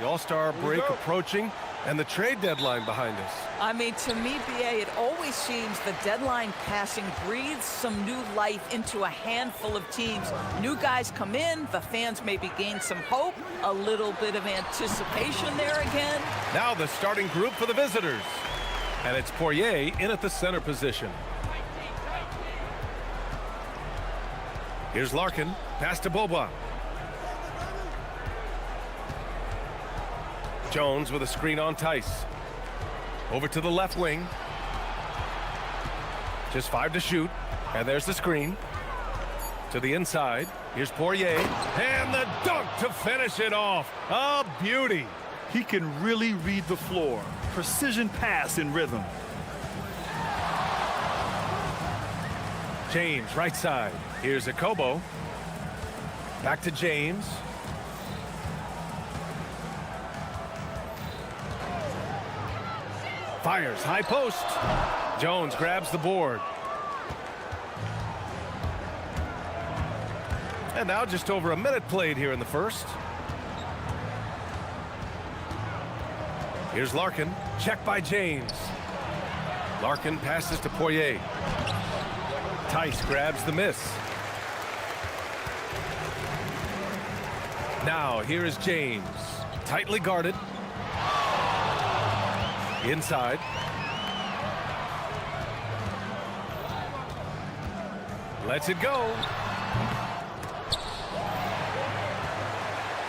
The All-Star break approaching and the trade deadline behind us. I mean, to me, BA, it always seems the deadline passing breathes some new life into a handful of teams. New guys come in, the fans maybe gain some hope, a little bit of anticipation there again. Now the starting group for the visitors. And it's Poirier in at the center position. Here's Larkin, pass to Boba. Jones with a screen on Tice. Over to the left wing. Just 5 to shoot. And there's the screen. To the inside. Here's Poirier. And the dunk to finish it off. A beauty. He can really read the floor. Precision pass in rhythm. James, right side. Here's Akobo. Back to James. Fires, high post. Jones grabs the board. And now just over a minute played here in the first. Here's Larkin, checked by James. Larkin passes to Poirier. Tice grabs the miss. Now here is James, tightly guarded. Inside. Lets it go.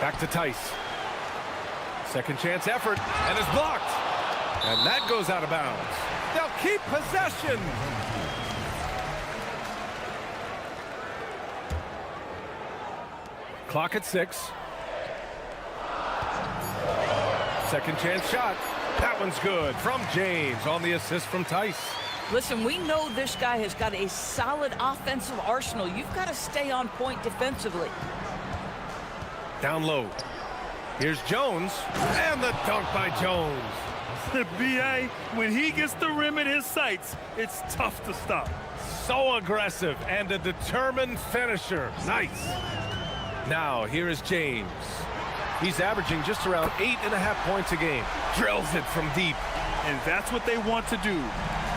Back to Tice. Second chance effort, and it's blocked. And that goes out of bounds. They'll keep possession. Clock at 6. Second chance shot. That one's good from James on the assist from Tice. Listen, we know this guy has got a solid offensive arsenal. You've got to stay on point defensively. Down low. Here's Jones, and the dunk by Jones. The BA, when he gets the rim in his sights, it's tough to stop. So aggressive and a determined finisher. Nice. Now, here is James. He's averaging just around 8.5 points a game. Drills it from deep. And that's what they want to do.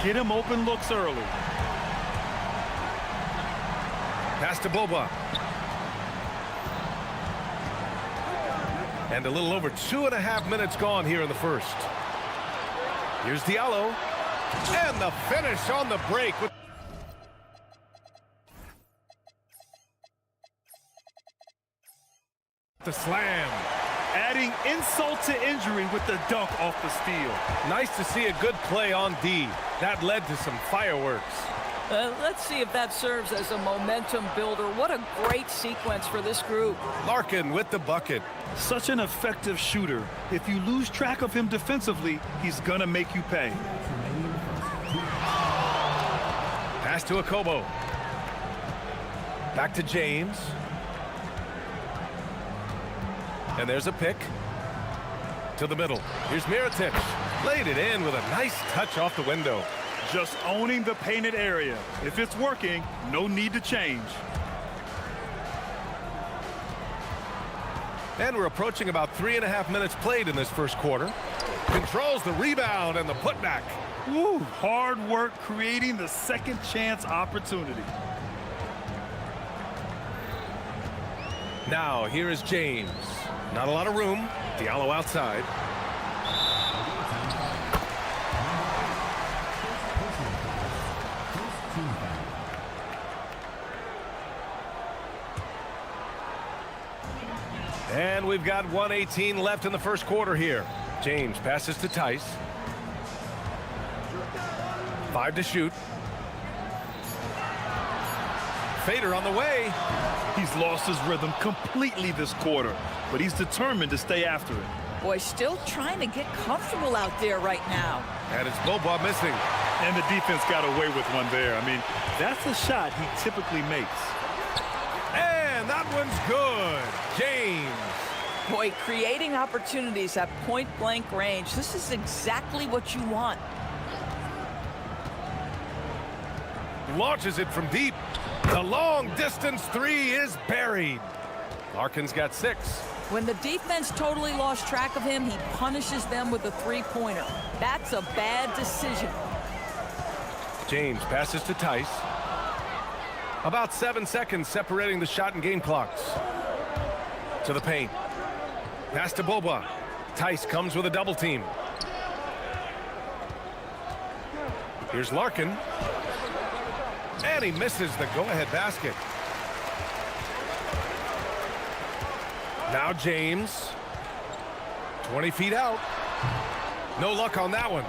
Get him open looks early. Pass to Boba. And a little over 2.5 minutes gone here in the first. Here's Diallo. And the finish on the break. The slam. Adding insult to injury with the dunk off the steal. Nice to see a good play on D. That led to some fireworks. Let's see if that serves as a momentum builder. What a great sequence for this group. Larkin with the bucket. Such an effective shooter. If you lose track of him defensively, he's gonna make you pay. Pass to Akobo. Back to James. And there's a pick. To the middle. Here's Mirotic. Laid it in with a nice touch off the window. Just owning the painted area. If it's working, no need to change. And we're approaching about 3.5 minutes played in this first quarter. Controls the rebound and the putback. Woo, hard work creating the second chance opportunity. Now, here is James. Not a lot of room. Diallo outside. And we've got 1:18 left in the first quarter here. James passes to Tice. 5 to shoot. Fader on the way. He's lost his rhythm completely this quarter, but he's determined to stay after it. Boy, still trying to get comfortable out there right now. And it's Boba missing. And the defense got away with one there. I mean, that's a shot he typically makes. And that one's good. James. Boy, creating opportunities at point-blank range. This is exactly what you want. Launches it from deep. The long-distance three is buried. Larkin's got 6. When the defense totally lost track of him, he punishes them with a three-pointer. That's a bad decision. James passes to Tice. About 7 seconds separating the shot and game clocks. To the paint. Pass to Boba. Tice comes with a double team. Here's Larkin. And he misses the go-ahead basket. Now James. 20 feet out. No luck on that one.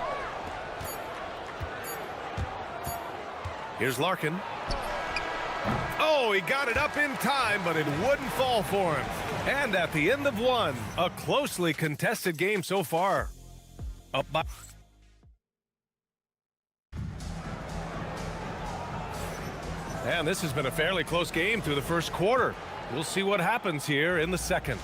Here's Larkin. Oh, he got it up in time, but it wouldn't fall for him. And at the end of one, a closely contested game so far. Up by... And this has been a fairly close game through the first quarter. We'll see what happens here in the second.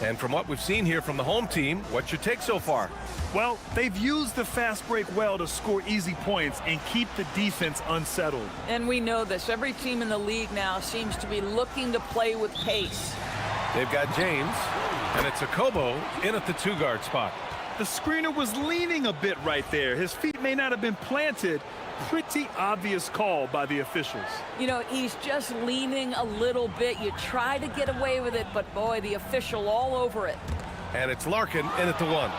And from what we've seen here from the home team, what's your take so far? Well, they've used the fast break well to score easy points and keep the defense unsettled. And we know this. Every team in the league now seems to be looking to play with pace. They've got James, and it's Akobo in at the 2-guard spot. The screener was leaning a bit right there. His feet may not have been planted. Pretty obvious call by the officials. You know, he's just leaning a little bit. You try to get away with it, but boy, the official all over it. And it's Larkin in at the 1.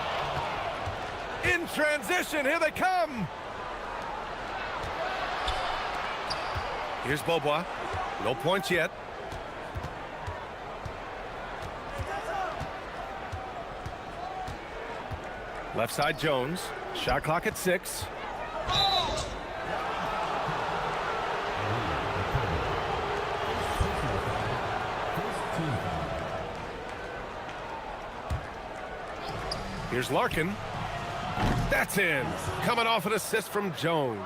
In transition, here they come. Here's Bobois. No points yet. Left side Jones. Shot clock at 6. Here's Larkin. That's in. Coming off an assist from Jones.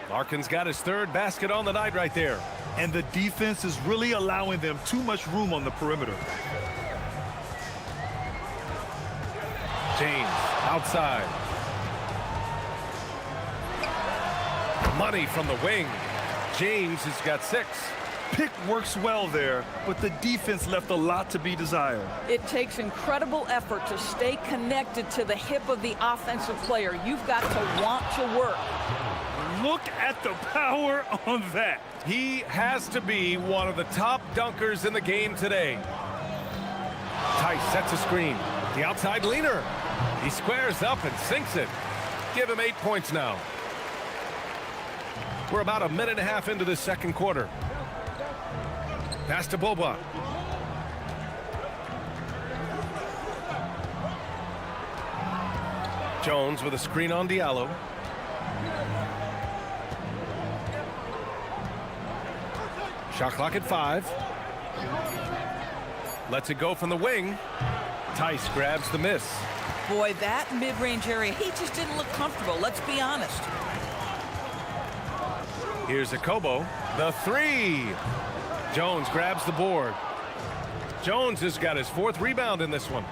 Larkin's got his 3rd basket on the night right there. And the defense is really allowing them too much room on the perimeter. James outside. Money from the wing. James has got 6. Pick works well there, but the defense left a lot to be desired. It takes incredible effort to stay connected to the hip of the offensive player. You've got to want to work. Look at the power on that. He has to be one of the top dunkers in the game today. Tice sets a screen. The outside leaner. He squares up and sinks it. Give him 8 points now. We're about a minute and a half into the second quarter. Pass to Boba. Jones with a screen on Diallo. Shot clock at 5. Lets it go from the wing. Tice grabs the miss. Boy, that mid-range area, he just didn't look comfortable, let's be honest. Here's Akobo. The 3. Jones grabs the board. Jones has got his 4th rebound in this one.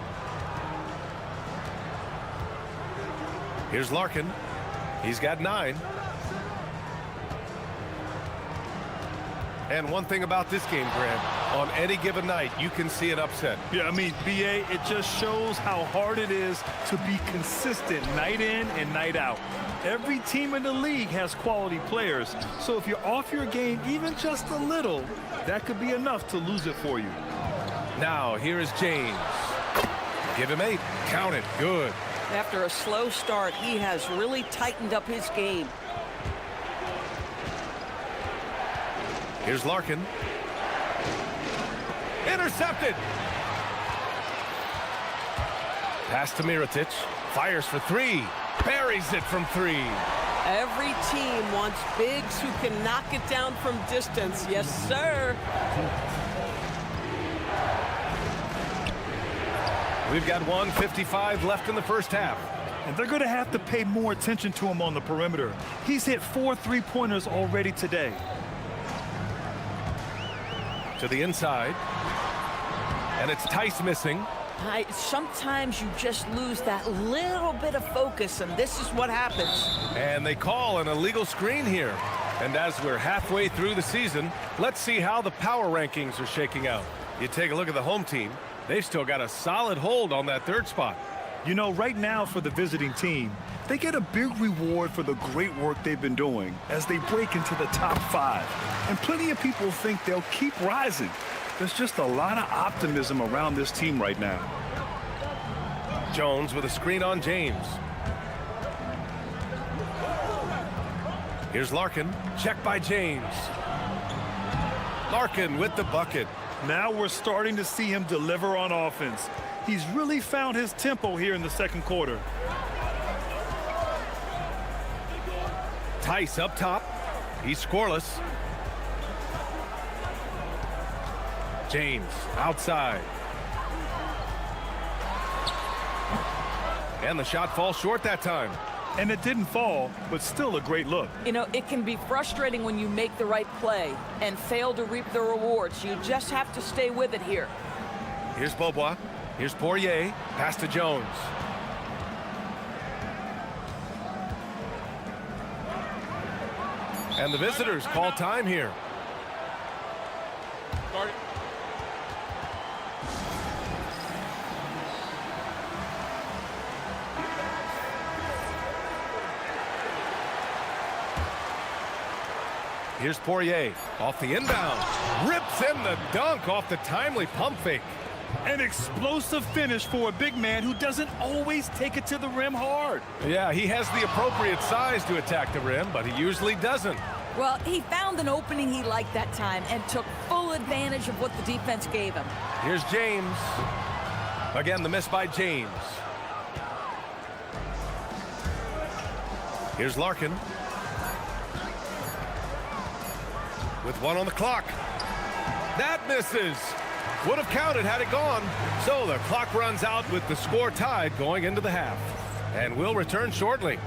Here's Larkin. He's got 9. And one thing about this game, Grant, on any given night, you can see an upset. Yeah, I mean, BA, it just shows how hard it is to be consistent night in and night out. Every team in the league has quality players, so if you're off your game even just a little, that could be enough to lose it for you. Now, here is James. Give him 8. Count it. Good. After a slow start, he has really tightened up his game. Here's Larkin. Intercepted. Pass to Mirotic. Fires for 3. Buries it from 3. Every team wants bigs who can knock it down from distance. Yes, sir. We've got 1:55 left in the first half. And they're going to have to pay more attention to him on the perimeter. He's hit 4 3-pointers already today. To the inside. And it's Tice missing. Sometimes you just lose that little bit of focus, and this is what happens. And they call an illegal screen here. And as we're halfway through the season, let's see how the power rankings are shaking out. You take a look at the home team. They've still got a solid hold on that third spot. You know, right now for the visiting team, they get a big reward for the great work they've been doing as they break into the top 5. And plenty of people think they'll keep rising. There's just a lot of optimism around this team right now. Jones with a screen on James. Here's Larkin. Check by James. Larkin with the bucket. Now we're starting to see him deliver on offense. He's really found his tempo here in the second quarter. Tice up top. He's scoreless. James outside. And the shot falls short that time. And it didn't fall, but still a great look. You know, it can be frustrating when you make the right play and fail to reap the rewards. You just have to stay with it here. Here's Beaubois. Here's Poirier. Pass to Jones. And the visitors call time here. Here's Poirier off the inbound. Rips in the dunk off the timely pump fake. An explosive finish for a big man who doesn't always take it to the rim hard. Yeah, he has the appropriate size to attack the rim, but he usually doesn't. Well, he found an opening he liked that time and took full advantage of what the defense gave him. Here's James. Again, the miss by James. Here's Larkin. With 1 on the clock. That misses. Would have counted had it gone. So the clock runs out with the score tied going into the half. And we'll return shortly.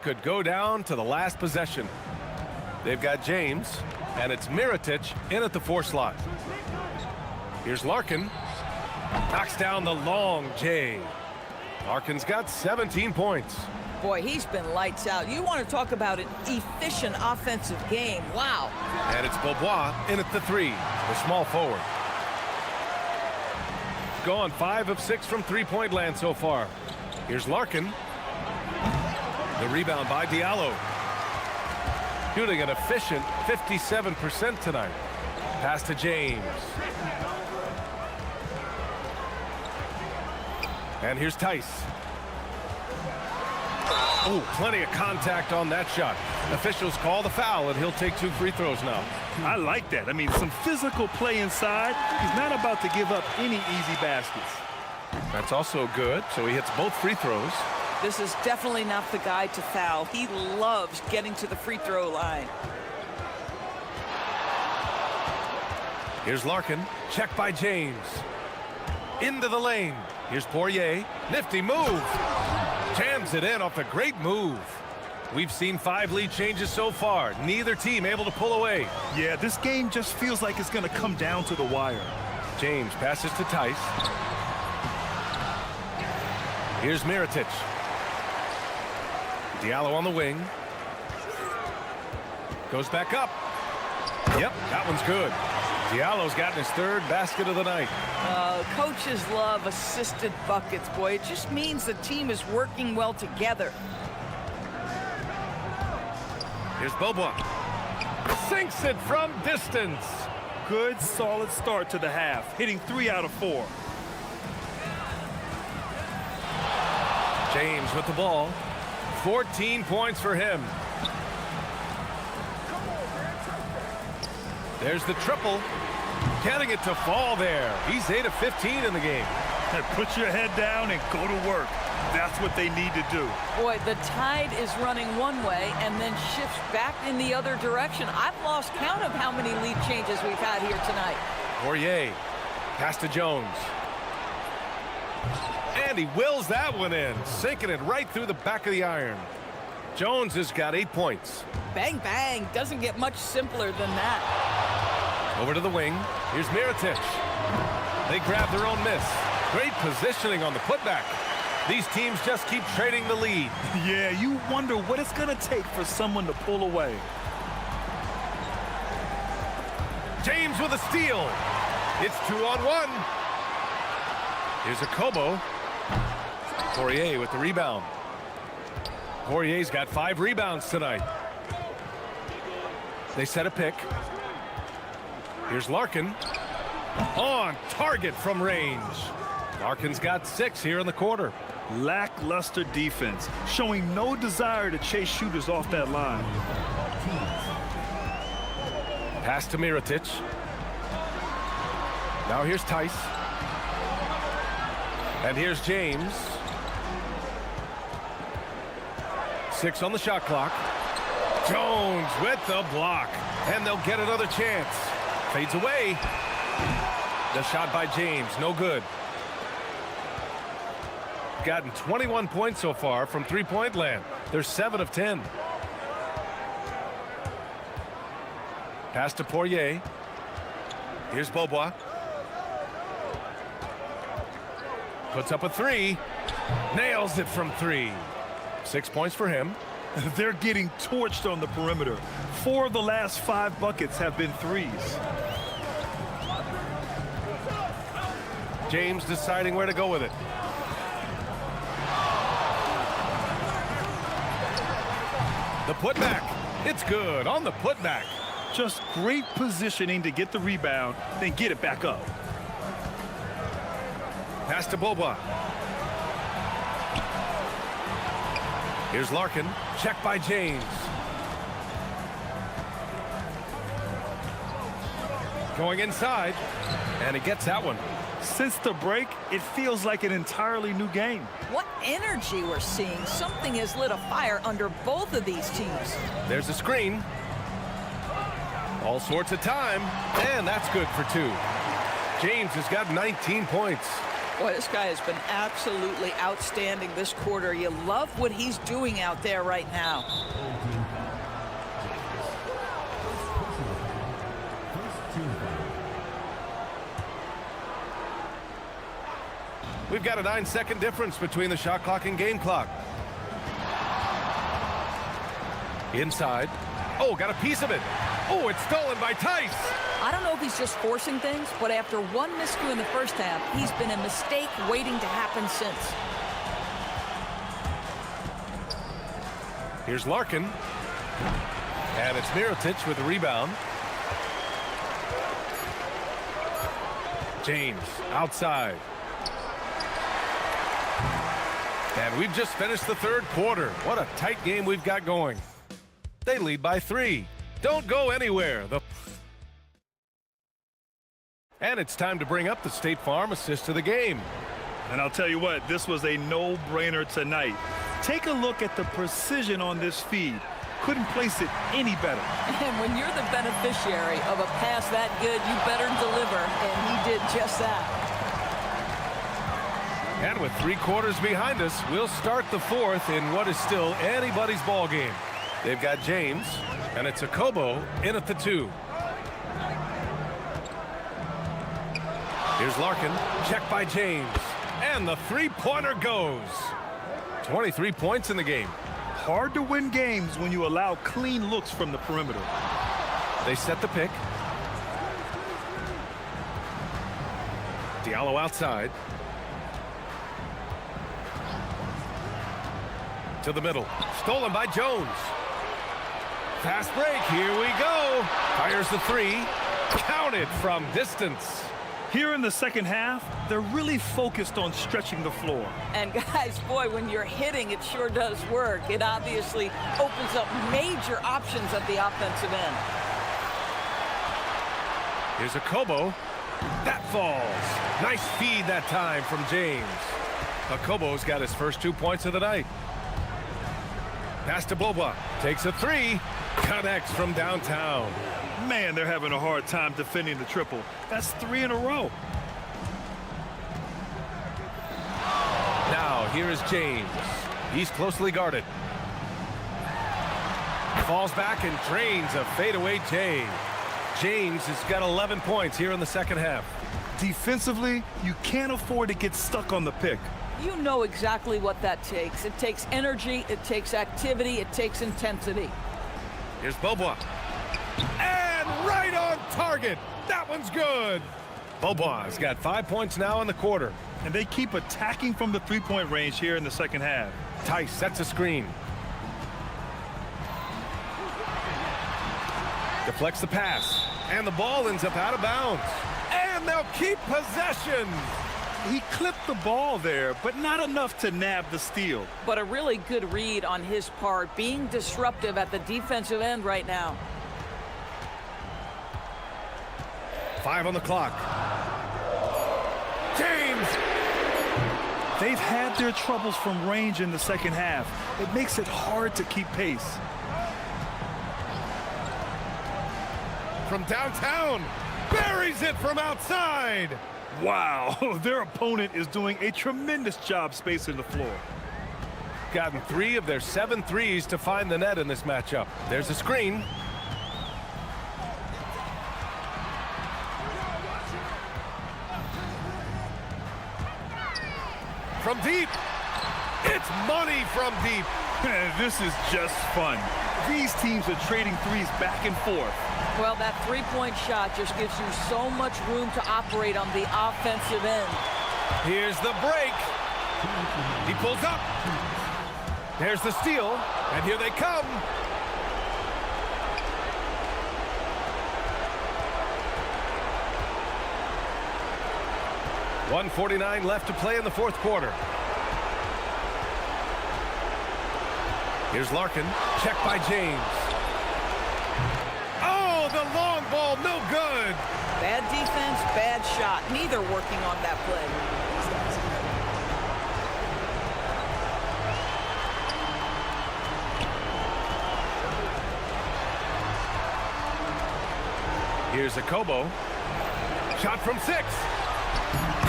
Could go down to the last possession. They've got James, and it's Mirotic in at the 4 slot. Here's Larkin. Knocks down the long J. Larkin's got 17 points. Boy, he's been lights out. You want to talk about an efficient offensive game. Wow. And it's Beaubois in at the 3, the small forward. Gone 5 of 6 from three-point land so far. Here's Larkin. The rebound by Diallo. Shooting an efficient 57% tonight. Pass to James. And here's Tice. Oh, plenty of contact on that shot. Officials call the foul, and he'll take 2 free throws now. I like that. I mean, some physical play inside. He's not about to give up any easy baskets. That's also good, so he hits both free throws. This is definitely not the guy to foul. He loves getting to the free throw line. Here's Larkin. Check by James. Into the lane. Here's Poirier. Nifty move. Jams it in off a great move. We've seen 5 lead changes so far. Neither team able to pull away. Yeah, this game just feels like it's going to come down to the wire. James passes to Tice. Here's Mirotic. Diallo on the wing. Goes back up. Yep, that one's good. Diallo's gotten his third basket of the night. Coaches love assisted buckets, boy. It just means the team is working well together. Here's Bobois. Sinks it from distance. Good, solid start to the half, hitting 3 out of 4. James with the ball. 14 points for him. There's the triple. Getting it to fall there. He's 8 of 15 in the game. Put your head down and go to work. That's what they need to do. Boy, the tide is running one way and then shifts back in the other direction. I've lost count of how many lead changes we've had here tonight. Poirier. Pass to Jones. And he wills that one in, sinking it right through the back of the iron. Jones has got 8 points. Bang, bang. Doesn't get much simpler than that. Over to the wing. Here's Mirotic. They grab their own miss. Great positioning on the putback. These teams just keep trading the lead. Yeah, you wonder what it's going to take for someone to pull away. James with a steal. It's 2-on-1. Here's a Kobo. Poirier with the rebound. Poirier's got 5 rebounds tonight. They set a pick. Here's Larkin. On target from range. Larkin's got 6 here in the quarter. Lackluster defense, showing no desire to chase shooters off that line. Pass to Mirotic. Now here's Tice. And here's James. 6 on the shot clock. Jones with the block. And they'll get another chance. Fades away. The shot by James, no good. Gotten 21 points so far from three-point land. They're 7 of 10. Pass to Poirier. Here's Bobois. Puts up a 3. Nails it from 3. 6 points for him. They're getting torched on the perimeter. 4 of the last 5 buckets have been threes. James deciding where to go with it. The putback. It's good on the putback. Just great positioning to get the rebound, then get it back up. Pass to Bobois. Here's Larkin. Check by James. Going inside. And he gets that one. Since the break, it feels like an entirely new game. What energy we're seeing. Something has lit a fire under both of these teams. There's a screen. All sorts of time. And that's good for 2. James has got 19 points. Boy, this guy has been absolutely outstanding this quarter. You love what he's doing out there right now. We've got a 9-second difference between the shot clock and game clock. Inside. Oh, got a piece of it. Oh, it's stolen by Tice. I don't know if he's just forcing things, but after one miscue in the first half, he's been a mistake waiting to happen since. Here's Larkin. And it's Mirotic with the rebound. James outside. And we've just finished the third quarter. What a tight game we've got going. They lead by 3. Don't go anywhere. And it's time to bring up the State Farm assist to the game. And I'll tell you what, this was a no-brainer tonight. Take a look at the precision on this feed. Couldn't place it any better. And when you're the beneficiary of a pass that good, you better deliver, and he did just that. And with 3 quarters behind us, we'll start the 4th in what is still anybody's ball game. They've got James, and it's a Kobo in at the 2. Here's Larkin, checked by James, and the 3-pointer goes. 23 points in the game. Hard to win games when you allow clean looks from the perimeter. They set the pick. Diallo outside. To the middle. Stolen by Jones. Fast break. Here we go. Fires the three. Counted from distance. Here in the second half, they're really focused on stretching the floor. And guys, boy, when you're hitting, it sure does work. It obviously opens up major options at the offensive end. Here's a Kobo. That falls. Nice feed that time from James. Kobo's got his first 2 points of the night. Pass to Boba. Takes a three. Connects from downtown. Man, they're having a hard time defending the triple. That's 3 in a row. Now, here is James. He's closely guarded. Falls back and drains a fadeaway James. James has got 11 points here in the second half. Defensively, you can't afford to get stuck on the pick. You know exactly what that takes. It takes energy, it takes activity, it takes intensity. Here's Boba. And right on target. That one's good. Boba's got 5 points now in the quarter. And they keep attacking from the three-point range here in the second half. Tice sets a screen. Deflects the pass. And the ball ends up out of bounds. And they'll keep possession. He clipped the ball there, but not enough to nab the steal. But a really good read on his part, being disruptive at the defensive end right now. 5 on the clock. James! They've had their troubles from range in the second half. It makes it hard to keep pace. From downtown, buries it from outside. Wow, their opponent is doing a tremendous job spacing the floor. Gotten 3 of their 7 threes to find the net in this matchup. There's a screen. From deep. It's money from deep. This is just fun. These teams are trading threes back and forth. Well, that three-point shot just gives you so much room to operate on the offensive end. Here's the break. He pulls up. There's the steal, and here they come. .149 left to play in the fourth quarter. Here's Larkin. Check by James. Oh, the long ball, no good. Bad defense, bad shot. Neither working on that play. Here's a Kobo. Shot from 6.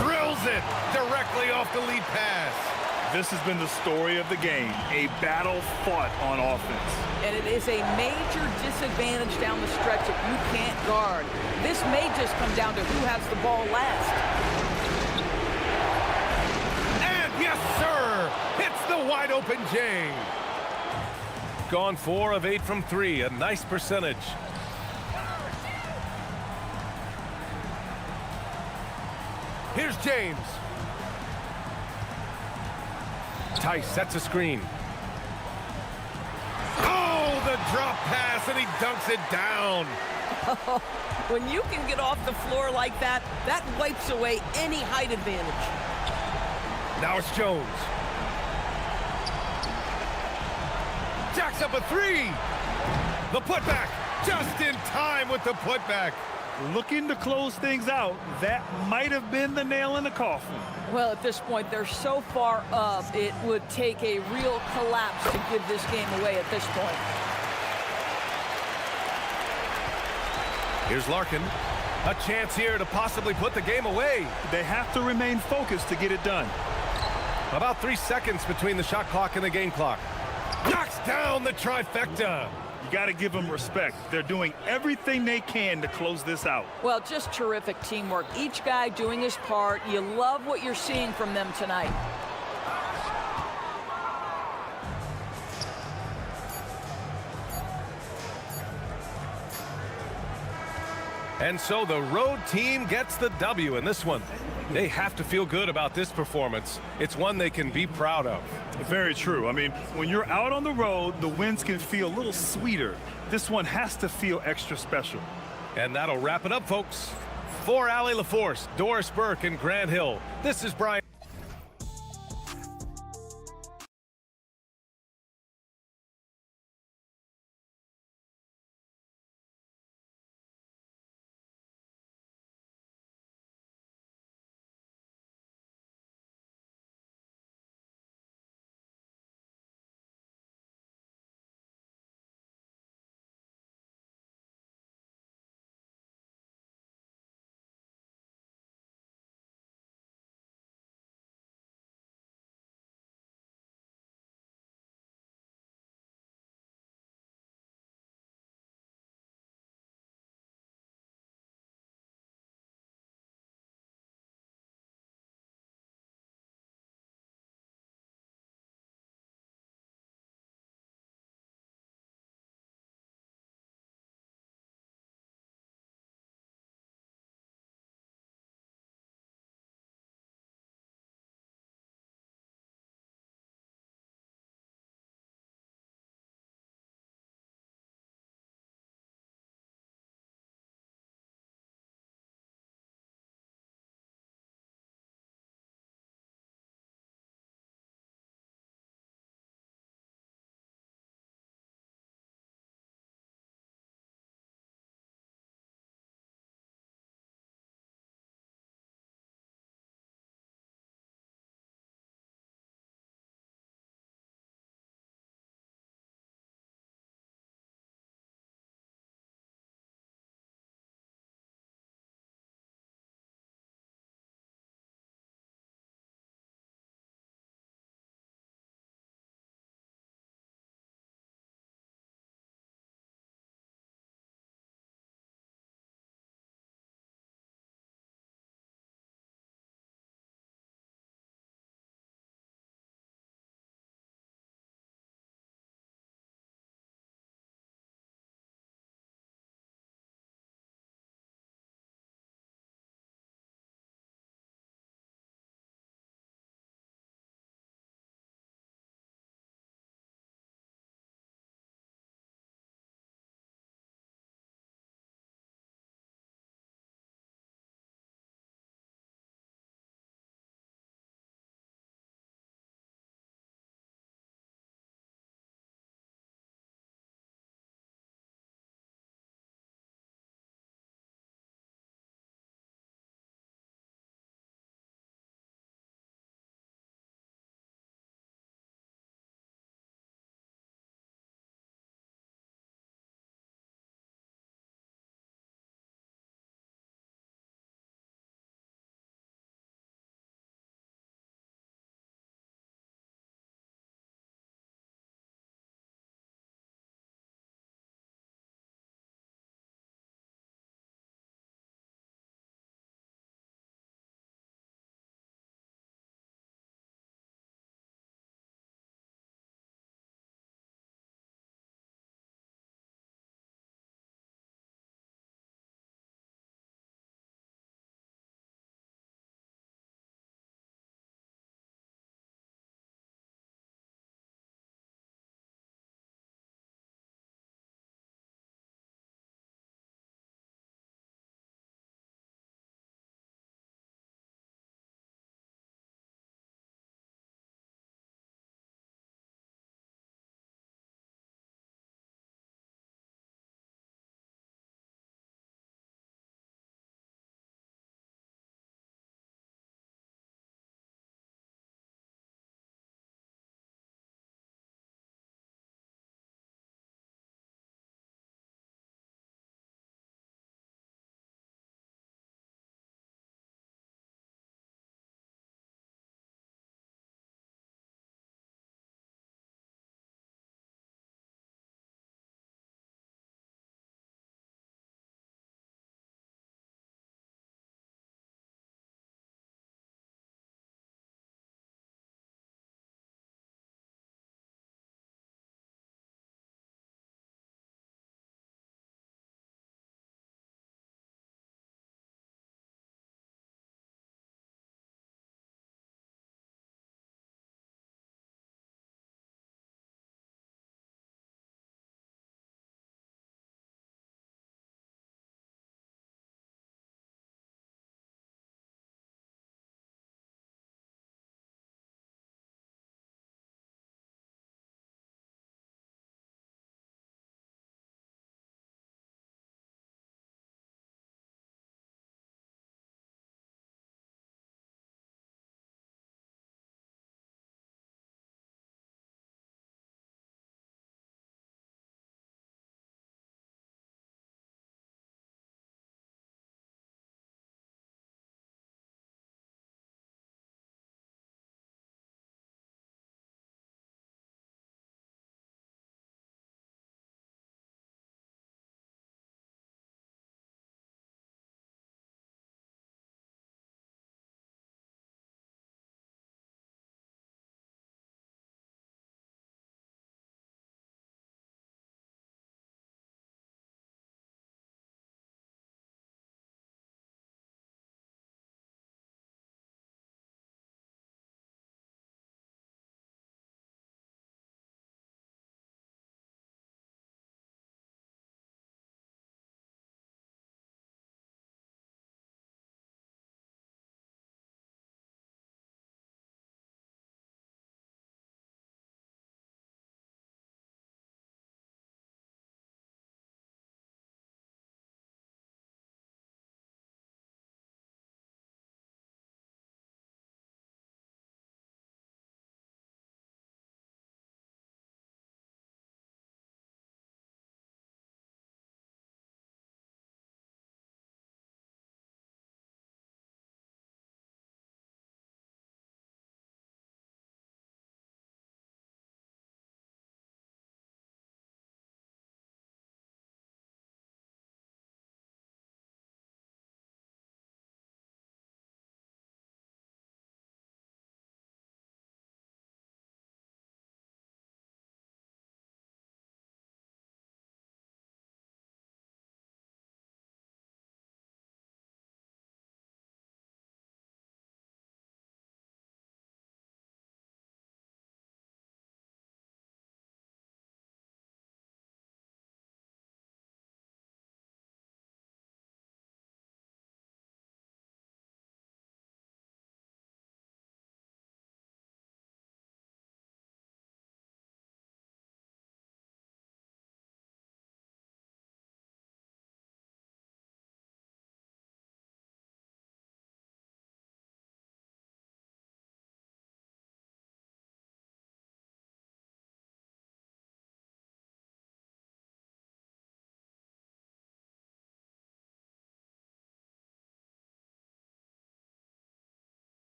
Drills it directly off the lead pass. This has been the story of the game, a battle fought on offense. And it is a major disadvantage down the stretch if you can't guard. This may just come down to who has the ball last. And yes, sir, hits the wide open James. Gone 4 of 8 from 3, a nice percentage. Here's James. Tice sets a screen. Oh, the drop pass, and he dunks it down. When you can get off the floor like that, that wipes away any height advantage. Now it's Jones. Jacks up a 3. The putback, just in time with the putback. Looking to close things out, that might have been the nail in the coffin. Well, at this point, they're so far up, it would take a real collapse to give this game away at this point. Here's Larkin. A chance here to possibly put the game away. They have to remain focused to get it done. About 3 seconds between the shot clock and the game clock. Knocks down the trifecta. You got to give them respect. They're doing everything they can to close this out. Well, just terrific teamwork. Each guy doing his part. You love what you're seeing from them tonight. And so the road team gets the W in this one. They have to feel good about this performance. It's one they can be proud of. Very true. I mean, when you're out on the road, the wins can feel a little sweeter. This one has to feel extra special. And that'll wrap it up, folks. For Allie LaForce, Doris Burke, and Grant Hill, this is Brian.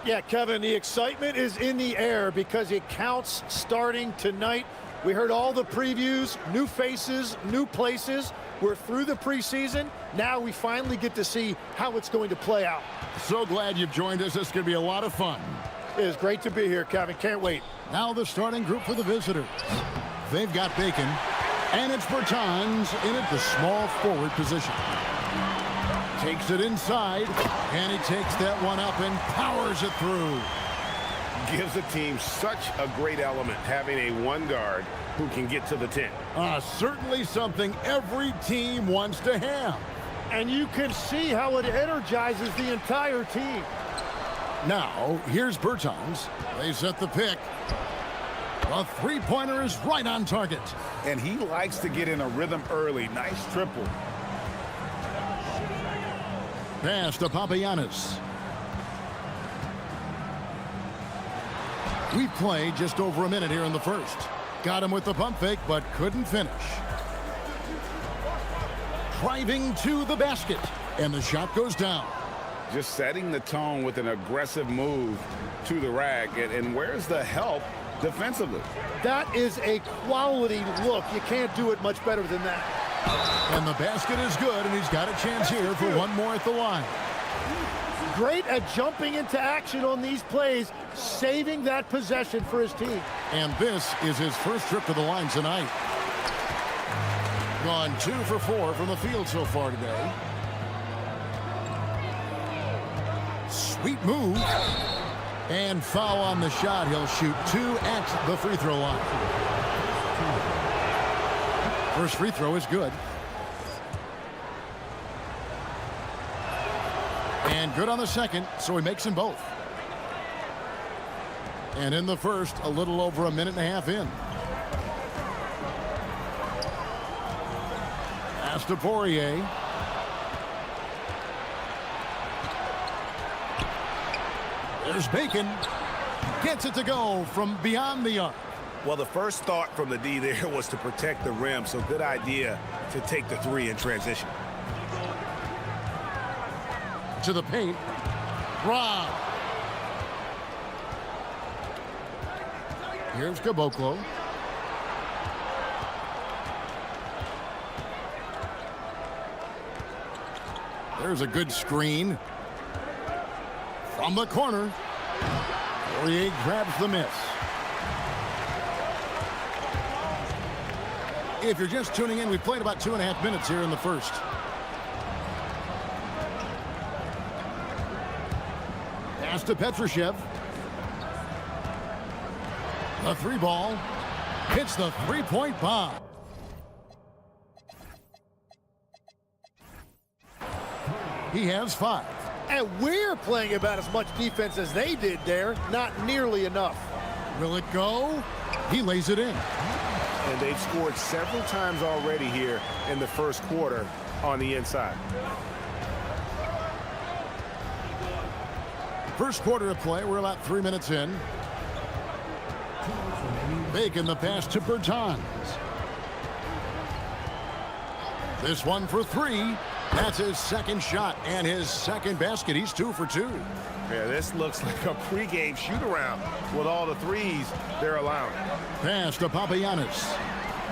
Yeah, Kevin, the excitement is in the air because it counts starting tonight. We heard all the previews, new faces, new places. We're through the preseason. Now we finally get to see how it's going to play out. So glad you've joined us. This is going to be a lot of fun. It is great to be here, Kevin. Can't wait. Now the starting group for the visitors. They've got Bacon, and it's Bertans in at the small forward position. Takes it inside, and he takes that one up and powers it through. Gives the team such a great element, having a one guard who can get to the 10. Certainly something every team wants to have. And you can see how it energizes the entire team. Now, here's Bertans. They set the pick. The three-pointer is right on target. And he likes to get in a rhythm early. Nice triple. Pass to Papagiannis. We've played just over a minute here in the first. Got him with the pump fake, but couldn't finish. Driving to the basket, and the shot goes down. Just setting the tone with an aggressive move to the rack. And where's the help defensively? That is a quality look. You can't do it much better than that. And the basket is good, and he's got a chance here for one more at the line. Great at jumping into action on these plays, saving that possession for his team. And this is his first trip to the line tonight. Gone 2 for 4 from the field so far today. Sweet move. And foul on the shot. He'll shoot 2 at the free throw line. First free throw is good. And good on the second, so he makes them both. And in the first, a little over a minute and a half in. Pass to Poirier. There's Bacon. Gets it to go from beyond the arc. Well, the first thought from the D there was to protect the rim, so good idea to take the 3 in transition. To the paint. Rob. Here's Caboclo. There's a good screen. From the corner. Poirier grabs the miss. If you're just tuning in, we played about 2.5 minutes here in the first. Pass to Petrushev. The 3 ball. Hits the 3-point bomb. He has 5. And we're playing about as much defense as they did there. Not nearly enough. Will it go? He lays it in. And they've scored several times already here in the first quarter on the inside. First quarter of play, we're about 3 minutes in. Bacon the pass to Bertans. This one for 3. That's his second shot and his second basket. He's 2 for 2. Yeah, this looks like a pregame shoot-around with all the 3s they're allowing. Pass to Papagiannis.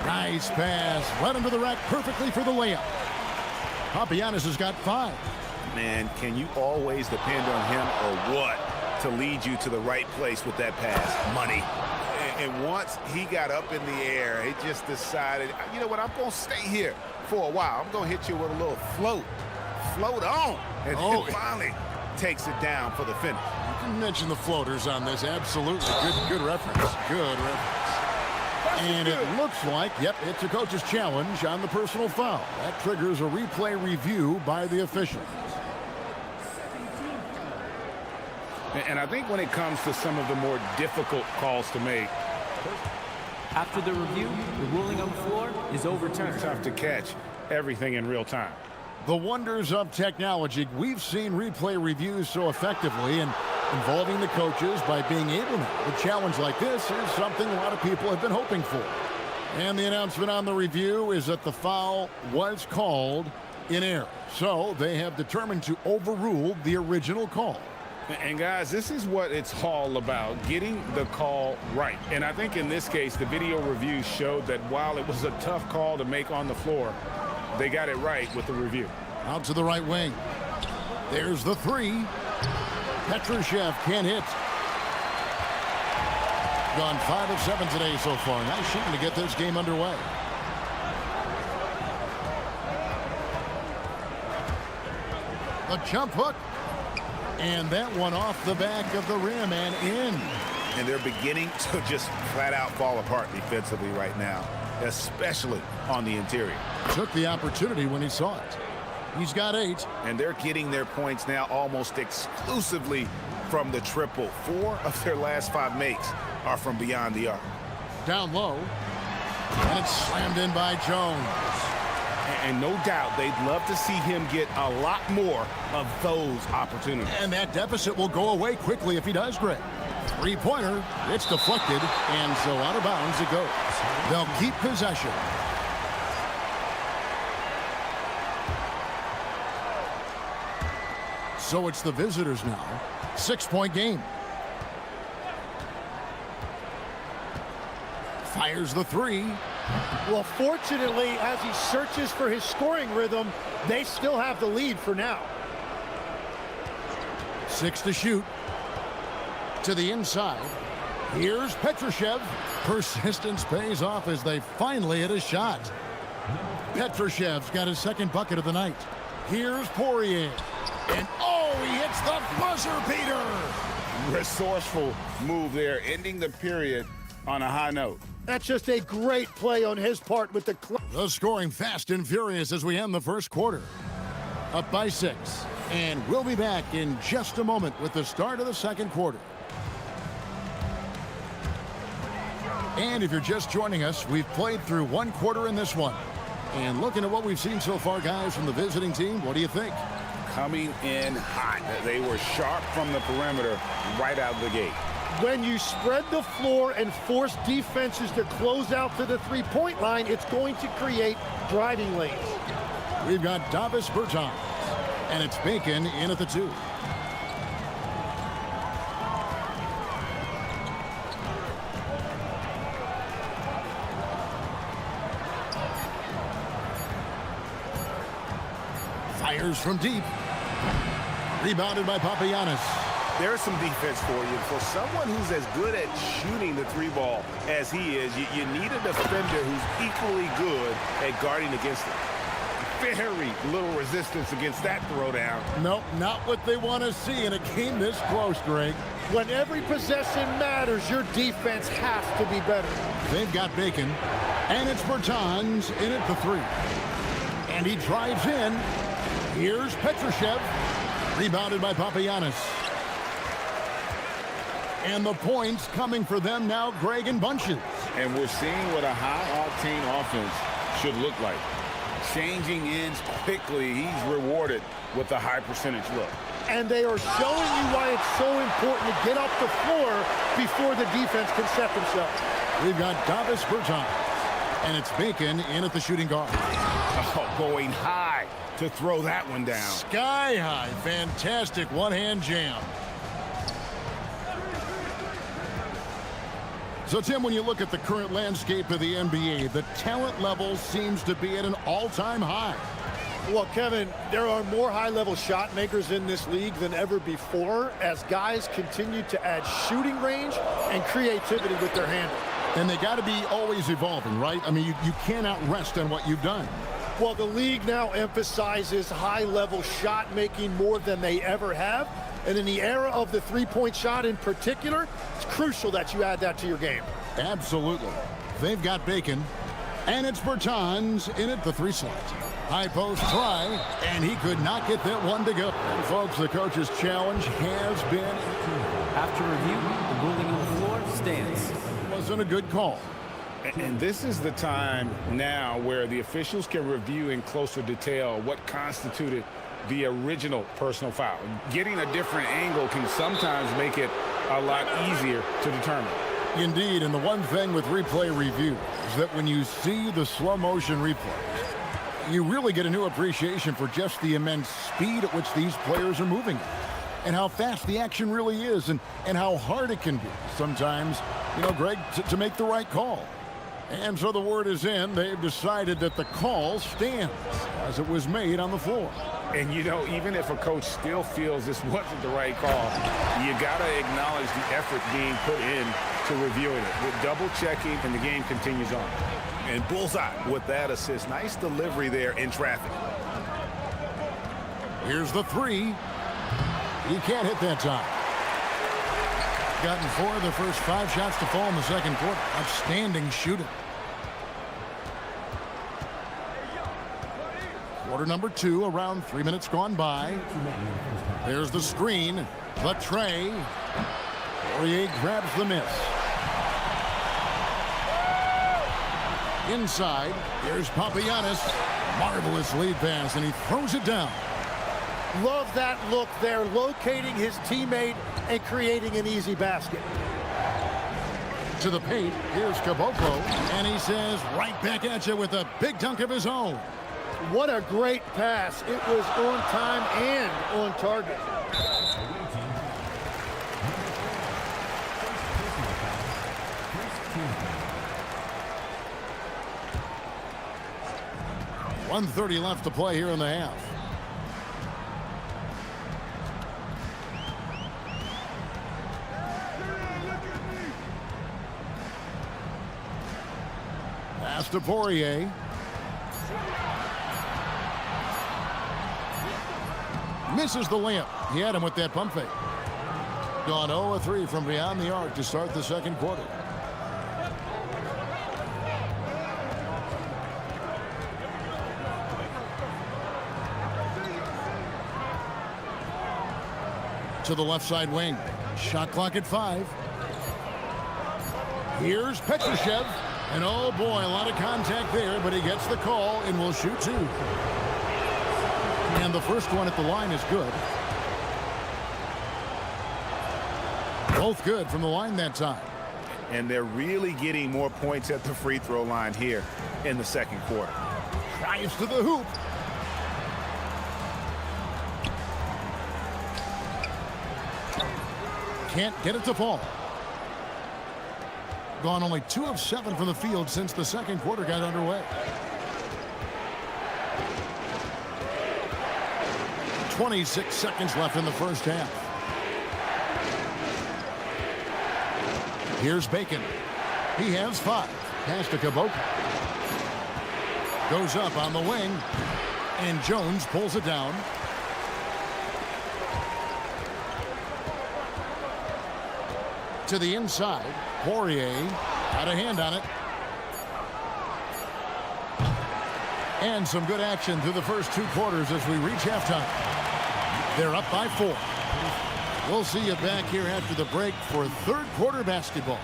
Nice pass. Right into the rack perfectly for the layup. Papagiannis has got 5. Man, can you always depend on him or what to lead you to the right place with that pass? Money. And once he got up in the air, he just decided, you know what, I'm going to stay here for a while. I'm going to hit you with a little float. Float on. And then finally takes it down for the finish. You can mention the floaters on this. Absolutely. Good reference. Good reference. And it looks like, yep, it's a coach's challenge on the personal foul. That triggers a replay review by the officials. And I think when it comes to some of the more difficult calls to make, after the review, the ruling on the floor is overturned. it's tough to catch everything in real time. The wonders of technology. We've seen replay reviews so effectively and involving the coaches by being able to. A challenge like this is something a lot of people have been hoping for. And the announcement on the review is that the foul was called in error. So they have determined to overrule the original call. And guys, this is what it's all about, getting the call right. And I think in this case, the video review showed that while it was a tough call to make on the floor, they got it right with the review. Out to the right wing. There's the three. Petrushev can't hit. Gone 5 of 7 today so far. Nice shooting to get this game underway. A jump hook. And that one off the back of the rim and in. And they're beginning to just flat out fall apart defensively right now, especially on the interior. Took the opportunity when he saw it. He's got 8. And they're getting their points now almost exclusively from the triple. 4 of their last 5 makes are from beyond the arc. Down low. And it's slammed in by Jones. And no doubt they'd love to see him get a lot more of those opportunities. And that deficit will go away quickly if he does, Greg. Three-pointer. It's deflected. And so out of bounds it goes. They'll keep possession. So it's the visitors now. 6-point game. Fires the three. Well, fortunately, as he searches for his scoring rhythm, they still have the lead for now. 6 to shoot. To the inside. Here's Petrushev. Persistence pays off as they finally hit a shot. Petrushev's got his second bucket of the night. Here's Poirier. And oh, he hits the buzzer beater. Resourceful move there, ending the period on a high note. That's just a great play on his part with the scoring fast and furious as we end the first quarter. Up by 6. And we'll be back in just a moment with the start of the second quarter. And if you're just joining us, we've played through 1 quarter in this one. And looking at what we've seen so far, guys, from the visiting team, what do you think? Coming in hot. They were sharp from the perimeter right out of the gate. When you spread the floor and force defenses to close out to the three-point line, it's going to create driving lanes. We've got Davis Bertans, and it's Bacon in at the 2. Fires from deep. Rebounded by Papagiannis. There's some defense for you. For someone who's as good at shooting the 3-ball as he is, you need a defender who's equally good at guarding against it. Very little resistance against that throwdown. Nope, not what they want to see in a game this close, Greg. When every possession matters, your defense has to be better. They've got Bacon, and it's Bertans in at the 3. And he drives in. Here's Petrushev. Rebounded by Papagiannis. And the points coming for them now, Greg, in bunches. And we're seeing what a high-octane offense should look like. Changing ends quickly. He's rewarded with a high percentage look. And they are showing you why it's so important to get off the floor before the defense can set themselves. We've got Davis Bertans. And it's Bacon in at the shooting guard. Oh, going high to throw that one down. Sky high. Fantastic one-hand jam. So, Tim, when you look at the current landscape of the NBA, the talent level seems to be at an all-time high. Well, Kevin, there are more high-level shot makers in this league than ever before as guys continue to add shooting range and creativity with their handle. And they got to be always evolving, right? I mean, you cannot rest on what you've done. Well, the league now emphasizes high-level shot making more than they ever have. And in the era of the three-point shot in particular, it's crucial that you add that to your game. Absolutely. They've got Bacon, and it's Bertans in at the 3 slot. High post try, and he could not get that one to go. And folks, the coach's challenge has been... After review, the ruling on the floor stands. Wasn't a good call. And this is the time now where the officials can review in closer detail what constituted the original personal foul. Getting a different angle can sometimes make it a lot easier to determine. Indeed, and the one thing with replay review is that when you see the slow motion replays, you really get a new appreciation for just the immense speed at which these players are moving. and how fast the action really is and how hard it can be sometimes, you know, Greg, to make the right call. And so the word is in. They've decided that the call stands as it was made on the floor. And, you know, even if a coach still feels this wasn't the right call, you got to acknowledge the effort being put in to reviewing it. With double checking, and the game continues on. And bullseye with that assist. Nice delivery there in traffic. Here's the three. He can't hit that time. Gotten 4 of the first 5 shots to fall in the second quarter. Outstanding shooting. Quarter number 2, around 3 minutes gone by. There's the screen. The tray. Poirier grabs the miss. Inside, here's Papagiannis. Marvelous lead pass, and he throws it down. Love that look there, locating his teammate and creating an easy basket. To the paint, here's Caboclo, and he says right back at you with a big dunk of his own. What a great pass. It was on time and on target. .130 left to play here in the half. Pass to Poirier. Misses the layup. He had him with that pump fake. Gone 0-3 from beyond the arc to start the second quarter. To the left side wing. Shot clock at 5. Here's Petrushev. And oh boy, a lot of contact there, but he gets the call and will shoot 2. And the first one at the line is good. Both good from the line that time. And they're really getting more points at the free throw line here in the second quarter. Drives to the hoop. Can't get it to fall. Gone only 2 of 7 from the field since the second quarter got underway. 26 seconds left in the first half. Here's Bacon. He has 5. Pass to Caboclo. Goes up on the wing. And Jones pulls it down. To the inside. Poirier had a hand on it. And some good action through the first 2 quarters as we reach halftime. They're up by 4. We'll see you back here after the break for third quarter basketball.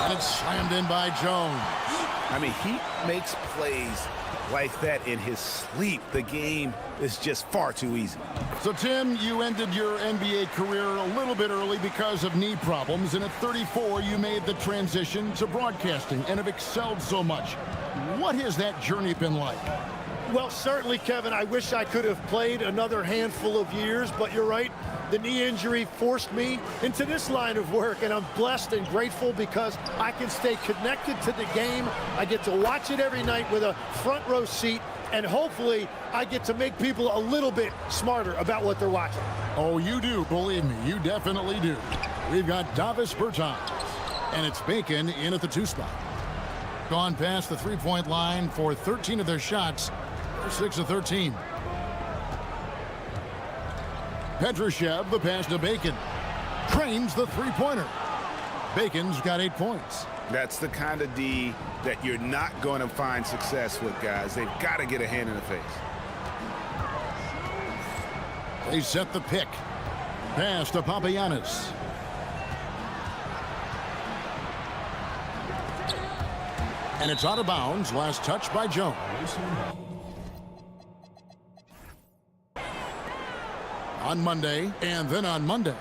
And it's slammed in by Jones. I mean, he makes plays like that in his sleep. The game is just far too easy. So, Tim, you ended your NBA career a little bit early because of knee problems, and at 34, you made the transition to broadcasting and have excelled so much. What has that journey been like? Well, certainly, Kevin, I wish I could have played another handful of years, but you're right. The knee injury forced me into this line of work, and I'm blessed and grateful because I can stay connected to the game. I get to watch it every night with a front row seat, and hopefully I get to make people a little bit smarter about what they're watching. Oh, you do, believe me, you definitely do. We've got Davis Bertans, and it's Bacon in at the 2 spot. Gone past the three-point line for 13 of their shots. 6 of 13. Petrushev, the pass to Bacon. Trains the three-pointer. Bacon's got 8 points. That's the kind of D that you're not going to find success with, guys. They've got to get a hand in the face. They set the pick. Pass to Papagiannis. And it's out of bounds. Last touch by Jones. On Monday, and then on Monday.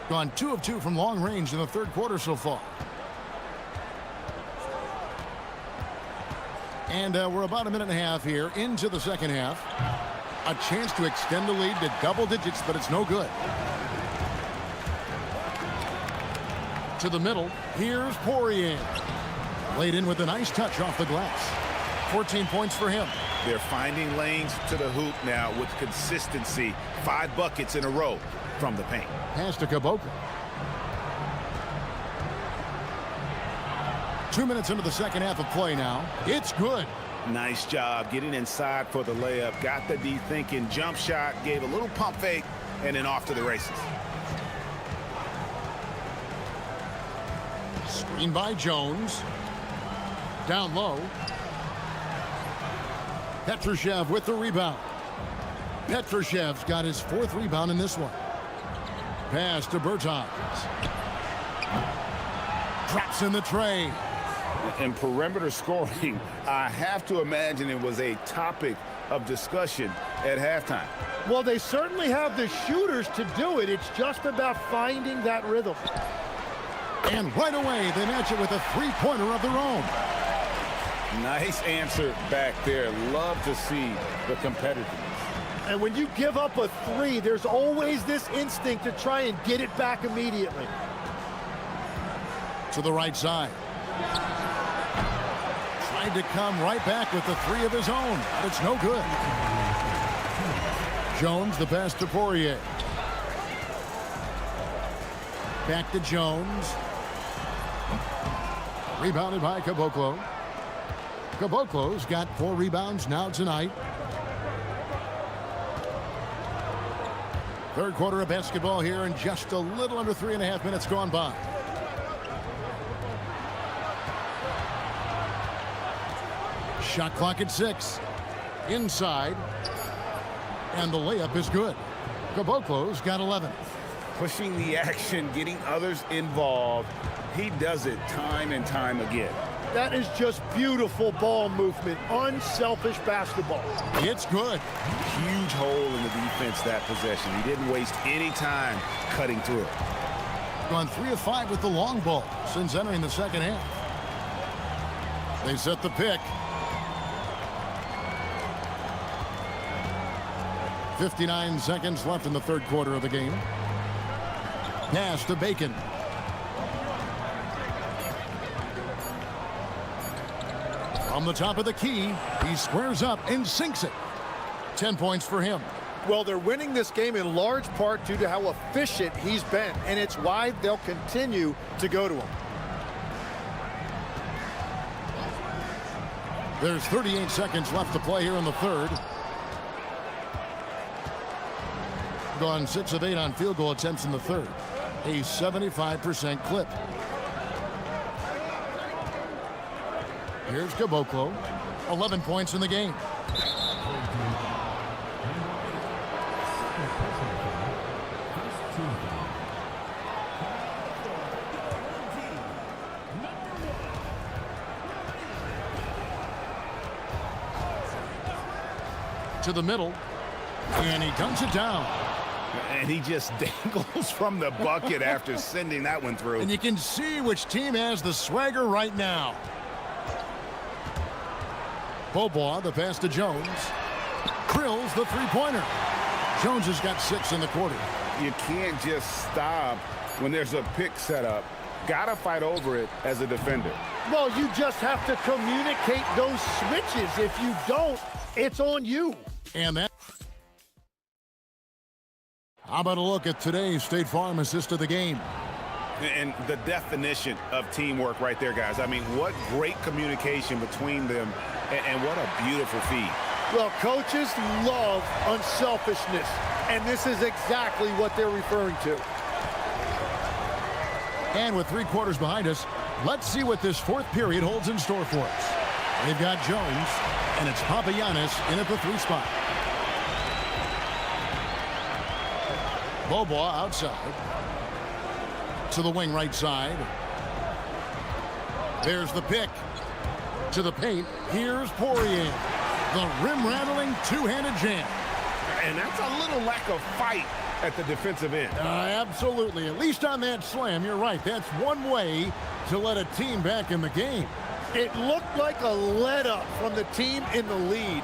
Gone 2 of 2 from long range in the third quarter so far. And we're about a minute and a half here into the second half. A chance to extend the lead to double digits, but it's no good. To the middle, here's Poirier. Laid in with a nice touch off the glass. 14 points for him. They're finding lanes to the hoop now with consistency. 5 buckets in a row from the paint. Pass to Caboclo. 2 minutes into the second half of play now. It's good. Nice job getting inside for the layup. Got the D thinking. Jump shot, gave a little pump fake, and then off to the races. Screen by Jones. Down low. Petrushev with the rebound. Petrushev's got his 4th rebound in this one. Pass to Bertans. Drops in the tray. And perimeter scoring, I have to imagine it was a topic of discussion at halftime. Well, they certainly have the shooters to do it. It's just about finding that rhythm. And right away, they match it with a three-pointer of their own. Nice answer back there. Love to see the competitiveness. And when you give up a 3, there's always this instinct to try and get it back immediately. To the right side. Tried to come right back with the 3 of his own, but it's no good. Jones, the pass to Poirier. Back to Jones. Rebounded by Caboclo. Caboclo's got 4 rebounds now tonight. Third quarter of basketball here, and just a little under 3.5 minutes gone by. Shot clock at 6. Inside. And the layup is good. Caboclo's got 11. Pushing the action, getting others involved. He does it time and time again. That is just beautiful ball movement, unselfish basketball. It's good. Huge hole in the defense that possession. He didn't waste any time cutting through it. Gone 3 of 5 with the long ball since entering the second half. They set the pick. 59 seconds left in the third quarter of the game. Pass to Bacon. From the top of the key, he squares up and sinks it. 10 points for him. Well, they're winning this game in large part due to how efficient he's been, and it's why they'll continue to go to him. There's 38 seconds left to play here in the third. Gone 6 of 8 on field goal attempts in the third. A 75% clip. Here's Caboclo. 11 points in the game. to the middle, and he dunks it down. And he just dangles from the bucket after sending that one through. And you can see which team has the swagger right now. Bobois, the pass to Jones. Drills the three-pointer. Jones has got 6 in the quarter. You can't just stop when there's a pick set up. Gotta fight over it as a defender. Well, you just have to communicate those switches. If you don't, it's on you. And that. How about a look at today's State Farm assist of the game? And the definition of teamwork right there, guys. I mean, what great communication between them, and what a beautiful feed. Well, coaches love unselfishness, and this is exactly what they're referring to. And with 3 quarters behind us, let's see what this 4th period holds in store for us. They've got Jones, and it's Papagiannis in at the 3 spot. Bobois outside. To the wing right side. There's the pick. To the paint. Here's Poirier. The rim-rattling two-handed jam. And that's a little lack of fight at the defensive end. Absolutely. At least on that slam, you're right. That's one way to let a team back in the game. It looked like a let-up from the team in the lead.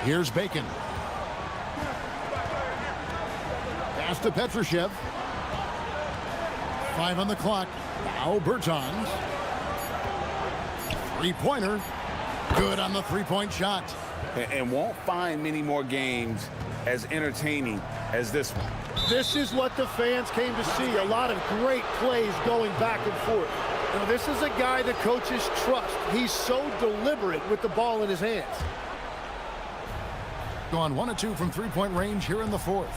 Here's Bacon. Pass to Petrushev. 5 on the clock. Now Bertans. Three-pointer. Good on the three-point shot. And won't find many more games as entertaining as this one. This is what the fans came to see. A lot of great plays going back and forth. Now, this is a guy the coaches trust. He's so deliberate with the ball in his hands. Gone 1 of 2 from three-point range here in the 4th.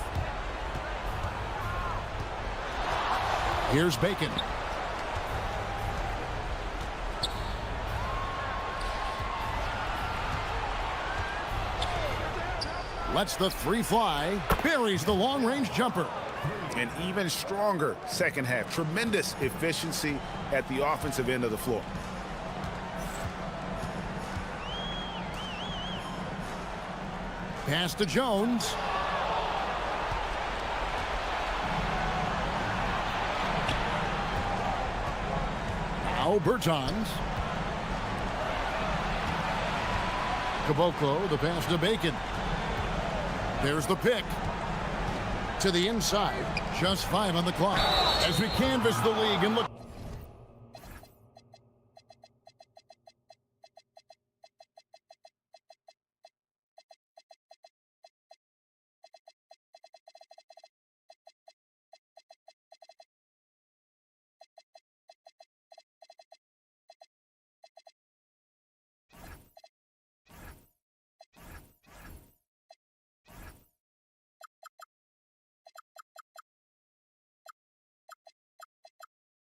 Here's Bacon. Lets the 3 fly. Buries the long-range jumper. An even stronger second half. Tremendous efficiency at the offensive end of the floor. Pass to Jones. Now Bertans. Caboclo, the pass to Bacon. There's the pick. To the inside. Just 5 on the clock. As we canvass the league and look.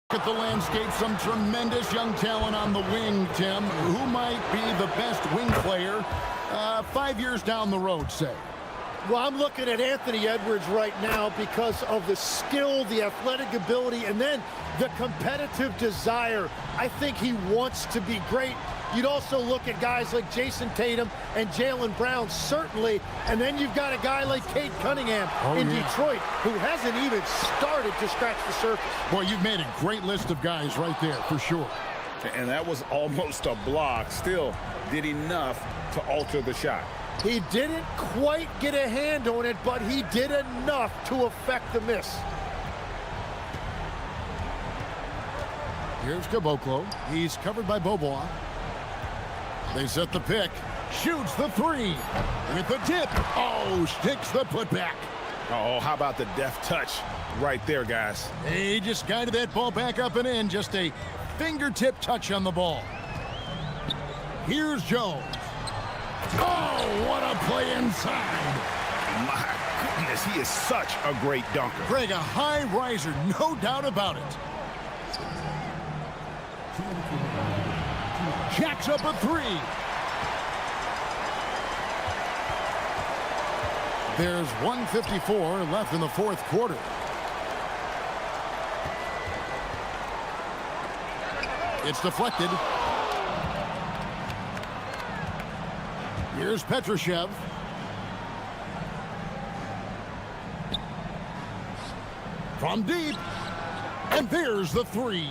At the landscape, some tremendous young talent on the wing, Tim. Who might be the best wing player 5 years down the road, say? Well, I'm looking at Anthony Edwards right now because of the skill, the athletic ability, and then the competitive desire. I think he wants to be great. You'd also look at guys like Jason Tatum and Jaylen Brown, certainly. And then you've got a guy like Cade Cunningham in Detroit, who hasn't even started to scratch the surface. Boy, you've made a great list of guys right there, for sure. And that was almost a block. Still did enough to alter the shot. He didn't quite get a hand on it, but he did enough to affect the miss. Here's Caboclo. He's covered by Bobois. They set the pick. Shoots the 3. With the tip. Oh, sticks the putback. Oh, how about the deft touch right there, guys? He just guided that ball back up and in. Just a fingertip touch on the ball. Here's Jones. Oh, what a play inside. My goodness, he is such a great dunker. Greg, a high riser, no doubt about it. Jacks up a 3. There's 1:54 left in the 4th quarter. It's deflected. Here's Petrushev. From deep. And there's the three.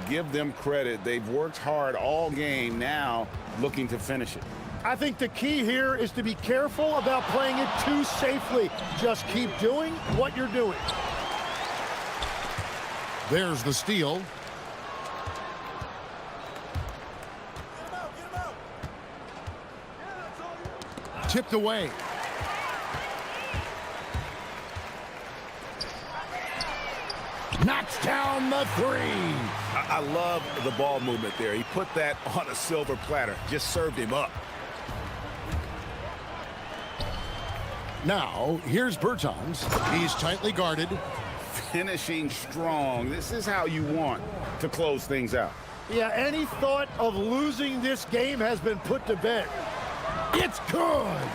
Give them credit. They've worked hard all game, now looking to finish it. I think the key here is to be careful about playing it too safely. Just keep doing what you're doing. There's the steal. Tipped away. Knocks down the three. I love the ball movement there. He put that on a silver platter. Just served him up. Now, here's Bertans. He's tightly guarded. Finishing strong. This is how you want to close things out. Yeah, any thought of losing this game has been put to bed. It's good.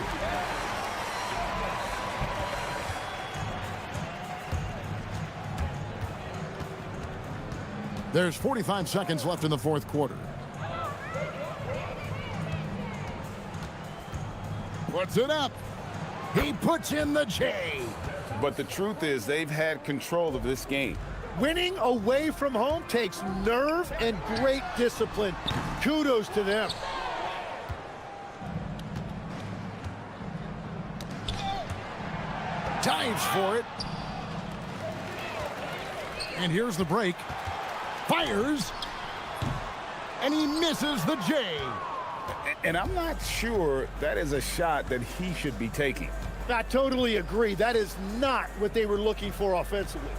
There's 45 seconds left in the fourth quarter. Puts it up. He puts in the J. But the truth is, they've had control of this game. Winning away from home takes nerve and great discipline. Kudos to them. Dives for it. And here's the break. Fires. And he misses the J. And I'm not sure that is a shot that he should be taking. I totally agree. That is not what they were looking for offensively.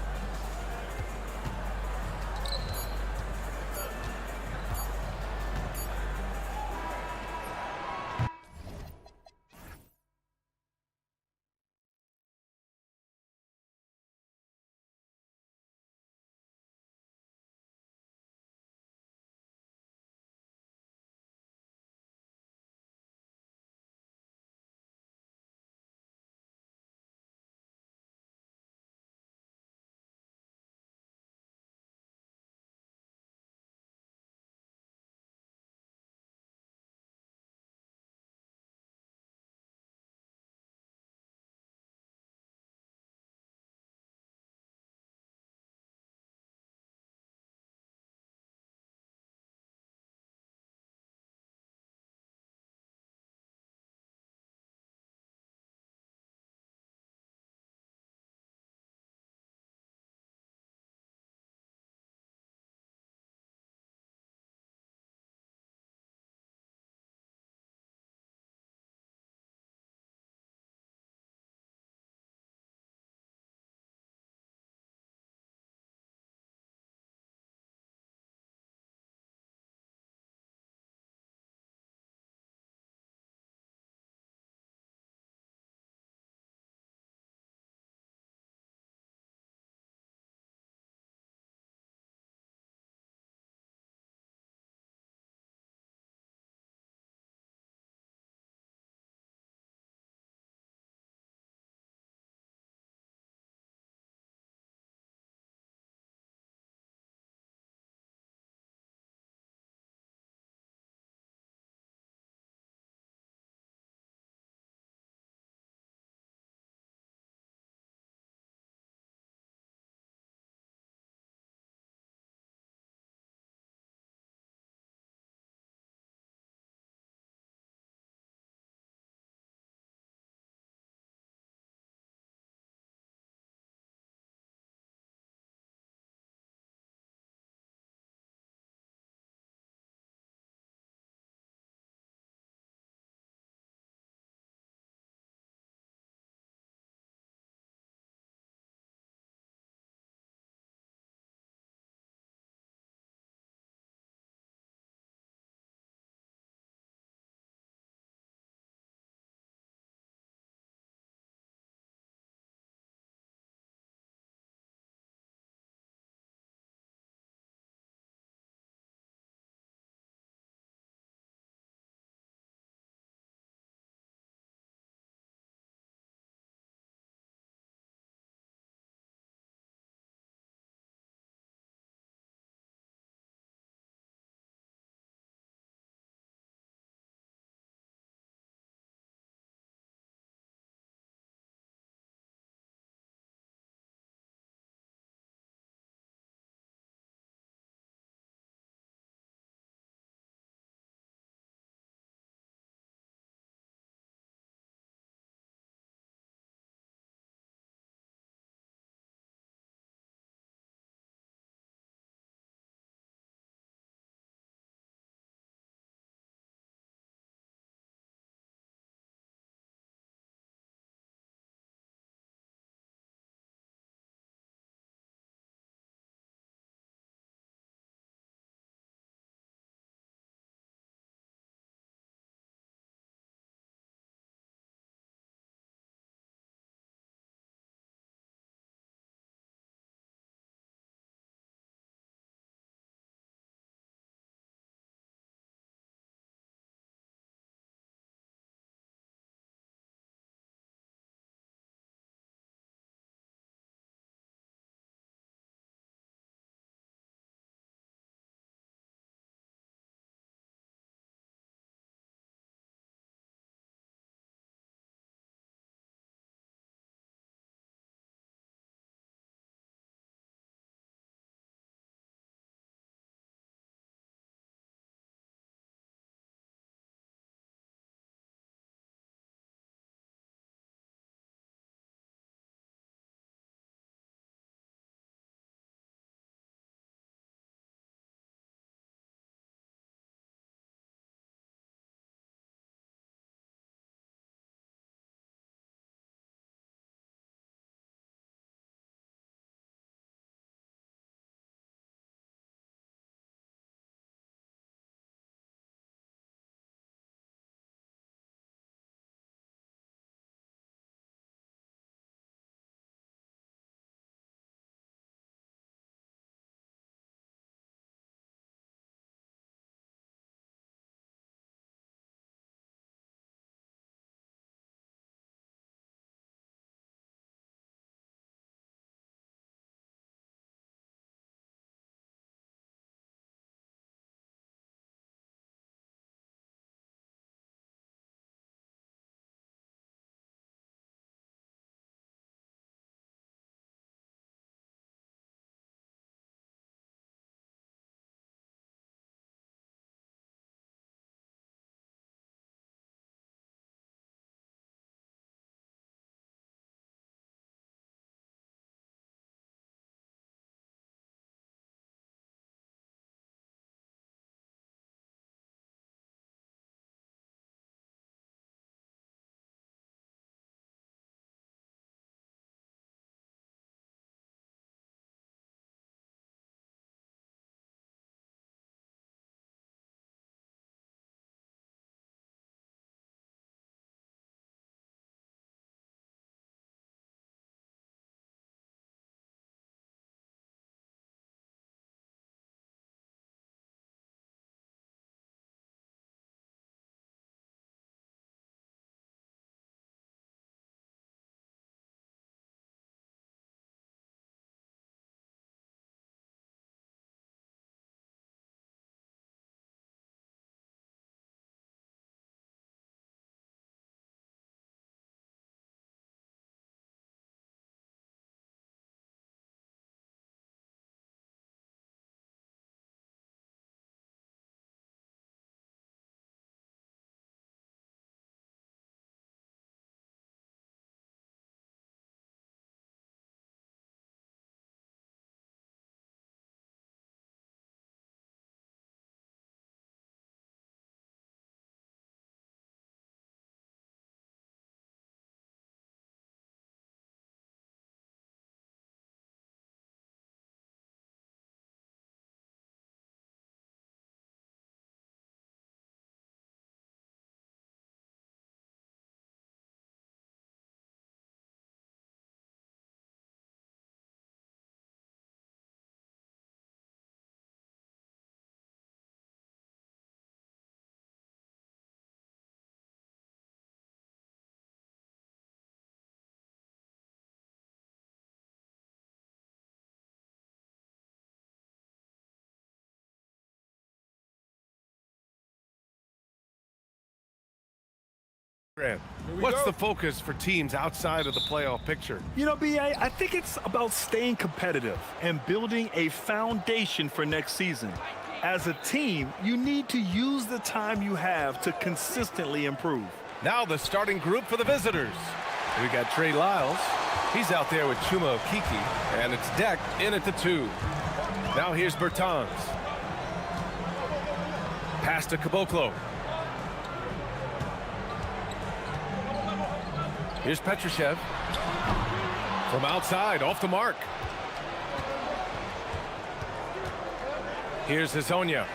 What's the focus for teams outside of the playoff picture? You know, B.A., I think it's about staying competitive and building a foundation for next season. As a team, you need to use the time you have to consistently improve. Now the starting group for the visitors. We got Trey Lyles. He's out there with Chuma Okiki, and it's Deck in at the 2. Now here's Bertans. Pass to Caboclo. Here's Petrushev. From outside, off the mark. Here's Hazonia.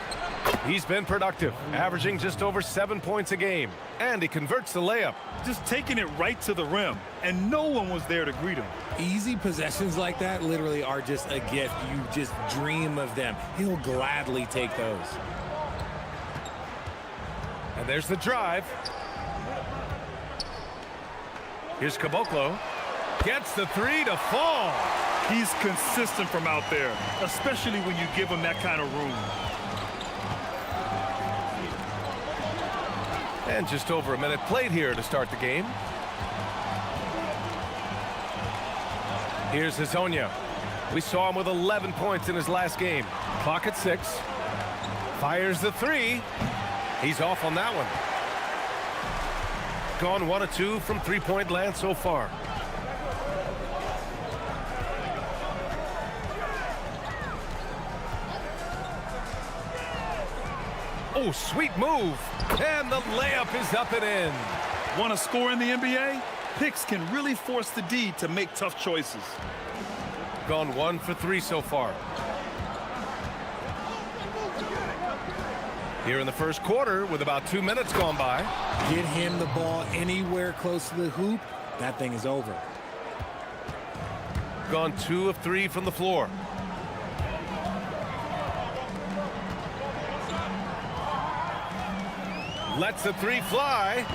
He's been productive, averaging just over 7 points a game. And he converts the layup. Just taking it right to the rim, and no one was there to greet him. Easy possessions like that literally are just a gift. You just dream of them. He'll gladly take those. And there's the drive. Here's Caboclo. Gets the 3 to fall. He's consistent from out there, especially when you give him that kind of room. And just over a minute played here to start the game. Here's Hazonia. We saw him with 11 points in his last game. Clock at 6. Fires the 3. He's off on that one. Gone 1 of 2 from three-point land so far. Oh, sweet move. And the layup is up and in. Want to score in the NBA? Picks can really force the D to make tough choices. Gone 1 for 3 so far. Here in the first quarter with about 2 minutes gone by. Get him the ball anywhere close to the hoop, that thing is over. Gone 2 of 3 from the floor. Lets the 3 fly.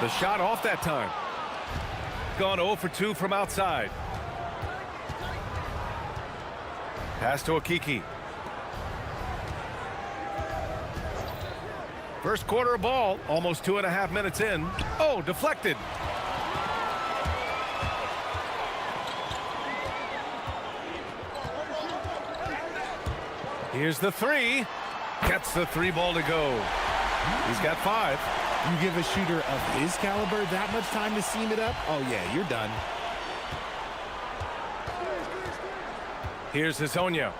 The shot off that time. Gone 0 for 2 from outside. Pass to Okiki. First quarter of ball, almost 2.5 minutes in. Oh, deflected. Here's the 3. Gets the 3 ball to go. He's got 5. You give a shooter of his caliber that much time to seam it up, oh yeah, you're done. Here's Hazonia.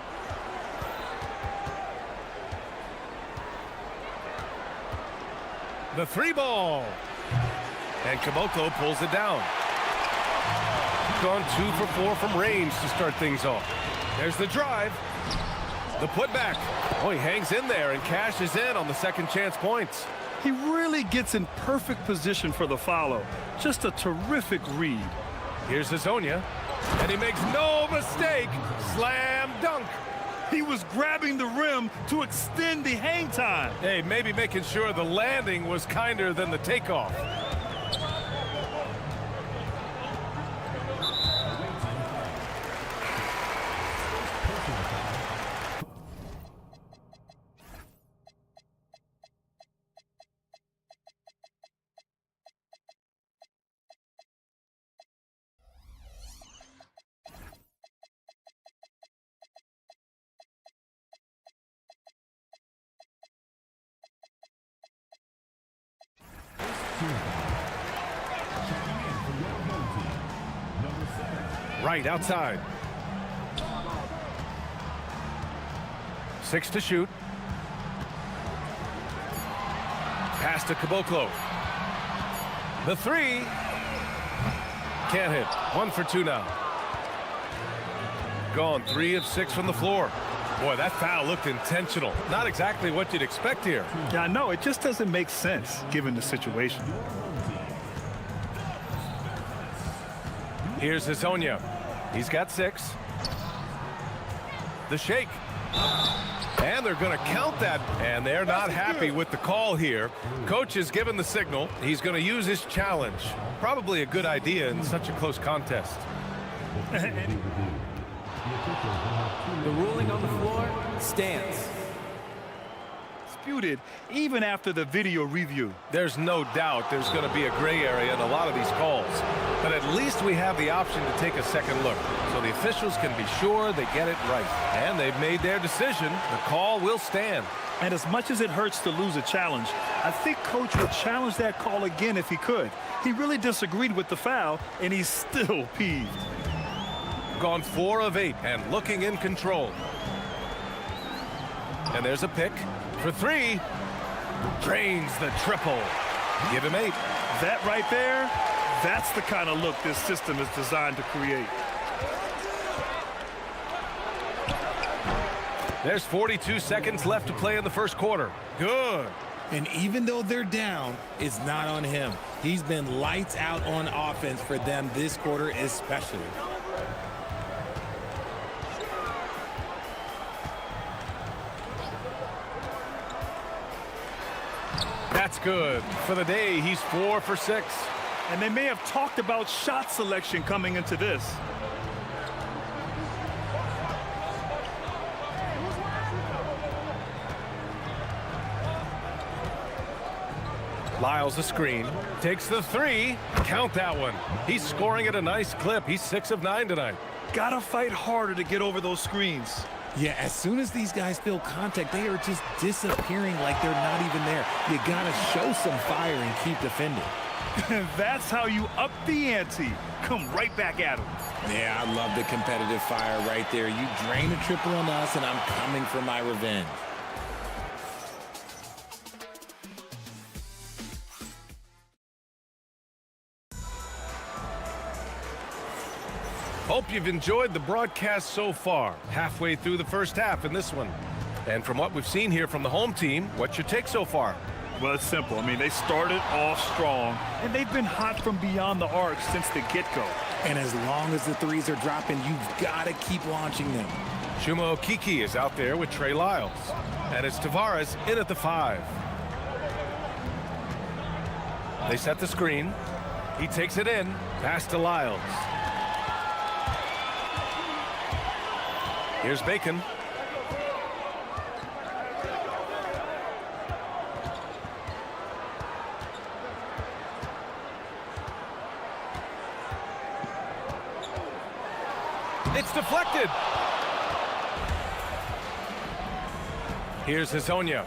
The 3 ball. And Caboclo pulls it down. Gone 2 for 4 from range to start things off. There's the drive. The putback. Oh, he hangs in there and cashes in on the second chance points. He really gets in perfect position for the follow. Just a terrific read. Here's Hazonia. And he makes no mistake. Slam dunk. He was grabbing the rim to extend the hang time. Hey, maybe making sure the landing was kinder than the takeoff. Right outside. 6 to shoot. Pass to Caboclo. The 3. Can't hit. 1 for 2 now. Gone 3 of 6 from the floor. Boy, that foul looked intentional. Not exactly what you'd expect here. Yeah, I know. It just doesn't make sense given the situation. Here's Hazonia. He's got 6. The shake. And they're going to count that. And they're not happy with the call here. Coach has given the signal. He's going to use his challenge. Probably a good idea in such a close contest. The ruling on the floor stands. disputed even after the video review. There's no doubt there's going to be a gray area in a lot of these calls. But at least we have the option to take a second look, so the officials can be sure they get it right. And they've made their decision. The call will stand. And as much as it hurts to lose a challenge, I think Coach would challenge that call again if he could. He really disagreed with the foul, and he's still peeved. Gone 4 of 8 and looking in control. And there's a pick for 3. Drains the triple. Give him 8. That right there, that's the kind of look this system is designed to create. There's 42 seconds left to play in the first quarter. Good. And even though they're down, it's not on him. He's been lights out on offense for them this quarter especially. That's good. For the day, he's 4 for 6. And they may have talked about shot selection coming into this. Lyles a screen, takes the 3, count that one. He's scoring at a nice clip. He's 6 of 9 tonight. Gotta fight harder to get over those screens. Yeah, as soon as these guys feel contact, they are just disappearing like they're not even there. You gotta show some fire and keep defending. That's how you up the ante. Come right back at them. Yeah, I love the competitive fire right there. You drain a triple on us, and I'm coming for my revenge. Hope you've enjoyed the broadcast so far. Halfway through the first half in this one. And from what we've seen here from the home team, what's your take so far? Well, it's simple. I mean, they started off strong, and they've been hot from beyond the arc since the get-go. And as long as the threes are dropping, you've got to keep launching them. Chuma Okeke is out there with Trey Lyles. And it's Tavares in at the 5. They set the screen. He takes it in. Pass to Lyles. Here's Bacon. It's deflected. Here's Hezonja.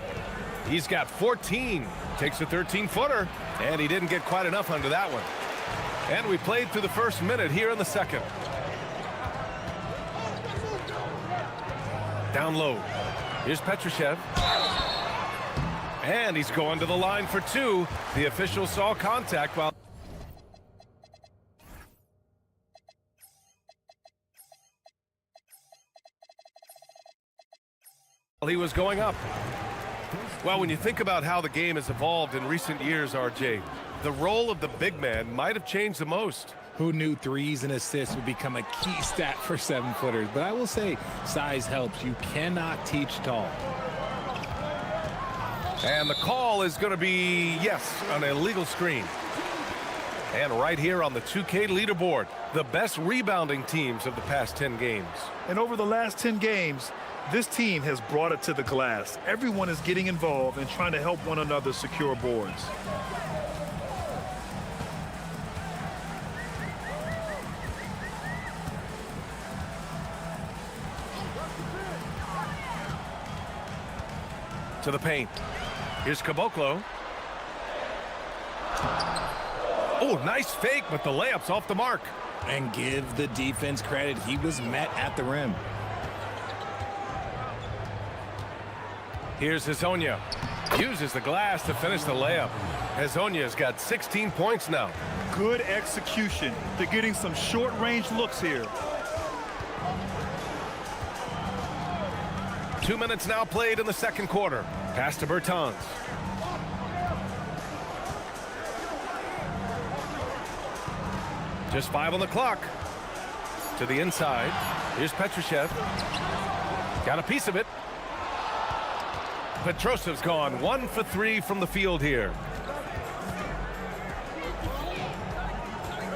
He's got 14. Takes a 13-footer. And he didn't get quite enough under that one. And we played through the first minute here in the second. Down low. Here's Petrushev. And he's going to the line for 2. The official saw contact while he was going up. Well, when you think about how the game has evolved in recent years, RJ, the role of the big man might have changed the most. Who knew threes and assists would become a key stat for 7-footers? But I will say, size helps. You cannot teach tall. And the call is going to be, yes, an illegal screen. And right here on the 2K leaderboard, the best rebounding teams of the past 10 games. And over the last 10 games, this team has brought it to the glass. Everyone is getting involved and trying to help one another secure boards. To the paint. Here's Caboclo. Oh, nice fake, but the layup's off the mark. And give the defense credit. He was met at the rim. Here's Hezonja. Uses the glass to finish the layup. Hezonja's got 16 points now. Good execution. They're getting some short-range looks here. 2 minutes now played in the second quarter. Pass to Bertans. Just 5 on the clock. To the inside. Here's Petrushev. Got a piece of it. Petrosev's gone 1 for 3 from the field here.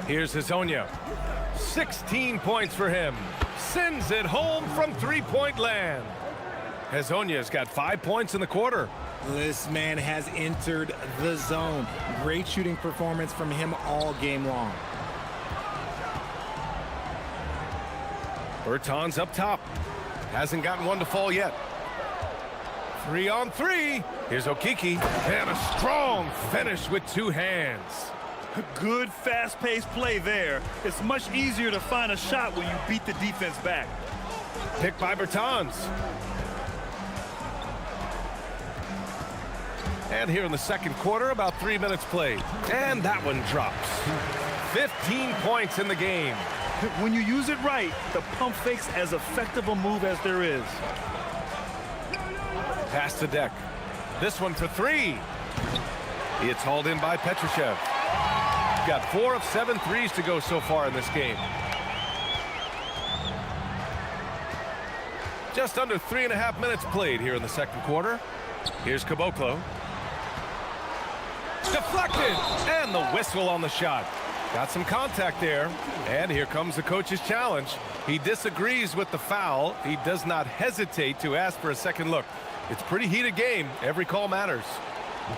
Here's Hezonja. 16 points for him. Sends it home from three-point land. Hezonja's got 5 points in the quarter. This man has entered the zone. Great shooting performance from him all game long. Bertans up top. Hasn't gotten one to fall yet. 3 on 3. Here's Okiki. And a strong finish with 2 hands. Good, fast-paced play there. It's much easier to find a shot when you beat the defense back. Picked by Bertans. And here in the second quarter, about 3 minutes played. And that one drops. 15 points in the game. When you use it right, the pump fake's as effective a move as there is. Pass to Deck. This one for 3. It's hauled in by Petrushev. Got 4 of 7 threes to go so far in this game. Just under 3.5 minutes played here in the second quarter. Here's Caboclo. Deflected! And the whistle on the shot. Got some contact there. And here comes the coach's challenge. He disagrees with the foul. He does not hesitate to ask for a second look. It's a pretty heated game. Every call matters.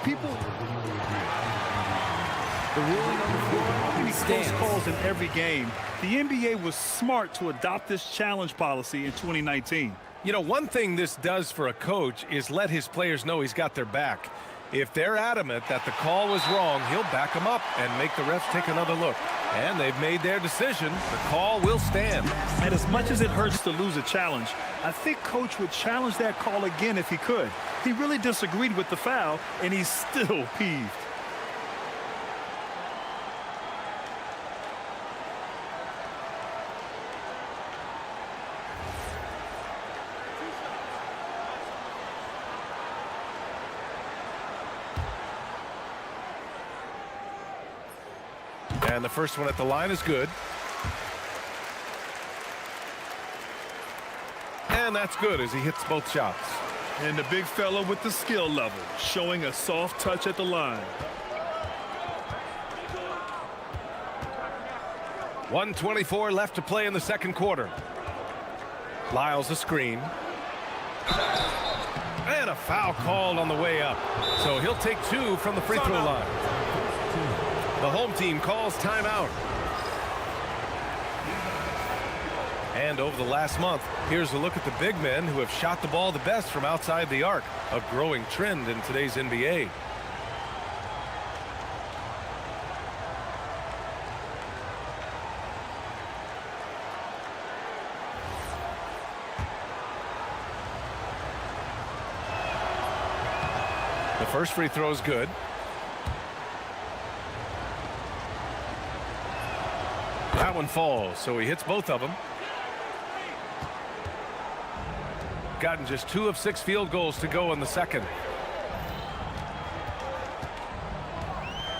People... The ruling on the floor Close calls in every game. The NBA was smart to adopt this challenge policy in 2019. You know, one thing this does for a coach is let his players know he's got their back. If they're adamant that the call was wrong, he'll back them up and make the refs take another look. And they've made their decision. The call will stand. And as much as it hurts to lose a challenge, I think Coach would challenge that call again if he could. He really disagreed with the foul, and he's still peeved. And the first one at the line is good. And that's good as he hits both shots. And the big fella with the skill level, showing a soft touch at the line. 1:24 left to play in the second quarter. Lyles a screen. And a foul called on the way up. So he'll take 2 from the free throw line. The home team calls timeout. And over the last month, here's a look at the big men who have shot the ball the best from outside the arc, a growing trend in today's NBA. The first free throw is good. That one falls, so he hits both of them. Gotten just 2 of 6 field goals to go in the second.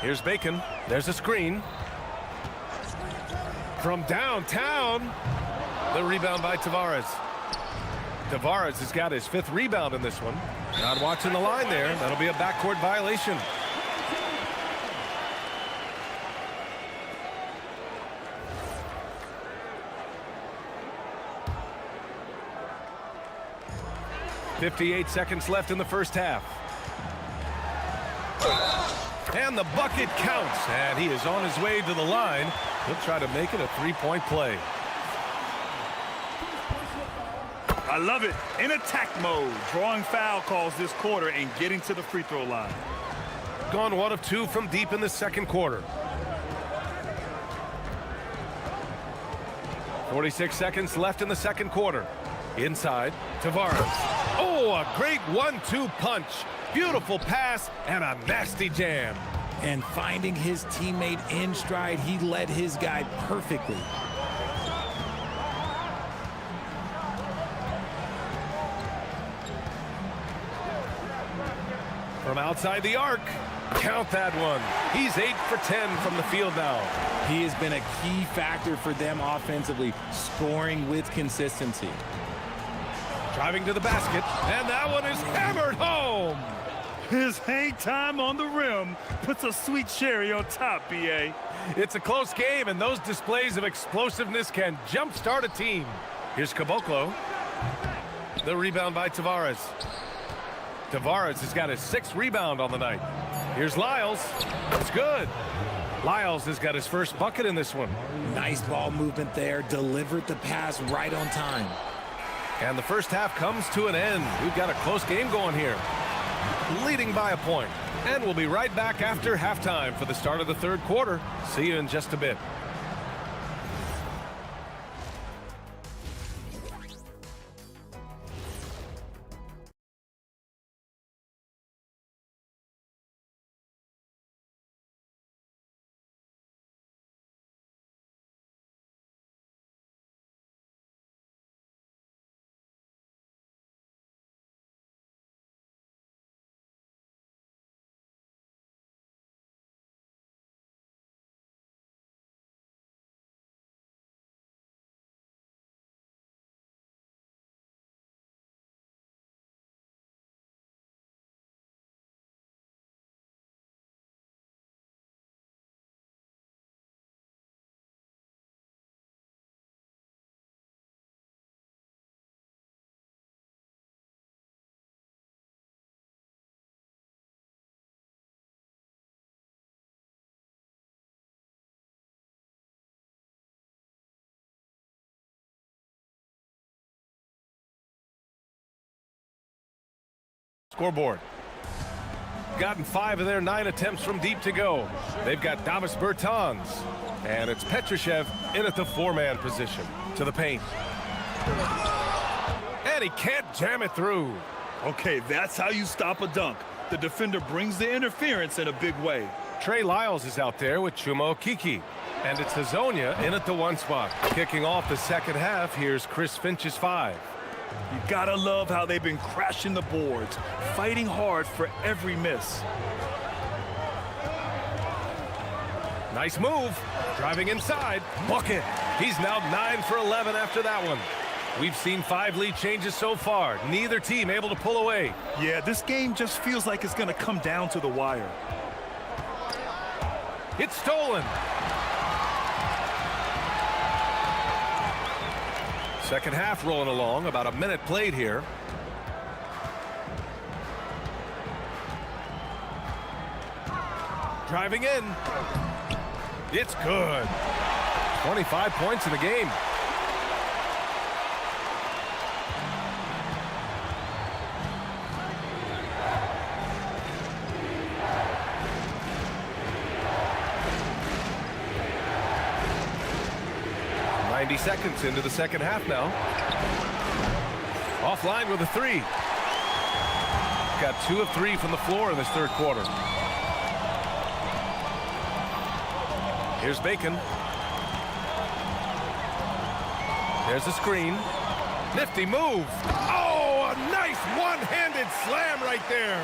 Here's Bacon. There's a screen. From downtown. The rebound by Tavares. Tavares has got his 5th rebound in this one. Not watching the line there. That'll be a backcourt violation. .58 seconds left in the first half. And the bucket counts. And he is on his way to the line. He'll try to make it a 3-point play. I love it. In attack mode, drawing foul calls this quarter and getting to the free throw line. Gone 1 of 2 from deep in the second quarter. 46 seconds left in the second quarter. Inside, Tavares. Oh, a great 1-2 punch. Beautiful pass and a nasty jam. And finding his teammate in stride, he led his guy perfectly. From outside the arc, count that one. He's 8 for 10 from the field now. He has been a key factor for them offensively, scoring with consistency. Driving to the basket, and that one is hammered home. His hang time on the rim puts a sweet cherry on top, B.A. It's a close game, and those displays of explosiveness can jumpstart a team. Here's Caboclo. The rebound by Tavares. Tavares has got his 6th rebound on the night. Here's Lyles. It's good. Lyles has got his first bucket in this one. Nice ball movement there. Delivered the pass right on time. And the first half comes to an end. We've got a close game going here. Leading by a point. And we'll be right back after halftime for the start of the third quarter. See you in just a bit. Scoreboard. Gotten 5 of their 9 attempts from deep to go. They've got Davis Bertans. And it's Petrushev in at the 4-man position. To the paint. And he can't jam it through. Okay, that's how you stop a dunk. The defender brings the interference in a big way. Trey Lyles is out there with Chuma Okeke. And it's Hazonia in at the 1 spot. Kicking off the second half, here's Chris Finch's 5. You gotta love how they've been crashing the boards, fighting hard for every miss. Nice move. Driving inside. Bucket. He's now 9 for 11 after that one. We've seen 5 lead changes so far. Neither team able to pull away. Yeah, this game just feels like it's gonna come down to the wire. It's stolen. Second half rolling along, about a minute played here. Driving in. It's good. 25 points in the game. Seconds into the second half now. Offline with a 3. Got 2 of 3 from the floor in this third quarter. Here's Bacon. There's a screen. Nifty move. Oh, a nice one-handed slam right there.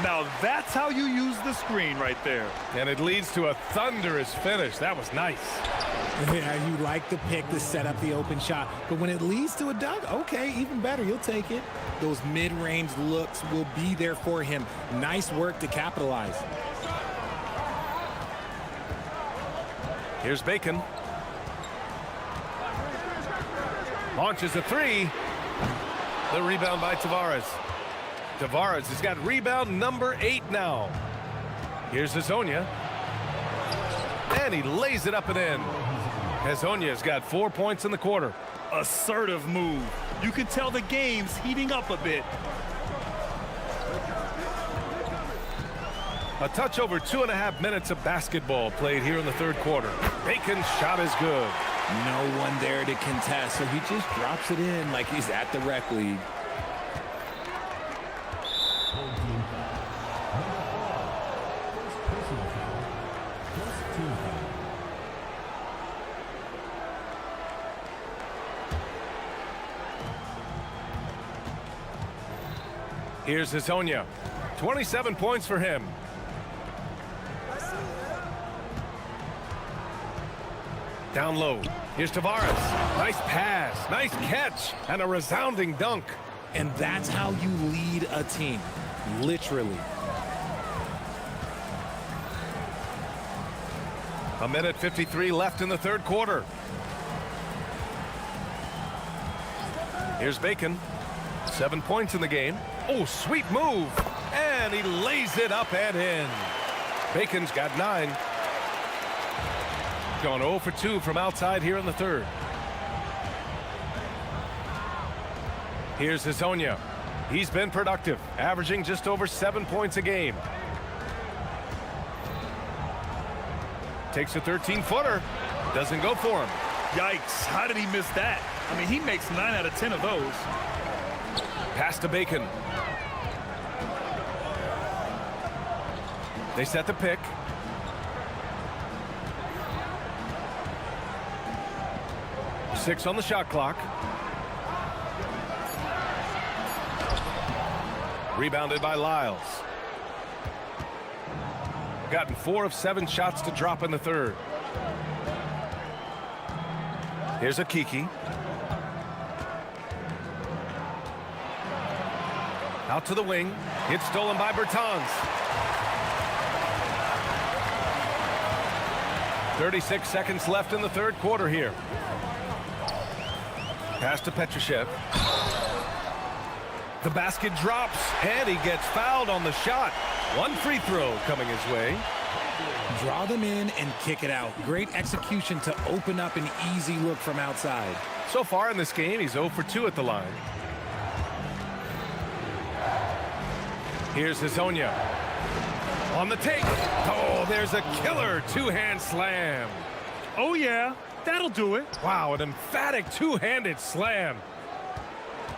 Now that's how you use the screen right there. And it leads to a thunderous finish. That was nice. Yeah, you like the pick to set up the open shot, but when it leads to a dunk, okay, even better, you'll take it. Those mid-range looks will be there for him. Nice work to capitalize. Here's Bacon. Launches a 3. The rebound by Tavares. Tavares has got rebound number 8 now. Here's Hazonia. And he lays it up and in. Hazonia's got 4 points in the quarter. Assertive move. You can tell the game's heating up a bit. A touch over 2.5 minutes of basketball played here in the third quarter. Bacon's shot is good. No one there to contest, so he just drops it in like he's at the rec league. Here's Hazonia. 27 points for him. Down low. Here's Tavares. Nice pass. Nice catch. And a resounding dunk. And that's how you lead a team. Literally. A minute 53 left in the third quarter. Here's Bacon. 7 points in the game. Oh, sweet move. And he lays it up and in. Bacon's got 9. Gone 0 for 2 from outside here in the third. Here's Hezonja. He's been productive, averaging just over 7 points a game. Takes a 13-footer. Doesn't go for him. Yikes, how did he miss that? I mean, he makes 9 out of 10 of those. Pass to Bacon. They set the pick. Six on the shot clock. Rebounded by Lyles. Gotten 4 of 7 shots to drop in the third. Here's a Kiki. Out to the wing. It's stolen by Bertans. 36 seconds left in the third quarter here. Pass to Petrushev. The basket drops, and he gets fouled on the shot. One free throw coming his way. Draw them in and kick it out. Great execution to open up an easy look from outside. So far in this game, he's 0 for 2 at the line. Here's Hezonja. On the take. Oh, there's a killer two-hand slam. Oh, yeah, that'll do it. Wow, an emphatic two-handed slam.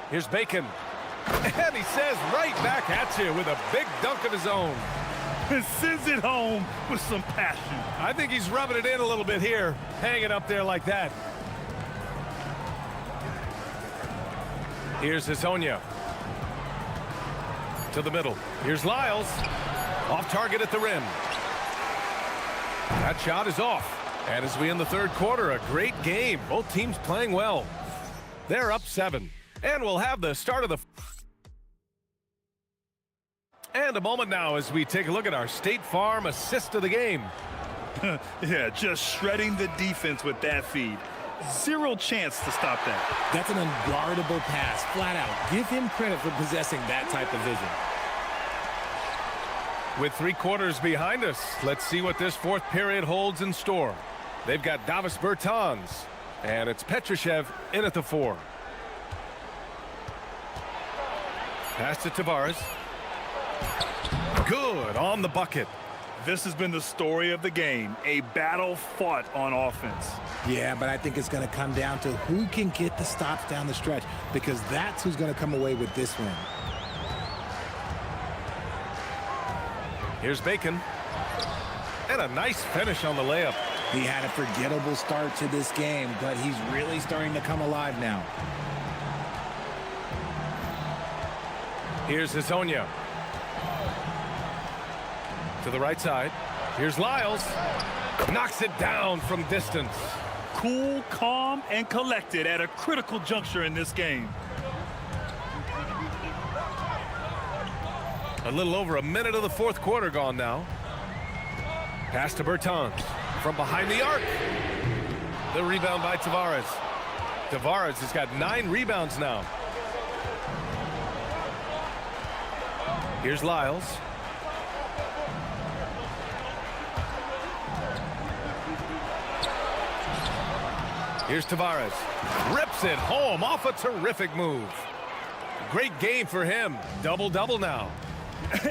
Here's Bacon. And he says right back at you with a big dunk of his own. And sends it home with some passion. I think he's rubbing it in a little bit here, hanging up there like that. Here's Hezonja. To the middle. Here's Lyles. Off target at the rim. That shot is off. And as we end the third quarter, a great game. Both teams playing well. They're up 7. And we'll have the start of the... And a moment now as we take a look at our State Farm assist of the game. Yeah, just shredding the defense with that feed. Zero chance to stop that. That's an unguardable pass, flat out. Give him credit for possessing that type of vision. With 3 quarters behind us, let's see what this fourth period holds in store. They've got Davis Bertans, and it's Petrushev in at the 4. Pass to Tavares. Good on the bucket. This has been the story of the game, a battle fought on offense. Yeah, but I think it's going to come down to who can get the stops down the stretch, because that's who's going to come away with this win. Here's Bacon. And a nice finish on the layup. He had a forgettable start to this game, but he's really starting to come alive now. Here's Hezonja. To the right side. Here's Lyles. Knocks it down from distance. Cool, calm, and collected at a critical juncture in this game. A little over a minute of the fourth quarter gone now. Pass to Bertans from behind the arc. The rebound by Tavares. Tavares has got 9 rebounds now. Here's Lyles. Here's Tavares. Rips it home off a terrific move. Great game for him. Double-double now.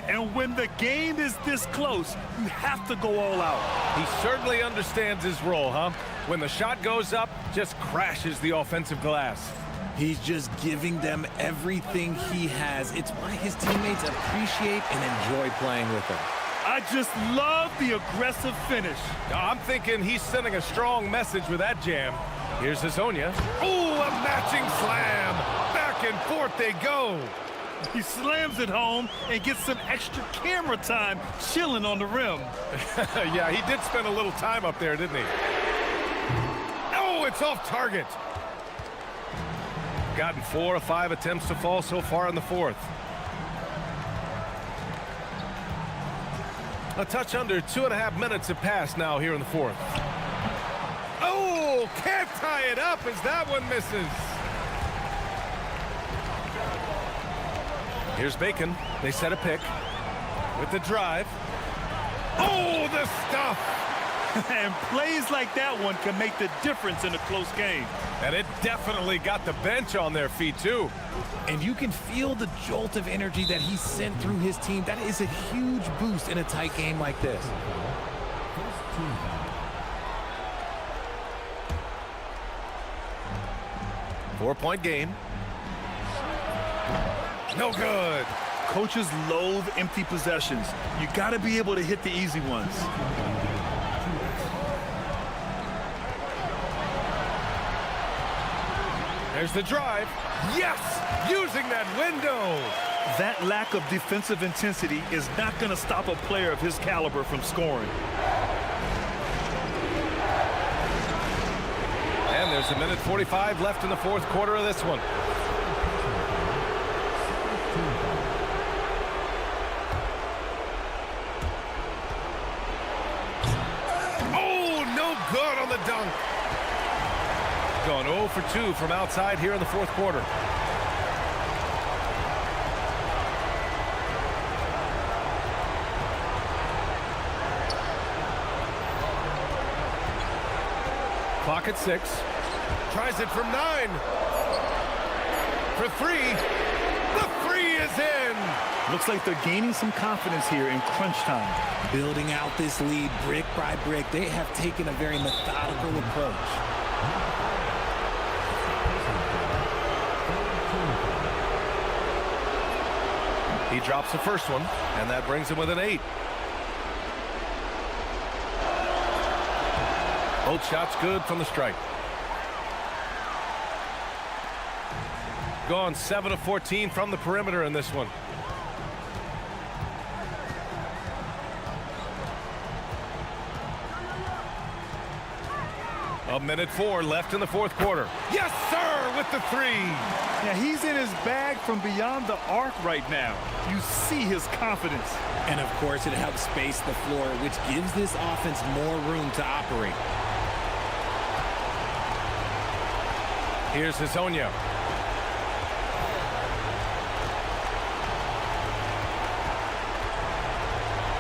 And when the game is this close, you have to go all out. He certainly understands his role, huh? When the shot goes up, just crashes the offensive glass. He's just giving them everything he has. It's why his teammates appreciate and enjoy playing with him. I just love the aggressive finish. I'm thinking he's sending a strong message with that jam. Here's Hezonja. Oh, a matching slam. Back and forth they go. He slams it home and gets some extra camera time chilling on the rim. Yeah, he did spend a little time up there, didn't he? Oh, it's off target. Gotten 4 of 5 attempts to fall so far in the fourth. A touch under 2.5 minutes have passed now here in the fourth. Oh, can't tie it up as that one misses. Here's Bacon. They set a pick with the drive. Oh, the stuff! And plays like that one can make the difference in a close game. And it definitely got the bench on their feet, too. And you can feel the jolt of energy that he sent through his team. That is a huge boost in a tight game like this. Four-point game. No good. Coaches loathe empty possessions. You got to be able to hit the easy ones. There's the drive. Yes! Using that window. That lack of defensive intensity is not going to stop a player of his caliber from scoring. And there's a minute 45 left in the fourth quarter of this one. Oh, no good on the dunk. Going 0 for 2 from outside here in the fourth quarter. Clock at 6. Tries it from 9. For 3. The 3 is in. Looks like they're gaining some confidence here in crunch time. Building out this lead brick by brick, they have taken a very methodical approach. He drops the first one, and that brings him with an 8. Both shots good from the stripe. Gone 7 of 14 from the perimeter in this one. A minute 4 left in the fourth quarter. Yes, sir, with the 3. Yeah, he's in his bag from beyond the arc right now. You see his confidence. And of course, it helps space the floor, which gives this offense more room to operate. Here's Hezonja.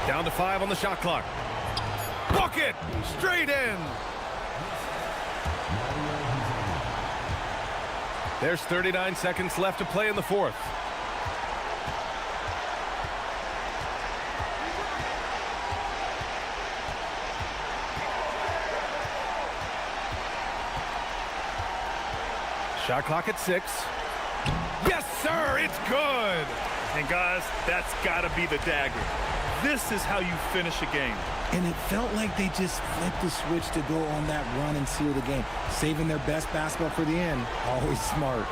Down to 5 on the shot clock. Bucket! Straight in! There's 39 seconds left to play in the fourth. Shot clock at 6. Yes, sir, it's good. And guys, that's got to be the dagger. This is how you finish a game. And it felt like they just flipped the switch to go on that run and seal the game. Saving their best basketball for the end. Always smart.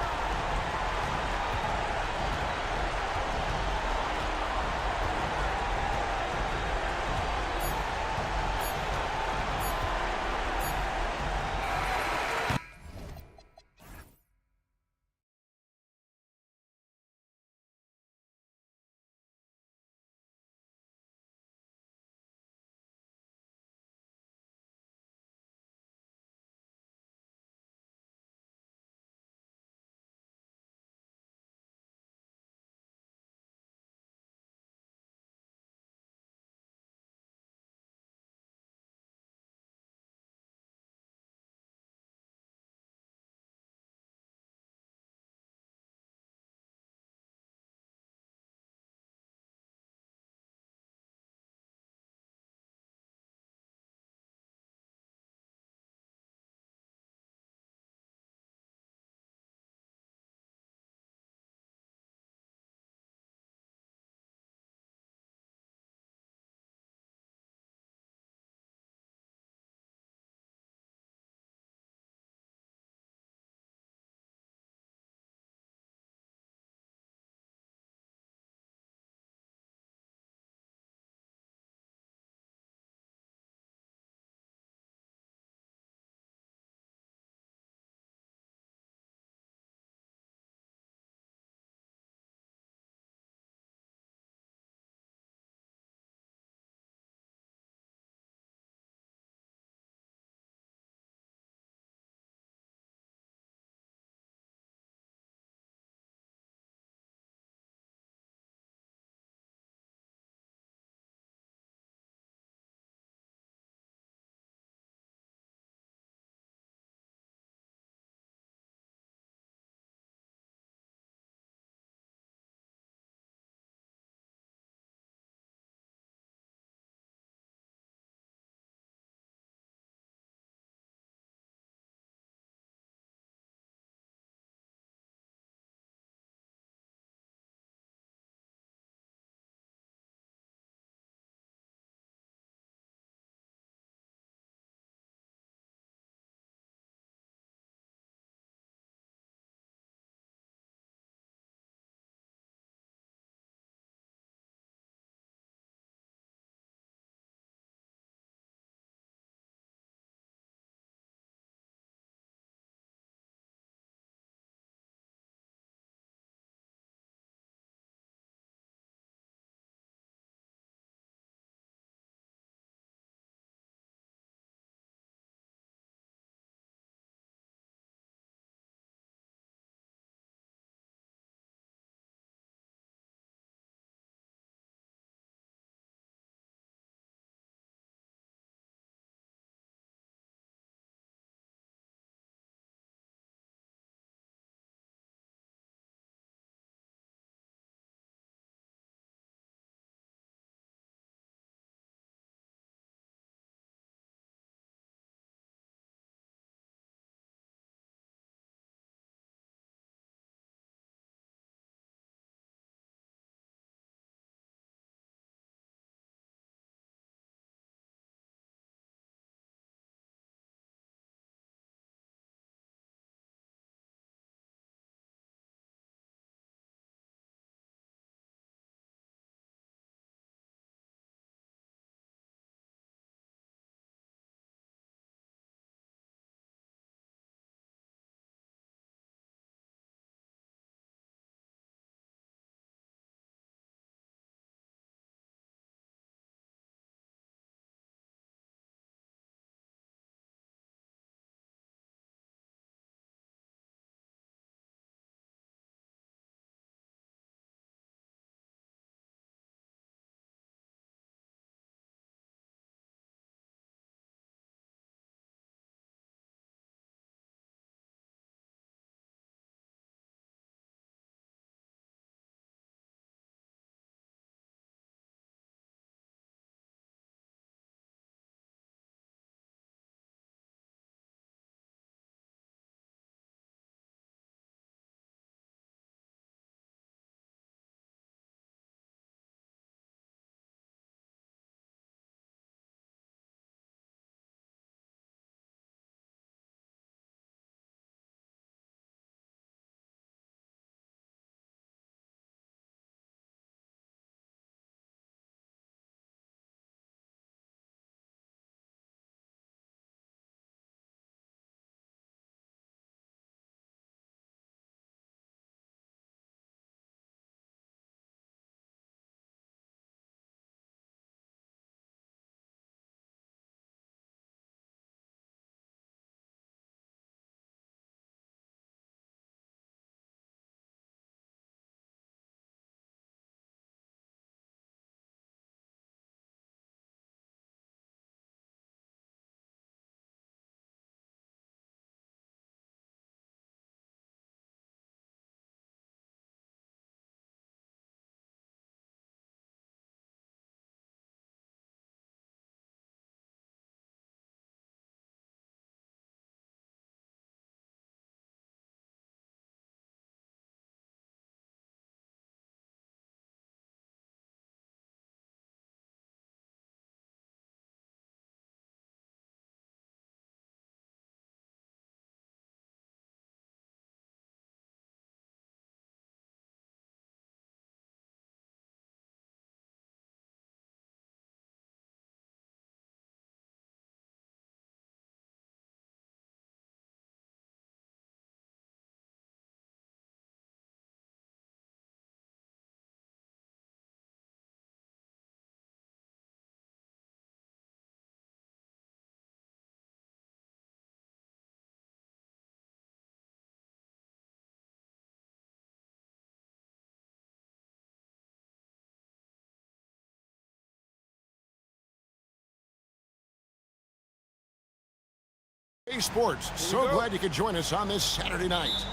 Hey Sports, so glad you could join us on this Saturday night.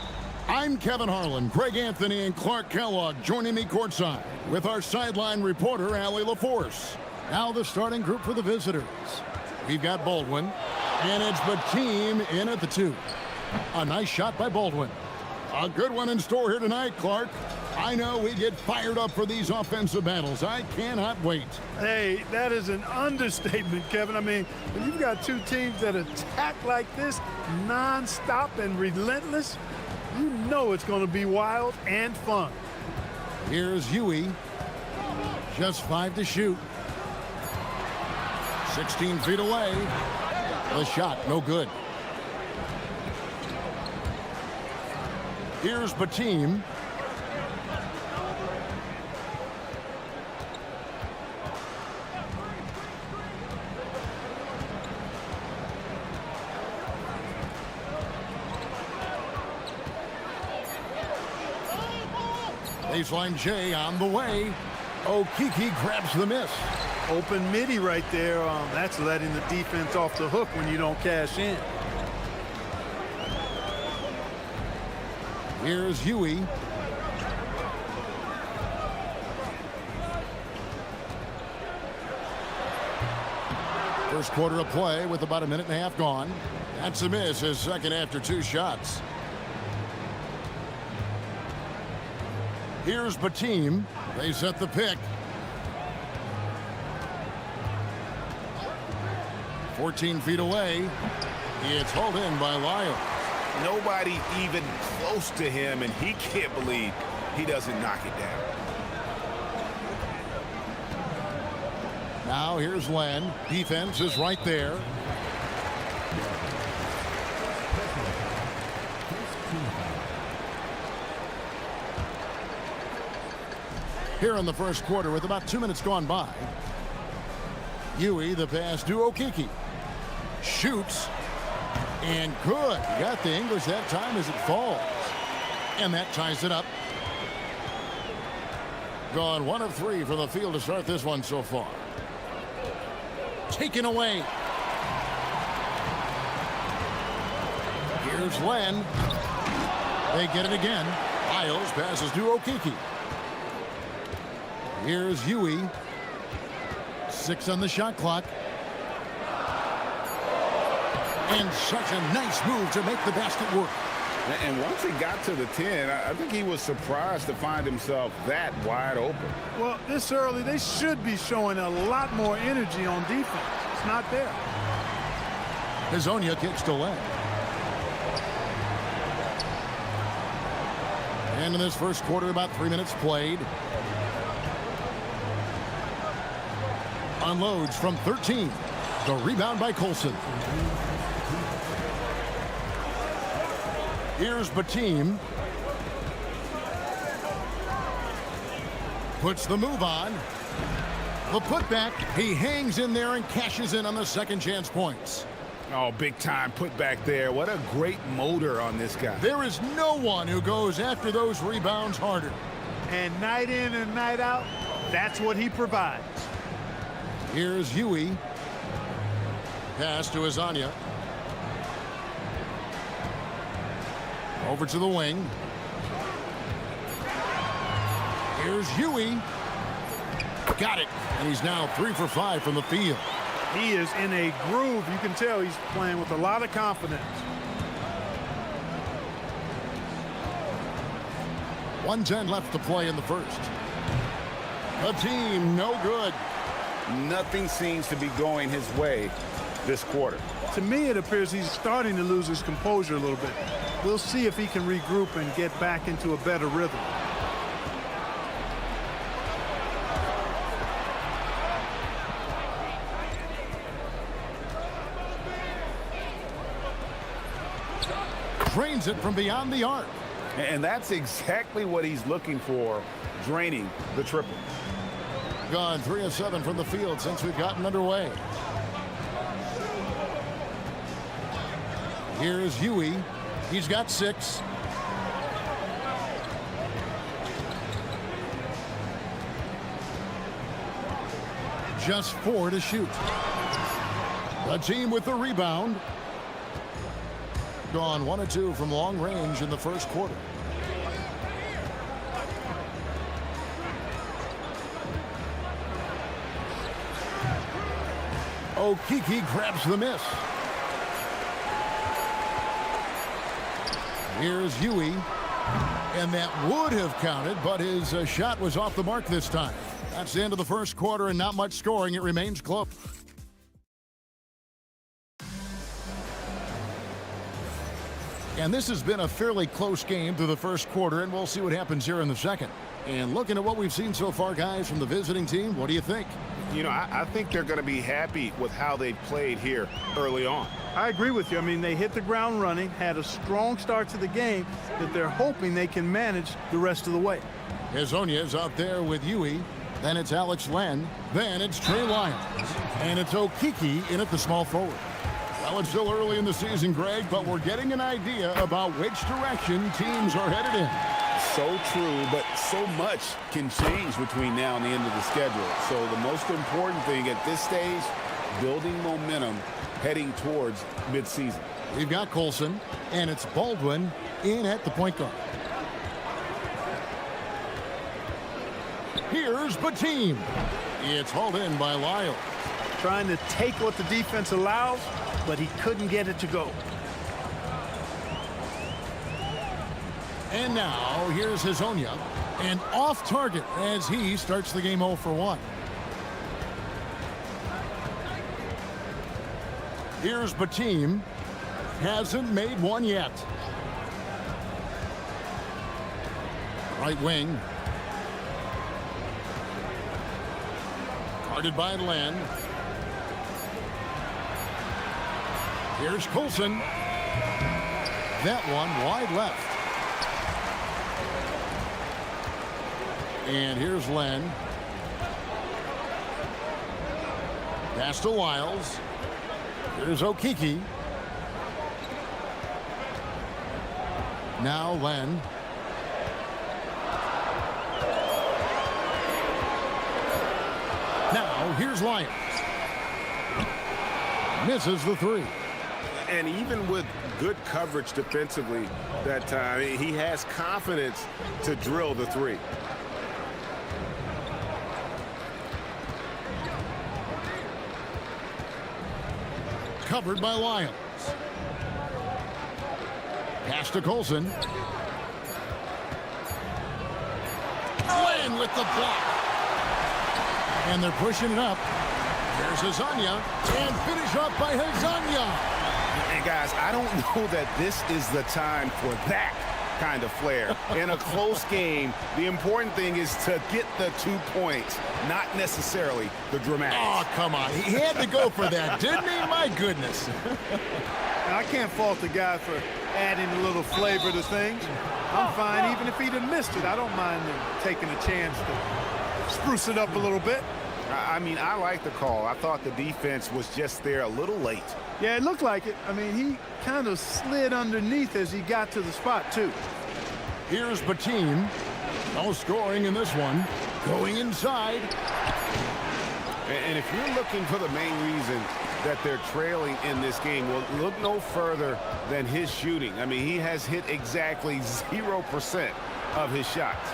I'm Kevin Harlan, Greg Anthony, and Clark Kellogg joining me courtside with our sideline reporter, Allie LaForce. Now the starting group for the visitors. We've got Baldwin, and it's Bateem in at the 2. A nice shot by Baldwin. A good one in store here tonight, Clark. I know we get fired up for these offensive battles. I cannot wait. Hey, that is an understatement, Kevin. I mean, when you've got two teams that attack like this, non-stop and relentless, you know it's going to be wild and fun. Here's Huey. Just 5 to shoot. 16 feet away. The shot, no good. Here's Bateem. Baseline J on the way. Okeke grabs the miss. Open midi right there. That's letting the defense off the hook when you don't cash in. Here's Huey. First quarter of play with about a minute and a half gone. That's a miss, his second after 2 shots. Here's Bateem. They set the pick. 14 feet away. It's hauled in by Lyle. Nobody even close to him, and he can't believe he doesn't knock it down. Now here's Len. Defense is right there. Here in the first quarter with about 2 minutes gone by. Huey, the pass to Okeke. Shoots. And good. Got the English that time as it falls. And that ties it up. Gone 1 of 3 from the field to start this one so far. Taken away. Here's Len. They get it again. Isles passes to Okeke. Here's Huey. 6 on the shot clock. And such a nice move to make the basket work. And once he got to the 10, I think he was surprised to find himself that wide open. Well, this early, they should be showing a lot more energy on defense. It's not there. Hazonia kicks to Len. And in this first quarter, about 3 minutes played. Unloads from 13. The rebound by Colson. Here's Bateem. Puts the move on. The putback. He hangs in there and cashes in on the second chance points. Oh, big time putback there. What a great motor on this guy. There is no one who goes after those rebounds harder. And night in and night out, that's what he provides. Here's Huey. Pass to Hazonia. Over to the wing. Here's Huey. Got it. And he's now 3 for 5 from the field. He is in a groove. You can tell he's playing with a lot of confidence. 1:10 left to play in the first. The team no good. Nothing seems to be going his way this quarter. To me, it appears he's starting to lose his composure a little bit. We'll see if he can regroup and get back into a better rhythm. Drains it from beyond the arc. And that's exactly what he's looking for, draining the triple. Gone 3 of 7 from the field since we've gotten underway. Here's Huey. He's got 6. Just 4 to shoot. The team with the rebound. Gone 1 of 2 from long range in the first quarter. Okiki grabs the miss. Here's Huey. And that would have counted, but his shot was off the mark this time. That's the end of the first quarter and not much scoring. It remains close. And this has been a fairly close game through the first quarter, and we'll see what happens here in the second. And looking at what we've seen so far, guys, from the visiting team, what do you think? You know, I think they're going to be happy with how they've played here early on. I agree with you. I mean, they hit the ground running, had a strong start to the game that they're hoping they can manage the rest of the way. Hezonya's out there with Huey. Then it's Alex Len. Then it's Trey Lyons. And it's Okiki in at the small forward. Well, it's still early in the season, Greg, but we're getting an idea about which direction teams are headed in. So true, but so much can change between now and the end of the schedule. So the most important thing at this stage, building momentum heading towards midseason. We've got Colson, and it's Baldwin in at the point guard. Here's Bateem. It's hauled in by Lyle. Trying to take what the defense allows, but he couldn't get it to go. And now here's Hezonja, and off target as he starts the game 0 for 1. Here's Bateem. Hasn't made one yet. Right wing. Guarded by Len. Here's Colson. That one wide left. And here's Len. Pass to Wiles. Here's Okiki. Now Len. Now here's Lyons. Misses the three. And even with good coverage defensively that time, he has confidence to drill the three. Covered by Lyons. Pass to Colson. Len with the block. And they're pushing it up. There's Hezonja. And finish up by Hezonja. And guys, I don't know that this is the time for that kind of flair. In a close game, the important thing is to get the 2 points, not necessarily the dramatics. Oh, come on. He had to go for that, didn't he? My goodness. I can't fault the guy for adding a little flavor to things. I'm fine. Even if he'd have missed it, I don't mind him taking a chance to spruce it up a little bit. I mean, I like the call. I thought the defense was just there a little late. Yeah, it looked like it. I mean, he kind of slid underneath as he got to the spot, too. Here's Bateem. No scoring in this one. Going inside. And if you're looking for the main reason that they're trailing in this game, well, look no further than his shooting. I mean, he has hit exactly 0% of his shots.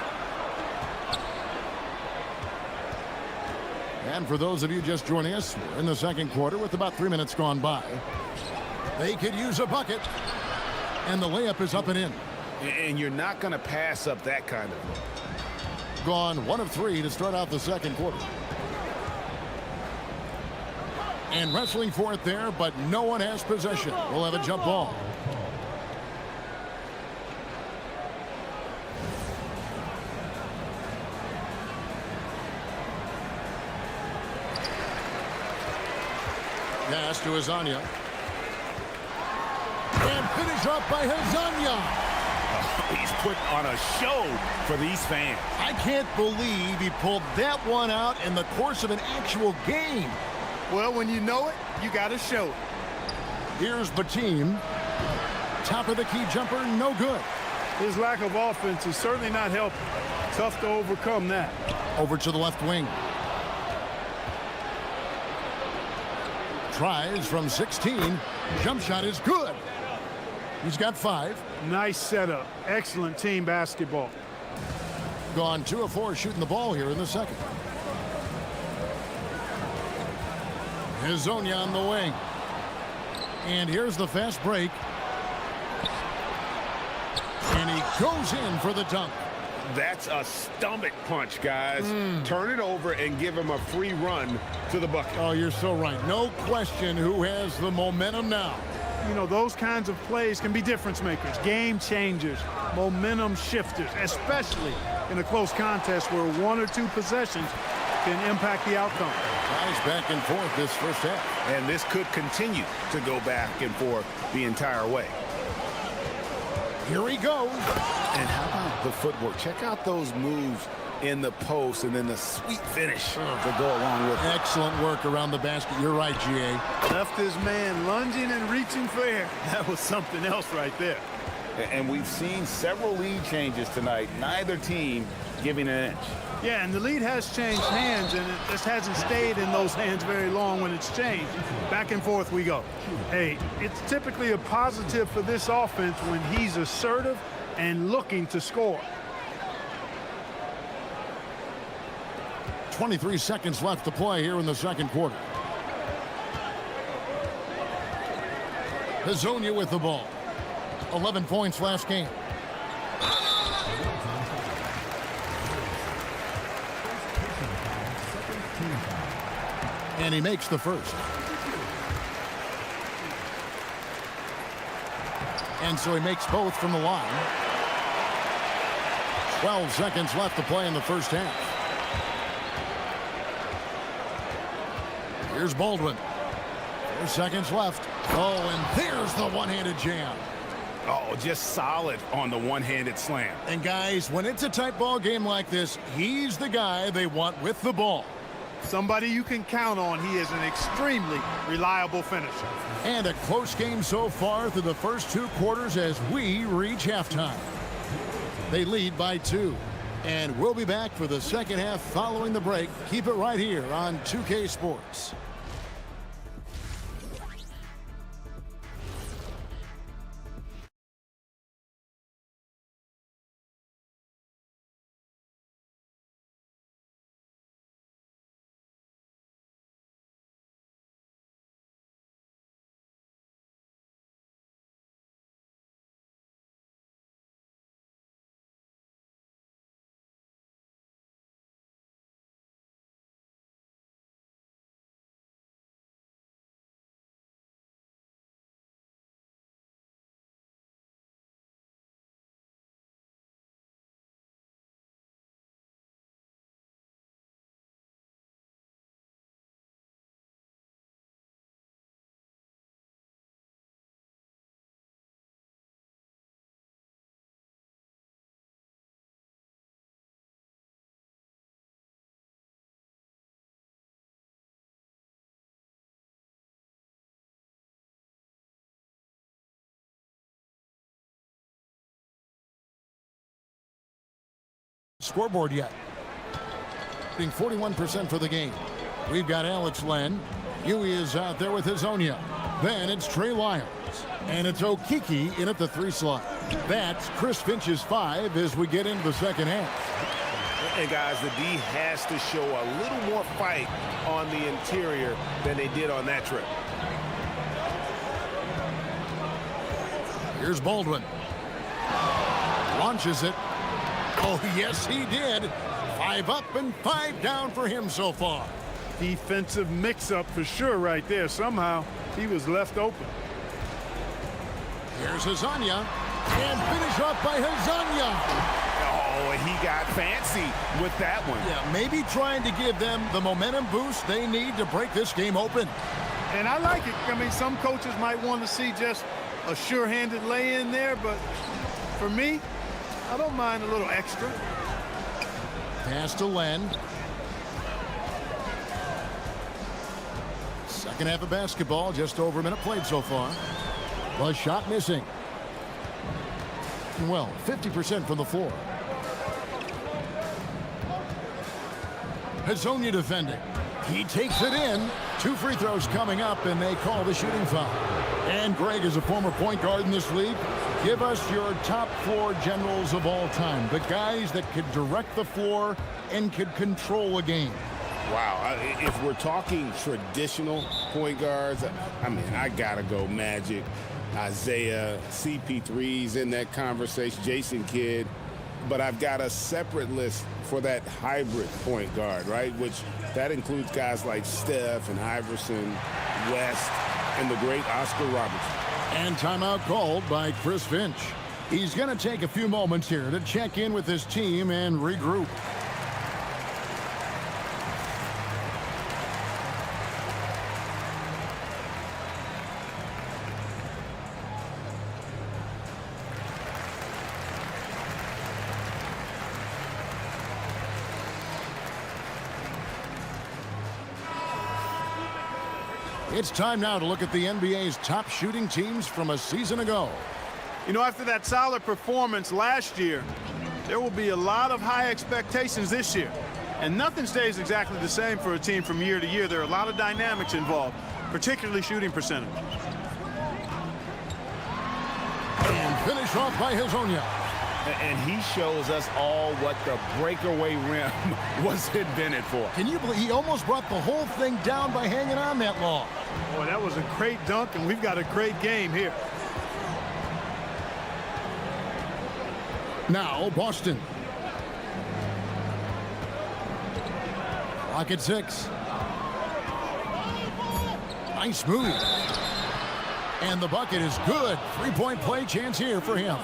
And for those of you just joining us, we're in the second quarter with about 3 minutes gone by. They could use a bucket. And the layup is up and in. And you're not going to pass up that kind of. Gone 1 of 3 to start out the second quarter. And wrestling for it there, but no one has possession. We'll have a jump ball. Pass to Hezonja. And finish up by Hezonja. He's put on a show for these fans. I can't believe he pulled that one out in the course of an actual game. Well, when you know it, you got to show it. Here's Bateem. Top of the key jumper, no good. His lack of offense is certainly not helping. Tough to overcome that. Over to the left wing. Tries from 16. Jump shot is good. He's got 5. Nice setup. Excellent team basketball. Gone 2 of 4 shooting the ball here in the second. Hezonja on the wing. And here's the fast break. And he goes in for the dunk. That's a stomach punch, guys. Turn it over and give him a free run to the bucket. Oh, you're so right. No question who has the momentum now. You know, those kinds of plays can be difference makers, game changers, momentum shifters, especially in a close contest where 1 or 2 possessions can impact the outcome. Ties back and forth this first half. And this could continue to go back and forth the entire way. Here he goes. And how about the footwork? Check out those moves in the post and then the sweet finish to go along with it. Excellent work around the basket. You're right, GA. Left his man lunging and reaching for air. That was something else right there. And we've seen several lead changes tonight. Neither team giving an inch. Yeah, and the lead has changed hands, and it just hasn't stayed in those hands very long when it's changed. Back and forth we go. Hey, it's typically a positive for this offense when he's assertive and looking to score. 23 seconds left to play here in the second quarter. Hezonja with the ball. 11 points last game. And he makes the first. And so he makes both from the line. 12 seconds left to play in the first half. Here's Baldwin. 4 seconds left. Oh, and there's the one-handed jam. Oh, just solid on the one-handed slam. And guys, when it's a tight ball game like this, he's the guy they want with the ball. Somebody you can count on. He is an extremely reliable finisher. And a close game so far through the first 2 quarters as we reach halftime. They lead by 2. And we'll be back for the second half following the break. Keep it right here on 2K Sports. Scoreboard yet. Being 41% for the game. We've got Alex Len. Huey is out there with Hezonja. Then it's Trey Lyles. And it's Okiki in at the 3 slot. That's Chris Finch's 5 as we get into the second half. And guys, the D has to show a little more fight on the interior than they did on that trip. Here's Baldwin. Launches it. Oh, yes, he did. 5 up and 5 down for him so far. Defensive mix-up for sure right there. Somehow he was left open. Here's Hezonja. And finish off by Hezonja. Oh, he got fancy with that one. Yeah, maybe trying to give them the momentum boost they need to break this game open. And I like it. I mean, some coaches might want to see just a sure-handed lay-in there, but for me, I don't mind a little extra. Pass to Len. Second half of basketball, just over a minute played so far. The shot missing. Well, 50% from the floor. Hezonja defending. He takes it in. 2 free throws coming up, and they call the shooting foul. And Greg, as a former point guard in this league, give us your top 4 generals of all time. The guys that could direct the floor and could control a game. Wow, if we're talking traditional point guards, I mean, I gotta go Magic, Isaiah, CP3's in that conversation, Jason Kidd. But I've got a separate list for that hybrid point guard, right? Which that includes guys like Steph and Iverson, West, and the great Oscar Robertson. And timeout called by Chris Finch. He's going to take a few moments here to check in with his team and regroup. It's time now to look at the NBA's top shooting teams from a season ago. You know, after that solid performance last year, there will be a lot of high expectations this year. And nothing stays exactly the same for a team from year to year. There are a lot of dynamics involved, particularly shooting percentage. And finish off by Hazonia. And he shows us all what the breakaway rim was invented for. Can you believe he almost brought the whole thing down by hanging on that long? Boy, that was a great dunk, and we've got a great game here. Now, Boston. Clock at 6. Nice move. And the bucket is good. 3-point play chance here for him.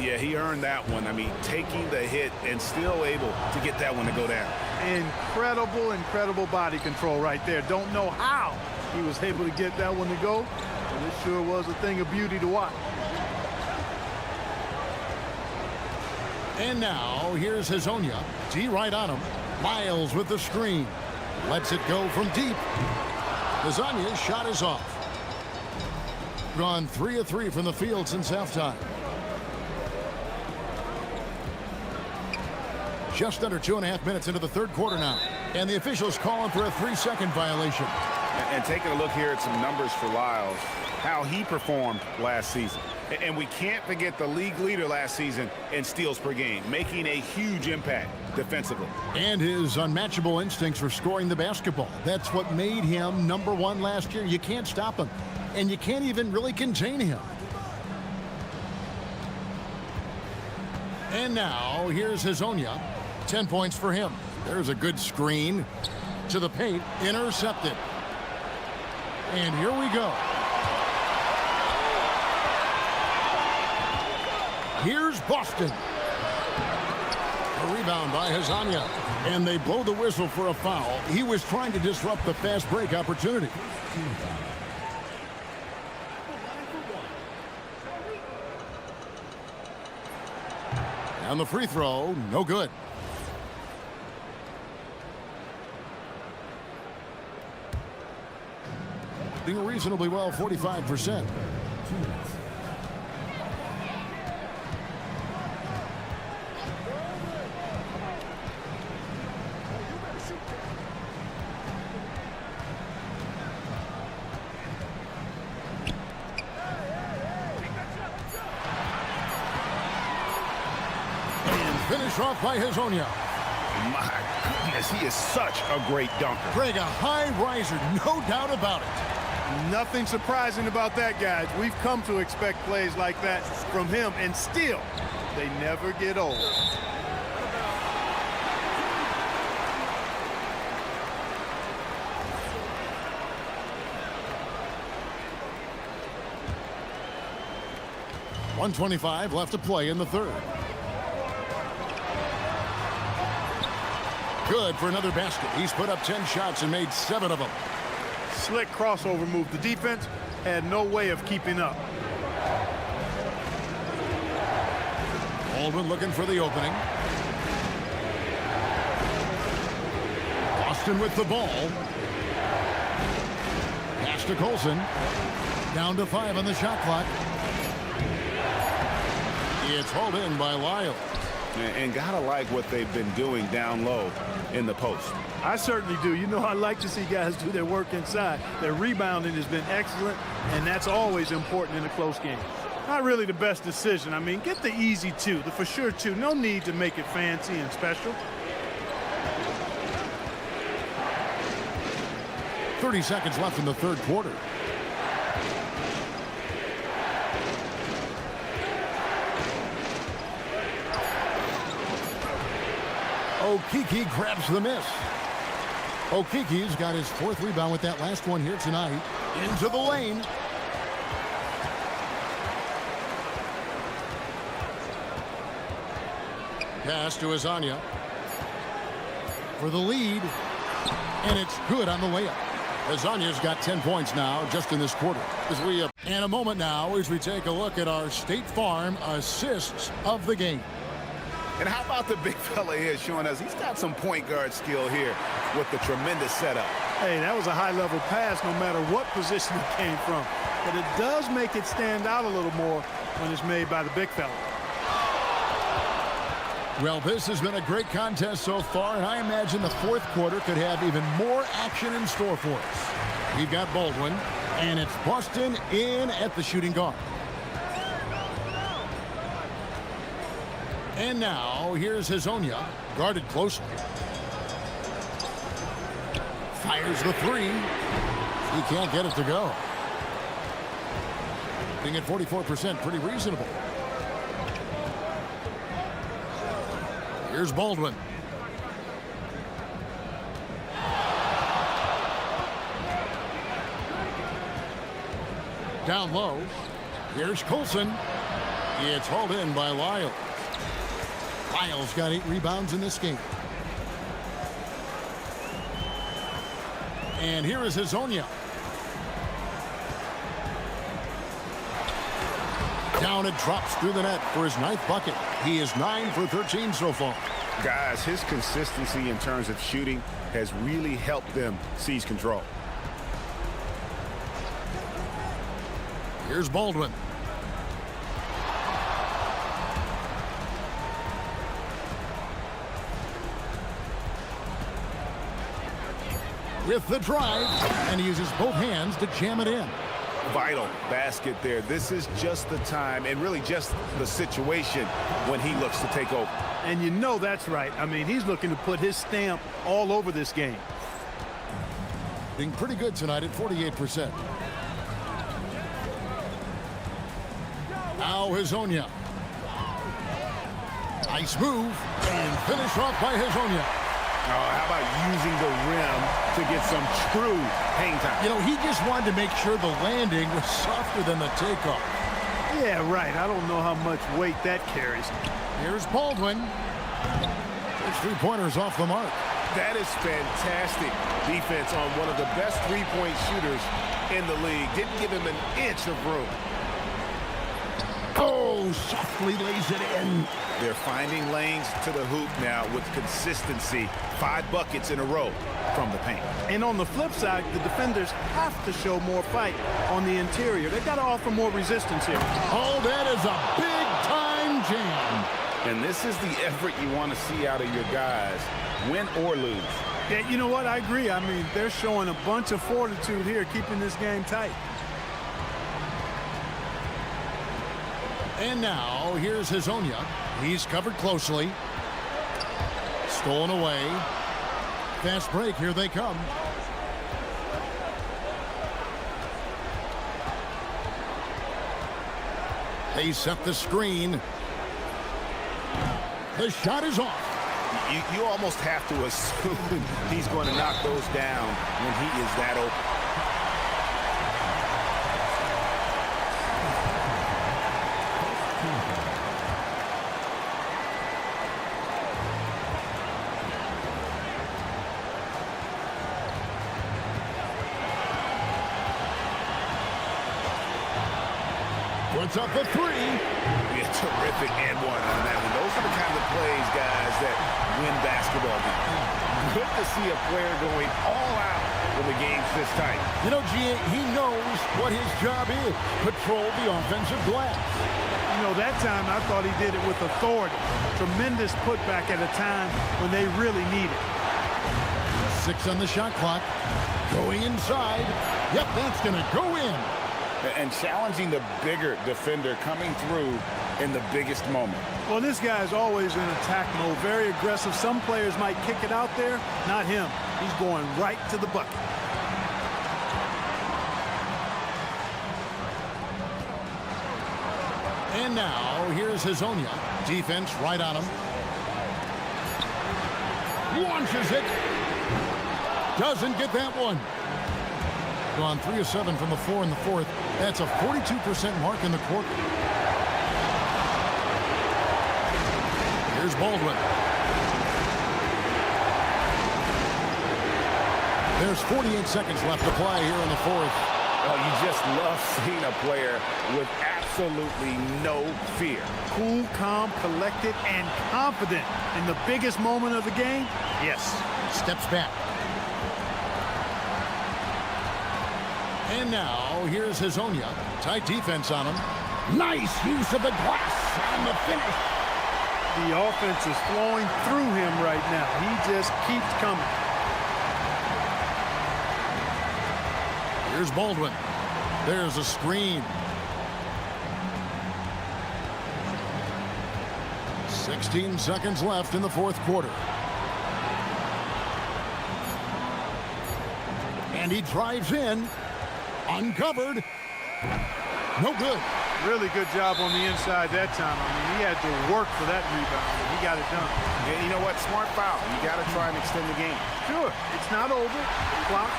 Yeah, he earned that one. I mean, taking the hit and still able to get that one to go down. Incredible body control right there. Don't know how he was able to get that one to go, but it sure was a thing of beauty to watch. And now, here's Hazonia. D right on him. Miles with the screen. Lets it go from deep. Hazonia's shot is off. Gone 3 of 3 from the field since halftime. Just under 2.5 minutes into the third quarter now. And the officials calling for a 3-second violation. And taking a look here at some numbers for Lyles, how he performed last season. And we can't forget the league leader last season in steals per game, making a huge impact defensively. And his unmatchable instincts for scoring the basketball. That's what made him #1 last year. You can't stop him. And you can't even really contain him. And now, here's Hazonia. 10 points for him. There's a good screen to the paint. Intercepted. And here we go. Here's Boston. A rebound by Hazonia. And they blow the whistle for a foul. He was trying to disrupt the fast break opportunity. And the free throw, no good. Doing reasonably well, 45%. Finish off by Hazonia. My goodness, he is such a great dunker. Greg, a high riser, no doubt about it. Nothing surprising about that, guys. We've come to expect plays like that from him, and still, they never get old. .125 left to play in the third. Good for another basket. He's put up 10 shots and made 7 of them. Slick crossover move. The defense had no way of keeping up. Baldwin looking for the opening. Boston with the ball. Pass to Colson. Down to 5 on the shot clock. It's hauled in by Lyles. And gotta like what they've been doing down low. in the post. I certainly do. You know, I like to see guys do their work inside. Their rebounding has been excellent, and that's always important in a close game. Not really the best decision. I mean, get the easy two, the for sure two. No need to make it fancy and special. 30 seconds left in the third quarter. Okeke grabs the miss. Okeke's got his fourth rebound with that last one here tonight. Into the lane. Pass to Azania for the lead, and it's good on the layup. Azania's got 10 points now just in this quarter. And a moment now as we take a look at our State Farm assists of the game. And how about the big fella here showing us he's got some point guard skill here with the tremendous setup. Hey, that was a high-level pass no matter what position it came from. But it does make it stand out a little more when it's made by the big fella. Well, this has been a great contest so far, and I imagine the fourth quarter could have even more action in store for us. We've got Baldwin, and it's Boston in at the shooting guard. And now, here's Hazonia, guarded closely. Fires the three. He can't get it to go. Being at 44%, pretty reasonable. Here's Baldwin. Down low. Here's Colson. It's hauled in by Lyles. Lyles got 8 rebounds in this game. And here is Hazonia. Down and drops through the net for his 9th bucket. He is 9 for 13 so far. Guys, his consistency in terms of shooting has really helped them seize control. Here's Baldwin. With the drive, and he uses both hands to jam it in. Vital basket there. This is just the time and really just the situation when he looks to take over. And you know that's right. I mean, he's looking to put his stamp all over this game. Being pretty good tonight at 48%. Now Hazonia. Nice move, and finish off by Hazonia. Oh, how about using the rim to get some true hang time? You know, he just wanted to make sure the landing was softer than the takeoff. Yeah, right. I don't know how much weight that carries. Here's Baldwin. His three-pointers off the mark. That is fantastic defense on one of the best three-point shooters in the league. Didn't give him an inch of room. Oh, softly lays it in. They're finding lanes to the hoop now with consistency. 5 buckets in a row from the paint. And on the flip side, the defenders have to show more fight on the interior. They've got to offer more resistance here. Oh, that is a big-time jam. And this is the effort you want to see out of your guys, win or lose. Yeah, you know what? I agree. I mean, they're showing a bunch of fortitude here, keeping this game tight. And now, here's Hazonia. He's covered closely. Stolen away. Fast break, here they come. They set the screen. The shot is off. You almost have to assume he's going to knock those down when he is that open. Puts up the three. Yeah, terrific and one on that one. Those are the kind of plays, guys, that win basketball games. Good to see a player going all out when the game's this tight. You know, G.A., he knows what his job is. Patrol the offensive glass. You know, that time I thought he did it with authority. Tremendous putback at a time when they really need it. 6 on the shot clock. Going inside. Yep, that's going to go in. And challenging the bigger defender coming through in the biggest moment. Well, this guy is always in attack mode, very aggressive. Some players might kick it out there, not him. He's going right to the bucket. And now, here's Hazonia. Defense right on him. Launches it. Doesn't get that one. Gone 3 of 7 from the floor in the fourth. That's a 42% mark in the quarter. Here's Baldwin. There's 48 seconds left to play here in the fourth. Oh, you just love seeing a player with absolutely no fear. Cool, calm, collected, and confident in the biggest moment of the game. Yes. Steps back. And now, here's Hazonia. Tight defense on him. Nice use of the glass on the finish. The offense is flowing through him right now. He just keeps coming. Here's Baldwin. There's a screen. 16 seconds left in the fourth quarter. And he drives in. Uncovered. No good. Really good job on the inside that time. I mean, he had to work for that rebound, and he got it done. Yeah, you know what? Smart foul. You got to try and extend the game. Sure, it's not over. The clock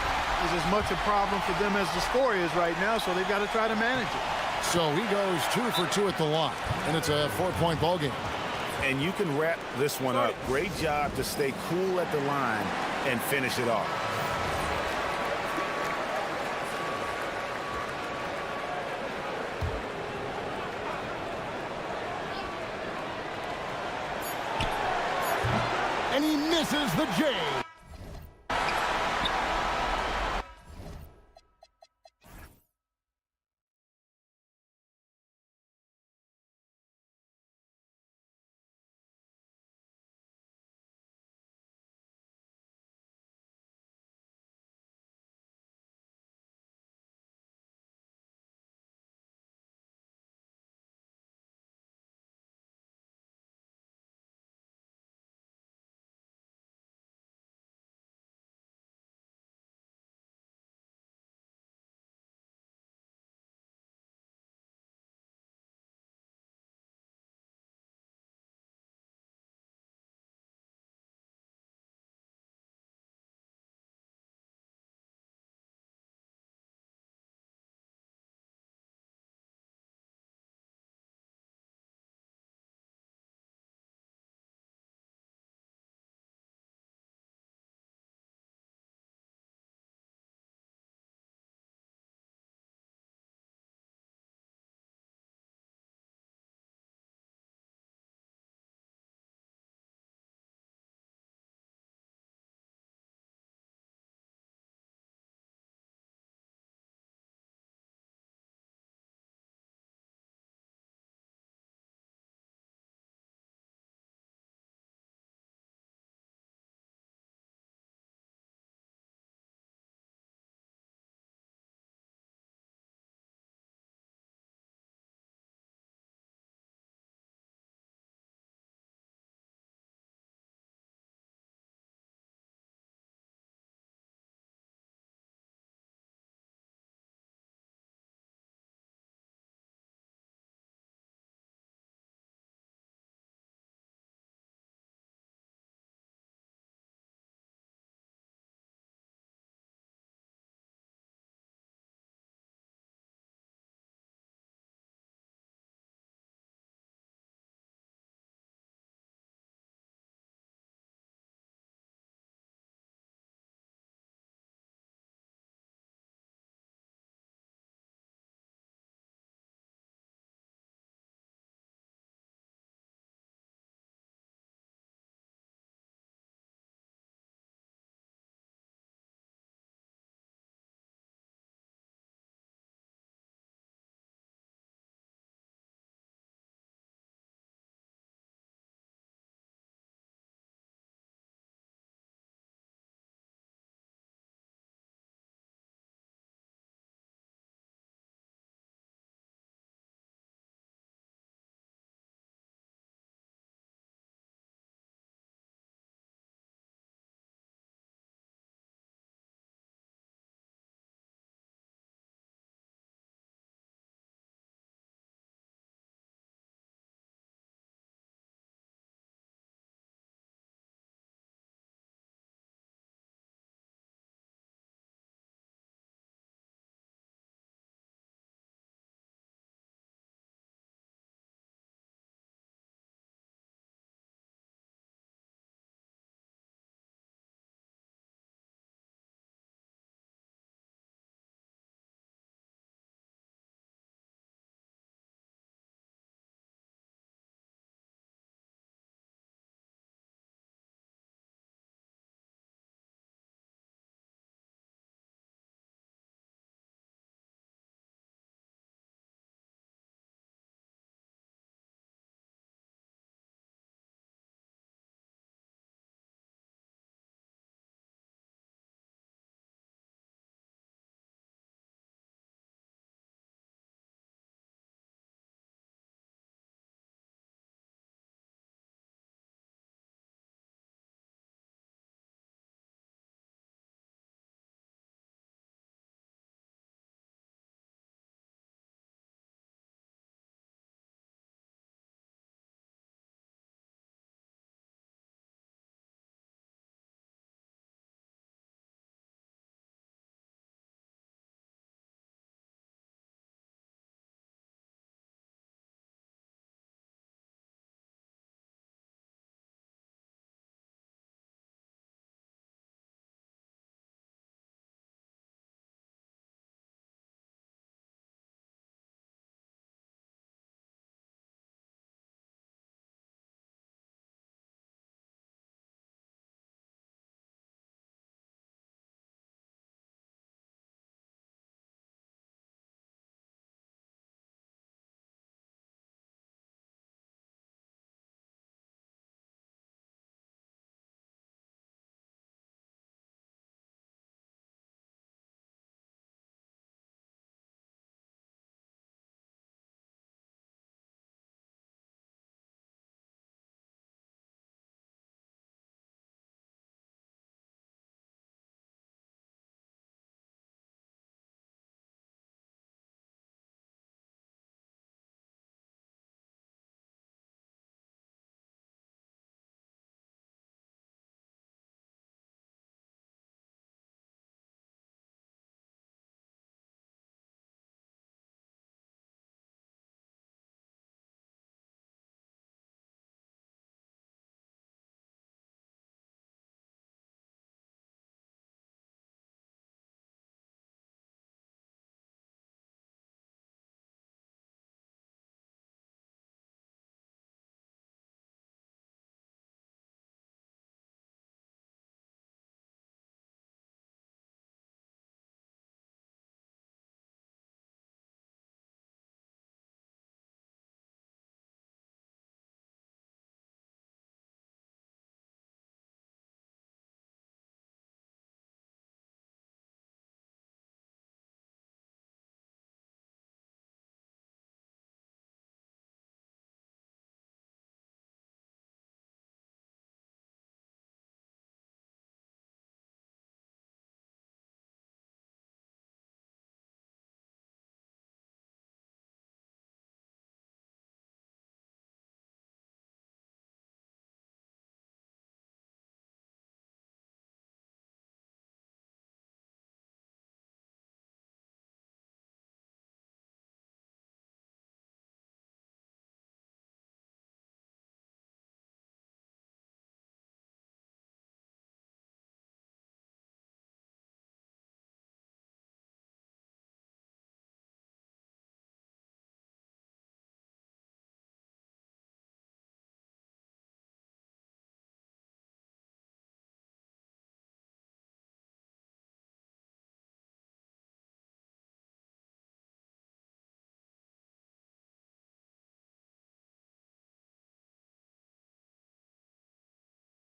is as much a problem for them as the score is right now, so they've got to try to manage it. So he goes 2 for 2 at the line, and it's a 4-point ball game. And you can wrap this one up. Great job to stay cool at the line and finish it off. And he misses the J.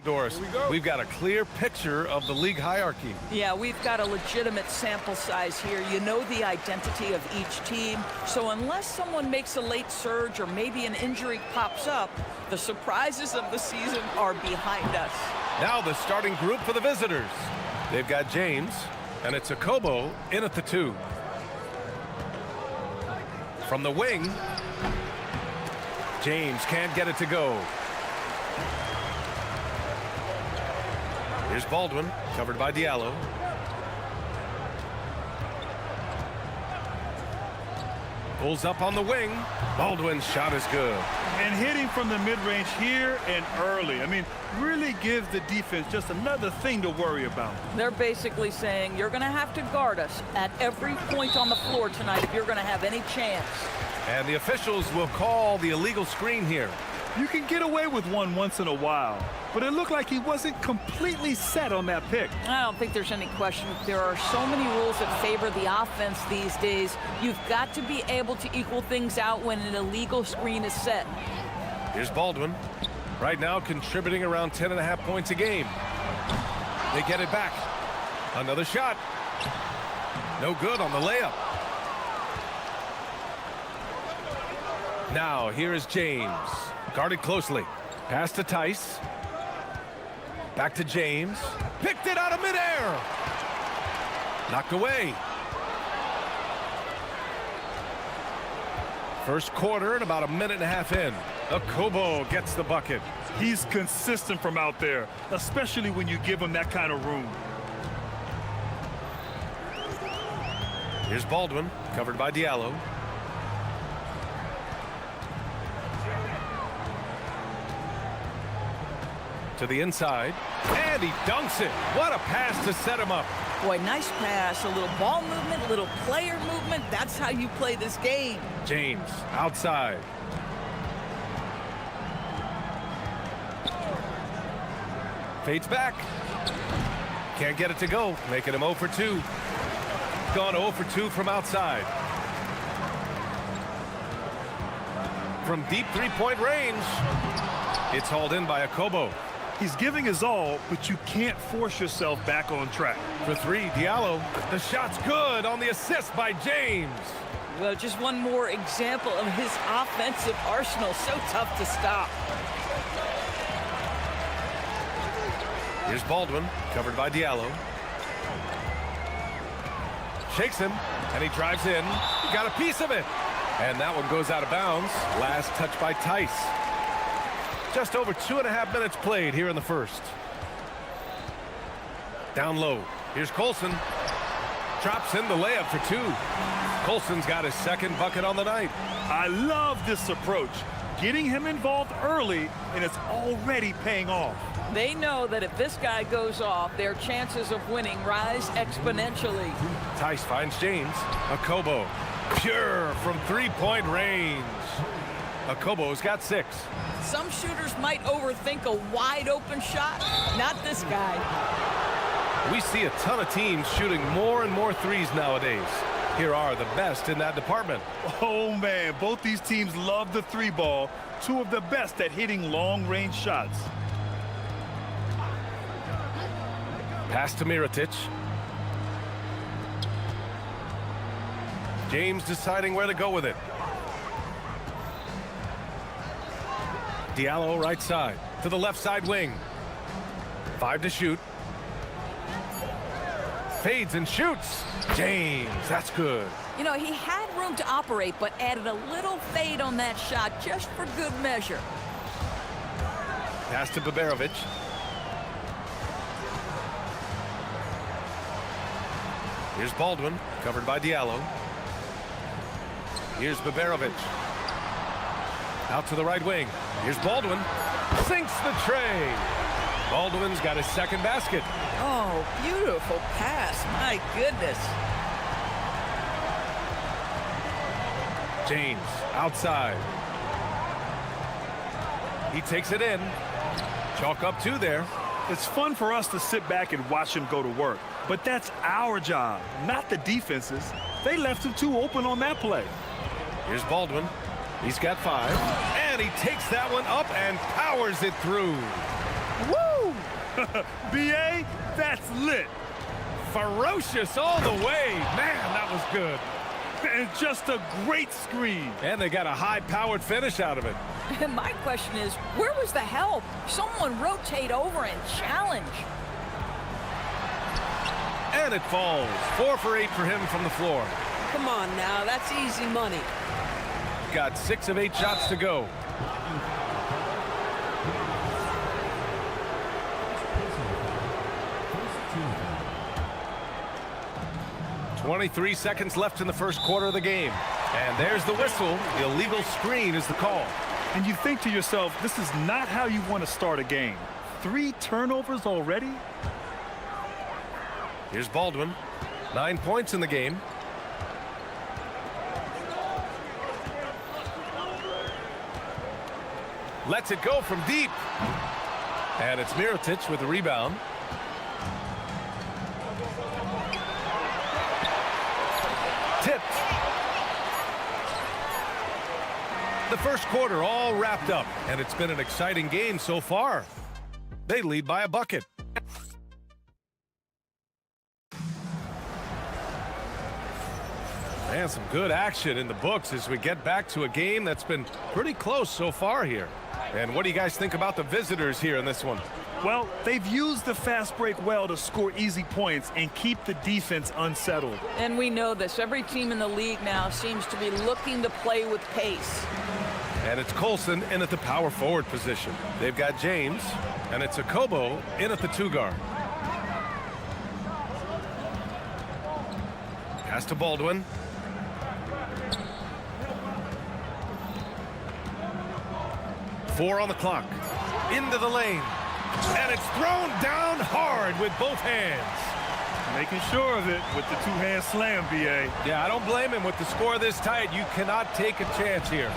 Doris, we've got a clear picture of the league hierarchy. Yeah, we've got a legitimate sample size here. You know the identity of each team. So unless someone makes a late surge or maybe an injury pops up, the surprises of the season are behind us. Now the starting group for the visitors. They've got James, and it's Akobo in at the 2. From the wing, James can't get it to go. Here's Baldwin, covered by Diallo. Pulls up on the wing. Baldwin's shot is good. And hitting from the mid-range here and early. I mean, really gives the defense just another thing to worry about. They're basically saying you're going to have to guard us at every point on the floor tonight if you're going to have any chance. And the officials will call the illegal screen here. You can get away with one once in a while, but it looked like he wasn't completely set on that pick. I don't think there's any question. There are so many rules that favor the offense these days. You've got to be able to equal things out when an illegal screen is set. Here's Baldwin. Right now contributing around 10.5 points a game. They get it back. Another shot. No good on the layup. Now here is James. Guarded closely. Pass to Tice. Back to James. Picked it out of midair. Knocked away. First quarter and about a minute and a half in. Akobo gets the bucket. He's consistent from out there, especially when you give him that kind of room. Here's Baldwin, covered by Diallo. To the inside, and he dunks it. What a pass to set him up. Boy, nice pass. A little ball movement, a little player movement. That's how you play this game. James, outside. Fades back. Can't get it to go, making him 0 for 2. Gone 0 for 2 from outside. From deep three-point range, it's hauled in by Akobo. He's giving his all, but you can't force yourself back on track. For 3, Diallo. The shot's good on the assist by James. Well, just one more example of his offensive arsenal. So tough to stop. Here's Baldwin, covered by Diallo. Shakes him, and he drives in. He got a piece of it. And that one goes out of bounds. Last touch by Tice. Just over 2.5 minutes played here in the first. Down low. Here's Colson. Drops in the layup for 2. Colson's got his second bucket on the night. I love this approach. Getting him involved early, and it's already paying off. They know that if this guy goes off, their chances of winning rise exponentially. Tice finds James. Akobo. Pure from three-point range. Akobo's got 6. Some shooters might overthink a wide-open shot. Not this guy. We see a ton of teams shooting more and more threes nowadays. Here are the best in that department. Oh, man, both these teams love the 3-ball. 2 of the best at hitting long-range shots. Pass to Mirotic. James deciding where to go with it. Diallo right side to the left side wing. 5 to shoot. Fades and shoots. James, that's good. You know, he had room to operate, but added a little fade on that shot just for good measure. Pass to Baberovic. Here's Baldwin, covered by Diallo. Here's Baberovic. Out to the right wing. Here's Baldwin. Sinks the tray. Baldwin's got his second basket. Oh, beautiful pass. My goodness. James outside. He takes it in. Chalk up 2 there. It's fun for us to sit back and watch him go to work, but that's our job, not the defense's. They left him too open on that play. Here's Baldwin. He's got 5, and he takes that one up and powers it through. Woo! BA, that's lit. Ferocious all the way. Man, that was good. And just a great screen. And they got a high-powered finish out of it. And my question is, where was the help? Someone rotate over and challenge. And it falls. 4 for 8 for him from the floor. Come on now, that's easy money. Got 6 of 8 shots to go. .23 seconds left in the first quarter of the game. And there's the whistle. Illegal screen is the call. And you think to yourself, this is not how you want to start a game. 3 turnovers already? Here's Baldwin. 9 points in the game. Lets it go from deep. And it's Mirotic with the rebound. Tipped. The first quarter all wrapped up, and it's been an exciting game so far. They lead by a bucket. And some good action in the books as we get back to a game that's been pretty close so far here. And what do you guys think about the visitors here in this one? Well, they've used the fast break well to score easy points and keep the defense unsettled. And we know this. Every team in the league now seems to be looking to play with pace. And it's Colson in at the power forward position. They've got James, and it's Akobo in at the 2 guard. Pass to Baldwin. Four on the clock. Into the lane. And it's thrown down hard with both hands. Making sure of it with the 2-hand slam, BA. Yeah, I don't blame him. With the score this tight, you cannot take a chance here.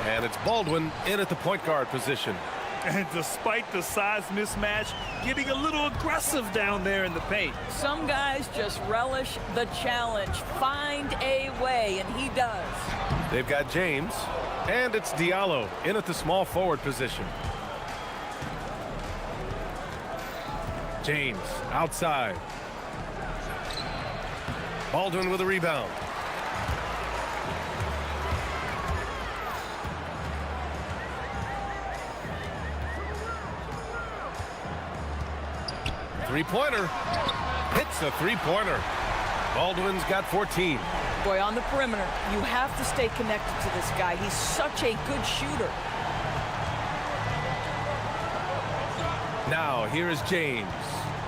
And it's Baldwin in at the point guard position. And despite the size mismatch, getting a little aggressive down there in the paint. Some guys just relish the challenge. Find a way, and he does. They've got James, and it's Diallo in at the small forward position. James outside. Baldwin with a rebound. Three-pointer. Hits a three-pointer. Baldwin's got 14. Boy, on the perimeter, you have to stay connected to this guy. He's such a good shooter. Now, here is James.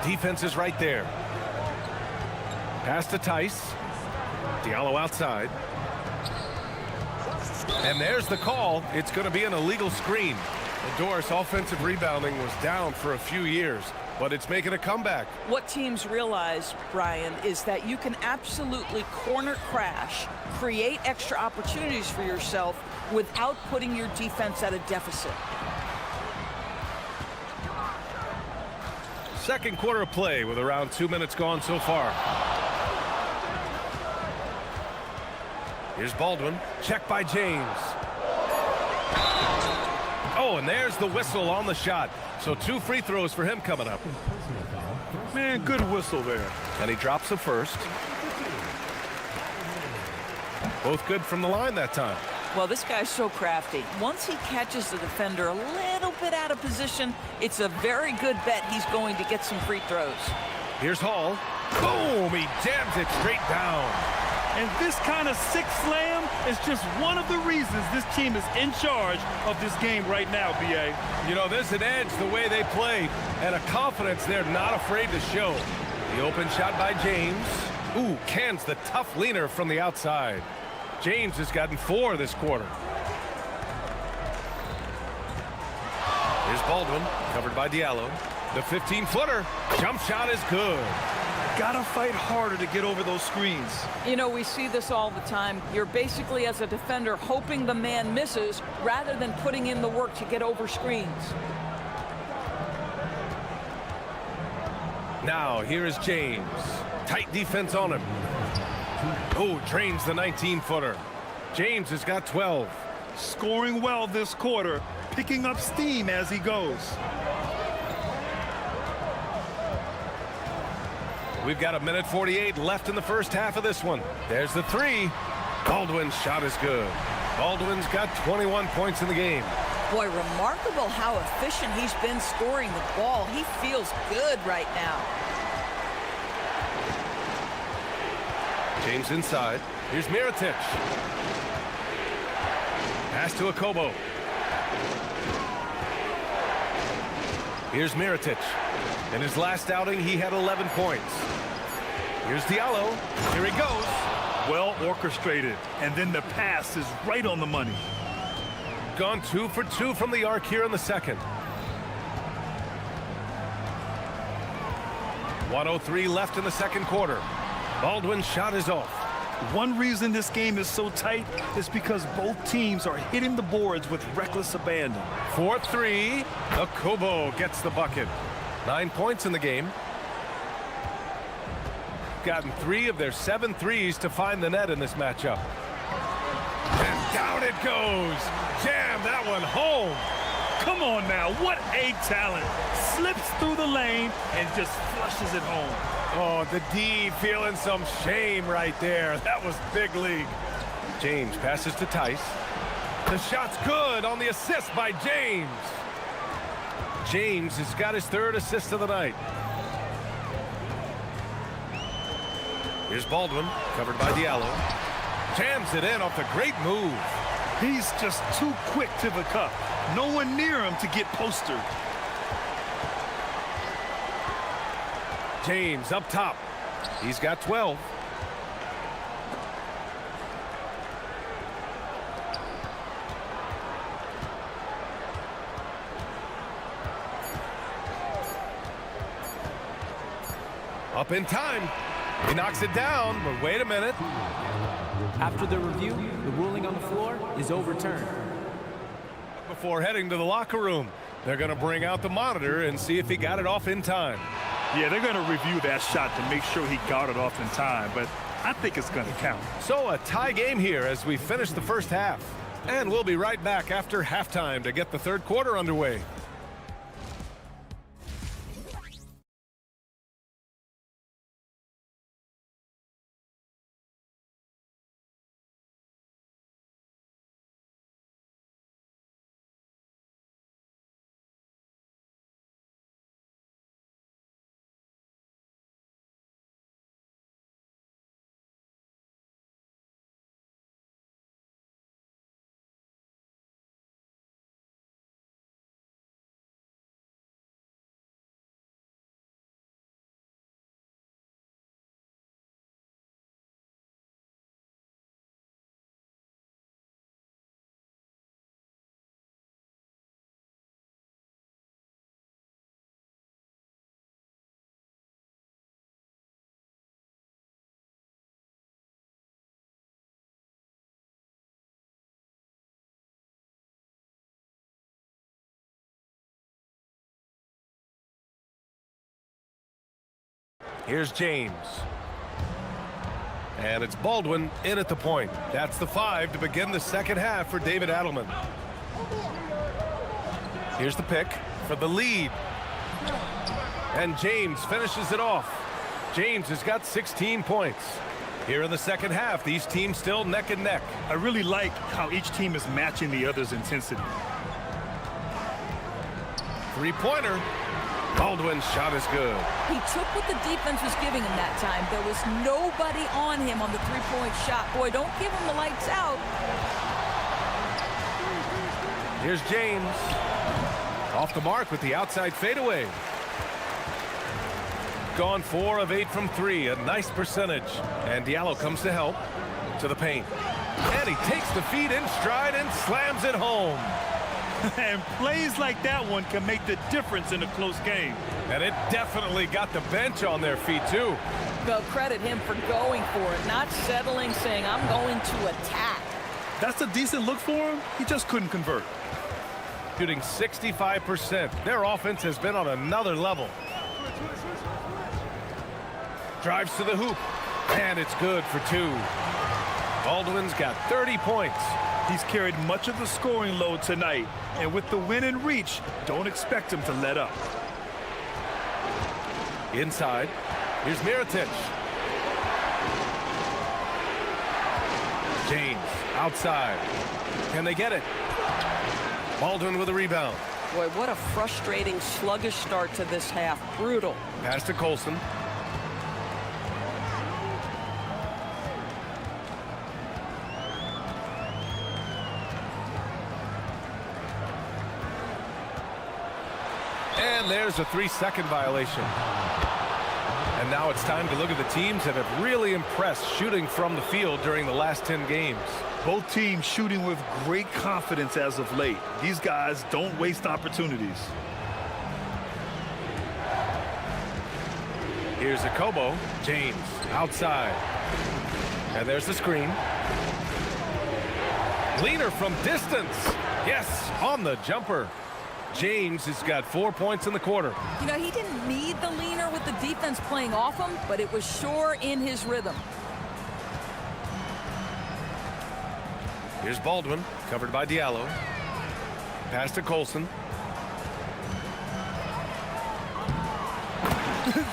Defense is right there. Pass to Tice. Diallo outside. And there's the call. It's going to be an illegal screen. The Doris offensive rebounding was down for a few years, but it's making a comeback. What teams realize, Brian, is that you can absolutely corner crash, create extra opportunities for yourself without putting your defense at a deficit. Second quarter of play with around 2 minutes gone so far. Here's Baldwin. Check by James. Oh, and there's the whistle on the shot. So 2 free throws for him coming up. Man, good whistle there. And he drops the first. Both good from the line that time. Well, this guy's so crafty. Once he catches the defender a little bit out of position, it's a very good bet he's going to get some free throws. Here's Hall. Boom! He jams it straight down. And this kind of sick slam is just one of the reasons this team is in charge of this game right now, BA. You know, there's an edge the way they play and a confidence they're not afraid to show. The open shot by James. Ooh, cans the tough leaner from the outside. James has gotten 4 this quarter. Here's Baldwin, covered by Diallo. The 15-footer. Jump shot is good. Gotta fight harder to get over those screens. You know, we see this all the time. You're basically, as a defender, hoping the man misses rather than putting in the work to get over screens. Now, here is James. Tight defense on him. Oh, drains the 19-footer. James has got 12. Scoring well this quarter, picking up steam as he goes. We've got 1:48 left in the first half of this one. There's the three. Baldwin's shot is good. Baldwin's got 21 points in the game. Boy, remarkable how efficient he's been scoring the ball. He feels good right now. James inside. Here's Mirotic. Pass to Akobo. Here's Mirotic. In his last outing, he had 11 points. Here's Diallo. Here he goes. Well orchestrated. And then the pass is right on the money. Gone 2 for 2 from the arc here in the second. 1:03 left in the second quarter. Baldwin's shot is off. One reason this game is so tight is because both teams are hitting the boards with reckless abandon. 4-3. Akobo gets the bucket. 9 points in the game. Gotten 3 of their 7 threes to find the net in this matchup. And down it goes. Jam that one home. Come on now, what a talent. Slips through the lane and just flushes it home. Oh, the D feeling some shame right there. That was big league. James passes to Tice. The shot's good on the assist by James. James has got his 3rd assist of the night. Here's Baldwin, covered by Diallo. Jams it in off the great move. He's just too quick to the cup. No one near him to get postered. James up top. He's got 12. Up in time. He knocks it down, but wait a minute. After the review, the ruling on the floor is overturned. Before heading to the locker room, they're going to bring out the monitor and see if he got it off in time. Yeah, they're going to review that shot to make sure he got it off in time, but I think it's going to count. So a tie game here as we finish the first half. And we'll be right back after halftime to get the third quarter underway. Here's James. And it's Baldwin in at the point. That's the 5 to begin the second half for David Adelman. Here's the pick for the lead. And James finishes it off. James has got 16 points. Here in the second half, these teams still neck and neck. I really like how each team is matching the other's intensity. Three-pointer. Baldwin's shot is good. He took what the defense was giving him that time. There was nobody on him on the three-point shot. Boy, don't give him the lights out. Here's James. Off the mark with the outside fadeaway. Gone 4 of 8 from 3, a nice percentage. And Diallo comes to help. To the paint. And he takes the feed in stride and slams it home. And plays like that one can make the difference in a close game. And it definitely got the bench on their feet, too. They'll credit him for going for it, not settling, saying, I'm going to attack. That's a decent look for him. He just couldn't convert. Shooting 65%. Their offense has been on another level. Drives to the hoop. And it's good for 2. Baldwin's got 30 points. He's carried much of the scoring load tonight, and with the win in reach, don't expect him to let up. Inside. Here's Mirotic. James outside. Can they get it? Baldwin with a rebound. Boy, what a frustrating, sluggish start to this half. Brutal. Pass to Colson. And there's a 3-second violation. And now it's time to look at the teams that have really impressed shooting from the field during the last 10 games. Both teams shooting with great confidence as of late. These guys don't waste opportunities. Here's Akobo. James outside. And there's the screen. Leaner from distance. Yes, on the jumper. James has got 4 points in the quarter. You know, he didn't need the leaner with the defense playing off him, but it was sure in his rhythm. Here's Baldwin, covered by Diallo. Pass to Colson.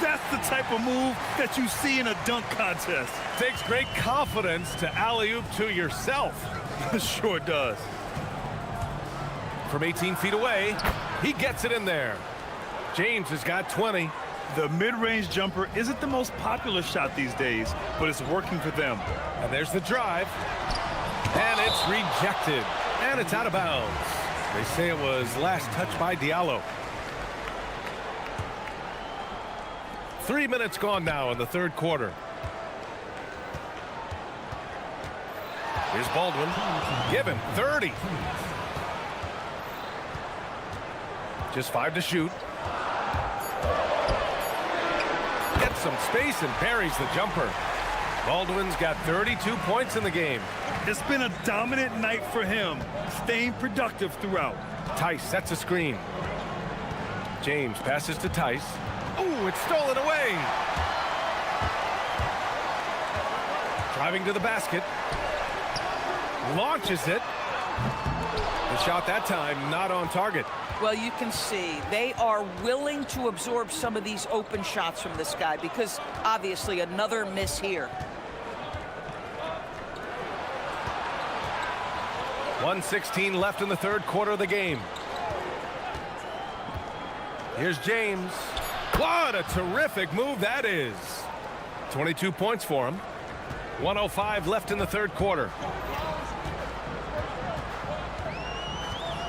That's the type of move that you see in a dunk contest. Takes great confidence to alley-oop to yourself. Sure does. From 18 feet away, he gets it in there. James has got 20. The mid-range jumper isn't the most popular shot these days, but it's working for them. And there's the drive. And it's rejected. And it's out of bounds. They say it was last touched by Diallo. 3 minutes gone now in the third quarter. Here's Baldwin. Give him 30. Just 5 to shoot. Gets some space and parries the jumper. Baldwin's got 32 points in the game. It's been a dominant night for him, staying productive throughout. Tice sets a screen. James passes to Tice. Oh, it's stolen away. Driving to the basket. Launches it. The shot that time not on target. Well, you can see they are willing to absorb some of these open shots from this guy because obviously another miss here. 1:16 left in the third quarter of the game. Here's James. What a terrific move that is. 22 points for him. 1:05 left in the third quarter.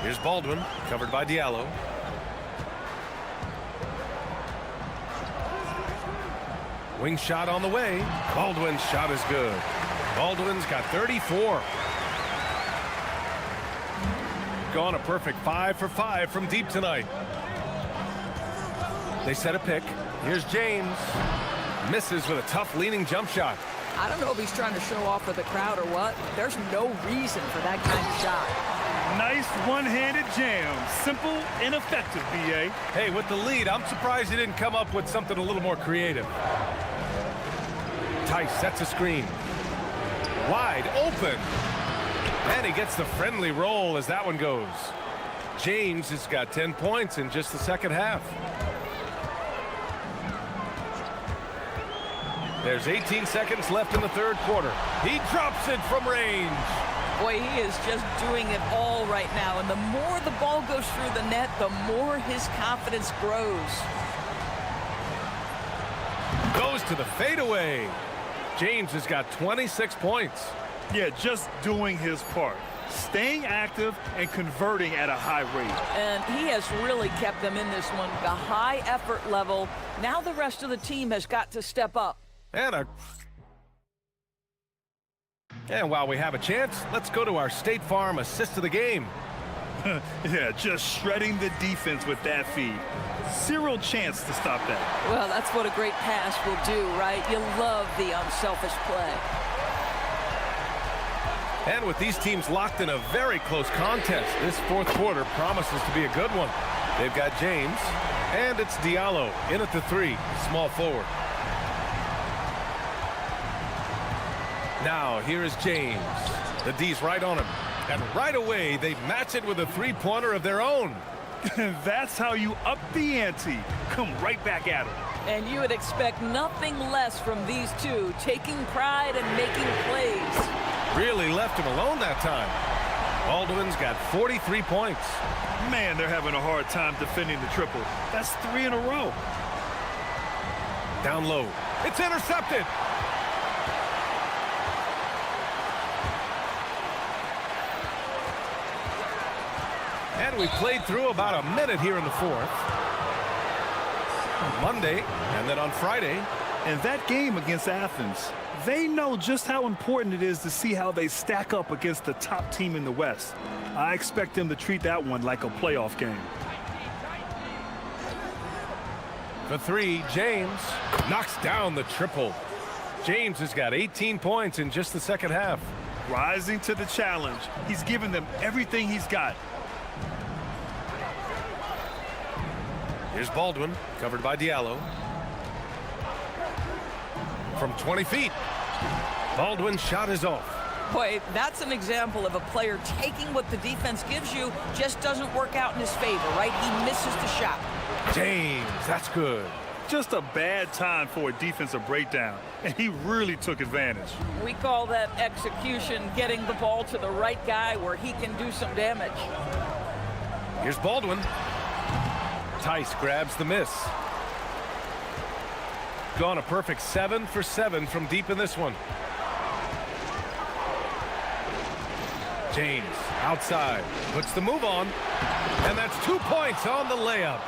Here's Baldwin, covered by Diallo. Wing shot on the way. Baldwin's shot is good. Baldwin's got 34. Gone a perfect 5 for 5 from deep tonight. They set a pick. Here's James. Misses with a tough leaning jump shot. I don't know if he's trying to show off for the crowd or what. There's no reason for that kind of shot. Nice one-handed jam. Simple and effective, B.A. Hey, with the lead, I'm surprised he didn't come up with something a little more creative. Tice sets a screen. Wide open. And he gets the friendly roll as that one goes. James has got 10 points in just the second half. There's 18 seconds left in the third quarter. He drops it from range. Boy, he is just doing it all right now. And the more the ball goes through the net, the more his confidence grows. Goes to the fadeaway. James has got 26 points. Yeah, just doing his part. Staying active and converting at a high rate. And he has really kept them in this one. The high effort level. Now the rest of the team has got to step up. And while we have a chance, let's go to our State Farm assist of the game. Yeah, just shredding the defense with that feed. Zero chance to stop that. Well, that's what a great pass will do, right? You love the unselfish play. And with these teams locked in a very close contest, this fourth quarter promises to be a good one. They've got James, and it's Diallo in at the 3, small forward. Now, here is James. The D's right on him. And right away, they match it with a three-pointer of their own. That's how you up the ante. Come right back at him. And you would expect nothing less from these two, taking pride and making plays. Really left him alone that time. Baldwin's got 43 points. Man, they're having a hard time defending the triple. That's 3 in a row. Down low. It's intercepted. And we played through about a minute here in the fourth. Monday, and then on Friday. And that game against Athens, they know just how important it is to see how they stack up against the top team in the West. I expect them to treat that one like a playoff game. For three, James knocks down the triple. James has got 18 points in just the second half. Rising to the challenge. He's given them everything he's got. Here's Baldwin, covered by Diallo. From 20 feet. Baldwin's shot is off. Boy, that's an example of a player taking what the defense gives you, just doesn't work out in his favor, right? He misses the shot. James, that's good. Just a bad time for a defensive breakdown, and he really took advantage. We call that execution, getting the ball to the right guy where he can do some damage. Here's Baldwin. Tice grabs the miss. Gone a perfect 7 for 7 from deep in this one. James outside, puts the move on, and that's 2 points on the layup.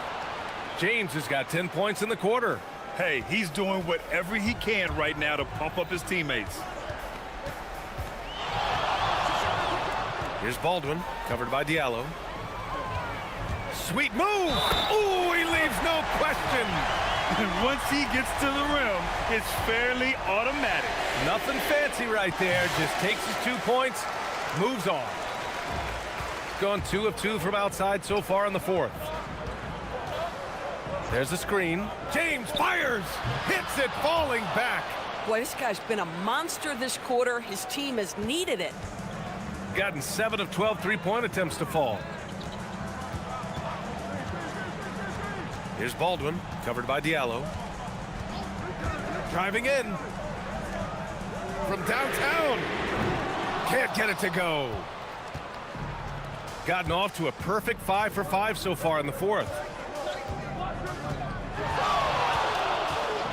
James has got 10 points in the quarter. Hey, he's doing whatever he can right now to pump up his teammates. Here's Baldwin, covered by Diallo. Sweet move! Ooh, he leaves no question. And once he gets to the rim, it's fairly automatic. Nothing fancy right there, just takes his 2 points, moves on. Gone 2 of 2 from outside so far in the fourth. There's the screen. James fires, hits it, falling back. Boy, this guy's been a monster this quarter. His team has needed it. Gotten 7 of 12 three-point attempts to fall. Here's Baldwin, covered by Diallo. Driving in. From downtown. Can't get it to go. Gotten off to a perfect 5 for 5 so far in the fourth.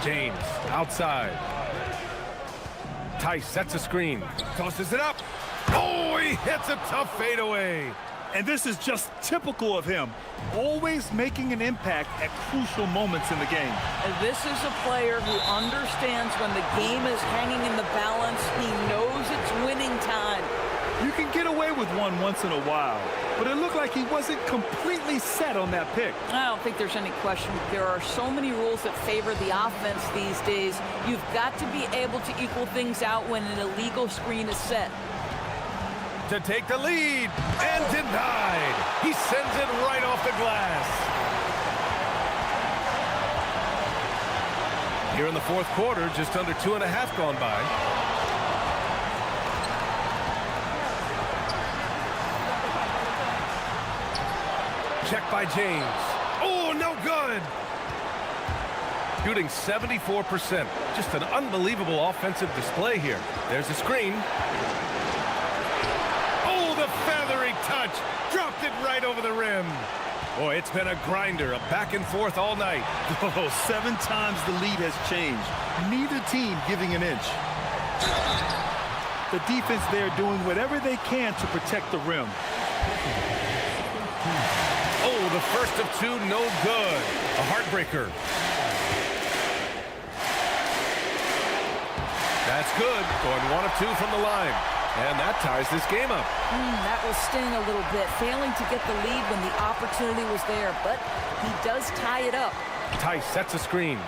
James outside. Tice sets a screen. Tosses it up. Oh, he hits a tough fadeaway. And this is just typical of him, always making an impact at crucial moments in the game. And this is a player who understands when the game is hanging in the balance. He knows it's winning time. You can get away with one once in a while, but it looked like he wasn't completely set on that pick. I don't think there's any question. There are so many rules that favor the offense these days. You've got to be able to equal things out when an illegal screen is set. To take the lead, and denied. He sends it right off the glass. Here in the fourth quarter, just under 2.5 gone by. Check by James. Oh, no good. Shooting 74%. Just an unbelievable offensive display here. There's a screen. The feathery touch, dropped it right over the rim. Boy, it's been a grinder, a back and forth all night. Oh, 7 times the lead has changed. Neither team giving an inch. The defense there doing whatever they can to protect the rim. Oh, the first of 2, no good. A heartbreaker. That's good, going 1 of 2 from the line. And that ties this game up. That will sting a little bit, failing to get the lead when the opportunity was there, but he does tie it up. Tice sets a screen.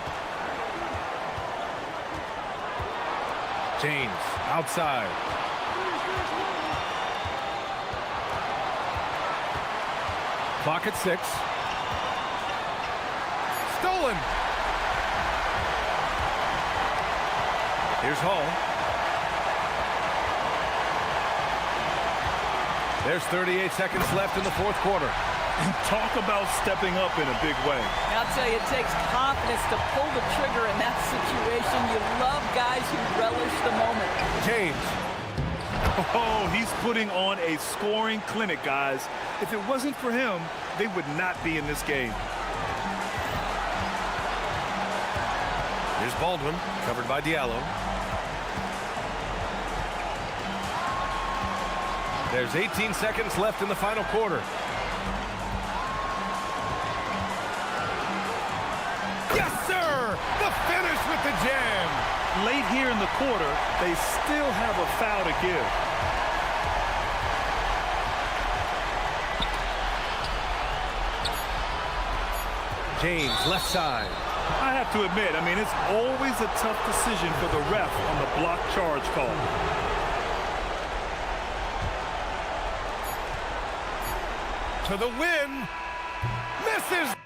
James outside. Clock at 6. Stolen. Here's Hall. There's 38 seconds left in the fourth quarter. And talk about stepping up in a big way. I'll tell you, it takes confidence to pull the trigger in that situation. You love guys who relish the moment. James. Oh, he's putting on a scoring clinic, guys. If it wasn't for him, they would not be in this game. Here's Baldwin, covered by Diallo. There's 18 seconds left in the final quarter. Yes, sir! The finish with the jam! Late here in the quarter, they still have a foul to give. James, left side. I have to admit, I mean, it's always a tough decision for the ref on the block charge call. To the win. Misses.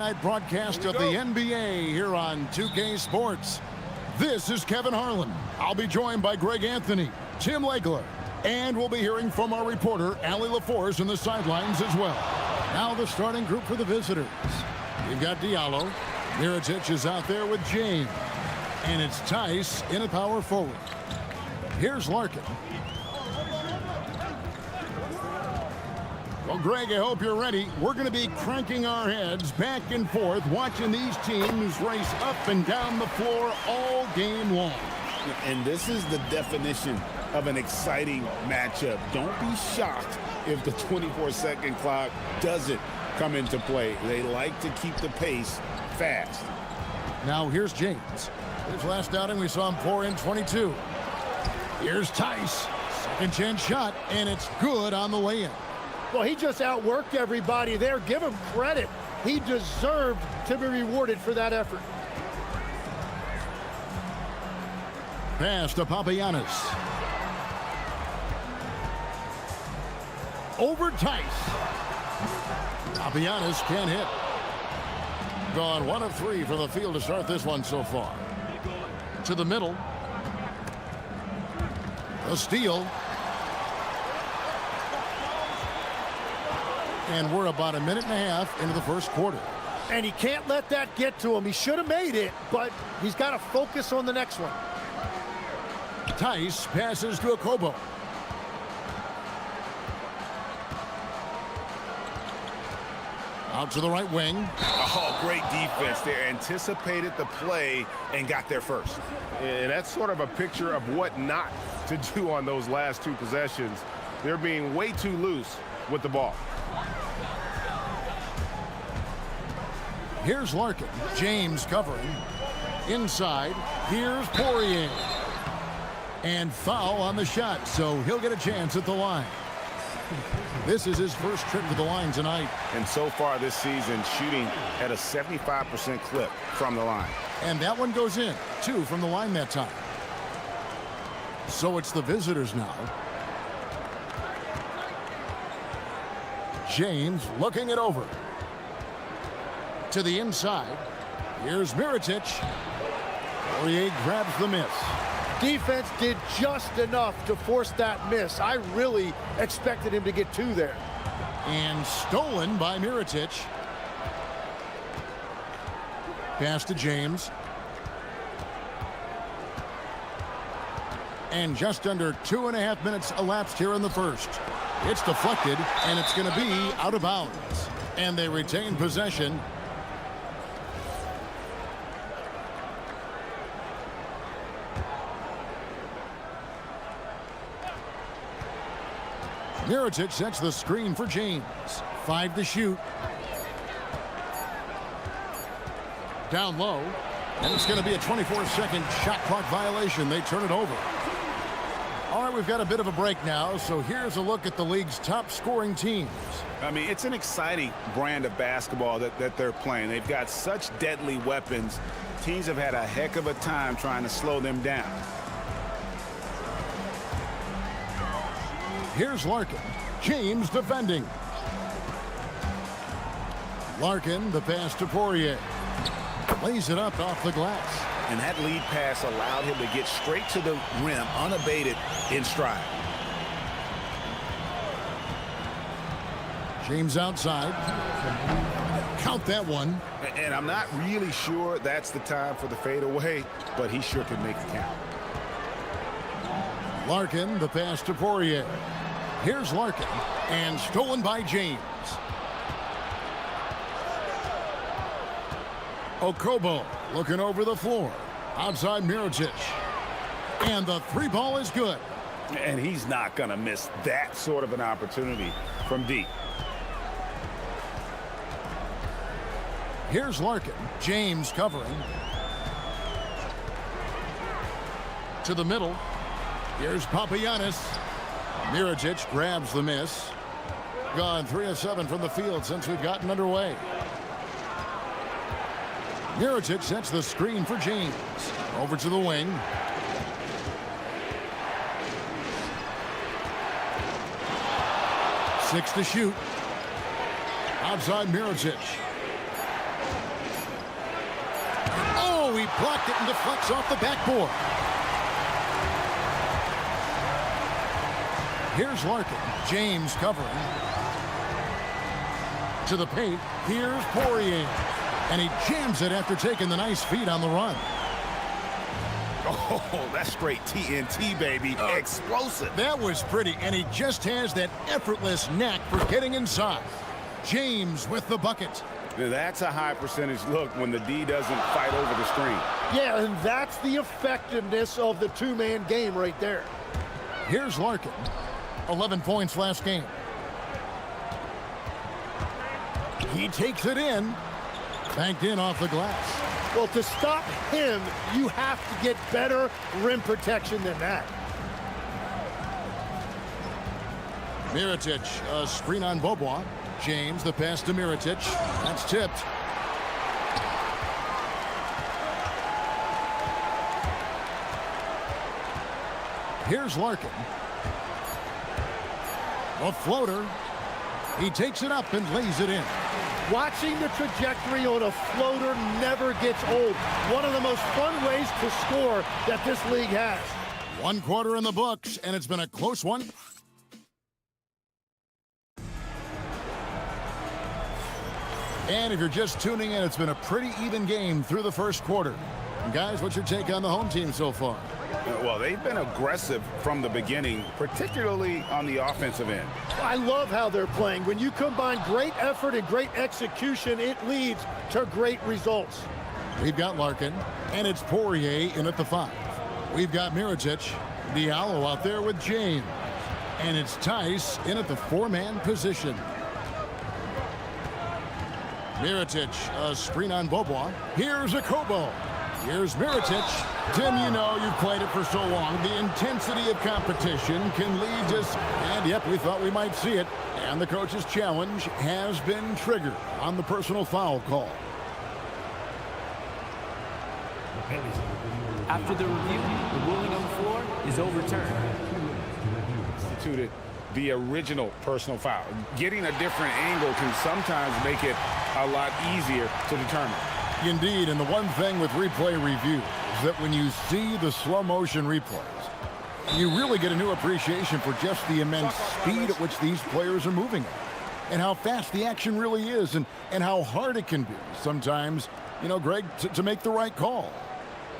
Night broadcast of the NBA here on 2K Sports. This is Kevin Harlan. I'll be joined by Greg Anthony, Tim Legler, and we'll be hearing from our reporter, Allie LaForce, in the sidelines as well. Now the starting group for the visitors. You've got Diallo. Mirotic is out there with James. And it's Tice in a power forward. Here's Larkin. Well, Greg, I hope you're ready. We're going to be cranking our heads back and forth, watching these teams race up and down the floor all game long. And this is the definition of an exciting matchup. Don't be shocked if the 24-second clock doesn't come into play. They like to keep the pace fast. Now here's James. His last outing, we saw him pour in 22. Here's Tice. Second chance shot, and it's good on the way in. Well, he just outworked everybody there. Give him credit. He deserved to be rewarded for that effort. Pass to Papagiannis. Over Tice. Papagiannis can't hit. Gone 1 of 3 for the field to start this one so far. To the middle. A steal. And we're about a minute and a half into the first quarter. And he can't let that get to him. He should have made it, but he's got to focus on the next one. Tice passes to Okobo. Out to the right wing. Oh, great defense there. Anticipated the play and got there first. And that's sort of a picture of what not to do on those last 2 possessions. They're being way too loose with the ball. Here's Larkin. James covering. Inside. Here's Poirier. And foul on the shot, so he'll get a chance at the line. This is his first trip to the line tonight. And so far this season, shooting at a 75% clip from the line. And that one goes in. 2 from the line that time. So it's the visitors now. James looking it over. To the inside. Here's Mirotic. Poirier grabs the miss. Defense did just enough to force that miss. I really expected him to get 2 there. And stolen by Mirotic. Pass to James. And just under 2.5 minutes elapsed here in the first. It's deflected, and it's going to be out of bounds. And they retain possession. Mirotic sets the screen for James. 5 to shoot. Down low. And it's going to be a 24-second shot clock violation. They turn it over. All right, we've got a bit of a break now, so here's a look at the league's top scoring teams. I mean, it's an exciting brand of basketball that they're playing. They've got such deadly weapons. Teams have had a heck of a time trying to slow them down. Here's Larkin. James defending. Larkin, the pass to Poirier. Lays it up off the glass. And that lead pass allowed him to get straight to the rim, unabated in stride. James outside. Count that one. And I'm not really sure that's the time for the fadeaway, but he sure can make it count. Larkin, the pass to Poirier. Here's Larkin, and stolen by James. Okobo looking over the floor. Outside Mirotic. And the 3-ball is good. And he's not going to miss that sort of an opportunity from deep. Here's Larkin. James covering. To the middle. Here's Papagiannis. Mirotic grabs the miss. Gone 3 of 7 from the field since we've gotten underway. Mirotic sets the screen for James. Over to the wing. Six to shoot. Outside Mirotic. blocked it and deflects off the backboard. Here's Larkin. James covering. To the paint. Here's Poirier. And he jams it after taking the nice feed on the run. Oh, that's straight TNT, baby. Explosive. That was pretty, and he just has that effortless knack for getting inside. James with the bucket. That's a high percentage look when the D doesn't fight over the screen. Yeah, and that's the effectiveness of the two-man game right there. Here's Larkin. 11 points last game. He takes it in. Banked in off the glass. Well, to stop him, you have to get better rim protection than that. Mirotic, a screen on Bobois. James, the pass to Mirotic. That's tipped. Here's Larkin. A floater. He takes it up and lays it in. Watching the trajectory on a floater never gets old. One of the most fun ways to score that this league has. 1 quarter in the books, and it's been a close one. And if you're just tuning in, it's been a pretty even game through the first quarter. And guys, what's your take on the home team so far? Well, they've been aggressive from the beginning, particularly on the offensive end. I love how they're playing. When you combine great effort and great execution, it leads to great results. We've got Larkin, and it's Poirier in at the 5. We've got Mirotic, Diallo out there with James. And it's Tice in at the 4-man position. Mirotic, a screen on Bobois. Here's a Kobo. Here's Mirotic. Tim, you know, you've played it for so long. The intensity of competition can lead to... And, yep, we thought we might see it. And the coach's challenge has been triggered on the personal foul call. After the review, the ruling on the floor is overturned. Instituted the original personal foul. Getting a different angle can sometimes make it a lot easier to determine. Indeed, and the one thing with replay review is that when you see the slow motion replays, you really get a new appreciation for just the immense speed at which these players are moving at, and how fast the action really is, and how hard it can be sometimes, you know, Greg, to make the right call.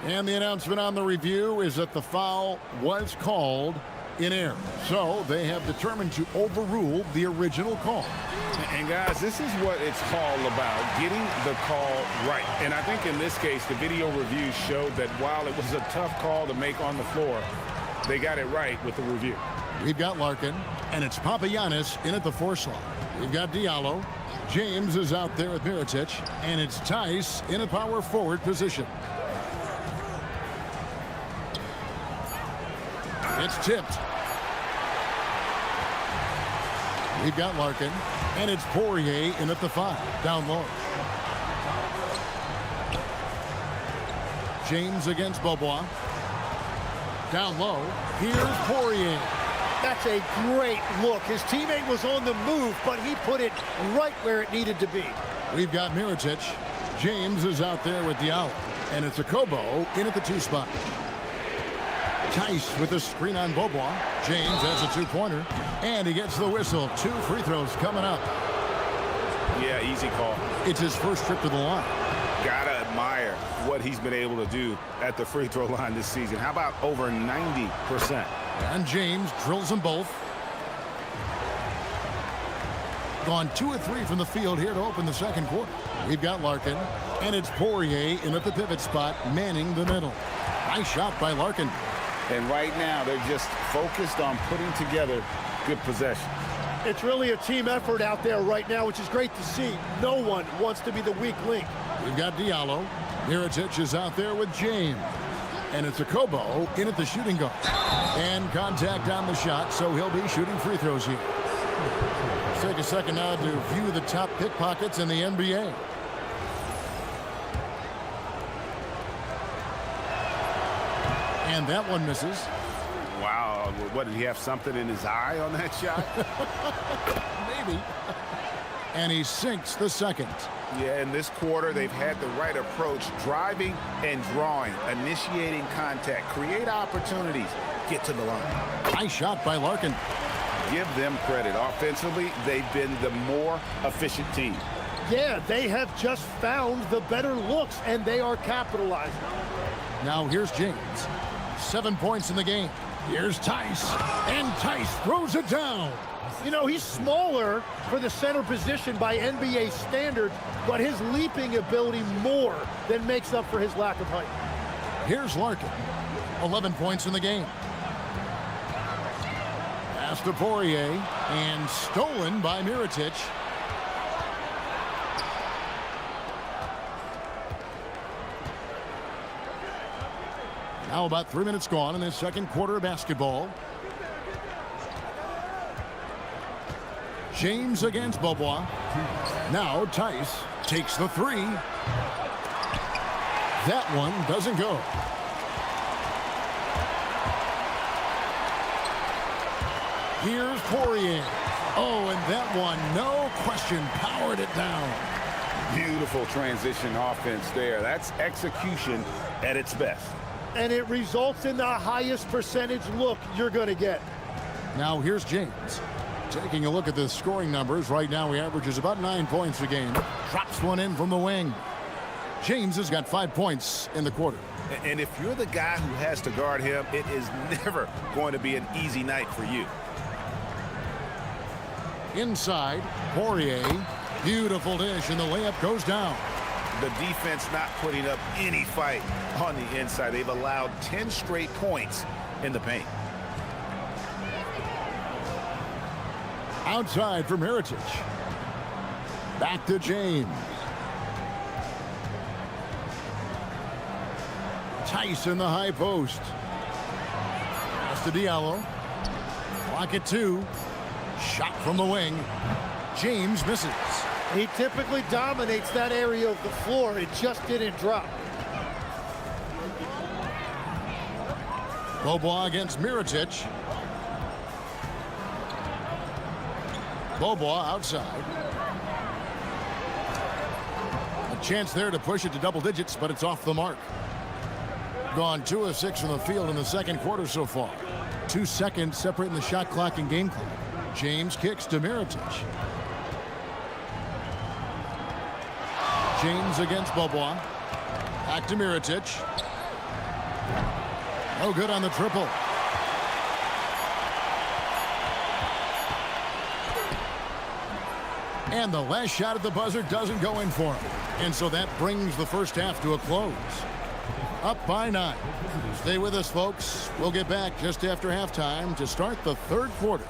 And the announcement on the review is that the foul was called in error. So they have determined to overrule the original call. And guys, this is what it's all about, getting the call right. And I think in this case, the video review showed that while it was a tough call to make on the floor, they got it right with the review. We've got Larkin, and it's Papagiannis in at the 4 slot. We've got Diallo. James is out there with Mirotic, and it's Tice in a power forward position. It's tipped. We've got Larkin, and it's Poirier in at the 5, down low. James against Bobois. Down low, here's Poirier. That's a great look. His teammate was on the move, but he put it right where it needed to be. We've got Mirotic. James is out there with Diallo, and it's a Kobo in at the 2 spot. Tice with a screen on Bobois. James has a 2-pointer, and he gets the whistle. 2 free throws coming up. Yeah, easy call. It's his first trip to the line. Gotta admire what he's been able to do at the free throw line this season. How about over 90%? And James drills them both. Gone 2 of 3 from the field here to open the second quarter. We've got Larkin, and it's Poirier in at the pivot spot, manning the middle. Nice shot by Larkin. And right now, they're just focused on putting together good possession. It's really a team effort out there right now, which is great to see. No one wants to be the weak link. We've got Diallo. Mirotic is out there with James. And it's a Kobo in at the shooting guard. And contact on the shot, so he'll be shooting free throws here. Let's take a second now to view the top pickpockets in the NBA. And that one misses. Wow, what, did he have something in his eye on that shot? Maybe. And he sinks the second. Yeah, in this quarter, they've had the right approach, driving and drawing, initiating contact, create opportunities, get to the line. Nice shot by Larkin. Give them credit. Offensively, they've been the more efficient team. Yeah, they have just found the better looks, and they are capitalizing. Now here's James. 7 points in the game. Here's Tice. And Tice throws it down. You know, he's smaller for the center position by NBA standards, but his leaping ability more than makes up for his lack of height. Here's Larkin. 11 points in the game. Pass to Poirier, and stolen by Mirotic. Now about 3 minutes gone in the second quarter of basketball. James against Beaubois. Now Tice takes the three. That one doesn't go. Here's Poirier. Oh, and that one, no question, powered it down. Beautiful transition offense there. That's execution at its best. And it results in the highest percentage look you're going to get. Now here's James. Taking a look at the scoring numbers, right now he averages about 9 points a game. Drops one in from the wing. James has got 5 points in the quarter. And if you're the guy who has to guard him, it is never going to be an easy night for you. Inside, Poirier. Beautiful dish, and the layup goes down. The defense not putting up any fight on the inside. They've allowed 10 straight points in the paint. Outside for Mirotic. Back to James. Tice in the high post. Pass to Diallo. Clock at 2. Shot from the wing. James misses. He typically dominates that area of the floor. It just didn't drop. Beaubois against Mirotic. Beaubois outside. A chance there to push it to double digits, but it's off the mark. Gone 2 of 6 from the field in the second quarter so far. 2 seconds separating the shot clock and game clock. James kicks to Mirotic. James against Beaubois. Back to Mirotic. No good on the triple. And the last shot at the buzzer doesn't go in for him. And so that brings the first half to a close. Up by 9. Stay with us, folks. We'll get back just after halftime to start the third quarter.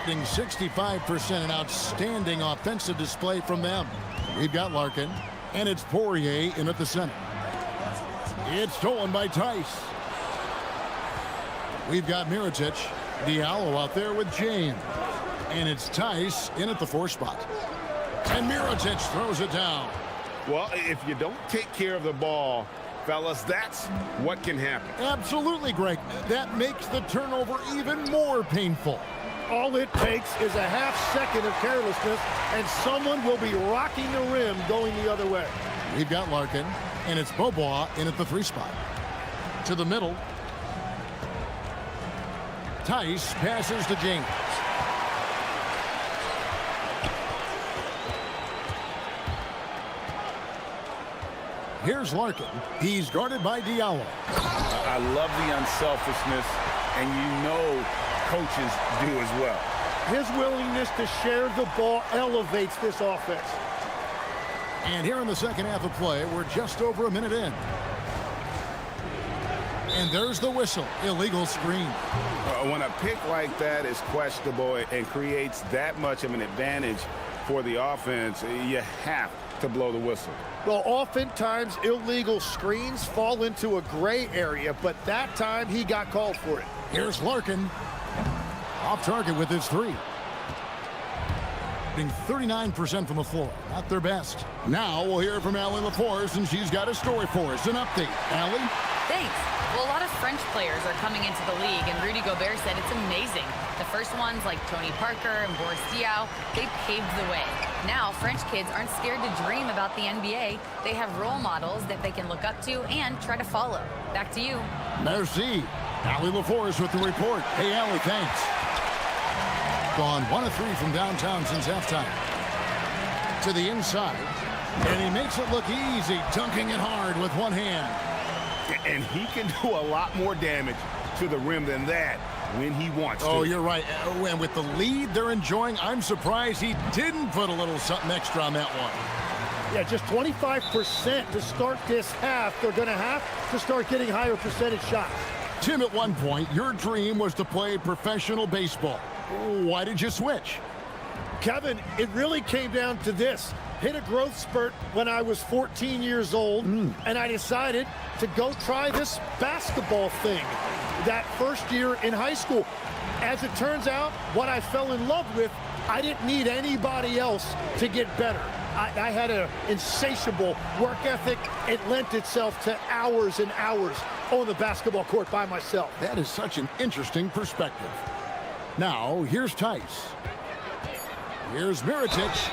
shooting 65%, an outstanding offensive display from them. We've got Larkin, and it's Poirier in at the center. It's stolen by Tice. We've got Mirotic, Diallo out there with James. And it's Tice in at the 4 spot. And Mirotic throws it down. Well, if you don't take care of the ball, fellas, that's what can happen. Absolutely, Greg. That makes the turnover even more painful. All it takes is a half second of carelessness, and someone will be rocking the rim going the other way. We've got Larkin, and it's Beaubois in at the 3 spot. To the middle, Tice passes to James. Here's Larkin. He's guarded by Diallo. I love the unselfishness, and you know coaches do as well. His willingness to share the ball elevates this offense. And here in the second half of play, we're just over a minute in. And there's the whistle. Illegal screen. When a pick like that is questionable and creates that much of an advantage for the offense, you have to blow the whistle. Well, oftentimes illegal screens fall into a gray area, but that time he got called for it. Here's Larkin. Off target with his three. Being 39% from the floor. Not their best. Now we'll hear from Allie LaForce, and she's got a story for us. An update. Allie? Thanks. Well, a lot of French players are coming into the league, and Rudy Gobert said it's amazing. The first ones, like Tony Parker and Boris Diaw, they paved the way. Now, French kids aren't scared to dream about the NBA. They have role models that they can look up to and try to follow. Back to you. Merci. Allie LaForce with the report. Hey, Allie, thanks. Gone 1 of 3 from downtown since halftime. To the inside, and he makes it look easy, dunking it hard with one hand. And he can do a lot more damage to the rim than that when he wants to. Oh, you're right. And with the lead they're enjoying, I'm surprised he didn't put a little something extra on that one. Yeah, just 25% to start this half. They're going to have to start getting higher percentage shots. Tim, at one point, your dream was to play professional baseball. Why did you switch? Kevin, it really came down to this. Hit a growth spurt when I was 14 years old, and I decided to go try this basketball thing that first year in high school. As it turns out, what I fell in love with, I didn't need anybody else to get better. I had an insatiable work ethic. It lent itself to hours and hours on the basketball court by myself. That is such an interesting perspective. Now, here's Tice. Here's Mirotic.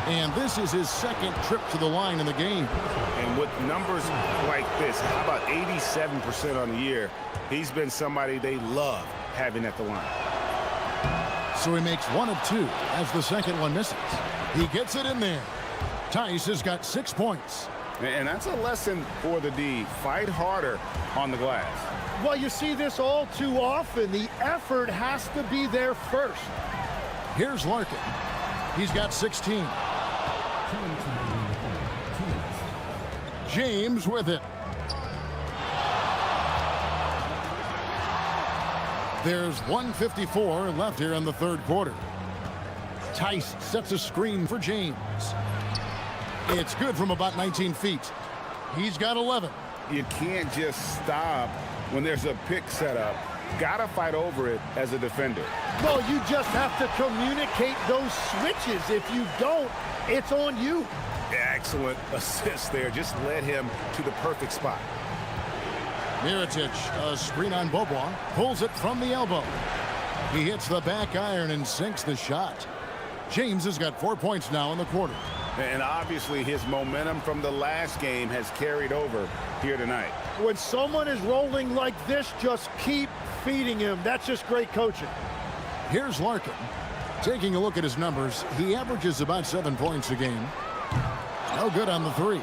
And this is his second trip to the line in the game. And with numbers like this, how about 87% on the year, he's been somebody they love having at the line. So he makes 1 of 2 as the second one misses. He gets it in there. Tice has got 6 points. And that's a lesson for the D. Fight harder on the glass. Well, you see this all too often. The effort has to be there first. Here's Larkin. He's got 16. James with it. There's 1:54 left here in the third quarter. Tice sets a screen for James. It's good from about 19 feet. He's got 11. You can't just stop when there's a pick set up. Gotta fight over it as a defender. Well, you just have to communicate those switches. If you don't, it's on you. Excellent assist there. Just led him to the perfect spot. Mirotic, a screen on Bobois, pulls it from the elbow. He hits the back iron and sinks the shot. James has got 4 points now in the quarter. And obviously his momentum from the last game has carried over here tonight. When someone is rolling like this, just keep feeding him. That's just great coaching. Here's Larkin. Taking a look at his numbers, he averages about 7 points a game. No good on the three.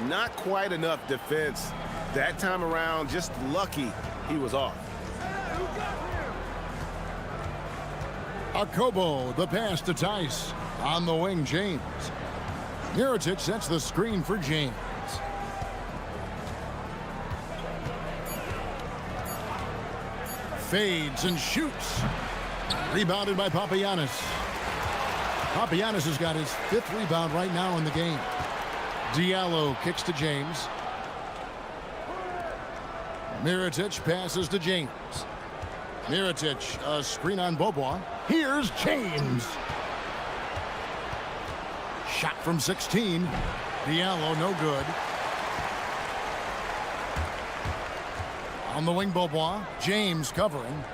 Not quite enough defense. That time around, just lucky he was off. Akobo, the pass to Tice. On the wing, James. Mirotic sets the screen for James. Fades and shoots. Rebounded by Papagiannis. Papagiannis has got his 5th rebound right now in the game. Diallo kicks to James. Mirotic passes to James. Mirotic, a screen on Bobois. Here's James. Shot from 16. Diallo, no good. On the wing, Bobois. James covering.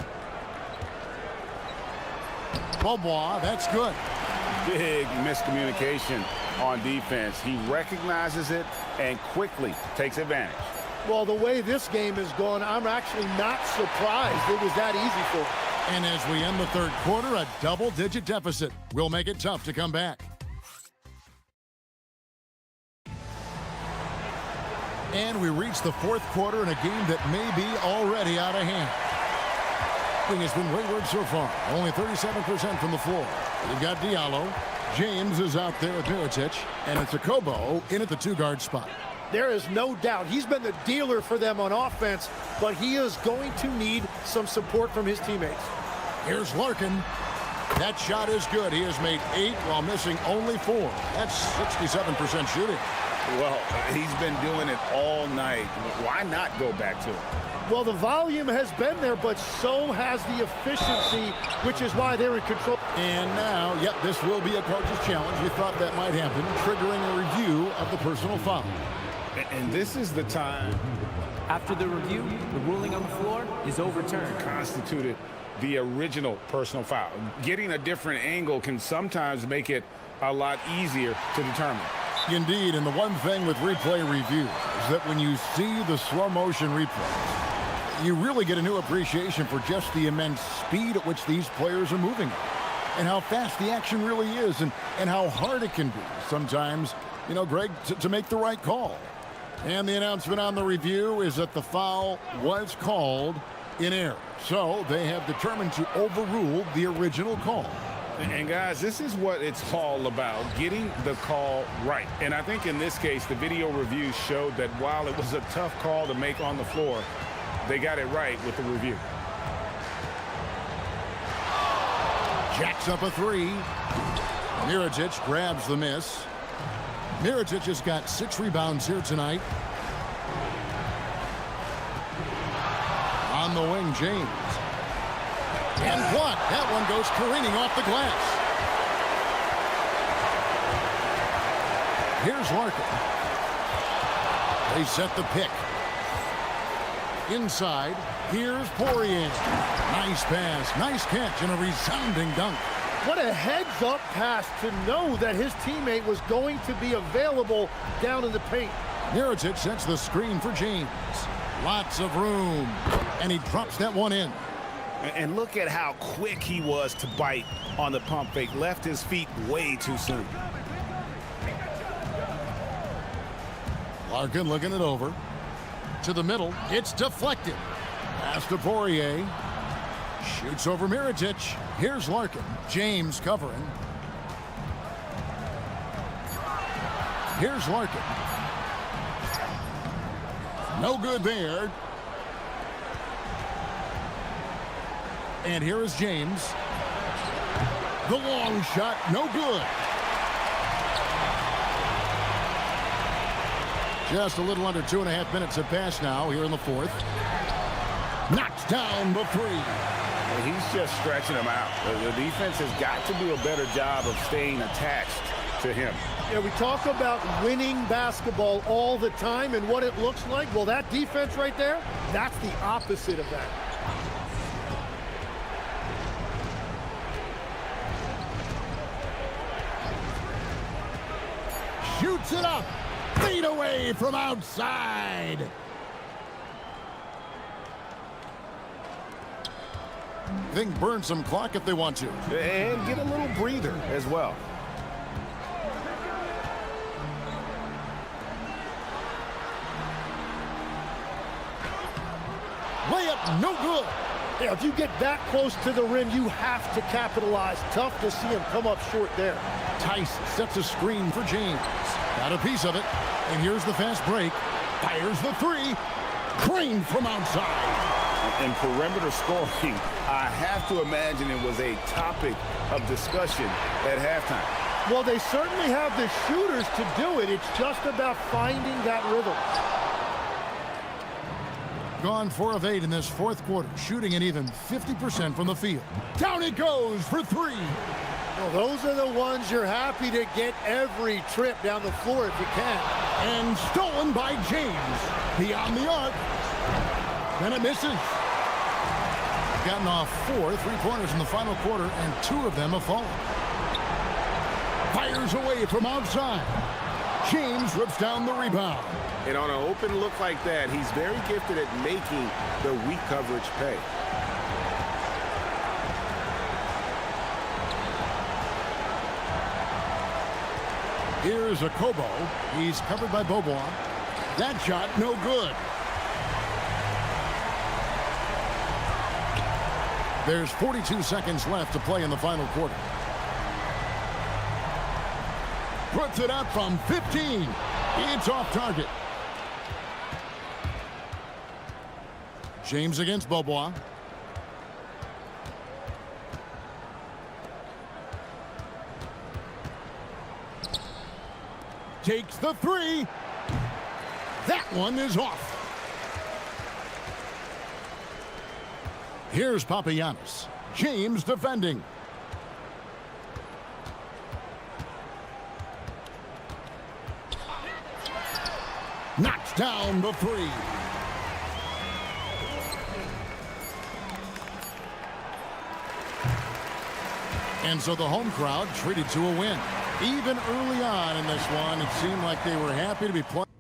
Bobois, that's good. Big miscommunication on defense. He recognizes it and quickly takes advantage. Well, the way this game is going, I'm actually not surprised it was that easy for him. And as we end the third quarter, a double-digit deficit will make it tough to come back. And we reach the fourth quarter in a game that may be already out of hand. Thing has been wayward so far. Only 37% from the floor. You've got Diallo. James is out there with Mirotic. And it's Akobo in at the two-guard spot. There is no doubt he's been the dealer for them on offense, but he is going to need some support from his teammates. Here's Larkin. That shot is good. He has made 8 while missing only 4. That's 67% shooting. Well, he's been doing it all night. Why not go back to it? Well, the volume has been there, but so has the efficiency, which is why they're in control. And now, yep, this will be a coach's challenge. We thought that might happen, triggering a review of the personal foul. And this is the time. After the review, the ruling on the floor is overturned. Constituted the original personal foul. Getting a different angle can sometimes make it a lot easier to determine. Indeed, and the one thing with replay reviews is that when you see the slow motion replays, you really get a new appreciation for just the immense speed at which these players are moving and how fast the action really is and how hard it can be sometimes, you know, Greg, to make the right call. And the announcement on the review is that the foul was called in error. So they have determined to overrule the original call. And guys, this is what it's all about, getting the call right. And I think in this case, the video review showed that while it was a tough call to make on the floor, they got it right with the review. Jacks up a 3. Mirotic grabs the miss. Mirotic has got 6 rebounds here tonight. On the wing, James. And blocked. That one goes careening off the glass. Here's Larkin. They set the pick. Inside, here's Poirier. Nice pass, nice catch, and a resounding dunk. What a heads-up pass to know that his teammate was going to be available down in the paint. Mirotic sets the screen for James. Lots of room, and he drops that one in. And look at how quick he was to bite on the pump fake. Left his feet way too soon. Larkin looking it over. To the middle. It's deflected. Pass to Poirier. Shoots over Mirotic. Here's Larkin. James covering. Here's Larkin. No good there. And here is James. The long shot, no good. Just a little under 2.5 minutes have passed now here in the fourth. Knocks down the 3. He's just stretching him out. The defense has got to do a better job of staying attached to him. Yeah, we talk about winning basketball all the time and what it looks like. Well, that defense right there, that's the opposite of that. Shoots it up. Feet away from outside. They can burn some clock if they want to. And get a little breather as well. Layup, no good. Yeah, if you get that close to the rim, you have to capitalize. Tough to see him come up short there. Tice sets a screen for James. Got a piece of it. And here's the fast break. Fires the 3. Crane from outside. In perimeter scoring, I have to imagine it was a topic of discussion at halftime. Well, they certainly have the shooters to do it. It's just about finding that rhythm. Gone 4 of 8 in this fourth quarter, shooting an even 50% from the field. Down it goes for 3. Well, those are the ones you're happy to get every trip down the floor if you can. And stolen by James. Beyond the arc. And it misses. Gotten off 4 3-pointers in the final quarter, and 2 of them have fallen. Fires away from outside. James rips down the rebound. And on an open look like that, he's very gifted at making the weak coverage pay. Here's a Kobo. He's covered by Bobois. That shot, no good. There's 42 seconds left to play in the final quarter. Puts it up from 15. It's off target. James against Bobois. Takes the three. That one is off. Here's Papagiannis. James defending. Knocks down the three. And so the home crowd treated to a win. Even early on in this one, it seemed like they were happy to be playing.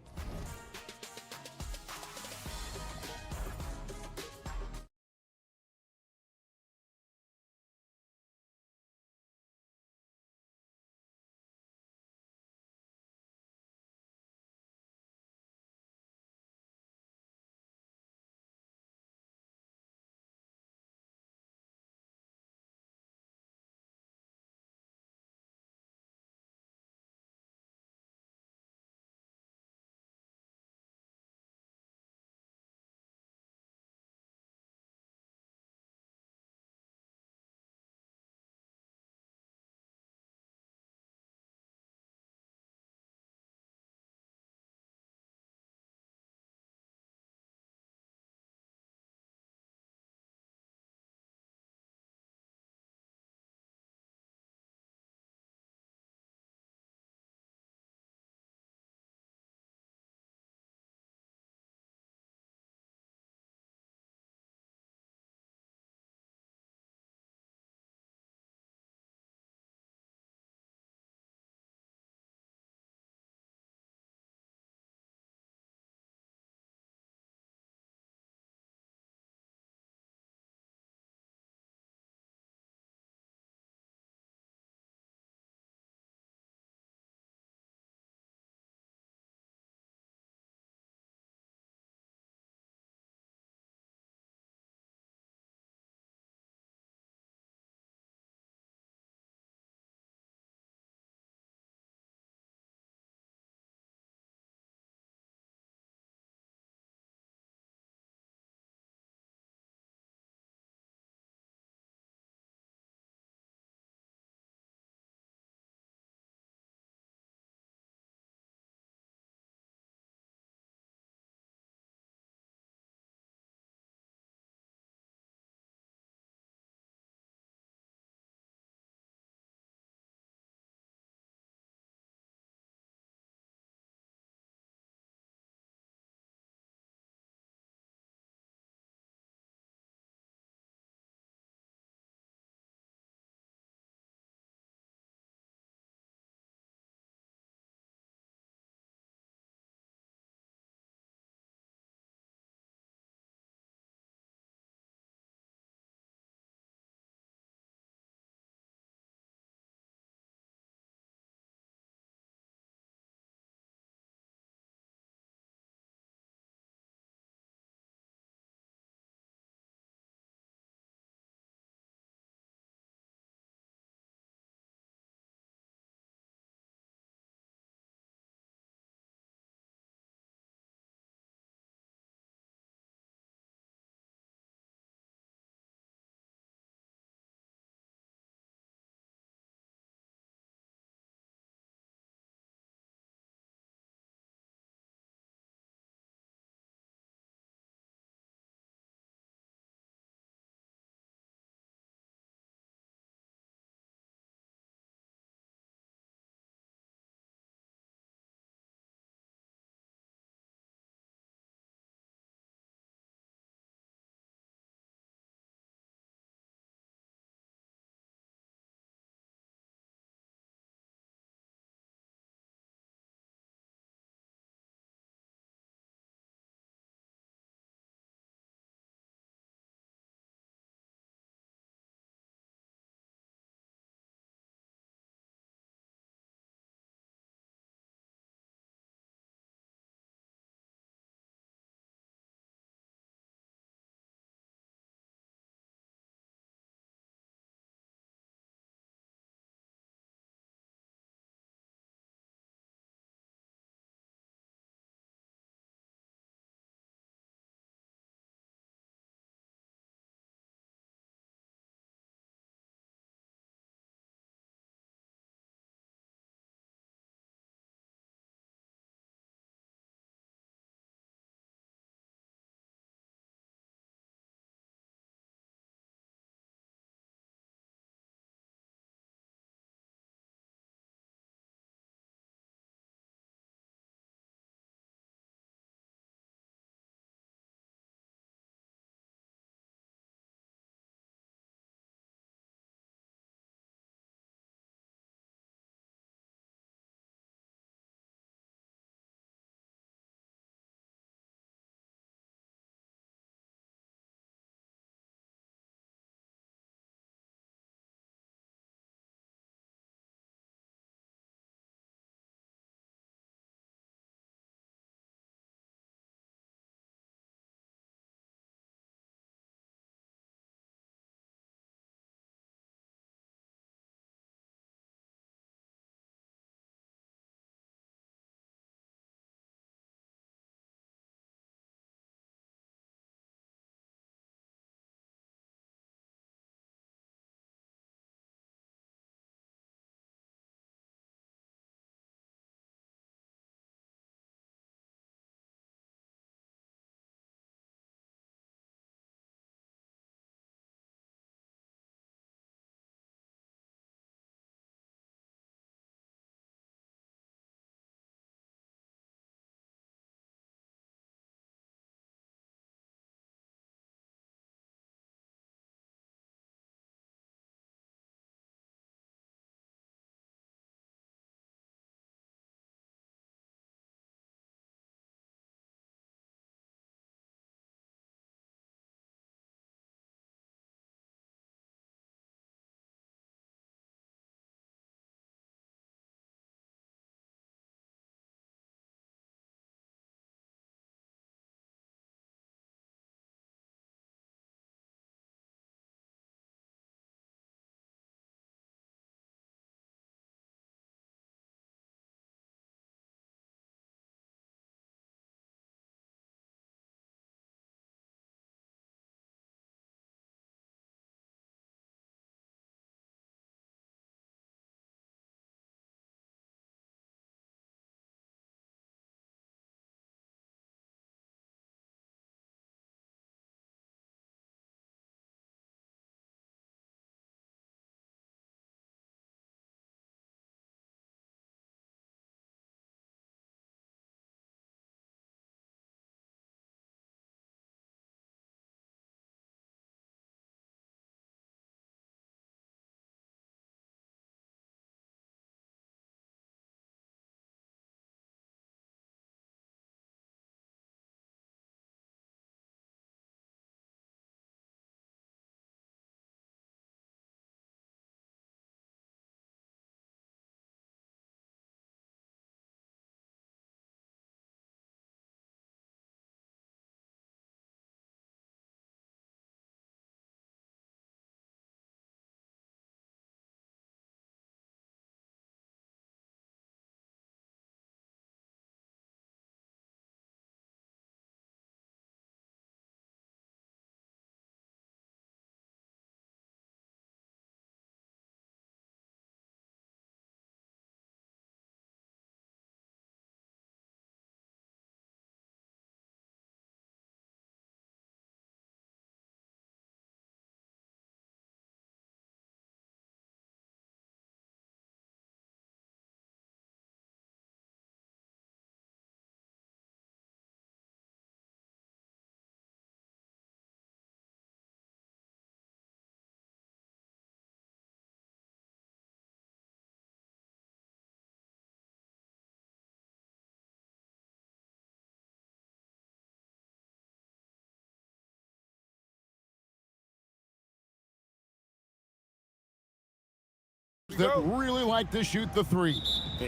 that really like to shoot the three.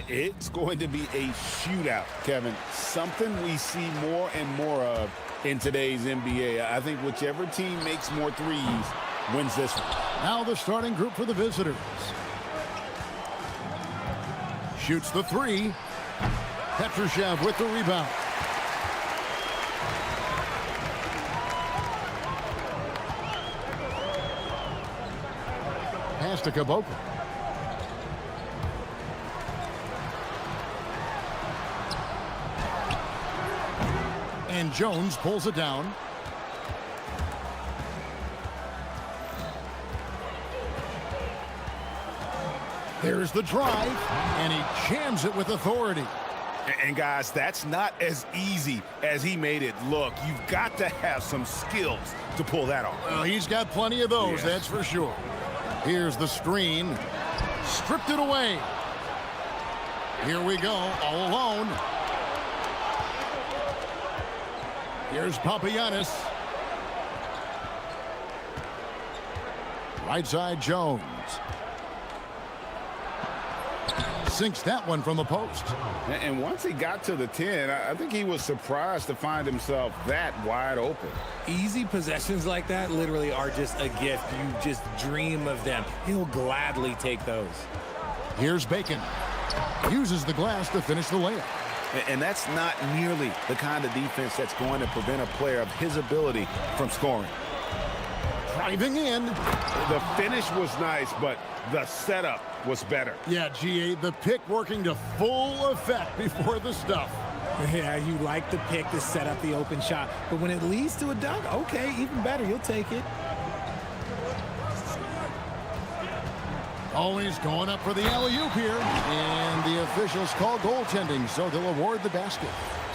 It's going to be a shootout, Kevin. Something we see more and more of in today's NBA. I think whichever team makes more threes wins this one. Now the starting group for the visitors. Shoots the three. Petrushev with the rebound. Pass to Caboclo. And Jones pulls it down. There's the drive, and he jams it with authority. And guys, that's not as easy as he made it look. You've got to have some skills to pull that off. Well, he's got plenty of those, that's for sure. Here's the screen. Stripped it away. Here we go, all alone. Here's Papagiannis. Right side, Jones. Sinks that one from the post. And once he got to the 10, I think he was surprised to find himself that wide open. Easy possessions like that literally are just a gift. You just dream of them. He'll gladly take those. Here's Bacon. Uses the glass to finish the layup. And that's not nearly the kind of defense that's going to prevent a player of his ability from scoring. Driving in. The finish was nice, but the setup was better. Yeah, GA, the pick working to full effect before the stuff. Yeah, you like the pick to set up the open shot, but when it leads to a dunk, okay, even better, you'll take it. Always going up for the alley-oop here, and the officials call goaltending, so they'll award the basket.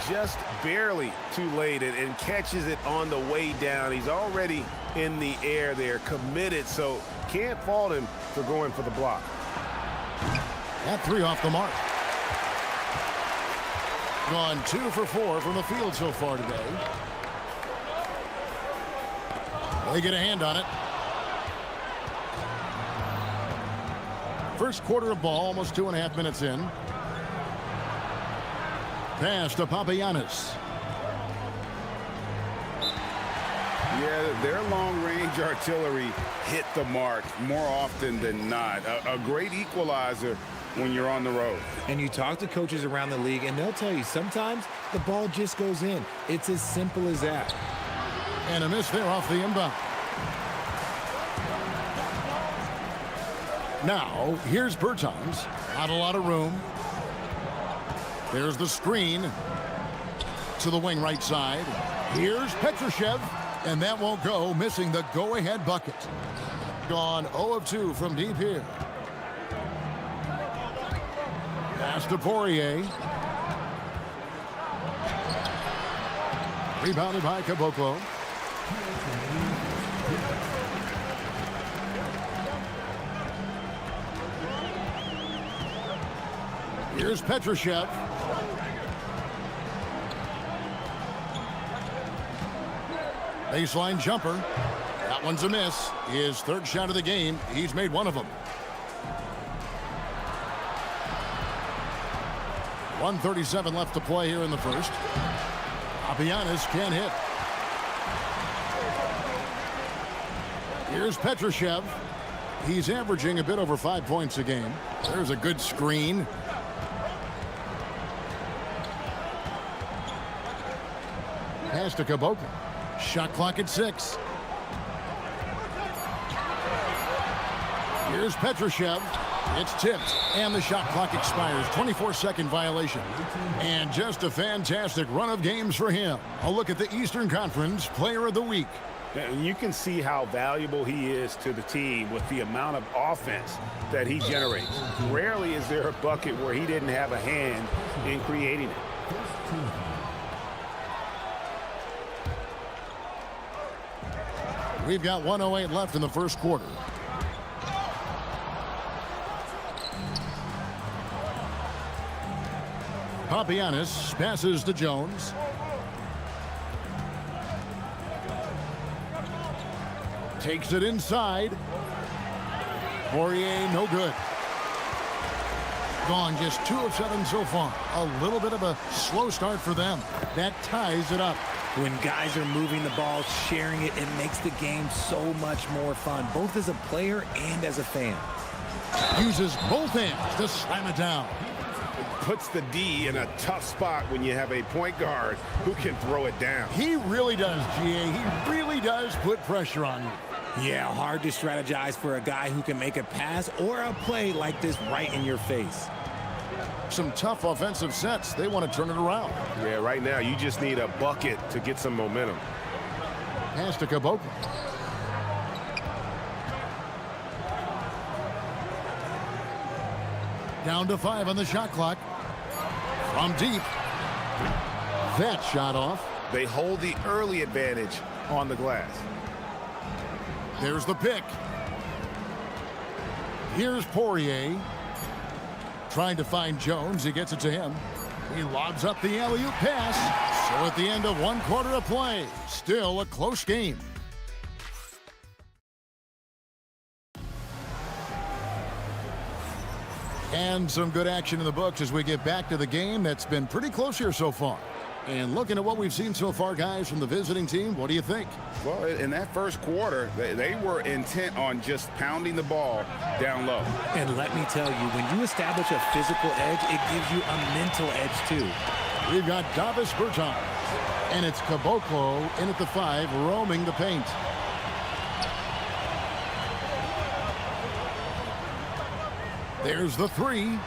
Just barely too late and catches it on the way down. He's already in the air there, committed, so can't fault him for going for the block. That three off the mark. Gone 2 for 4 from the field so far today. They get a hand on it. First quarter of ball, almost 2.5 minutes in. Pass to Papagiannis. Yeah, their long-range artillery hit the mark more often than not. A great equalizer when you're on the road. And you talk to coaches around the league, and they'll tell you sometimes the ball just goes in. It's as simple as that. And a miss there off the inbound. Now, here's Bertans. Not a lot of room. There's the screen to the wing right side. Here's Petrushev, and that won't go, missing the go-ahead bucket. Gone 0 of 2 from deep here. Pass to Poirier. Rebounded by Caboclo. Here's Petrushev. Baseline jumper. That one's a miss. His third shot of the game. He's made one of them. 1:37 left to play here in the first. Papagiannis can't hit. Here's Petrushev. He's averaging a bit over 5 points a game. There's a good screen. Pass to Caboclo. Shot clock at 6. Here's Petrushev. It's tipped, and the shot clock expires. 24-second violation. And just a fantastic run of games for him. A look at the Eastern Conference Player of the Week. You can see how valuable he is to the team with the amount of offense that he generates. Rarely is there a bucket where he didn't have a hand in creating it. We've got 1:08 left in the first quarter. Papagiannis passes to Jones. Takes it inside. Poirier, no good. Gone just 2 of 7 so far. A little bit of a slow start for them. That ties it up. When guys are moving the ball, sharing it, it makes the game so much more fun, both as a player and as a fan. Uses both hands to slam it down. Puts the D in a tough spot when you have a point guard who can throw it down. He really does, GA. He really does put pressure on you. Yeah, hard to strategize for a guy who can make a pass or a play like this right in your face. Some tough offensive sets. They want to turn it around. Yeah, right now you just need a bucket to get some momentum. Pass to Caboclo. Down to 5 on the shot clock. From deep. That shot off. They hold the early advantage on the glass. There's the pick. Here's Poirier. Trying to find Jones. He gets it to him. He lobs up the alley-oop pass. So at the end of 1 quarter of play, still a close game. And some good action in the books as we get back to the game that's been pretty close here so far. And looking at what we've seen so far, guys, from the visiting team, what do you think? Well, in that first quarter, they were intent on just pounding the ball down low. And let me tell you, when you establish a physical edge, it gives you a mental edge, too. We've got Davis Bertans. And it's Caboclo in at the 5, roaming the paint. There's the 3.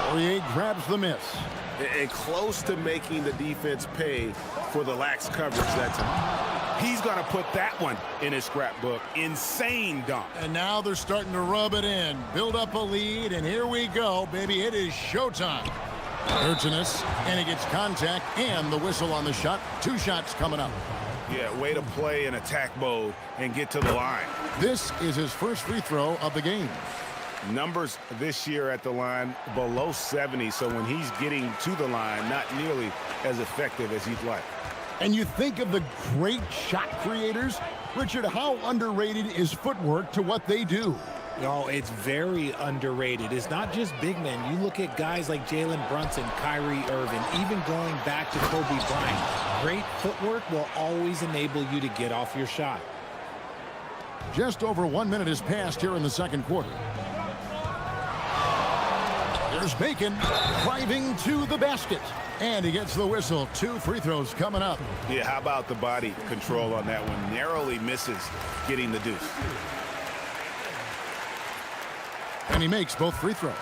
Poirier grabs the miss. And close to making the defense pay for the lax coverage that time. He's going to put that one in his scrapbook. Insane dunk. And now they're starting to rub it in, build up a lead, and here we go, baby. It is showtime. Urginus, and he gets contact and the whistle on the shot. 2 shots coming up. Yeah, way to play in attack mode and get to the line. This is his first free throw of the game. Numbers this year at the line below 70, so when he's getting to the line, not nearly as effective as he'd like. And you think of the great shot creators, Richard, how underrated is footwork to what they do? Oh, it's very underrated. It's not just big men. You look at guys like Jalen Brunson, Kyrie Irving, even going back to Kobe Bryant. Great footwork will always enable you to get off your shot. Just over 1 minute has passed here in the second quarter. There's Bacon driving to the basket. And he gets the whistle. 2 free throws coming up. Yeah, how about the body control on that one? Narrowly misses getting the deuce. And he makes both free throws.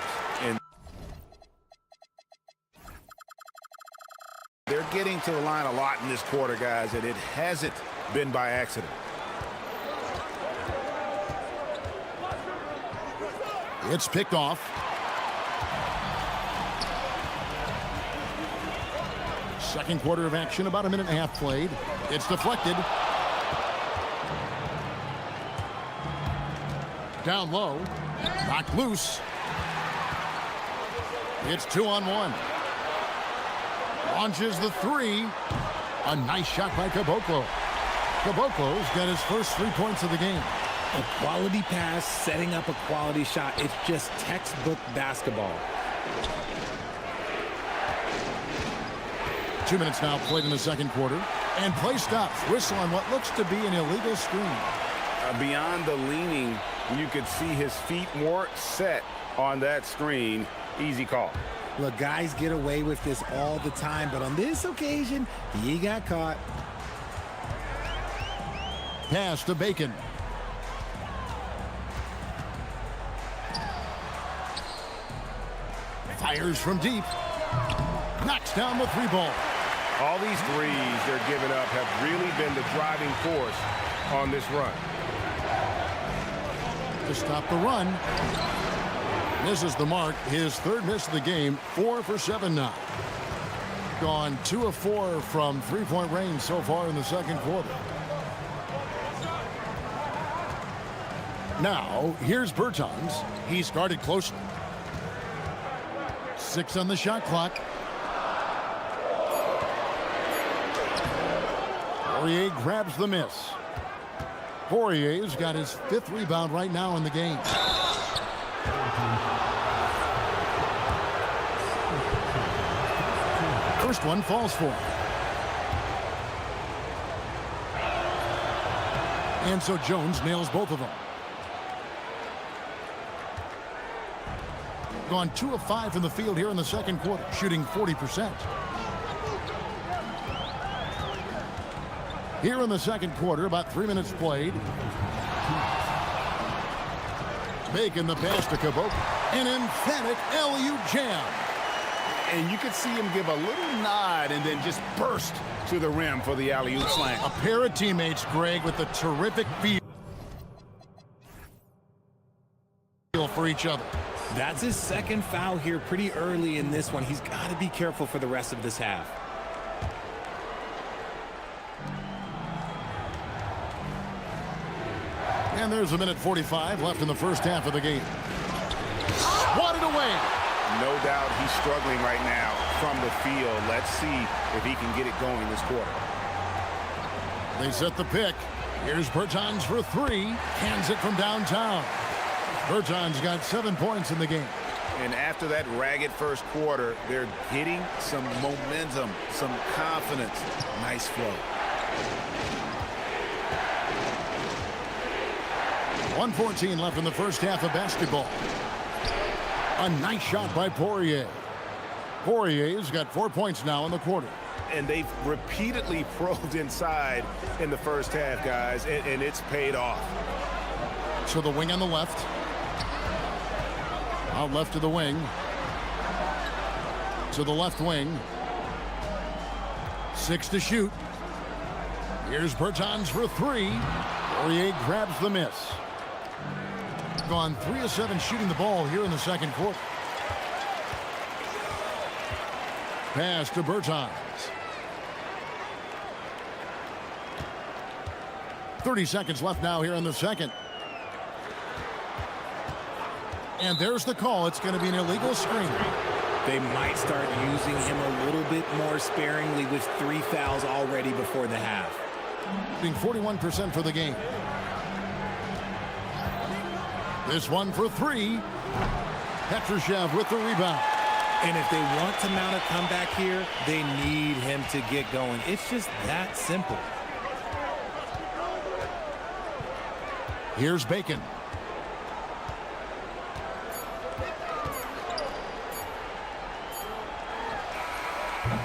And they're getting to the line a lot in this quarter, guys, and it hasn't been by accident. It's picked off. Second quarter of action, about 1.5 minutes played. It's deflected. Down low. Knocked loose. It's 2-on-1. Launches the 3. A nice shot by Caboclo. Caboclo's got his first 3 points of the game. A quality pass, setting up a quality shot. It's just textbook basketball. 2 minutes now played in the second quarter. And play stops. Whistle on what looks to be an illegal screen. Beyond the leaning, you could see his feet weren't set on that screen. Easy call. Look, guys get away with this all the time, but on this occasion, he got caught. Pass to Bacon. Fires from deep. Knocks down the 3 ball. All these threes they're giving up have really been the driving force on this run. To stop the run. Misses the mark. His 3rd miss of the game. 4 for 7 now. Gone 2 of 4 from 3-point range so far in the second quarter. Now, here's Bertans. He's guarded closely. 6 on the shot clock. Poirier grabs the miss. Poirier's got his 5th rebound right now in the game. first one falls for him. And so Jones nails both of them. Gone 2 of 5 from the field here in the second quarter, shooting 40%. Here in the second quarter, about 3 minutes played. Bacon the pass to Cabot. An emphatic LU jam. And you could see him give a little nod and then just burst to the rim for the alley-oop slam. A pair of teammates, Greg, with a terrific feel for each other. That's his second foul here pretty early in this one. He's got to be careful for the rest of this half. And there's a minute 45 left in the first half of the game. Swatted away. No doubt he's struggling right now from the field. Let's see if he can get it going this quarter. They set the pick. Here's Bertans for 3. Hands it from downtown. Bertans got 7 points in the game. And after that ragged first quarter, they're getting some momentum, some confidence. Nice flow. 1:14 left in the first half of basketball. A nice shot by Poirier. Poirier's got 4 points now in the quarter. And they've repeatedly probed inside in the first half, guys, and it's paid off. So the wing on the left. Out left to the wing. To the left wing. 6 to shoot. Here's Bertans for 3. Poirier grabs the miss. Gone 3 of 7 shooting the ball here in the second quarter. Pass to Bertans. 30 seconds left now here in the second. And there's the call. It's going to be an illegal screen. They might start using him a little bit more sparingly with 3 fouls already before the half. Being 41% for the game. This one for 3. Petrushev with the rebound. And if they want to mount a comeback here, they need him to get going. It's just that simple. Here's Bacon.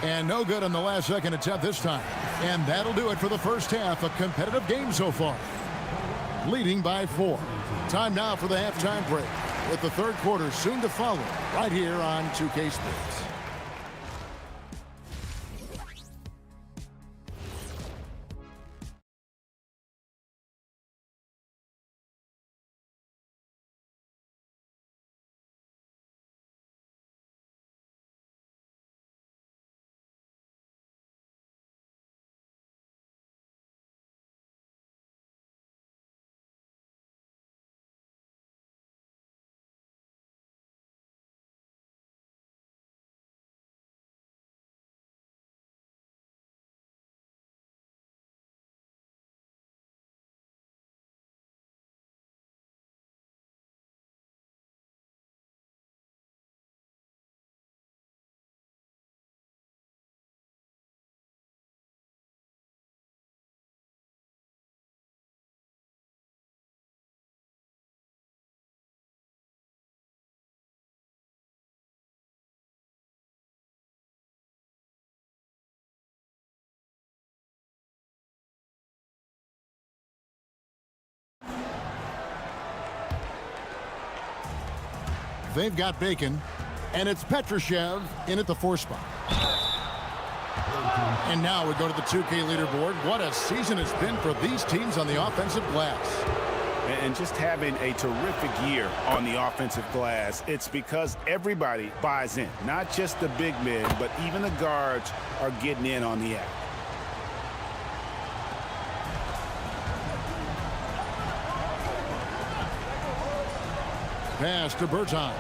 And no good on the last second attempt this time. And that'll do it for the first half. A competitive game so far. Leading by 4. Time now for the halftime break, with the third quarter soon to follow, right here on 2K Sports. They've got Bacon, and it's Petrushev in at the 4 spot. And now we go to the 2K leaderboard. What a season it's been for these teams on the offensive glass. And just having a terrific year on the offensive glass, it's because everybody buys in. Not just the big men, but even the guards are getting in on the act. Pass to Bertans.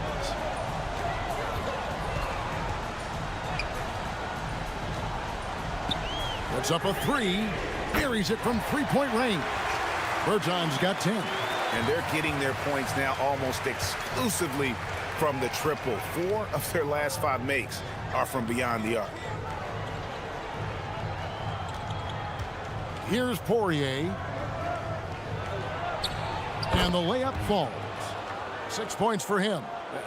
Puts up a 3. Buries it from 3-point range. Bertans got 10. And they're getting their points now almost exclusively from the triple. 4 of their last 5 makes are from beyond the arc. Here's Poirier. And the layup falls. 6 points for him.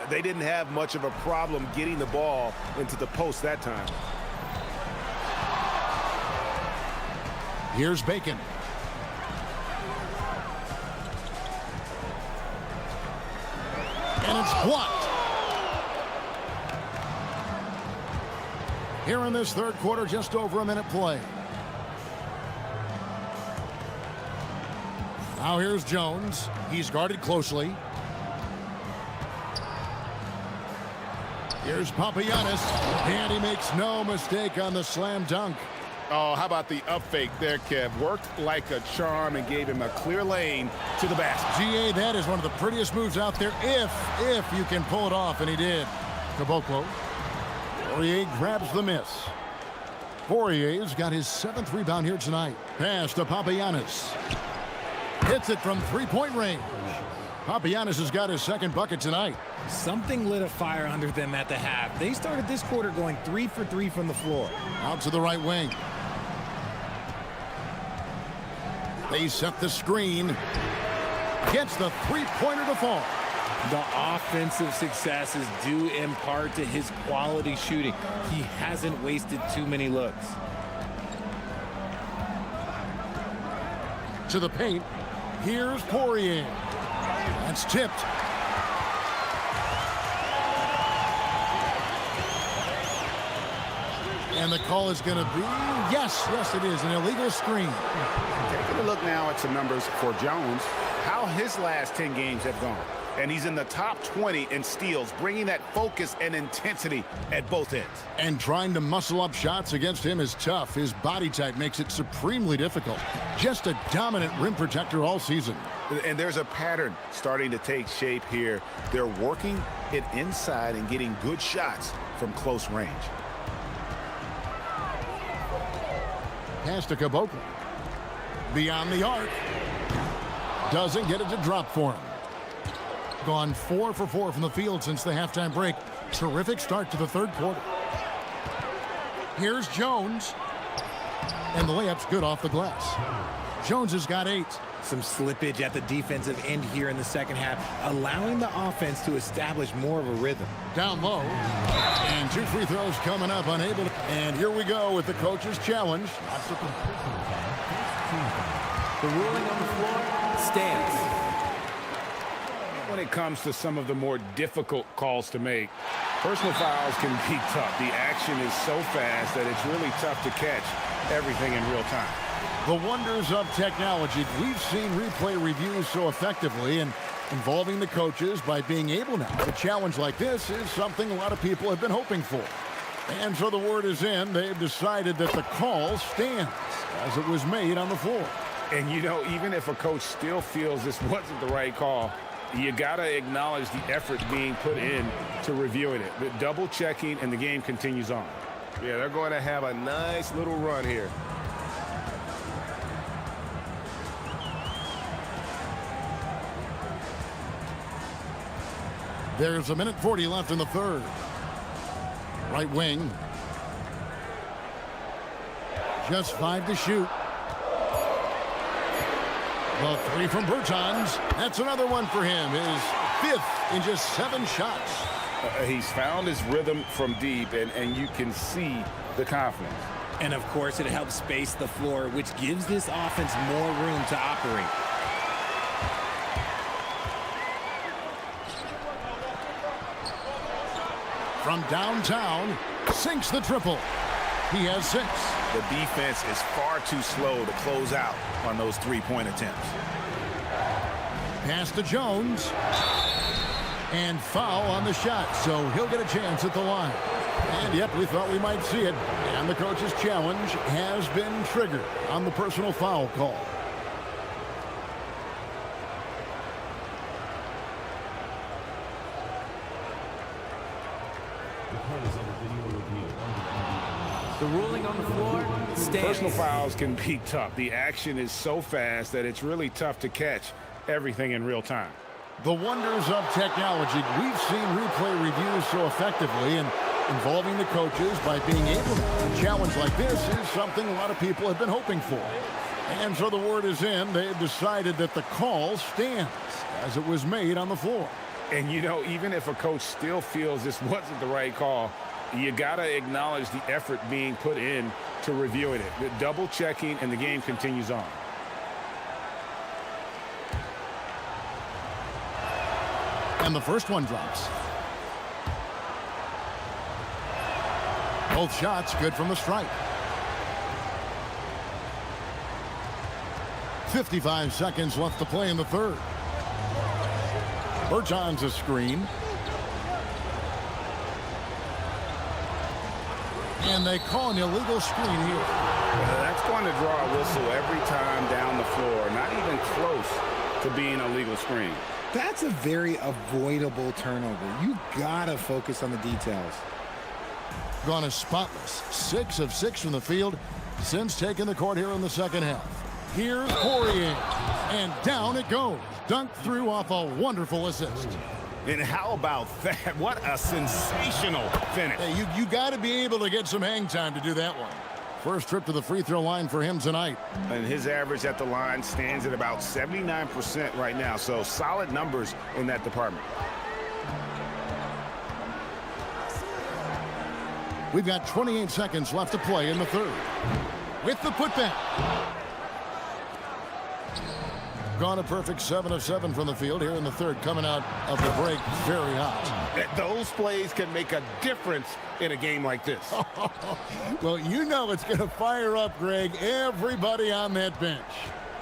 They didn't have much of a problem getting the ball into the post that time. Here's Bacon. And it's blocked. Here in this third quarter, just over a minute play. Now here's Jones. He's guarded closely. Here's Papagiannis, and he makes no mistake on the slam dunk. Oh, how about the up fake there, Kev? Worked like a charm and gave him a clear lane to the basket. GA, that is one of the prettiest moves out there, if you can pull it off, and he did. Caboclo. Poirier grabs the miss. Poirier's got his 7th rebound here tonight. Pass to Papagiannis. Hits it from three-point range. Papagiannis has got his 2nd bucket tonight. Something lit a fire under them at the half. They started this quarter going 3 for 3 from the floor. Out to the right wing. They set the screen. Gets the three-pointer to fall. The offensive successes due in part to his quality shooting. He hasn't wasted too many looks. To the paint. Here's Poirier. That's tipped. And the call is going to be, yes, it is, an illegal screen. Taking a look now at some numbers for Jones, how his last 10 games have gone. And he's in the top 20 in steals, bringing that focus and intensity at both ends. And trying to muscle up shots against him is tough. His body type makes it supremely difficult. Just a dominant rim protector all season. And there's a pattern starting to take shape here. They're working it inside and getting good shots from close range. Pass to Caboclo. Beyond the arc. Doesn't get it to drop for him. Gone 4 for 4 from the field since the halftime break. Terrific start to the third quarter. Here's Jones. And the layup's good off the glass. Jones has got 8. Some slippage at the defensive end here in the second half, allowing the offense to establish more of a rhythm. Down low. And 2 free throws coming up, unable to. And here we go with the coach's challenge. The ruling on the floor stands. When it comes to some of the more difficult calls to make, personal fouls can be tough. The action is so fast that it's really tough to catch everything in real time. The wonders of technology. We've seen replay reviews so effectively and involving the coaches by being able now. A challenge like this is something a lot of people have been hoping for. And so the word is in. They've decided that the call stands as it was made on the floor. And, you know, even if a coach still feels this wasn't the right call, you got to acknowledge the effort being put in to reviewing it. The double checking, and the game continues on. Yeah, they're going to have a nice little run here. There's 1:40 left in the third. Right wing. Just 5 to shoot. The 3 from Bertans. That's another one for him. His 5th in just 7 shots. He's found his rhythm from deep, and you can see the confidence. And, of course, it helps space the floor, which gives this offense more room to operate. From downtown, sinks the triple. He has 6. The defense is far too slow to close out on those 3-point attempts. Pass to Jones. And foul on the shot, so he'll get a chance at the line. And, yep, we thought we might see it. And the coach's challenge has been triggered on the personal foul call. The ruling on the floor stands. Personal fouls can be tough. The action is so fast that it's really tough to catch everything in real time. The wonders of technology. We've seen replay reviews so effectively and involving the coaches by being able to. A challenge like this is something a lot of people have been hoping for. And so the word is in. They have decided that the call stands as it was made on the floor. And, you know, even if a coach still feels this wasn't the right call, you got to acknowledge the effort being put in to reviewing it. The double checking, and the game continues on. And the first one drops. Both shots good from the stripe. 55 seconds left to play in the third. Berton's a screen. And they call an illegal screen here. That's going to draw a whistle every time down the floor. Not even close to being a legal screen. That's a very avoidable turnover. You gotta focus on the details. Gone as spotless. 6 of 6 from the field since taking the court here in the second half. Here's Poirier. And down it goes. Dunked through off a wonderful assist. And how about that? What a sensational finish. Hey, you got to be able to get some hang time to do that one. First trip to the free throw line for him tonight. And his average at the line stands at about 79% right now. So solid numbers in that department. We've got 28 seconds left to play in the third. With the putback. Gone a perfect 7 of 7 from the field here in the third, coming out of the break very hot. Those plays can make a difference in a game like this. Well, you know it's going to fire up, Greg, everybody on that bench.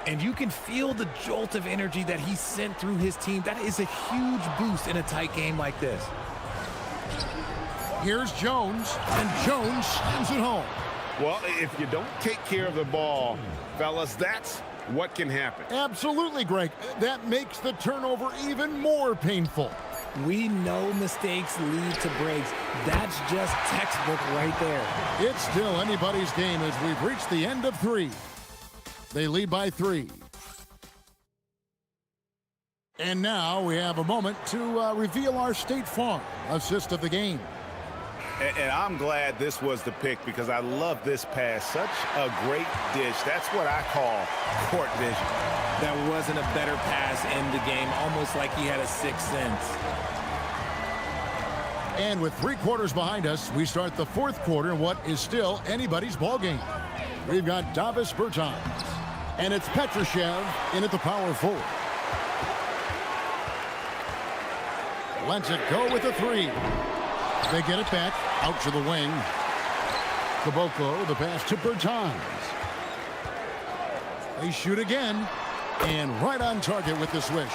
And you can feel the jolt of energy that he sent through his team. That is a huge boost in a tight game like this. Here's Jones, and Jones sends it home. Well, if you don't take care of the ball, fellas, that's what can happen. Absolutely, Greg. That makes the turnover even more painful. We know mistakes lead to breaks. That's just textbook right there. It's still anybody's game as we've reached the end of 3. They lead by 3. And now we have a moment to reveal our State Farm assist of the game. And I'm glad this was the pick because I love this pass. Such a great dish. That's what I call court vision. That wasn't a better pass in the game, almost like he had a sixth sense. And with 3 quarters behind us, we start the fourth quarter in what is still anybody's ball game. We've got Davis Bertans, and it's Petrushev in at the power forward. Lets it go with a 3. They get it back out to the wing. Caboclo, the pass to Bertans. They shoot again, and right on target with the swish.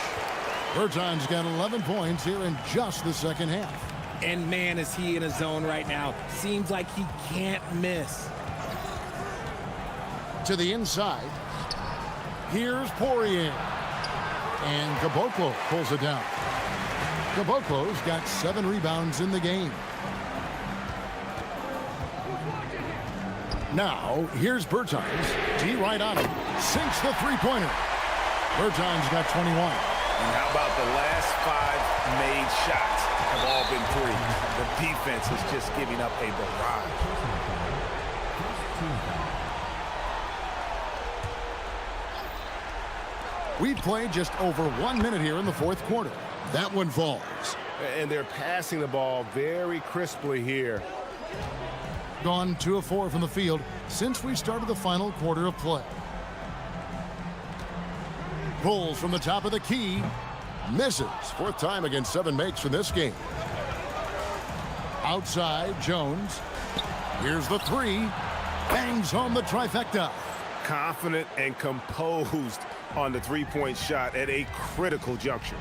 Bertans got 11 points here in just the second half. And man, is he in a zone right now. Seems like he can't miss. To the inside. Here's Poirier. And Caboclo pulls it down. Caboclo's got 7 rebounds in the game. Now, here's Bertans. D right on him. Sinks the three-pointer. Bertans got 21. And how about the last 5 made shots have all been 3. The defense is just giving up a barrage. We played just over 1 minute here in the fourth quarter. That one falls. And they're passing the ball very crisply here. Gone 2 of 4 from the field since we started the final quarter of play. Pulls from the top of the key. Misses. 4th time against 7 makes in this game. Outside, Jones. Here's the 3. Bangs home the trifecta. Confident and composed on the three-point shot at a critical juncture.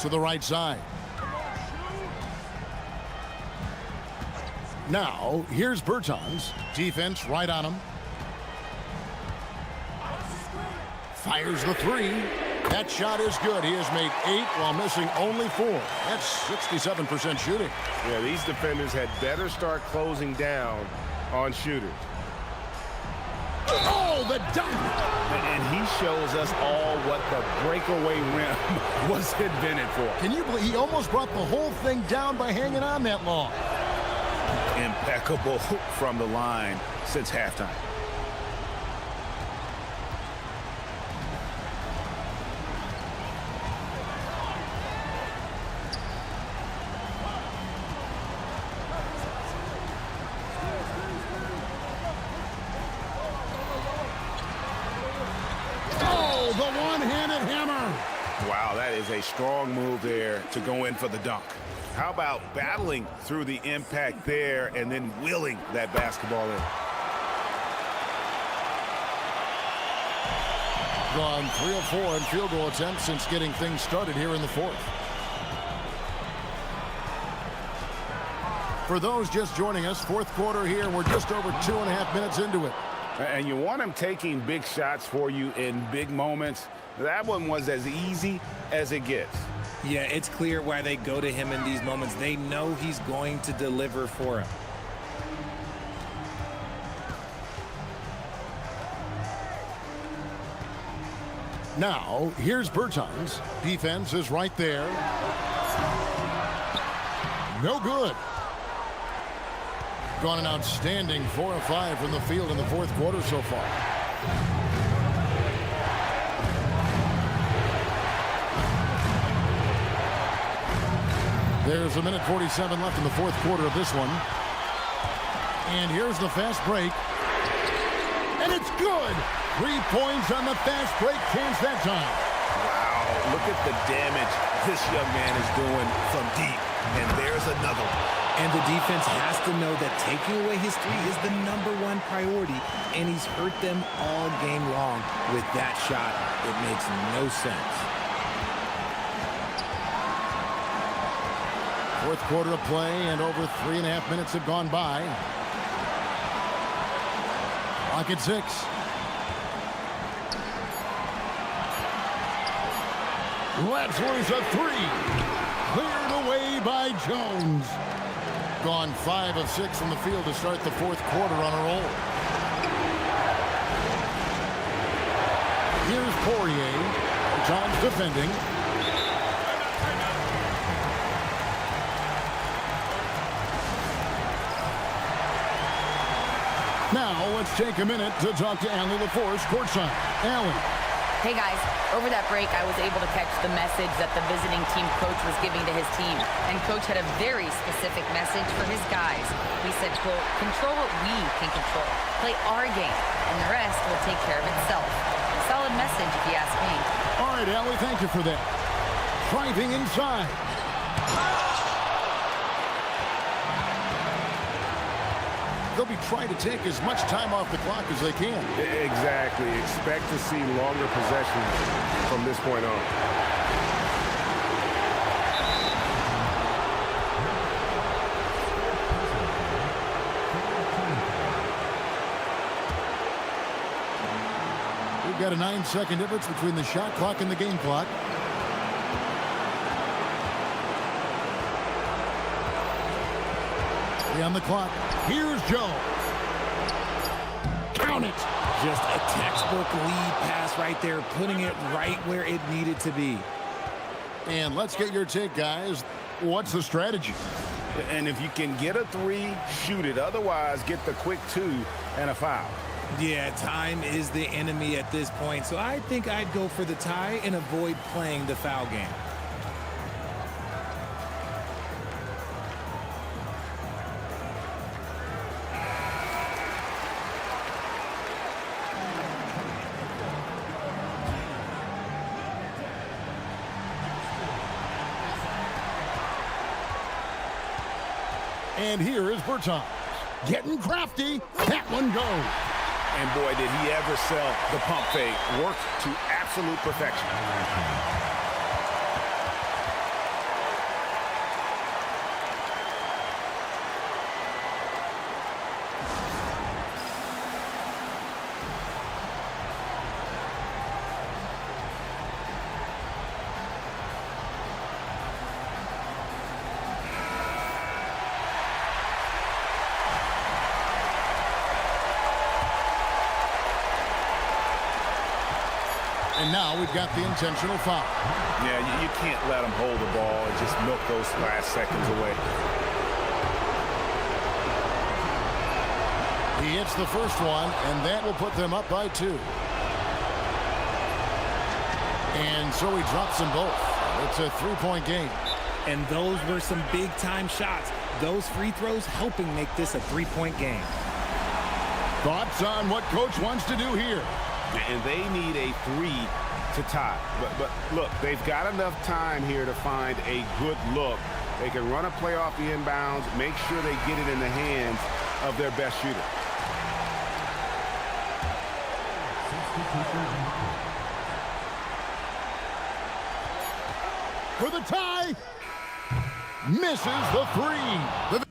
To the right side. Now, here's Bertans. Defense right on him. Fires the 3. That shot is good. He has made 8 while missing only 4. That's 67% shooting. Yeah, these defenders had better start closing down on shooters. Oh, the dunk! And he shows us all what the breakaway rim was invented for. Can you believe he almost brought the whole thing down by hanging on that long? Impeccable from the line since halftime. hammer. Wow, that is a strong move there to go in for the dunk. How about battling through the impact there and then wheeling that basketball in? Gone 3 of 4 in field goal attempts since getting things started here in the fourth. For those just joining us, fourth quarter here, we're just over 2.5 minutes into it. And you want him taking big shots for you in big moments. That one was as easy as it gets. Yeah, it's clear why they go to him in these moments. They know he's going to deliver for them. Now, here's Bertans. Defense is right there. No good. Gone an outstanding 4 of 5 from the field in the fourth quarter so far. There's a minute 47 left in the fourth quarter of this one. And here's the fast break. And it's good! 3 points on the fast break chance that time. Wow, look at the damage this young man is doing from deep. And there's another one. And the defense has to know that taking away his three is the #1 priority, and he's hurt them all game long with that shot. It makes no sense. Fourth quarter of play, and over 3.5 minutes have gone by. Clock at 6. Let's a 3. Cleared away by Jones. Gone 5 of 6 from the field to start the fourth quarter on a roll. Here's Poirier. Jones defending. Now let's take a minute to talk to Allie LaForce courtside. Allie. Hey guys, over that break I was able to catch the message that the visiting team coach was giving to his team. And coach had a very specific message for his guys. He said, quote, control what we can control. Play our game, and the rest will take care of itself. Solid message if you ask me. All right, Allie, thank you for that. Driving inside. They'll be trying to take as much time off the clock as they can. Exactly. Expect to see longer possessions from this point on. We've got a 9-second difference between the shot clock and the game clock. On the clock. Here's Joe. Count it. Just a textbook lead pass right there, putting it right where it needed to be. And let's get your take, guys. What's the strategy? And if you can get a 3, shoot it. Otherwise, get the quick 2 and a foul. Yeah, time is the enemy at this point. So I think I'd go for the tie and avoid playing the foul game. And here is Bertans. Getting crafty. That one goes. And boy, did he ever sell the pump fake. Worked to absolute perfection. And now we've got the intentional foul. Yeah, you can't let him hold the ball and just milk those last seconds away. He hits the first one, and that will put them up by 2. And so he drops them both. It's a 3-point game. And those were some big-time shots. Those free throws helping make this a 3-point game. Thoughts on what coach wants to do here? And they need a 3 to tie. But look, they've got enough time here to find a good look. They can run a play off the inbounds, make sure they get it in the hands of their best shooter. For the tie. Misses the 3.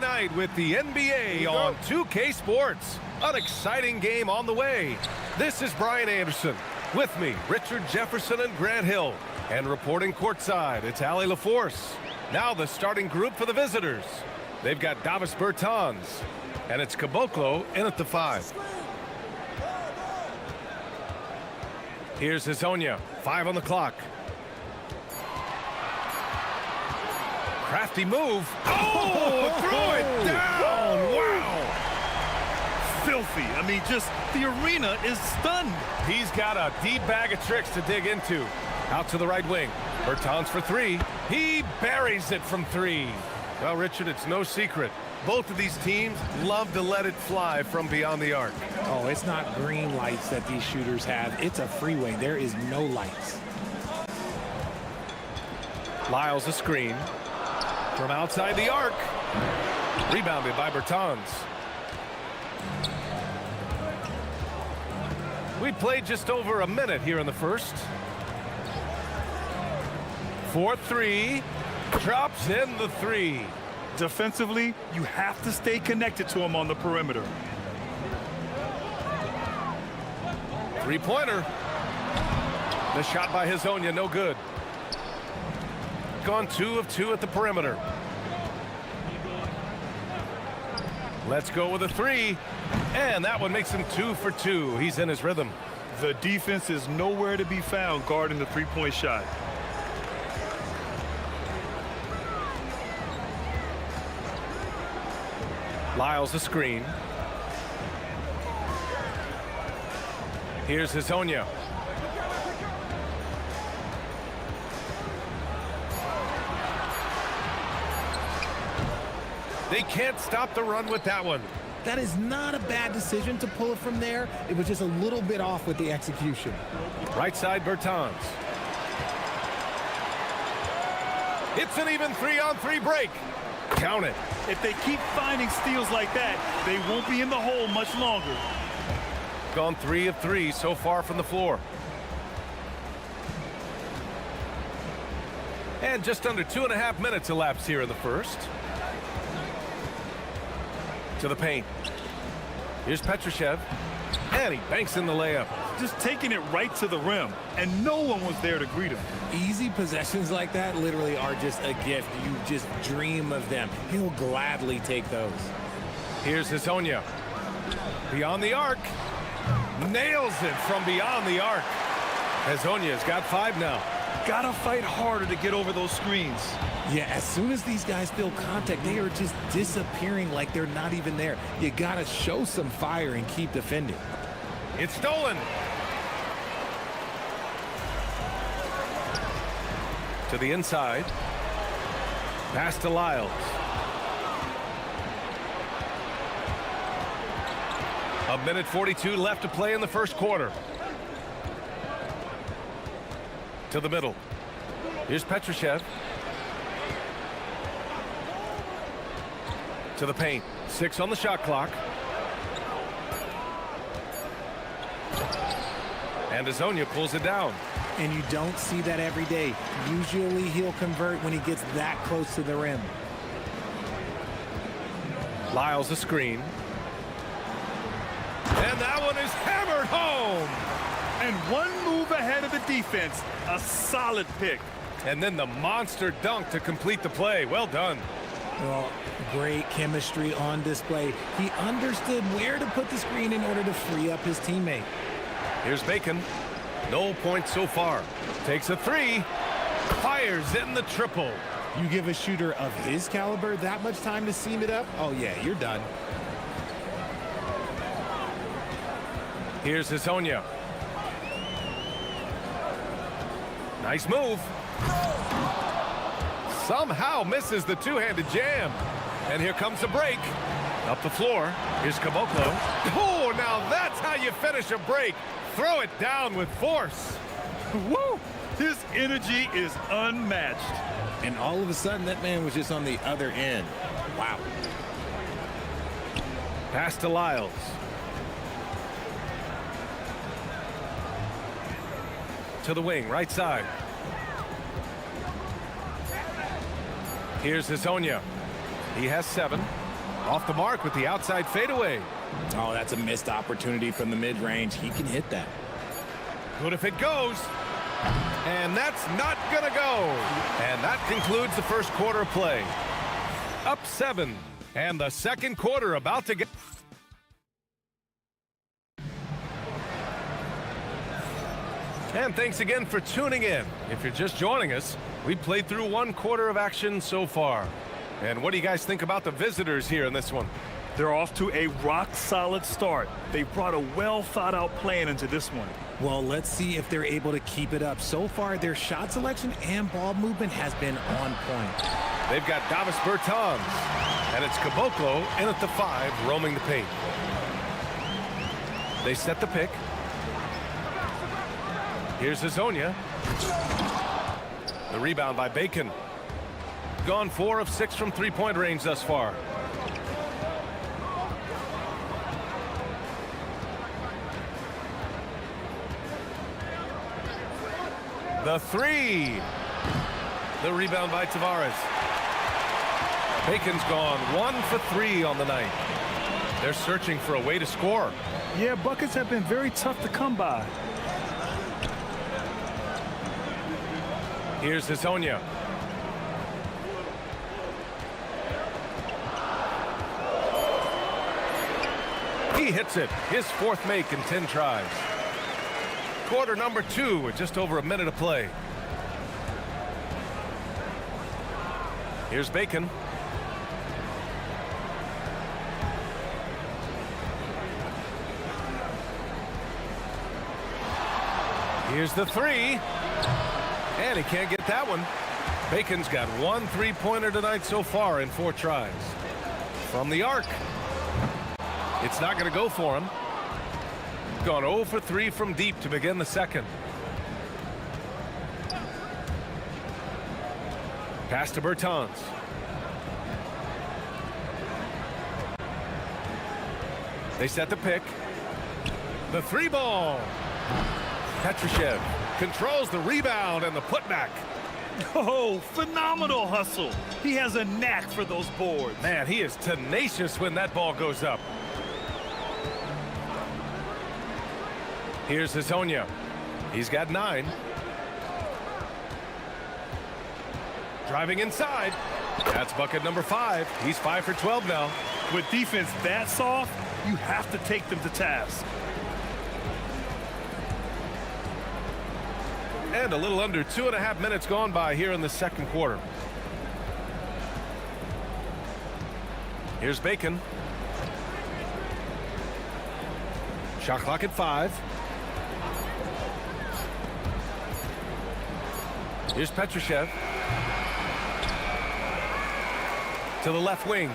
Night with the NBA on 2K Sports. An exciting game on the way. This is Brian Anderson. With me, Richard Jefferson and Grant Hill. And reporting courtside, it's Ali LaForce. Now the starting group for the visitors. They've got Davis Bertans. And it's Caboclo in at the 5. Here's Hazonia, 5 on the clock. Crafty move. Oh, throw it down. Wow. Filthy. I mean, just the arena is stunned. He's got a deep bag of tricks to dig into. Out to the right wing. Bertans for three. He buries it from three. Well, Richard, it's no secret. Both of these teams love to let it fly from beyond the arc. Oh, it's not green lights that these shooters have. It's a freeway. There is no lights. Lyles a screen. From outside the arc. Rebounded by Bertans. We played just over a minute here in the first. 4-3. Drops in the three. Defensively, you have to stay connected to him on the perimeter. Three-pointer. The shot by Hazonia, no good. Gone 2 of 2 at the perimeter. Let's go with a three. And that one makes him 2 for 2. He's in his rhythm. The defense is nowhere to be found guarding the three-point shot. Lyles a screen. Here's Hazonia. They can't stop the run with that one. That is not a bad decision to pull it from there. It was just a little bit off with the execution. Right side, Bertans. It's an even 3-on-3 break. Count it. If they keep finding steals like that, they won't be in the hole much longer. Gone 3 of 3 so far from the floor. And just under 2.5 minutes elapsed here in the first. To the paint. Here's Petrushev. And he banks in the layup. Just taking it right to the rim, and no one was there to greet him. Easy possessions like that literally are just a gift. You just dream of them. He'll gladly take those. Here's Hazonia. Beyond the arc. Nails it from beyond the arc. Hazonia's got 5 now. Gotta fight harder to get over those screens. Yeah, as soon as these guys feel contact, they are just disappearing like they're not even there. You gotta show some fire and keep defending. It's stolen. To the inside. Pass to Lyles. A minute 42 left to play in the first quarter. To the middle. Here's Petrushev. To the paint. 6 on the shot clock. And Hazonia pulls it down. And you don't see that every day. Usually he'll convert when he gets that close to the rim. Lyles a screen. And that one is hammered home. And one move ahead of the defense. A solid pick. And then the monster dunk to complete the play. Well done. Well, great chemistry on display. He understood where to put the screen in order to free up his teammate. Here's Bacon. No points so far. Takes a 3. Fires in the triple. You give a shooter of his caliber that much time to seam it up? Oh, yeah, you're done. Here's Hazonia. Nice move. Somehow misses the two-handed jam. And here comes the break. Up the floor. Here's Caboclo. Oh, now that's how you finish a break. Throw it down with force. Woo! His energy is unmatched. And all of a sudden, that man was just on the other end. Wow. Pass to Lyles. To the wing, right side. Here's Hazonia. He has 7. Off the mark with the outside fadeaway. Oh, that's a missed opportunity from the mid-range. He can hit that. Good if it goes. And that's not gonna go. And that concludes the first quarter of play. Up 7. And the second quarter about to get... And thanks again for tuning in. If you're just joining us, we played through 1 quarter of action so far. And what do you guys think about the visitors here in this one? They're off to a rock-solid start. They brought a well-thought-out plan into this one. Well, let's see if they're able to keep it up. So far, their shot selection and ball movement has been on point. They've got Davis Bertans, and it's Caboclo in at the 5, roaming the paint. They set the pick. Here's Hazonia. The rebound by Bacon. Gone 4 of 6 from three-point range thus far. The 3. The rebound by Tavares. Bacon's gone 1 for 3 on the night. They're searching for a way to score. Yeah, buckets have been very tough to come by. Here's Hazonia. He hits it. His 4th make in 10 tries. Quarter number 2 with just over a minute of play. Here's Bacon. Here's the 3. And he can't get that one. Bacon's got 1 3-pointer tonight so far in 4 tries. From the arc. It's not going to go for him. Gone 0 for 3 from deep to begin the second. Pass to Bertans. They set the pick. The 3 ball. Petrushev controls the rebound and the putback. Oh, phenomenal hustle. He has a knack for those boards. Man, he is tenacious when that ball goes up. Here's Hazonia. He's got 9. Driving inside. That's bucket number 5. He's 5 for 12 now. With defense that soft, you have to take them to task. And a little under 2.5 minutes gone by here in the second quarter. Here's Bacon. Shot clock at 5. Here's Petrushev. To the left wing.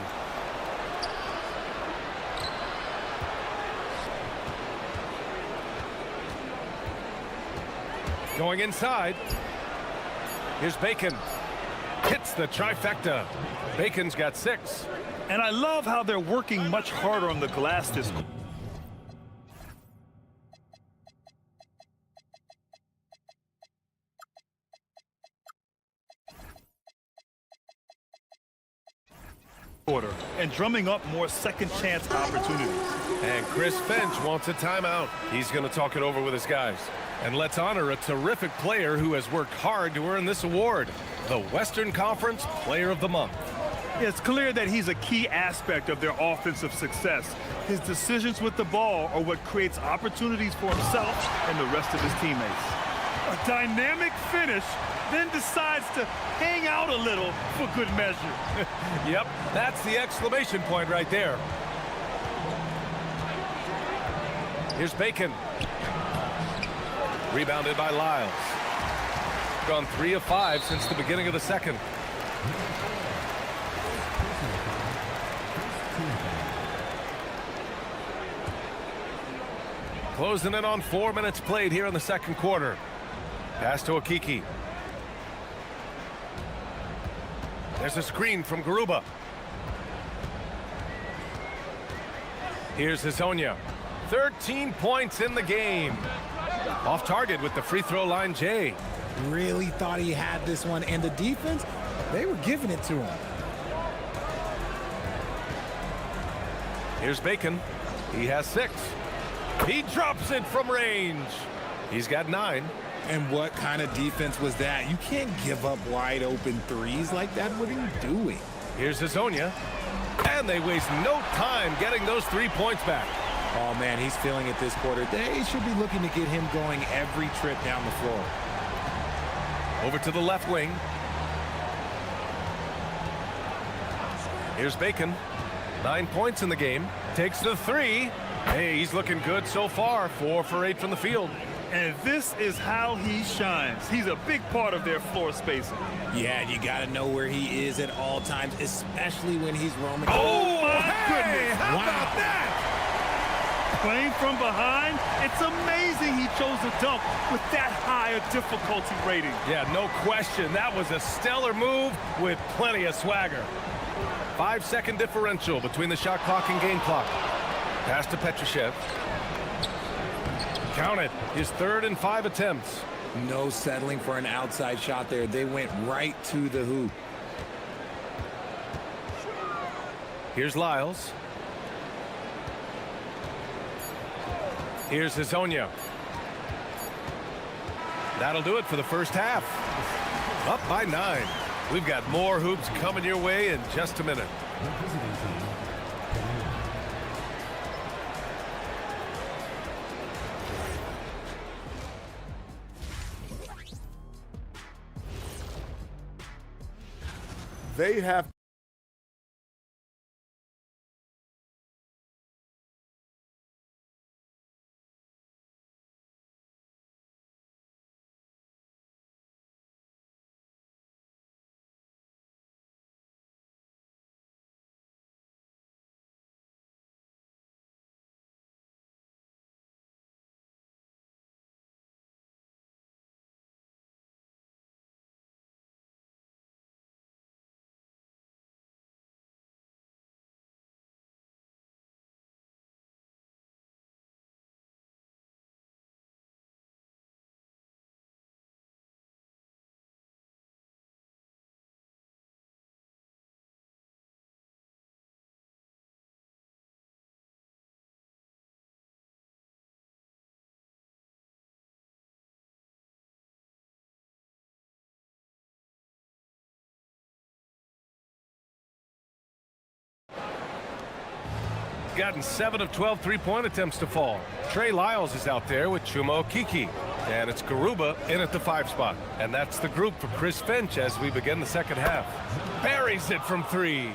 Going inside. Here's Bacon. Hits the trifecta. Bacon's got 6. And I love how they're working much harder on the glass this quarter and drumming up more second chance opportunities. And Chris Finch wants a timeout. He's going to talk it over with his guys. And let's honor a terrific player who has worked hard to earn this award, the Western Conference Player of the Month. It's clear that he's a key aspect of their offensive success. His decisions with the ball are what creates opportunities for himself and the rest of his teammates. A dynamic finish, then decides to hang out a little for good measure. Yep, that's the exclamation point right there. Here's Bacon. Rebounded by Lyles. Gone 3 of 5 since the beginning of the second. Closing in on 4 minutes played here in the second quarter. Pass to Okiki. There's a screen from Garuba. Here's Hazonia. 13 points in the game. Off target with the free throw line, Jay. Really thought he had this one, and the defense, they were giving it to him. Here's Bacon. He has 6. He drops it from range. He's got 9. And what kind of defense was that? You can't give up wide open threes like that. What are you doing? Here's Hazonia. And they waste no time getting those 3 points back. Oh, man, he's feeling it this quarter. They should be looking to get him going every trip down the floor. Over to the left wing. Here's Bacon. 9 points in the game. Takes the three. Hey, he's looking good so far. 4 for 8 from the field. And this is how he shines. He's a big part of their floor spacing. Yeah, you got to know where he is at all times, especially when he's roaming. Oh, my goodness. How about that? Playing from behind, it's amazing he chose to dunk with that higher difficulty rating. Yeah, no question. That was a stellar move with plenty of swagger. 5-second differential between the shot clock and game clock. Pass to Petrushev. Count it. His 3rd and 5 attempts. No settling for an outside shot there. They went right to the hoop. Here's Lyles. Here's Hezonja. That'll do it for the first half. Up by 9. We've got more hoops coming your way in just a minute. They have gotten 7 of 12 three-point attempts to fall. Trey Lyles is out there with Chuma Okeke. And it's Garuba in at the 5 spot. And that's the group for Chris Finch as we begin the second half. Buries it from 3.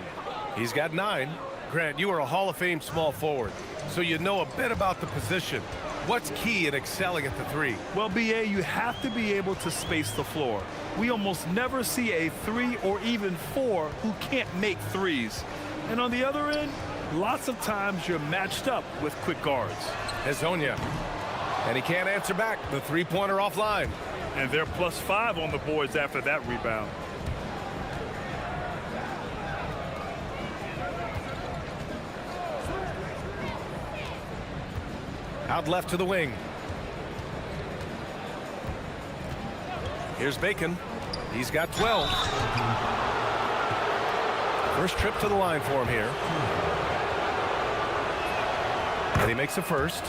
He's got 9. Grant, you are a Hall of Fame small forward, so you know a bit about the position. What's key in excelling at the 3? Well, BA, you have to be able to space the floor. We almost never see a 3 or even 4 who can't make threes. And on the other end, lots of times you're matched up with quick guards. Hezonja. And he can't answer back. The three-pointer offline. And they're +5 on the boards after that rebound. Out left to the wing. Here's Bacon. He's got 12. First trip to the line for him here. And he makes a first.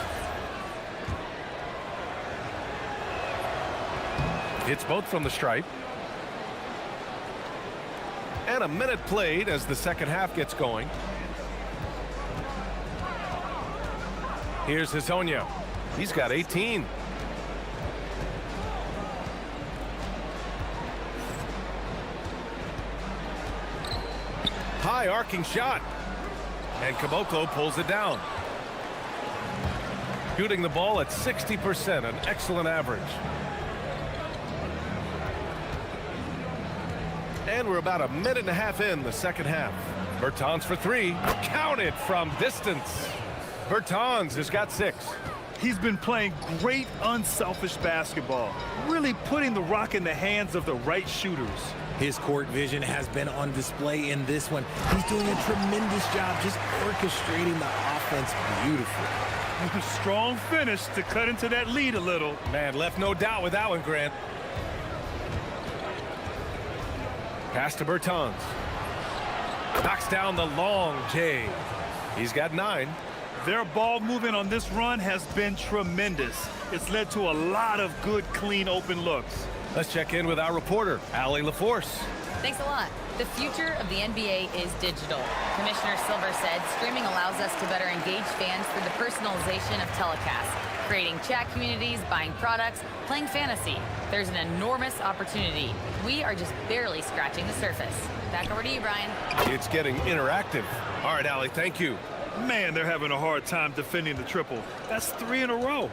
Hits both from the stripe. And a minute played as the second half gets going. Here's Hezonja. He's got 18. High arcing shot. And Caboclo pulls it down. Shooting the ball at 60%, an excellent average. And we're about a minute and a half in the second half. Bertans for 3. Counted from distance. Bertans has got 6. He's been playing great unselfish basketball, really putting the rock in the hands of the right shooters. His court vision has been on display in this one. He's doing a tremendous job just orchestrating the offense beautifully. Strong finish to cut into that lead a little. Man, left no doubt with that one, Grant. Pass to Bertans. Knocks down the long J. He's got 9. Their ball movement on this run has been tremendous. It's led to a lot of good, clean, open looks. Let's check in with our reporter, Allie LaForce. Thanks a lot. The future of the NBA is digital. Commissioner Silver said streaming allows us to better engage fans through the personalization of telecasts, creating chat communities, buying products, playing fantasy. There's an enormous opportunity. We are just barely scratching the surface. Back over to you, Brian. It's getting interactive. All right, Allie, thank you. Man, they're having a hard time defending the triple. That's 3 in a row.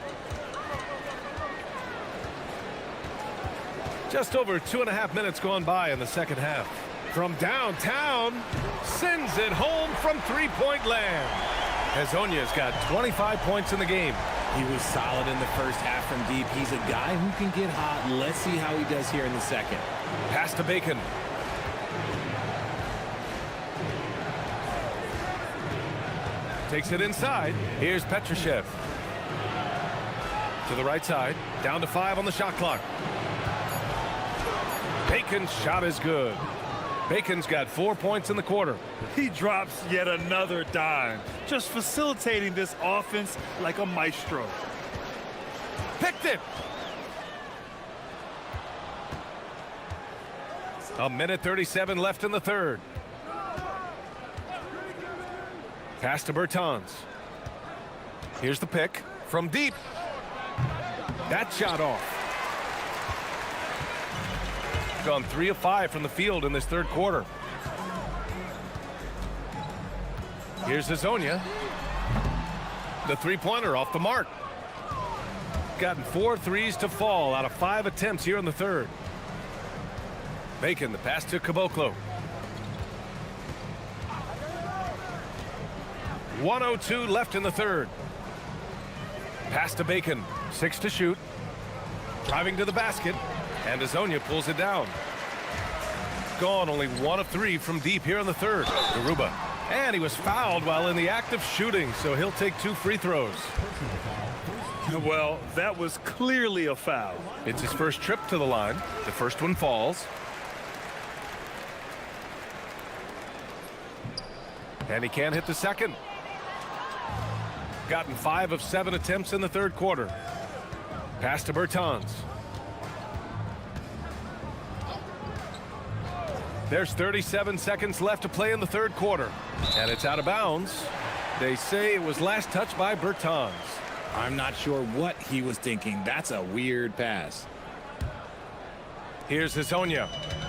Just over 2.5 minutes gone by in the second half. From downtown, sends it home from three-point land. Hezonja's got 25 points in the game. He was solid in the first half from deep. He's a guy who can get hot. Let's see how he does here in the second. Pass to Bacon. Takes it inside. Here's Petrushev. To the right side. Down to 5 on the shot clock. Bacon's shot is good. Bacon's got 4 points in the quarter. He drops yet another dime, just facilitating this offense like a maestro. Picked it. A minute 37 left in the third. Pass to Bertans. Here's the pick from deep. That shot off. Gone 3 of 5 from the field in this third quarter. Here's Hezonja. The three-pointer off the mark. Gotten 4 threes to fall out of 5 attempts here in the third. Bacon, the pass to Caboclo. 1:02 left in the third. Pass to Bacon. 6 to shoot. Driving to the basket. And Hezonja pulls it down. Gone only 1 of 3 from deep here in the third. Garuba. And he was fouled while in the act of shooting, so he'll take 2 free throws. Well, that was clearly a foul. It's his first trip to the line. The first one falls. And he can't hit the second. Gotten 5 of 7 attempts in the third quarter. Pass to Bertans. There's 37 seconds left to play in the third quarter. And it's out of bounds. They say it was last touched by Bertans. I'm not sure what he was thinking. That's a weird pass. Here's Hezonja.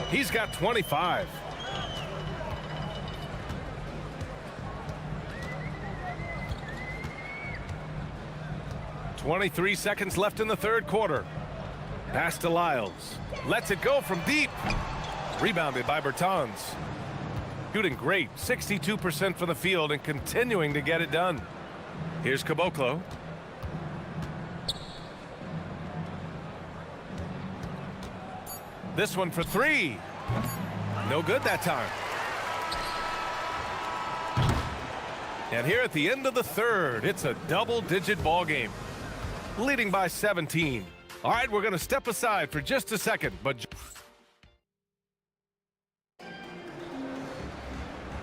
He's got 25. .23 seconds left in the third quarter. Pass to Lyles. Lets it go from deep. Rebounded by Bertans. Shooting great. 62% from the field and continuing to get it done. Here's Caboclo. This one for 3. No good that time. And here at the end of the third, it's a double-digit ball game. Leading by 17. All right, we're going to step aside for just a second, but...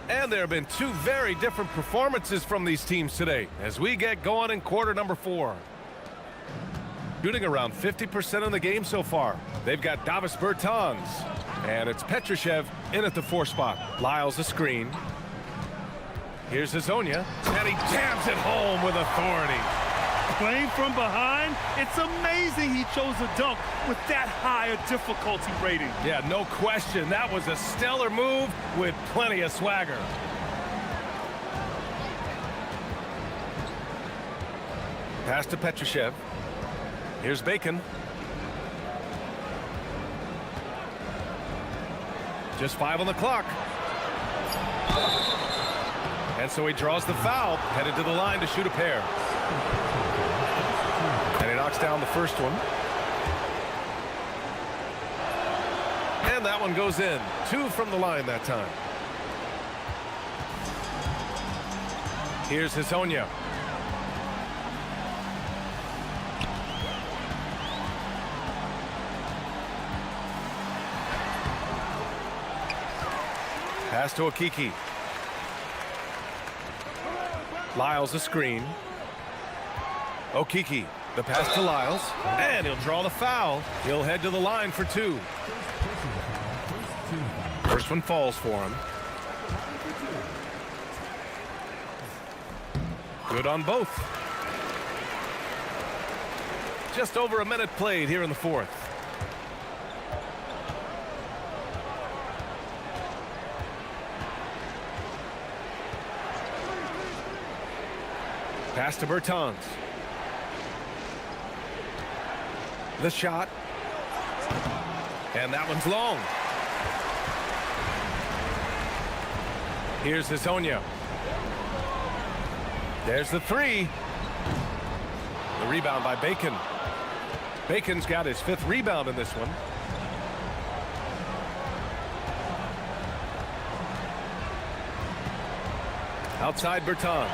And there have been 2 very different performances from these teams today as we get going in quarter number 4. Shooting around 50% in the game so far. They've got Davis Bertans, and it's Petrushev in at the 4 spot. Lyles a screen. Here's Hezonja, and he jams it home with authority. Playing from behind, it's amazing he chose a dunk with that high a difficulty rating. Yeah, no question. That was a stellar move with plenty of swagger. Pass to Petrushev. Here's Bacon. Just 5 on the clock. And so he draws the foul, headed to the line to shoot a pair. And he knocks down the first one. And that one goes in. 2 from the line that time. Here's Hezonja. Pass to Okiki. Lyles a screen. Okiki The pass to Lyles, and he'll draw the foul. He'll head to the line for two. First one falls for him. Good on both. Just over a minute played here in the fourth. Pass to Bertans. The shot. And that one's long. Here's Hezonja. There's the three. The rebound by Bacon. Bacon's got his 5th rebound in this one. Outside Bertans.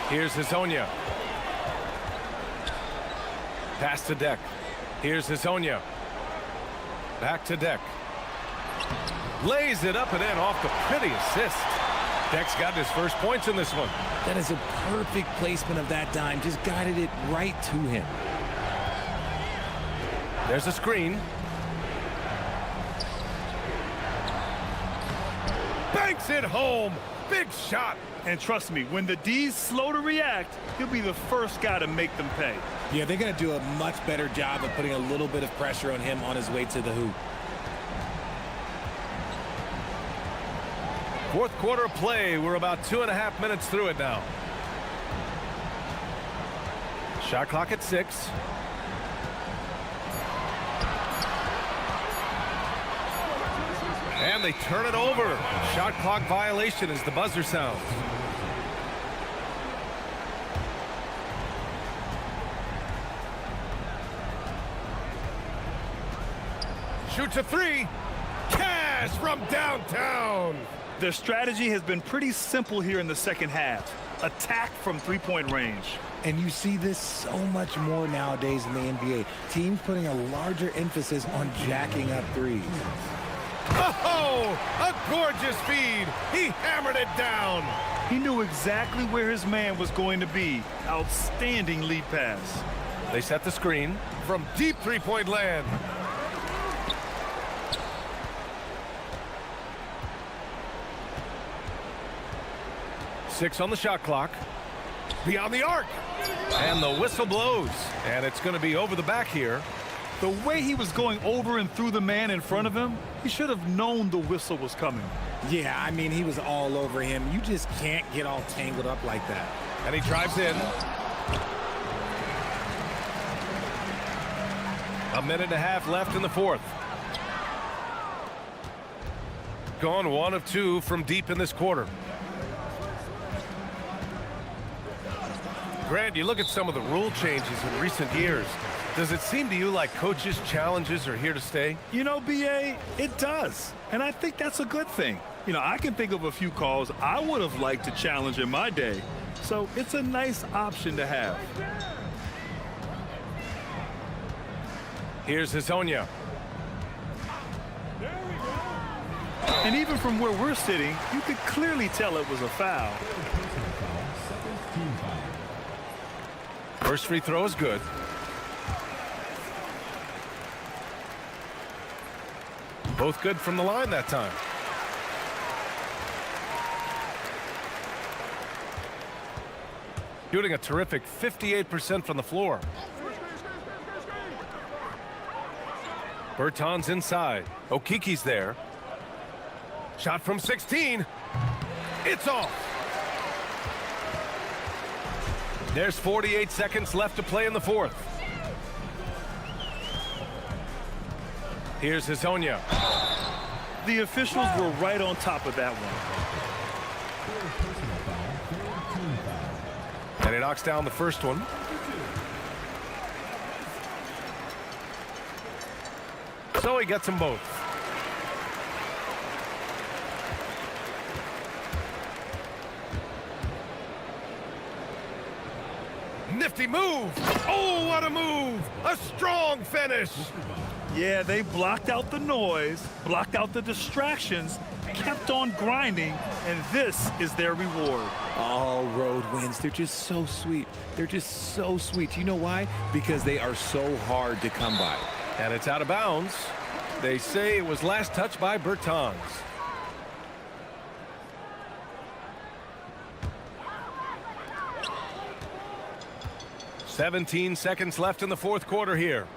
Here's Hezonja. Pass to Deck. Here's Hezonja. Back to Deck. Lays it up and in off the pretty assist. Deck's got his first points in this one. That is a perfect placement of that dime. Just guided it right to him. There's a screen. Banks it home. Big shot. And trust me, when the D's slow to react, he'll be the first guy to make them pay. Yeah, they're going to do a much better job of putting a little bit of pressure on him on his way to the hoop. Fourth quarter play. We're about 2.5 minutes through it now. Shot clock at 6. And they turn it over. Shot clock violation as the buzzer sounds. Shoots a 3. Cash from downtown. Their strategy has been pretty simple here in the second half. Attack from three-point range. And you see this so much more nowadays in the NBA. Teams putting a larger emphasis on jacking up threes. Oh, a gorgeous feed. He hammered it down. He knew exactly where his man was going to be. Outstanding lead pass. They set the screen from deep three-point land. Six on the shot clock. Beyond the arc. And the whistle blows. And it's going to be over the back here. The way he was going over and through the man in front of him, he should have known the whistle was coming. Yeah, I mean, he was all over him. You just can't get all tangled up like that. And he drives in. A minute and a half left in the fourth. Gone 1 of 2 from deep in this quarter. Grant, you look at some of the rule changes in recent years. Does it seem to you like coaches' challenges are here to stay? You know, B.A., it does. And I think that's a good thing. You know, I can think of a few calls I would have liked to challenge in my day. So it's a nice option to have. Here's Hezonja. And even from where we're sitting, you could clearly tell it was a foul. First free throw is good. Both good from the line that time. Shooting a terrific 58% from the floor. Bertans inside. Okiki's there. Shot from 16. It's off. There's 48 seconds left to play in the fourth. Here's Hezonja. The officials were right on top of that one. And he knocks down the first one. So he gets them both. Nifty move. Oh, what a move. A strong finish. Yeah, they blocked out the noise, blocked out the distractions, kept on grinding, and this is their reward. All road wins. They're just so sweet. They're just so sweet. You know why? Because they are so hard to come by. And it's out of bounds. They say it was last touched by Bertans. "17 seconds left in the fourth quarter here.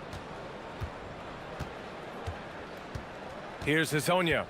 Here's Hezonja.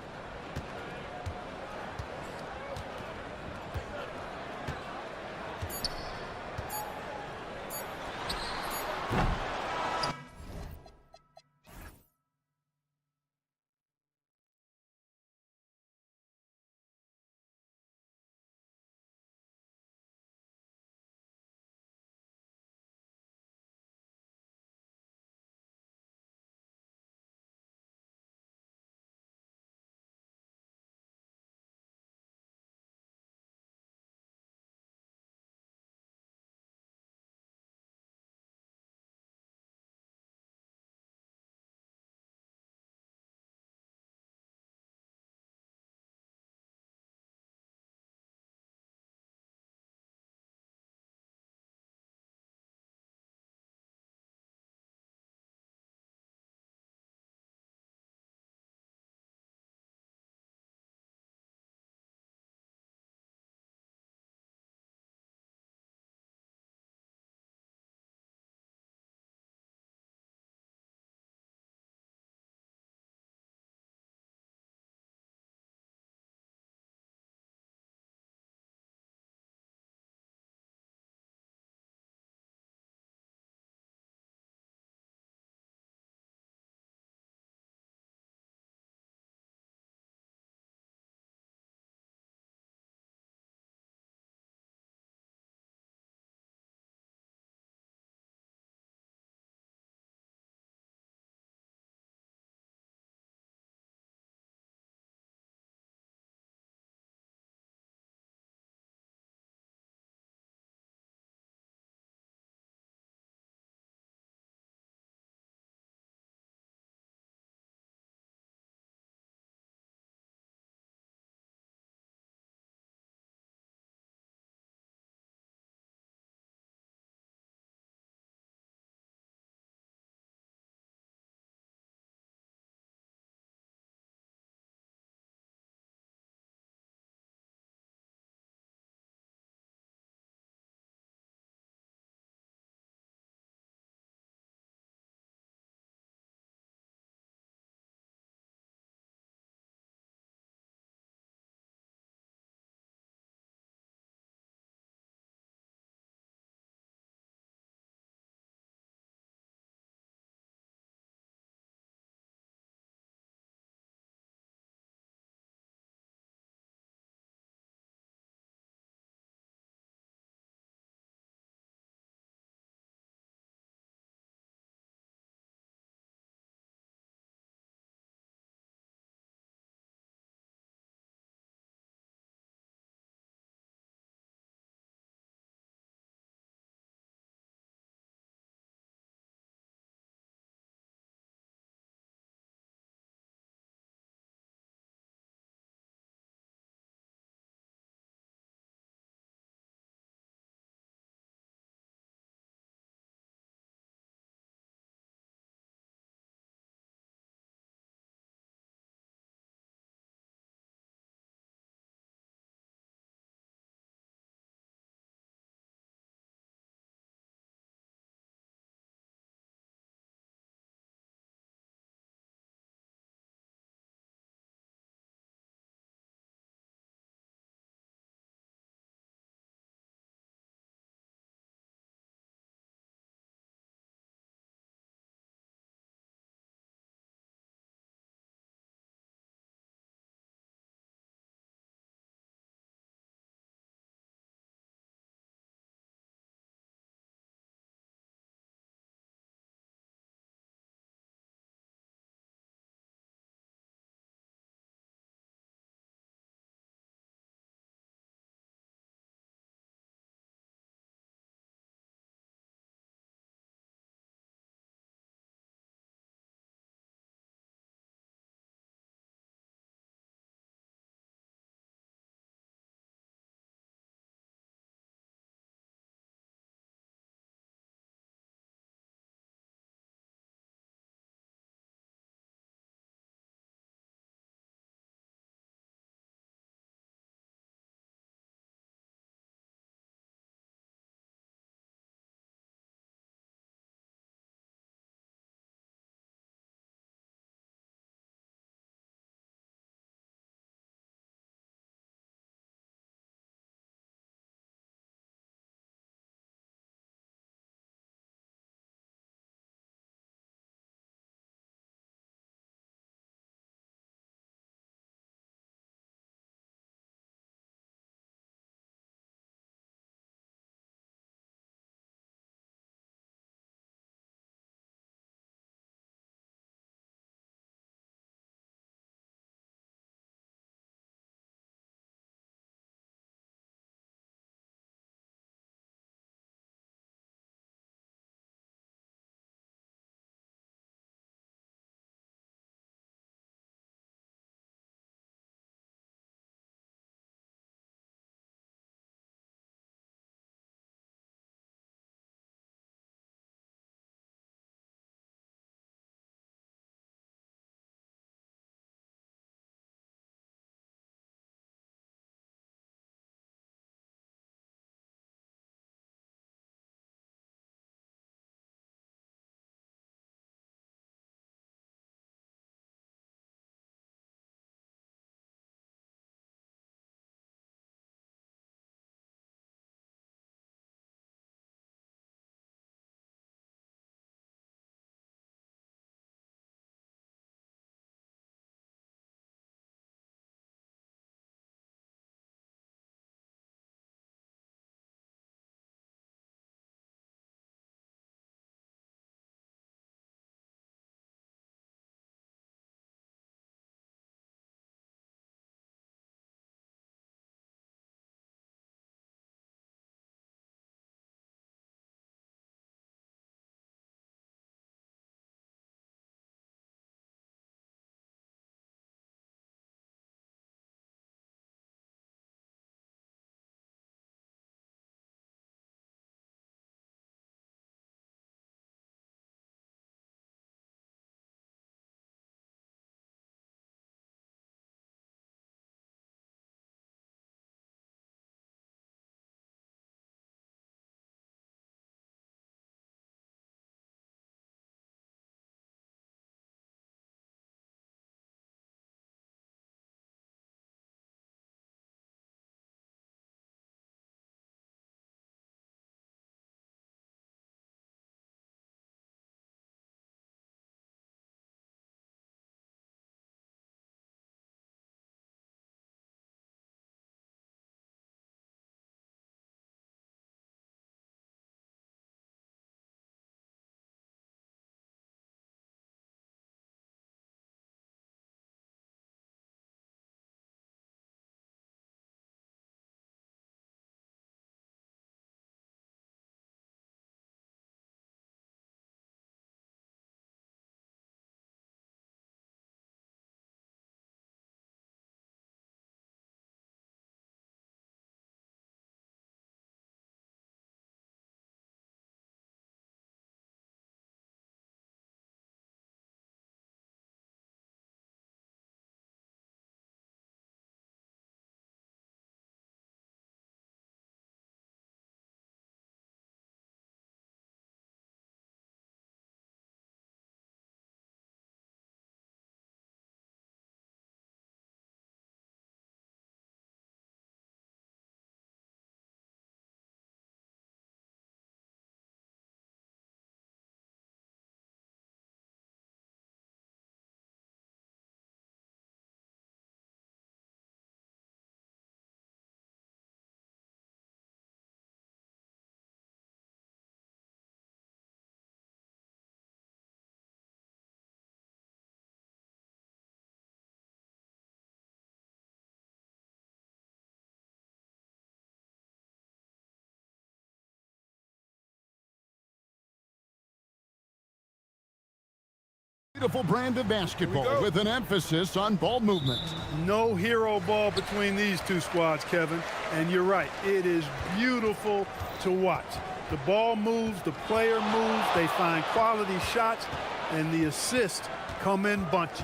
Beautiful brand of basketball with an emphasis on ball movement. No hero ball between these two squads, Kevin. And you're right, it is beautiful to watch. The ball moves, the player moves, they find quality shots, and the assists come in bunches.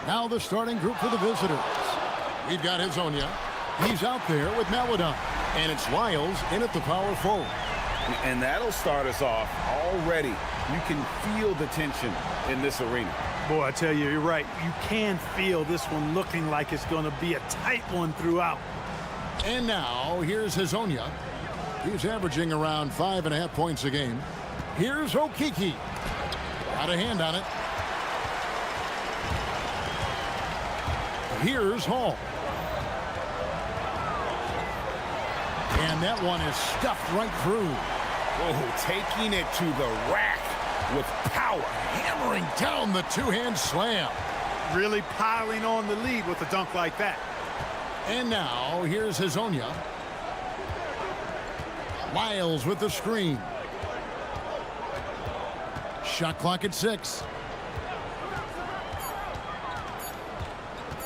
Now the starting group for the visitors. We've got Hazonia. He's out there with Maladon. And it's Lyles in at the power forward. And that'll start us off already. You can feel the tension in this arena. Boy, I tell you, you're right. You can feel this one looking like it's going to be a tight one throughout. And now, here's Hazonia. He's averaging around 5.5 points a game. Here's Okiki. Got a hand on it. Here's Hall. And that one is stuffed right through. Oh, taking it to the rack with power. Hammering down the two-hand slam. Really piling on the lead with a dunk like that. And now, here's Hazonia. Lyles with the screen. Shot clock at 6.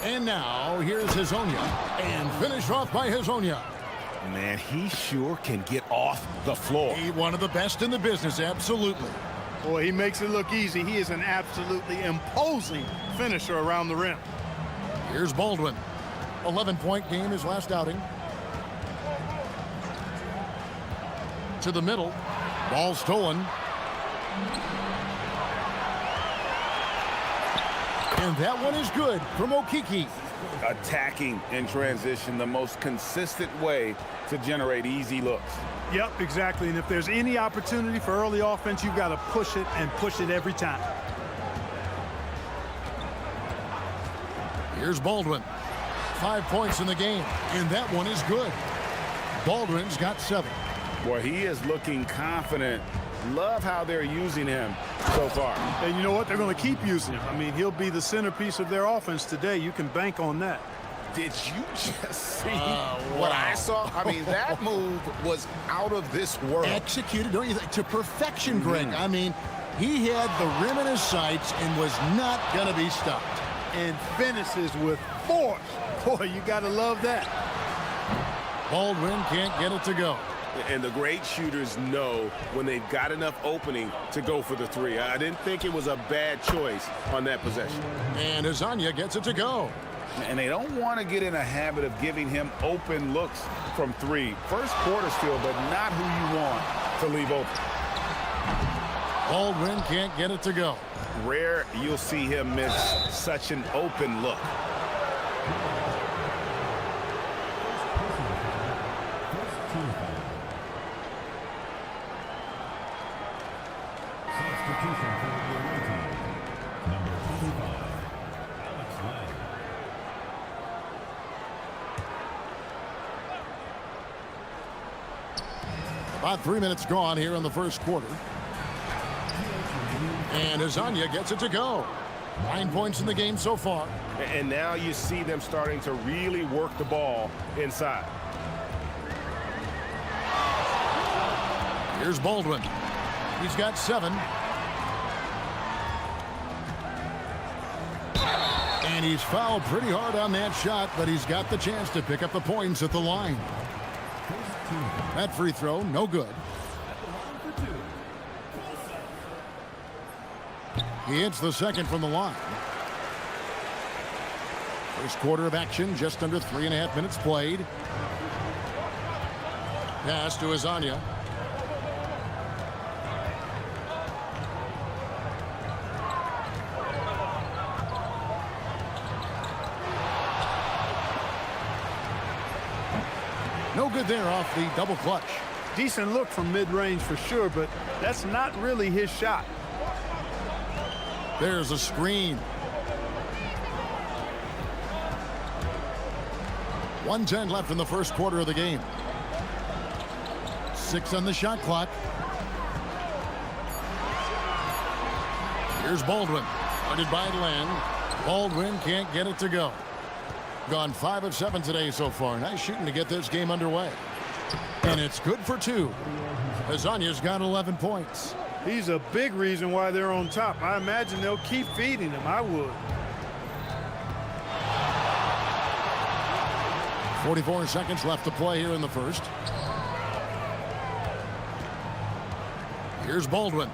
And now, here's Hazonia. And finished off by Hazonia. Man, he sure can get off the floor. He's one of the best in the business, absolutely. Boy, he makes it look easy. He is an absolutely imposing finisher around the rim. Here's Baldwin. 11-point game his last outing. To the middle. Ball stolen. And that one is good from Okiki. Attacking in transition, the most consistent way to generate easy looks. Yep, exactly. And if there's any opportunity for early offense, you've got to push it and push it every time. Here's Baldwin. 5 points in the game, and that one is good. Baldwin's got 7. Boy, he is looking confident. Love how they're using him so far. And you know what? They're going to keep using him. I mean, he'll be the centerpiece of their offense today. You can bank on that. Did you just see what I saw? I mean, that move was out of this world. Executed, don't you think, to perfection, Greg. I mean, he had the rim in his sights and was not going to be stopped. And finishes with force. Boy, you got to love that. Baldwin can't get it to go. And the great shooters know when they've got enough opening to go for the three. I didn't think it was a bad choice on that possession. And Hazonia gets it to go. And they don't want to get in a habit of giving him open looks from three. First quarter still, but not who you want to leave open. Baldwin can't get it to go. Rare you'll see him miss such an open look. About 3 minutes gone here in the first quarter. And Hazonia gets it to go. 9 points in the game so far. And now you see them starting to really work the ball inside. Here's Baldwin. He's got 7. And he's fouled pretty hard on that shot, but he's got the chance to pick up the points at the line. That free throw, no good. He hits the second from the line. First quarter of action, just under 3.5 minutes played. Pass to Hazonia. No good there off the double clutch. Decent look from mid-range for sure, but that's not really his shot. There's a screen. 1:10 left in the first quarter of the game. 6 on the shot clock. Here's Baldwin. Guarded by Len. Baldwin can't get it to go. Gone 5 of 7 today so far. Nice shooting to get this game underway. And it's good for 2. Hazonia's got 11 points. He's a big reason why they're on top. I imagine they'll keep feeding him. I would. 44 seconds left to play here in the first. Here's Baldwin.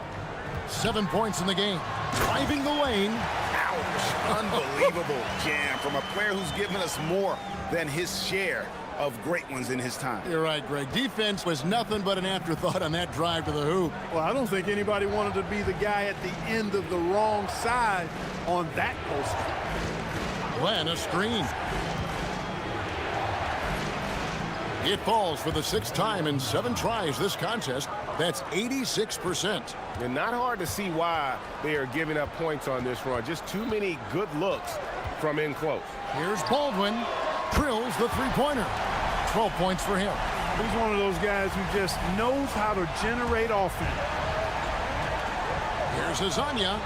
7 points in the game. Driving the lane. Ouch. Unbelievable jam from a player who's given us more than his share of great ones in his time. You're right, Greg. Defense was nothing but an afterthought on that drive to the hoop. Well, I don't think anybody wanted to be the guy at the end of the wrong side on that post. Glenn, a screen. It falls for the 6th time in 7 tries this contest. That's 86%. And not hard to see why they are giving up points on this run. Just too many good looks from in close. Here's Baldwin. Drills the three-pointer. 12 points for him. He's one of those guys who just knows how to generate offense. Here's Azania.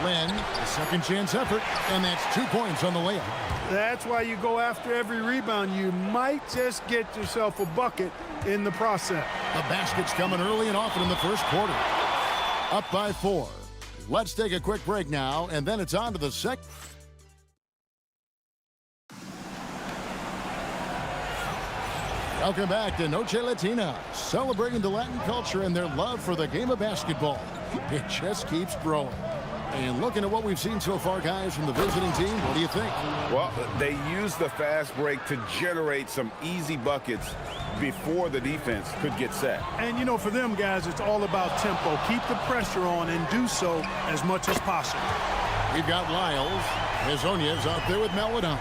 Len, a second chance effort, and that's 2 points on the layup. That's why you go after every rebound. You might just get yourself a bucket in the process. The basket's coming early and often in the first quarter. Up by 4. Let's take a quick break now, and then it's on to the second. Welcome back to Noche Latina, celebrating the Latin culture and their love for the game of basketball. It just keeps growing. And looking at what we've seen so far, guys, from the visiting team, what do you think? Well, they used the fast break to generate some easy buckets before the defense could get set. And, you know, for them guys, it's all about tempo. Keep the pressure on and do so as much as possible. We've got Lyles. Hezonia's out there with Melodon.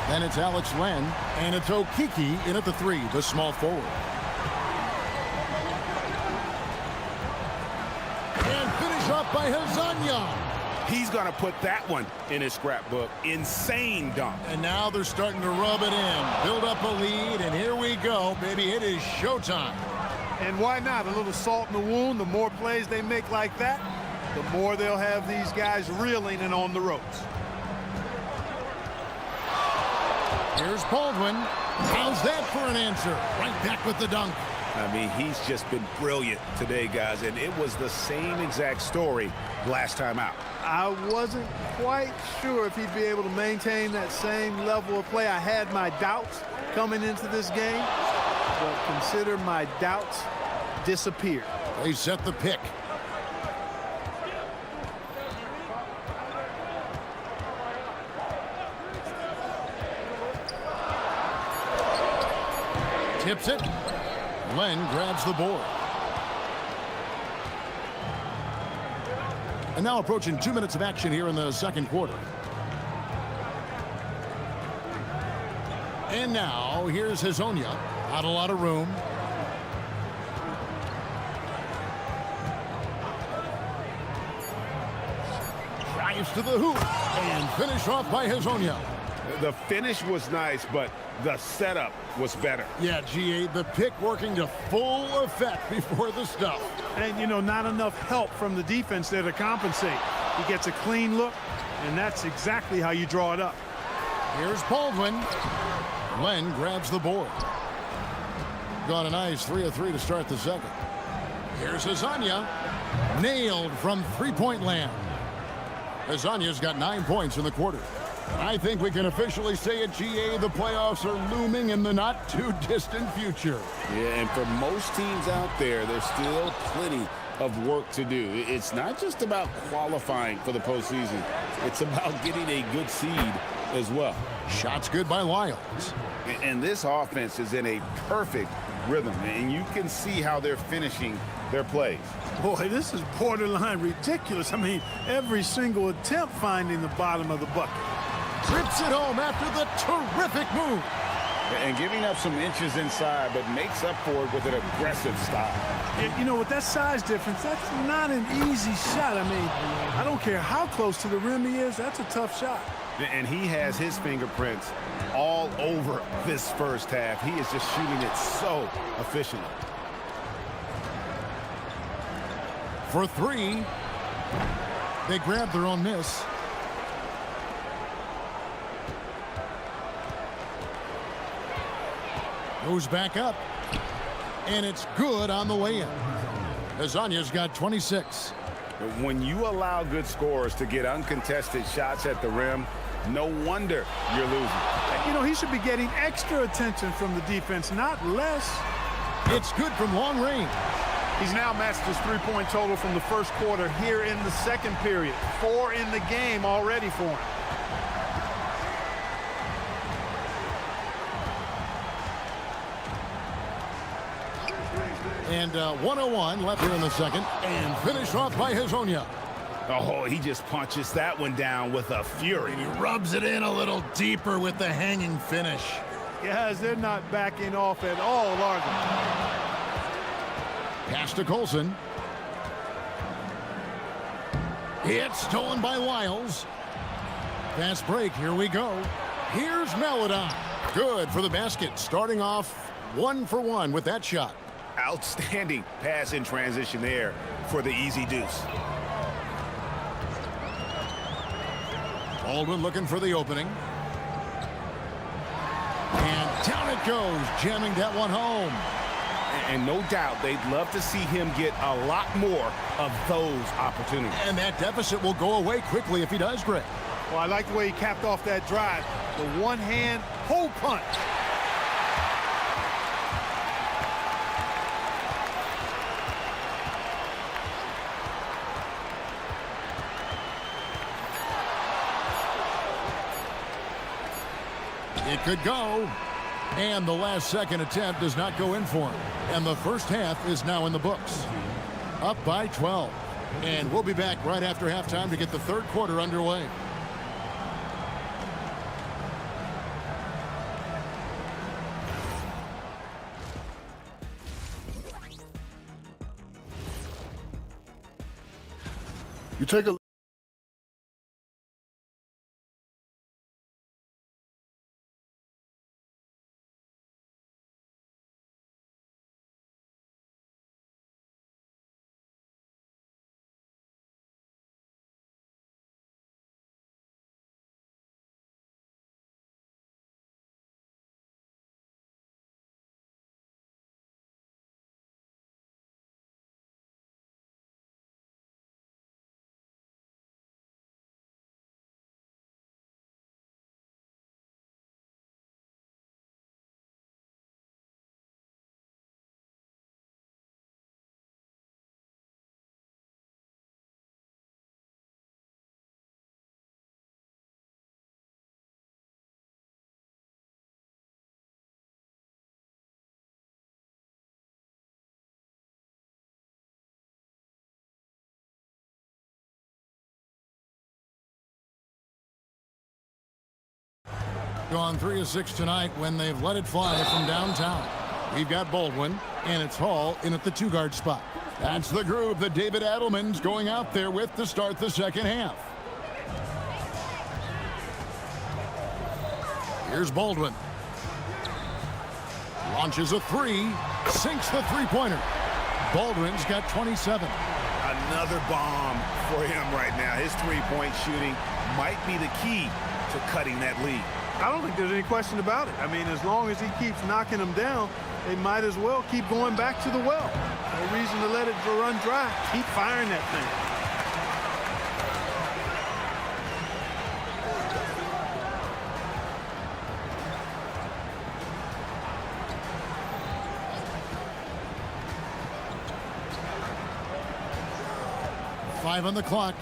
Then it's Alex Len, and it's Okiki in at the 3, the small forward. And finish up by Hezonia. He's going to put that one in his scrapbook. Insane dunk. And now they're starting to rub it in, build up a lead, and here we go, baby. It is showtime. And why not? A little salt in the wound. The more plays they make like that, the more they'll have these guys reeling and on the ropes. Here's Baldwin. How's that for an answer? Right back with the dunk. I mean, he's just been brilliant today, guys, and it was the same exact story last time out. I wasn't quite sure if he'd be able to maintain that same level of play. I had my doubts coming into this game, but consider my doubts disappeared. They set the pick. Tips it. Len grabs the board. And now approaching 2 minutes of action here in the second quarter. And now here's Hezonia. Not a lot of room. Drives to the hoop and finish off by Hezonia. The finish was nice, but the setup was better. Yeah, GA, the pick working to full effect before the stuff. And, you know, not enough help from the defense there to compensate. He gets a clean look, and that's exactly how you draw it up. Here's Baldwin. Len grabs the board. Got a nice 3 of 3 to start the second. Here's Hezonia. Nailed from three-point land. Hezonia's got 9 points in the quarter. I think we can officially say at GA the playoffs are looming in the not-too-distant future. Yeah, and for most teams out there, there's still plenty of work to do. It's not just about qualifying for the postseason. It's about getting a good seed as well. Shots good by Lyles. And this offense is in a perfect rhythm, and you can see how they're finishing their plays. Boy, this is borderline ridiculous. I mean, every single attempt finding the bottom of the bucket. Trips it home after the terrific move. And giving up some inches inside, but makes up for it with an aggressive style. And, you know, with that size difference, that's not an easy shot. I mean, I don't care how close to the rim he is, that's a tough shot. And he has his fingerprints all over this first half. He is just shooting it so efficiently. For 3, they grab their own miss. Goes back up, and it's good on the way in. Azanya's got 26. When you allow good scorers to get uncontested shots at the rim, no wonder you're losing. You know, he should be getting extra attention from the defense, not less. It's good from long range. He's now matched his three-point total from the first quarter here in the second period. 4 in the game already for him. And 101 left here in the second. And finished off by Hazonia. Oh, he just punches that one down with a fury. He rubs it in a little deeper with the hanging finish. Guys, they're not backing off at all, are they? Pass to Colson. It's stolen by Lyles. Fast break, here we go. Here's Melodon. Good for the basket, starting off 1 for 1 with that shot. Outstanding pass in transition there for the easy deuce. Baldwin looking for the opening. And down it goes, jamming that one home. And no doubt they'd love to see him get a lot more of those opportunities. And that deficit will go away quickly if he does, Greg. Well, I like the way he capped off that drive. The one-hand hole punch. It could go. And the last second attempt does not go in for him. And the first half is now in the books. Up by 12. And we'll be back right after halftime to get the third quarter underway. You take a Gone 3 of 6 tonight when they've let it fly from downtown. We've got Baldwin, and it's Hall in at the 2-guard spot. That's the group that David Adelman's going out there with to start the second half. Here's Baldwin. Launches a 3, sinks the three-pointer. Baldwin's got 27. Another bomb for him right now. His three-point shooting might be the key to cutting that lead. I don't think there's any question about it. I mean, as long as he keeps knocking them down, they might as well keep going back to the well. No reason to let it run dry. Keep firing that thing. Five on the clock.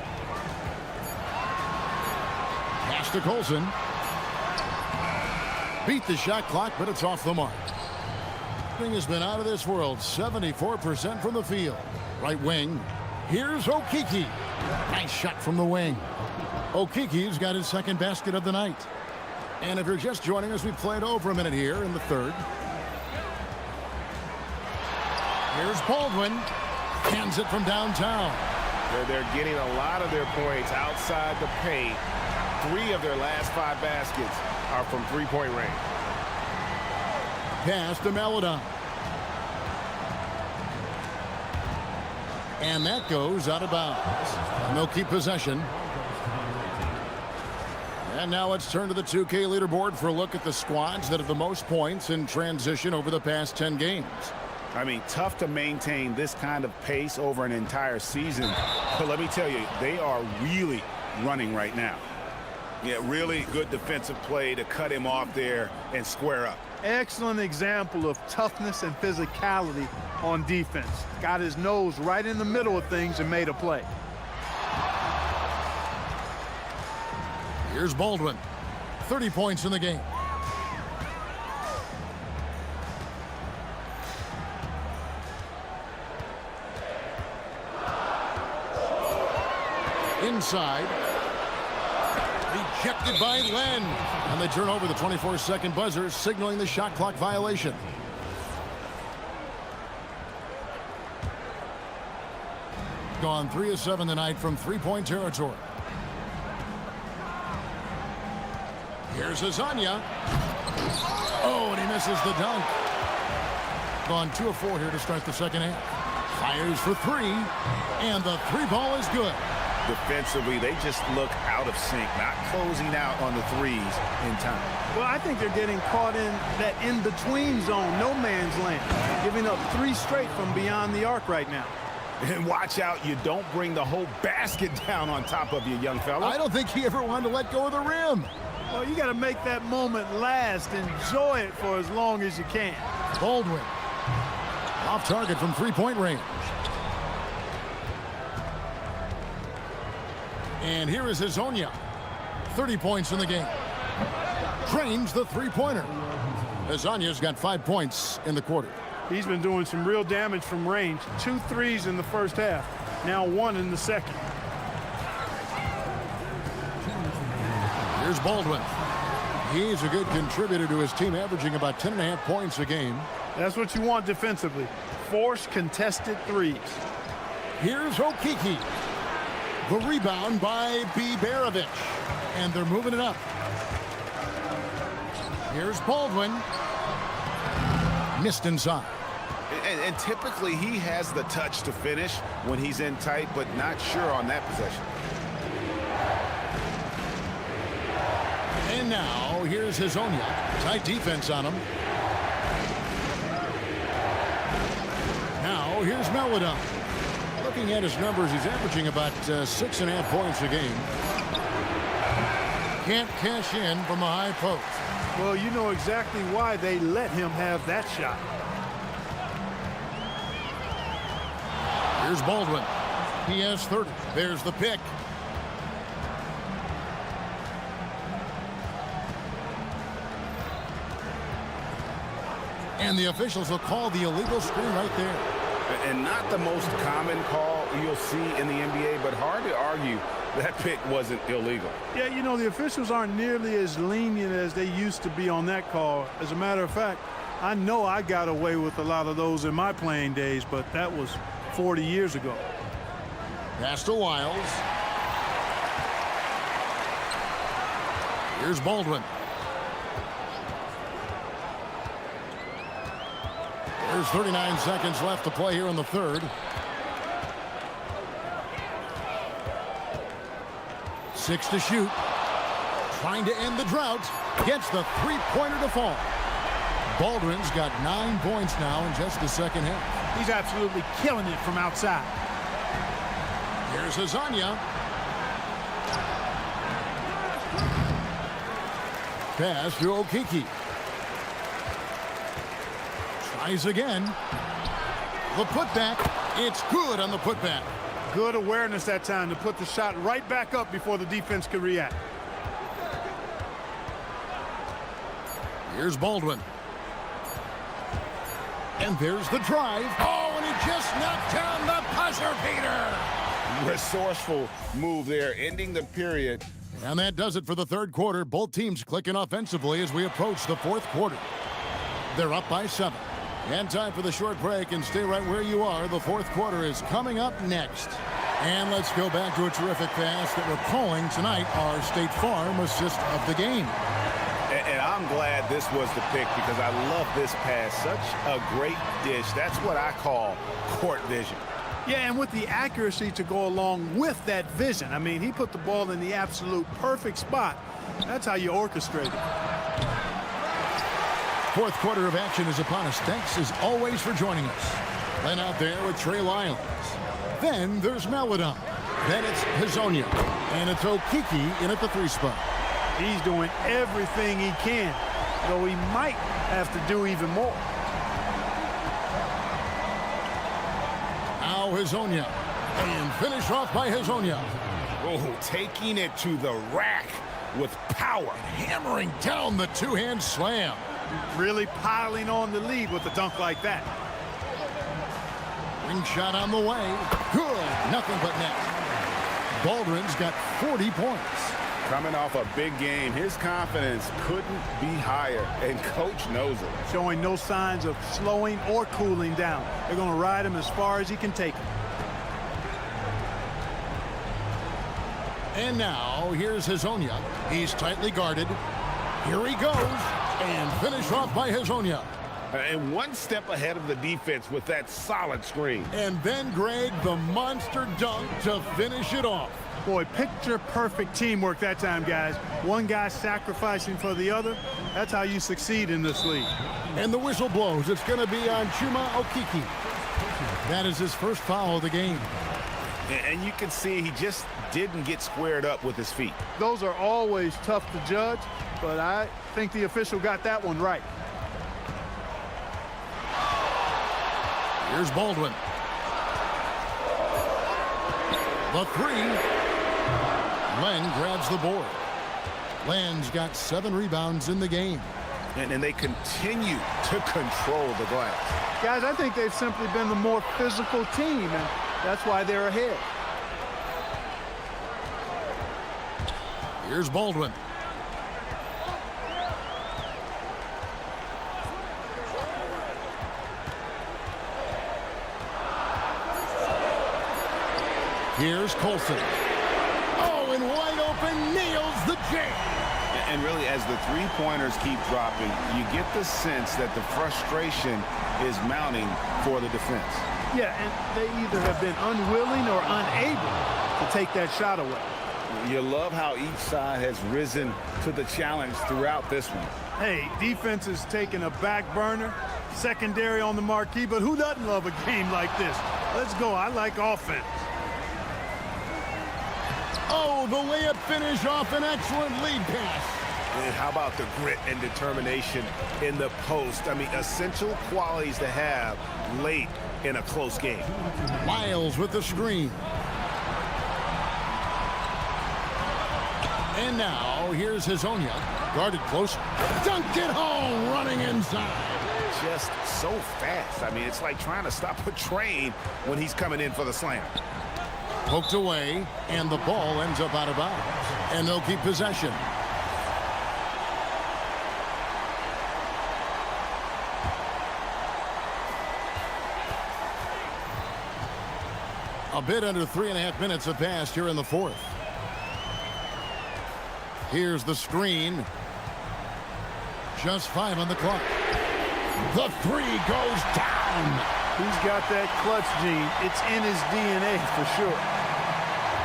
Pass to Colson. Beat the shot clock, but it's off the mark. Thing has been out of this world. 74% from the field. Right wing. Here's Okiki. Nice shot from the wing. Okiki's got his second basket of the night. And if you're just joining us, we've played over a minute here in the third. Here's Baldwin. Hands it from downtown. They're getting a lot of their points outside the paint. 3 of their last 5 baskets are from three-point range. Pass to Melodon. And that goes out of bounds. And they'll keep possession. And now let's turn to the 2K leaderboard for a look at the squads that have the most points in transition over the past 10 games. I mean, tough to maintain this kind of pace over an entire season. But let me tell you, they are really running right now. Yeah, really good defensive play to cut him off there and square up. Excellent example of toughness and physicality on defense. Got his nose right in the middle of things and made a play. Here's Baldwin. 30 points in the game. Inside. Rejected by Len. And they turn over the 24-second buzzer, signaling the shot clock violation. Gone 3 of 7 tonight from three-point territory. Here's Azania. Oh, and he misses the dunk. Gone 2 of 4 here to start the second half. Fires for 3, and the 3 ball is good. Defensively, they just look out of sync, not closing out on the threes in time. Well, I think they're getting caught in that in-between zone, no man's land, giving up 3 straight from beyond the arc right now. And watch out, you don't bring the whole basket down on top of you, young fella. I don't think he ever wanted to let go of the rim. Well, you got to make that moment last. Enjoy it for as long as you can. Baldwin. Off target from three-point range. And here is Hazonia. 30 points in the game. Drains the three-pointer. Hazonia's got 5 points in the quarter. He's been doing some real damage from range. 2 threes in the first half. Now 1 in the second. Here's Baldwin. He's a good contributor to his team, averaging about 10.5 points a game. That's what you want defensively. Force contested threes. Here's Okiki. The rebound by Biberovic. And they're moving it up. Here's Baldwin. Missed inside. And typically he has the touch to finish when he's in tight, but not sure on that possession. And now here's Hazonia. Tight defense on him. Now here's Melodon. Looking at his numbers, he's averaging about 6.5 points a game. Can't cash in from the high post. Well, you know exactly why they let him have that shot. Here's Baldwin. He has 30. There's the pick. And the officials will call the illegal screen right there. And not the most common call you'll see in the NBA, but hard to argue that pick wasn't illegal. Yeah, you know, the officials aren't nearly as lenient as they used to be on that call. As a matter of fact, I know I got away with a lot of those in my playing days, but that was 40 years ago. Pass to Wiles. Here's Baldwin. There's 39 seconds left to play here in the third. 6 to shoot. Trying to end the drought. Gets the three-pointer to fall. Baldwin's got 9 points now in just the second half. He's absolutely killing it from outside. Here's Hazonia. Pass to Okiki. Tries again. The putback. It's good on the putback. Good awareness that time to put the shot right back up before the defense could react. Here's Baldwin. And there's the drive. Oh, and he just knocked down the buzzer beater. Resourceful move there, ending the period. And that does it for the third quarter. Both teams clicking offensively as we approach the fourth quarter. They're up by 7. And time for the short break, and stay right where you are. The fourth quarter is coming up next. And let's go back to a terrific pass that we're calling tonight our State Farm assist of the game. And I'm glad this was the pick because I love this pass. Such a great dish. That's what I call court vision. Yeah, and with the accuracy to go along with that vision. I mean, he put the ball in the absolute perfect spot. That's how you orchestrate it. Fourth quarter of action is upon us. Thanks as always for joining us. Len out there with Trey Lyles. Then there's Maladon. Then it's Hazonia. And it's Okiki in at the 3 spot. He's doing everything he can, though he might have to do even more. Now Hazonia. And finish off by Hazonia. Oh, taking it to the rack with power. Hammering down the two-hand slam. Really piling on the lead with a dunk like that. Ring shot on the way. Good. Nothing but net. Baldwin's got 40 points. Coming off a big game, his confidence couldn't be higher, and coach knows it. Showing no signs of slowing or cooling down. They're going to ride him as far as he can take him. And now, here's Hazonia. He's tightly guarded. Here he goes. And finish off by Hazonia. And one step ahead of the defense with that solid screen. And then, Greg, the monster dunk to finish it off. Boy, picture-perfect teamwork that time, guys. One guy sacrificing for the other. That's how you succeed in this league. And the whistle blows. It's going to be on Chuma Okiki. That is his first foul of the game. And you can see he just didn't get squared up with his feet. Those are always tough to judge, but I think the official got that one right. Here's Baldwin. The 3. Len grabs the board. Len's got 7 rebounds in the game. And they continue to control the glass. Guys, I think they've simply been the more physical team, and that's why they're ahead. Here's Baldwin. Here's Colson. Oh, and wide open, nails the jam. And really, as the three-pointers keep dropping, you get the sense that the frustration is mounting for the defense. Yeah, and they either have been unwilling or unable to take that shot away. You love how each side has risen to the challenge throughout this one. Hey, defense is taking a back burner, secondary on the marquee, but who doesn't love a game like this? Let's go. I like offense. Oh, the layup finish off an excellent lead pass. And how about the grit and determination in the post? I mean, essential qualities to have late in a close game. Lyles with the screen. And now, here's Hazonia. Guarded close. Dunked it home, running inside. Just so fast. I mean, it's like trying to stop a train when he's coming in for the slam. Poked away, and the ball ends up out of bounds. And they'll keep possession. A bit under 3.5 minutes have passed here in the fourth. Here's the screen. Just 5 on the clock. The 3 goes down. He's got that clutch gene. It's in his DNA for sure.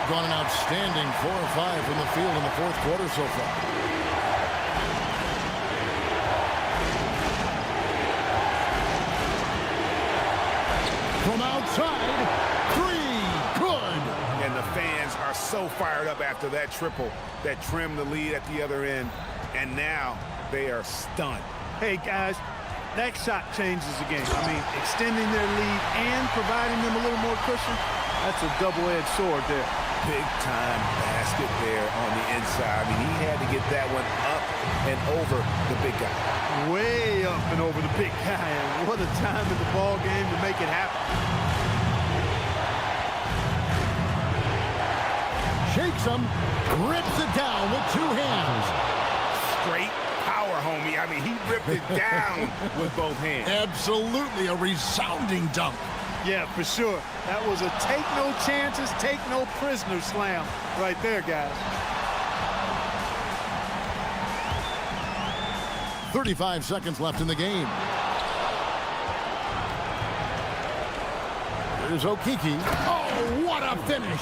Gone an outstanding 4 or 5 from the field in the fourth quarter so far. From outside, 3, good. And the fans are so fired up after that triple that trimmed the lead at the other end. And now they are stunned. Hey, guys, that shot changes the game. I mean, extending their lead and providing them a little more cushion, that's a double-edged sword there. Big-time basket there on the inside. I mean, he had to get that one up and over the big guy. Way up and over the big guy. And what a time in the ball game to make it happen. Shakes him, rips it down with 2 hands. Straight power, homie. I mean, he ripped it down with both hands. Absolutely a resounding dunk. Yeah, for sure. That was a take no chances, take no prisoner slam right there, guys. 35 seconds left in the game. Here's Okiki. Oh, what a finish.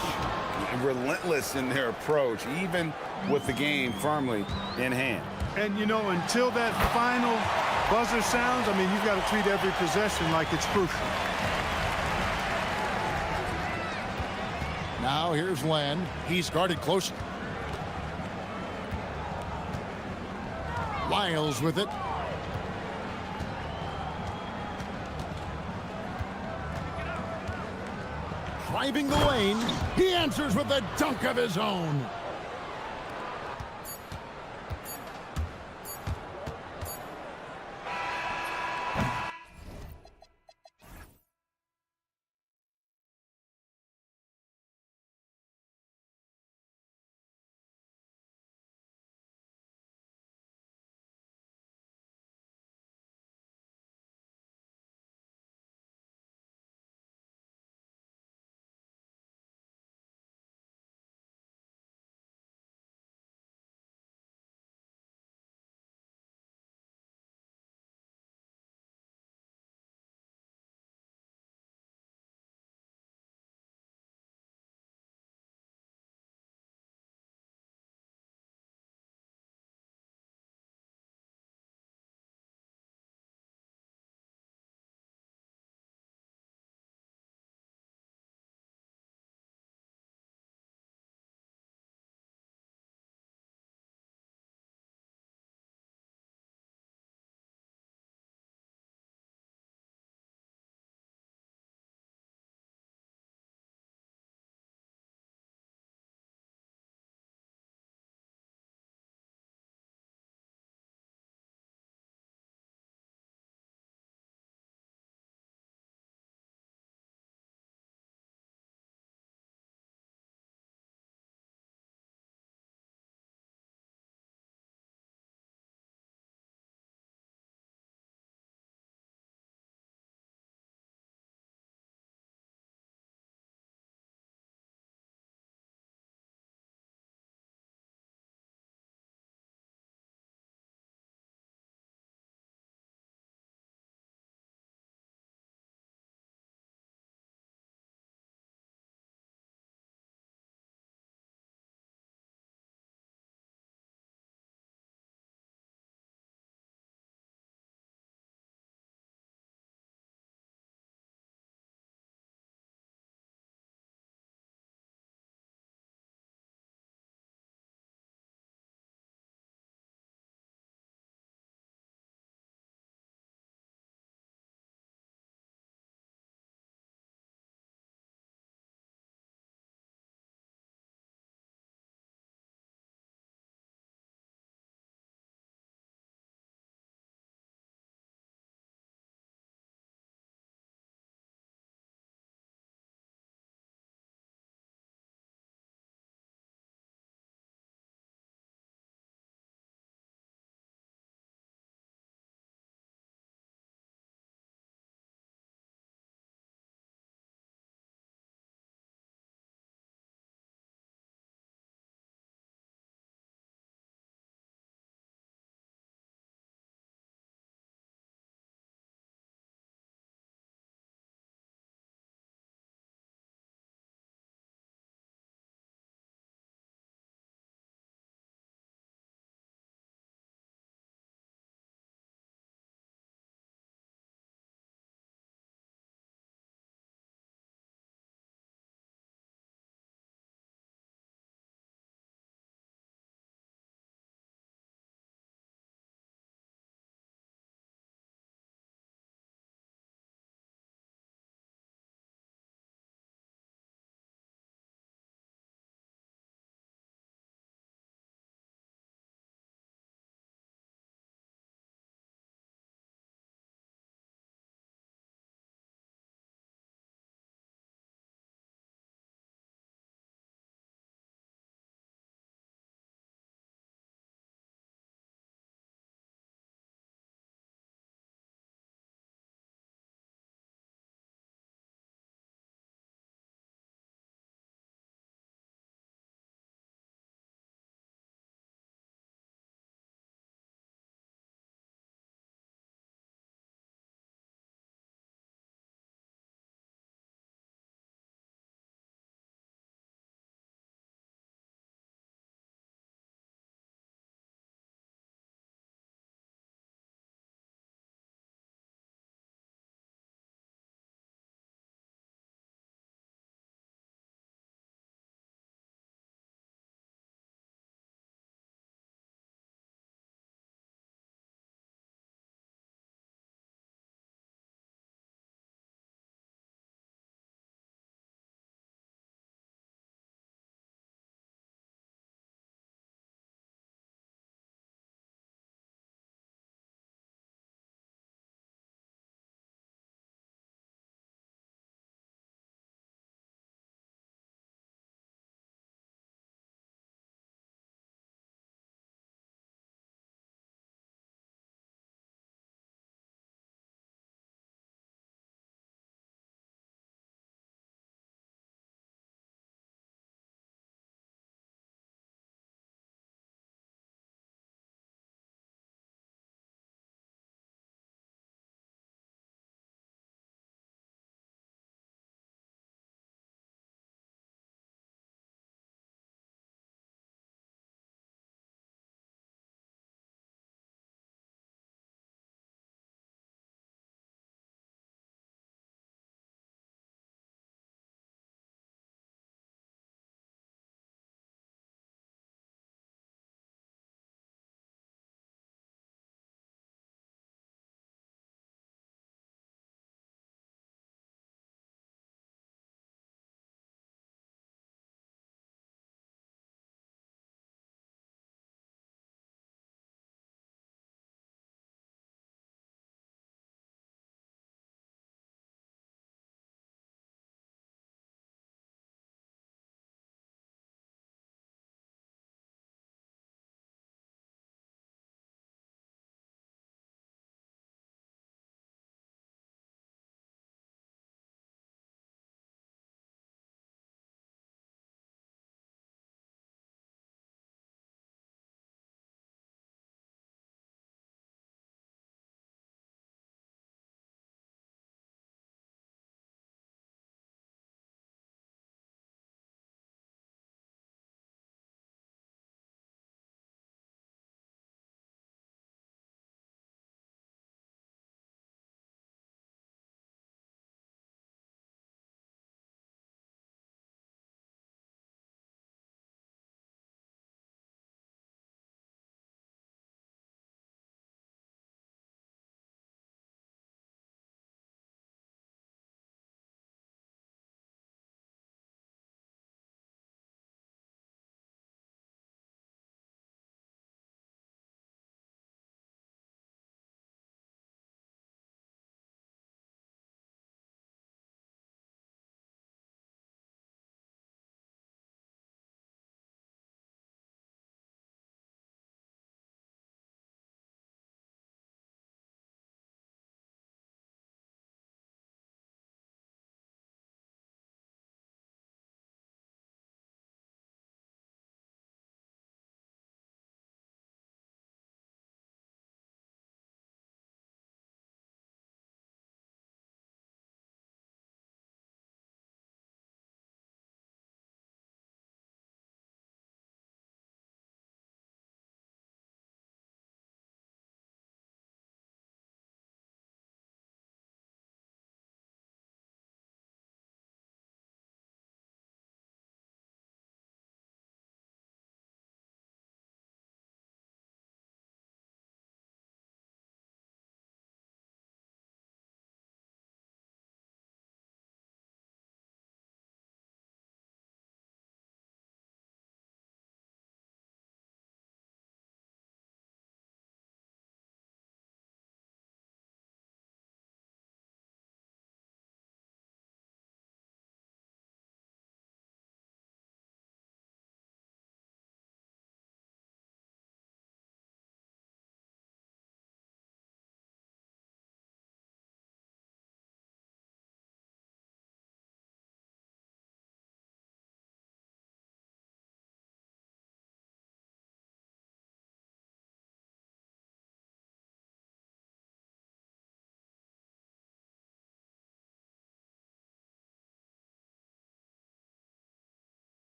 Relentless in their approach, even with the game firmly in hand. And, you know, until that final Buzzer sounds, I mean, you've got to treat every possession like it's crucial. Now here's Len. He's guarded closely. Lyles with it. Driving the lane. He answers with a dunk of his own.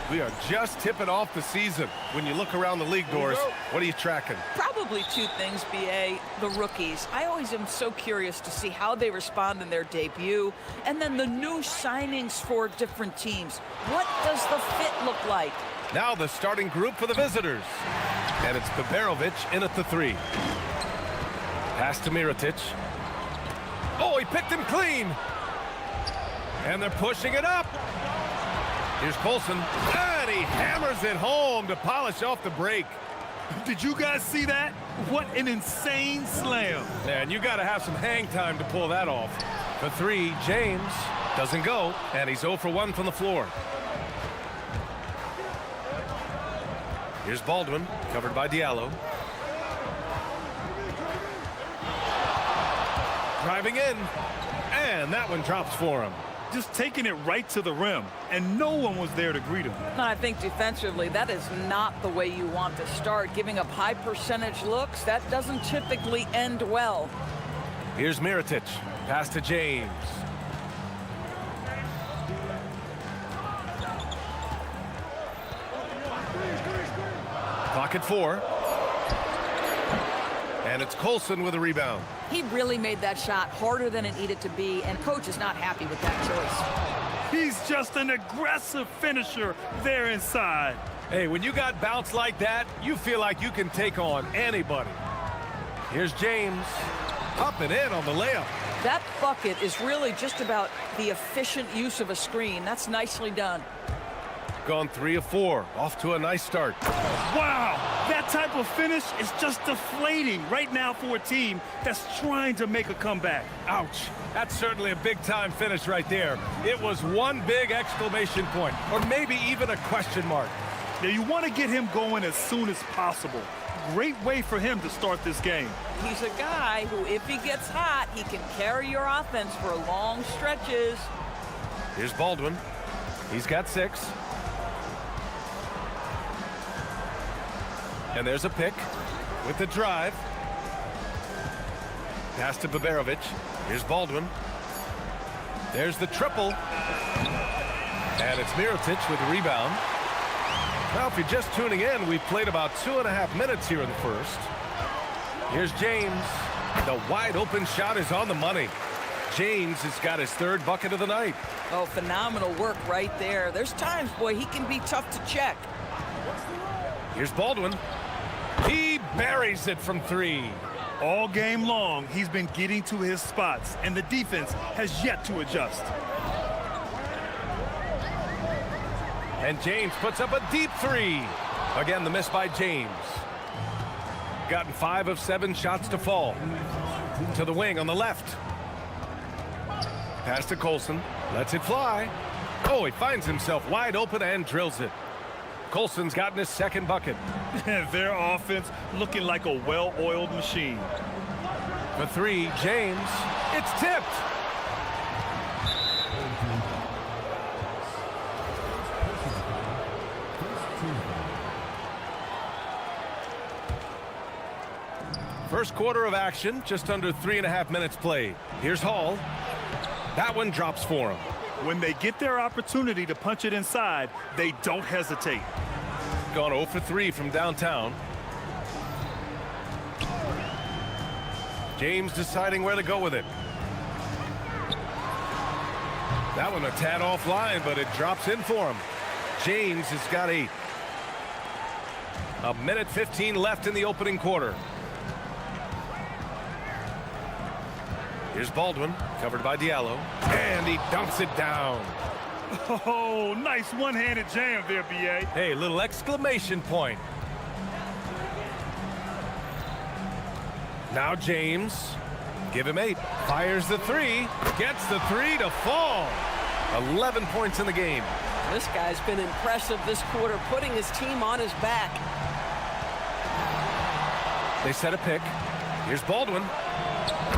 We are just tipping off the season. When you look around the league doors, what are you tracking? Probably two things, B.A. The rookies. I always am so curious to see how they respond in their debut. And then the new signings for different teams. What does the fit look like? Now the starting group for the visitors. And it's Beberovic in at the 3. Pass to Mirotic. Oh, he picked him clean. And they're pushing it up. Here's Colson. And he hammers it home to polish off the break. Did you guys see that? What an insane slam. And you got to have some hang time to pull that off. For 3, James doesn't go, and he's 0 for 1 from the floor. Here's Baldwin, covered by Diallo. Driving in, and that one drops for him. Just taking it right to the rim, and no one was there to greet him. And I think defensively, that is not the way you want to start. Giving up high percentage looks, that doesn't typically end well. Here's Mirotic, pass to James. Clock at 4. And it's Colson with a rebound. He really made that shot harder than it needed to be, and coach is not happy with that choice. He's just an aggressive finisher there inside. Hey, when you got bounce like that, you feel like you can take on anybody. Here's James, up and in on the layup. That bucket is really just about the efficient use of a screen. That's nicely done. Gone 3 of 4, off to a nice start. Wow, that type of finish is just deflating right now for a team that's trying to make a comeback. Ouch, that's certainly a big-time finish right there. It was one big exclamation point, or maybe even a question mark. Now, you want to get him going as soon as possible. Great way for him to start this game. He's a guy who, if he gets hot, he can carry your offense for long stretches. Here's Baldwin. He's got 6. And there's a pick with the drive. Pass to Beberovic. Here's Baldwin. There's the triple. And it's Mirotic with the rebound. Now, if you're just tuning in, we've played about 2.5 minutes here in the first. Here's James. The wide open shot is on the money. James has got his 3rd bucket of the night. Oh, phenomenal work right there. There's times, boy, he can be tough to check. Here's Baldwin. He buries it from 3. All game long, he's been getting to his spots, and the defense has yet to adjust. And James puts up a deep 3. Again, the miss by James. Gotten 5 of 7 shots to fall. To the wing on the left. Pass to Colson. Lets it fly. Oh, he finds himself wide open and drills it. Colson's gotten his 2nd bucket. Their offense looking like a well-oiled machine. For 3, James. It's tipped. First quarter of action, just under 3.5 minutes played. Here's Hall. That one drops for him. When they get their opportunity to punch it inside, they don't hesitate. Gone 0 for 3 from downtown. James deciding where to go with it. That one a tad offline, but it drops in for him. James has got 8. 1:15 left in the opening quarter. Here's Baldwin, covered by Diallo, and he dumps it down. Oh, nice one-handed jam there, B.A. Hey, little exclamation point. Now James, give him 8, fires the 3, gets the 3 to fall. 11 points in the game. This guy's been impressive this quarter, putting his team on his back. They set a pick. Here's Baldwin.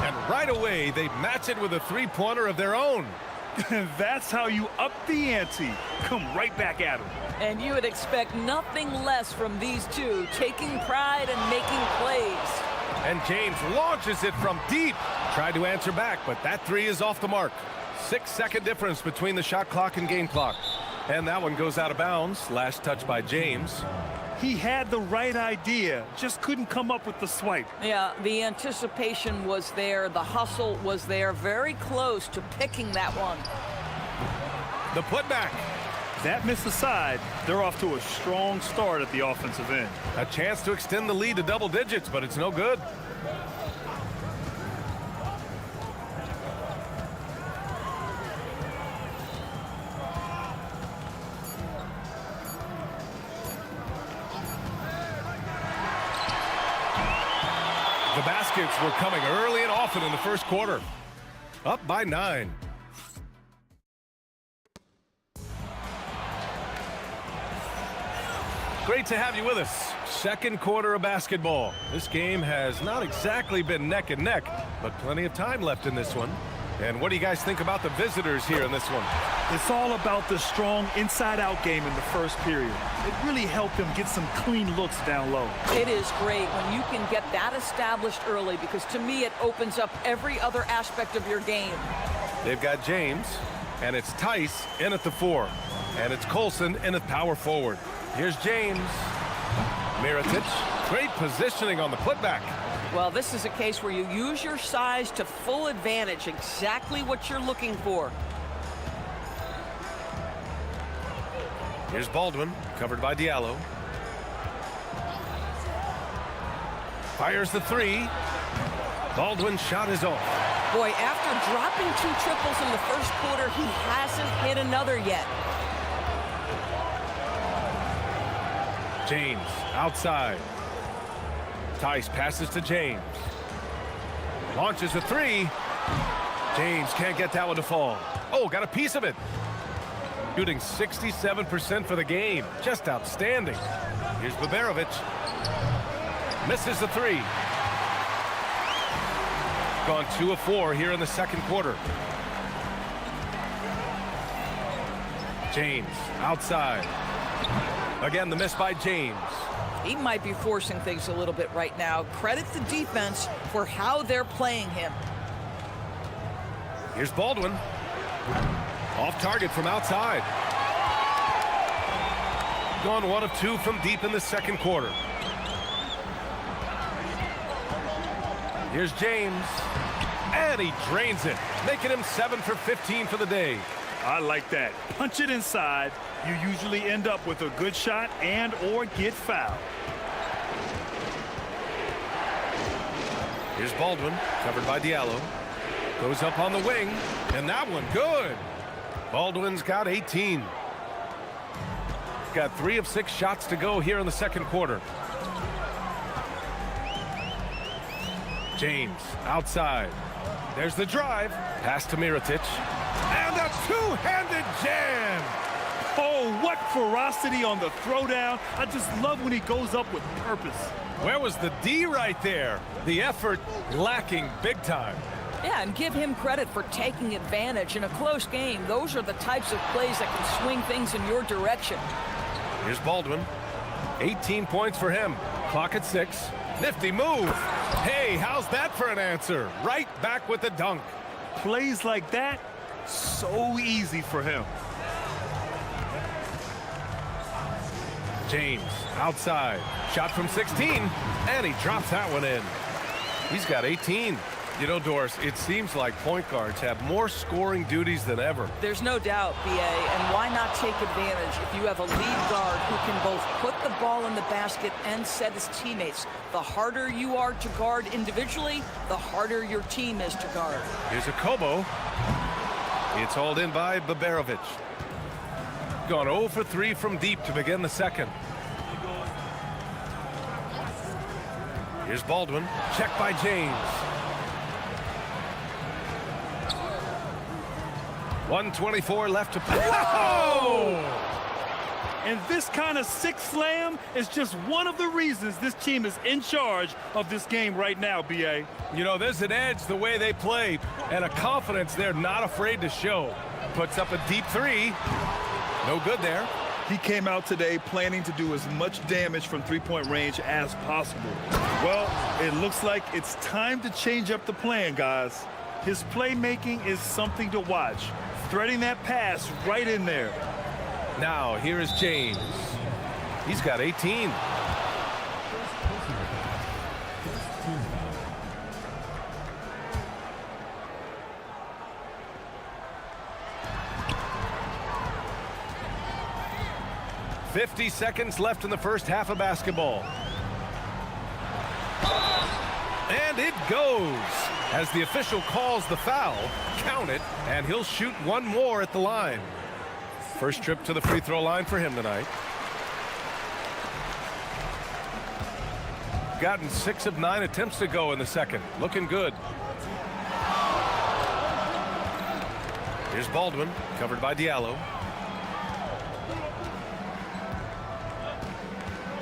And right away, they match it with a 3-pointer of their own. That's how you up the ante. Come right back at him. And you would expect nothing less from these two, taking pride and making plays. And James launches it from deep. Tried to answer back, but that 3 is off the mark. 6-second difference between the shot clock and game clock. And that one goes out of bounds. Last touch by James. He had the right idea, just couldn't come up with the swipe. Yeah, the anticipation was there. The hustle was there. Very close to picking that one. The putback. That miss aside, they're off to a strong start at the offensive end. A chance to extend the lead to double digits, but it's no good. The baskets were coming early and often in the first quarter. Up by 9. Great to have you with us. Second quarter of basketball. This game has not exactly been neck and neck, but plenty of time left in this one. And what do you guys think about the visitors here in this one? It's all about the strong inside-out game in the first period. It really helped them get some clean looks down low. It is great when you can get that established early, because to me it opens up every other aspect of your game. They've got James, and it's Tice in at the 4. And it's Colson in at power forward. Here's James. Mirotic. Great positioning on the putback. Well, this is a case where you use your size to full advantage, exactly what you're looking for. Here's Baldwin, covered by Diallo. Fires the 3. Baldwin's shot is off. Boy, after dropping 2 triples in the first quarter, he hasn't hit another yet. James outside. Tice passes to James. Launches a 3. James can't get that one to fall. Oh, got a piece of it. Shooting 67% for the game. Just outstanding. Here's Baberovic. Misses the 3. Gone 2 of 4 here in the second quarter. James outside. Again, the miss by James. He might be forcing things a little bit right now. Credit the defense for how they're playing him. Here's Baldwin. Off target from outside. Gone 1 of 2 from deep in the second quarter. Here's James. And he drains it, making him 7 for 15 for the day. I like that. Punch it inside. You usually end up with a good shot and or get fouled. Here's Baldwin, covered by Diallo. Goes up on the wing, and that one good. Baldwin's got 18. Got 3 of 6 shots to go here in the second quarter. James outside. There's the drive. Pass to Mirotic. And a two-handed jam. Oh, what ferocity on the throwdown. I just love when he goes up with purpose. Where was the D right there? The effort lacking big time. Yeah, and give him credit for taking advantage in a close game. Those are the types of plays that can swing things in your direction. Here's Baldwin. 18 points for him. Clock at 6. Nifty move. Hey, how's that for an answer? Right back with the dunk. Plays like that, so easy for him. James outside. Shot from 16, and he drops that one in. He's got 18. You know, Doris, it seems like point guards have more scoring duties than ever. There's no doubt, BA, and why not take advantage if you have a lead guard who can both put the ball in the basket and set his teammates. The harder you are to guard individually, the harder your team is to guard. Here's a Kobo. It's hauled in by Baberovic. Gone 0 for 3 from deep to begin the second. Here's Baldwin. Check by James. 1:24 left to play. Whoa! And this kind of sick slam is just one of the reasons this team is in charge of this game right now, BA. You know, there's an edge the way they play and a confidence they're not afraid to show. Puts up a deep 3. No good there. He came out today planning to do as much damage from three-point range as possible. Well, it looks like it's time to change up the plan, guys. His playmaking is something to watch. Threading that pass right in there. Now, here is James. He's got 18. "50 seconds left in the first half of basketball. And it goes. As the official calls the foul, count it, and he'll shoot one more at the line. First trip to the free throw line for him tonight. Gotten 6 of 9 attempts to go in the second. Looking good. Here's Baldwin, covered by Diallo.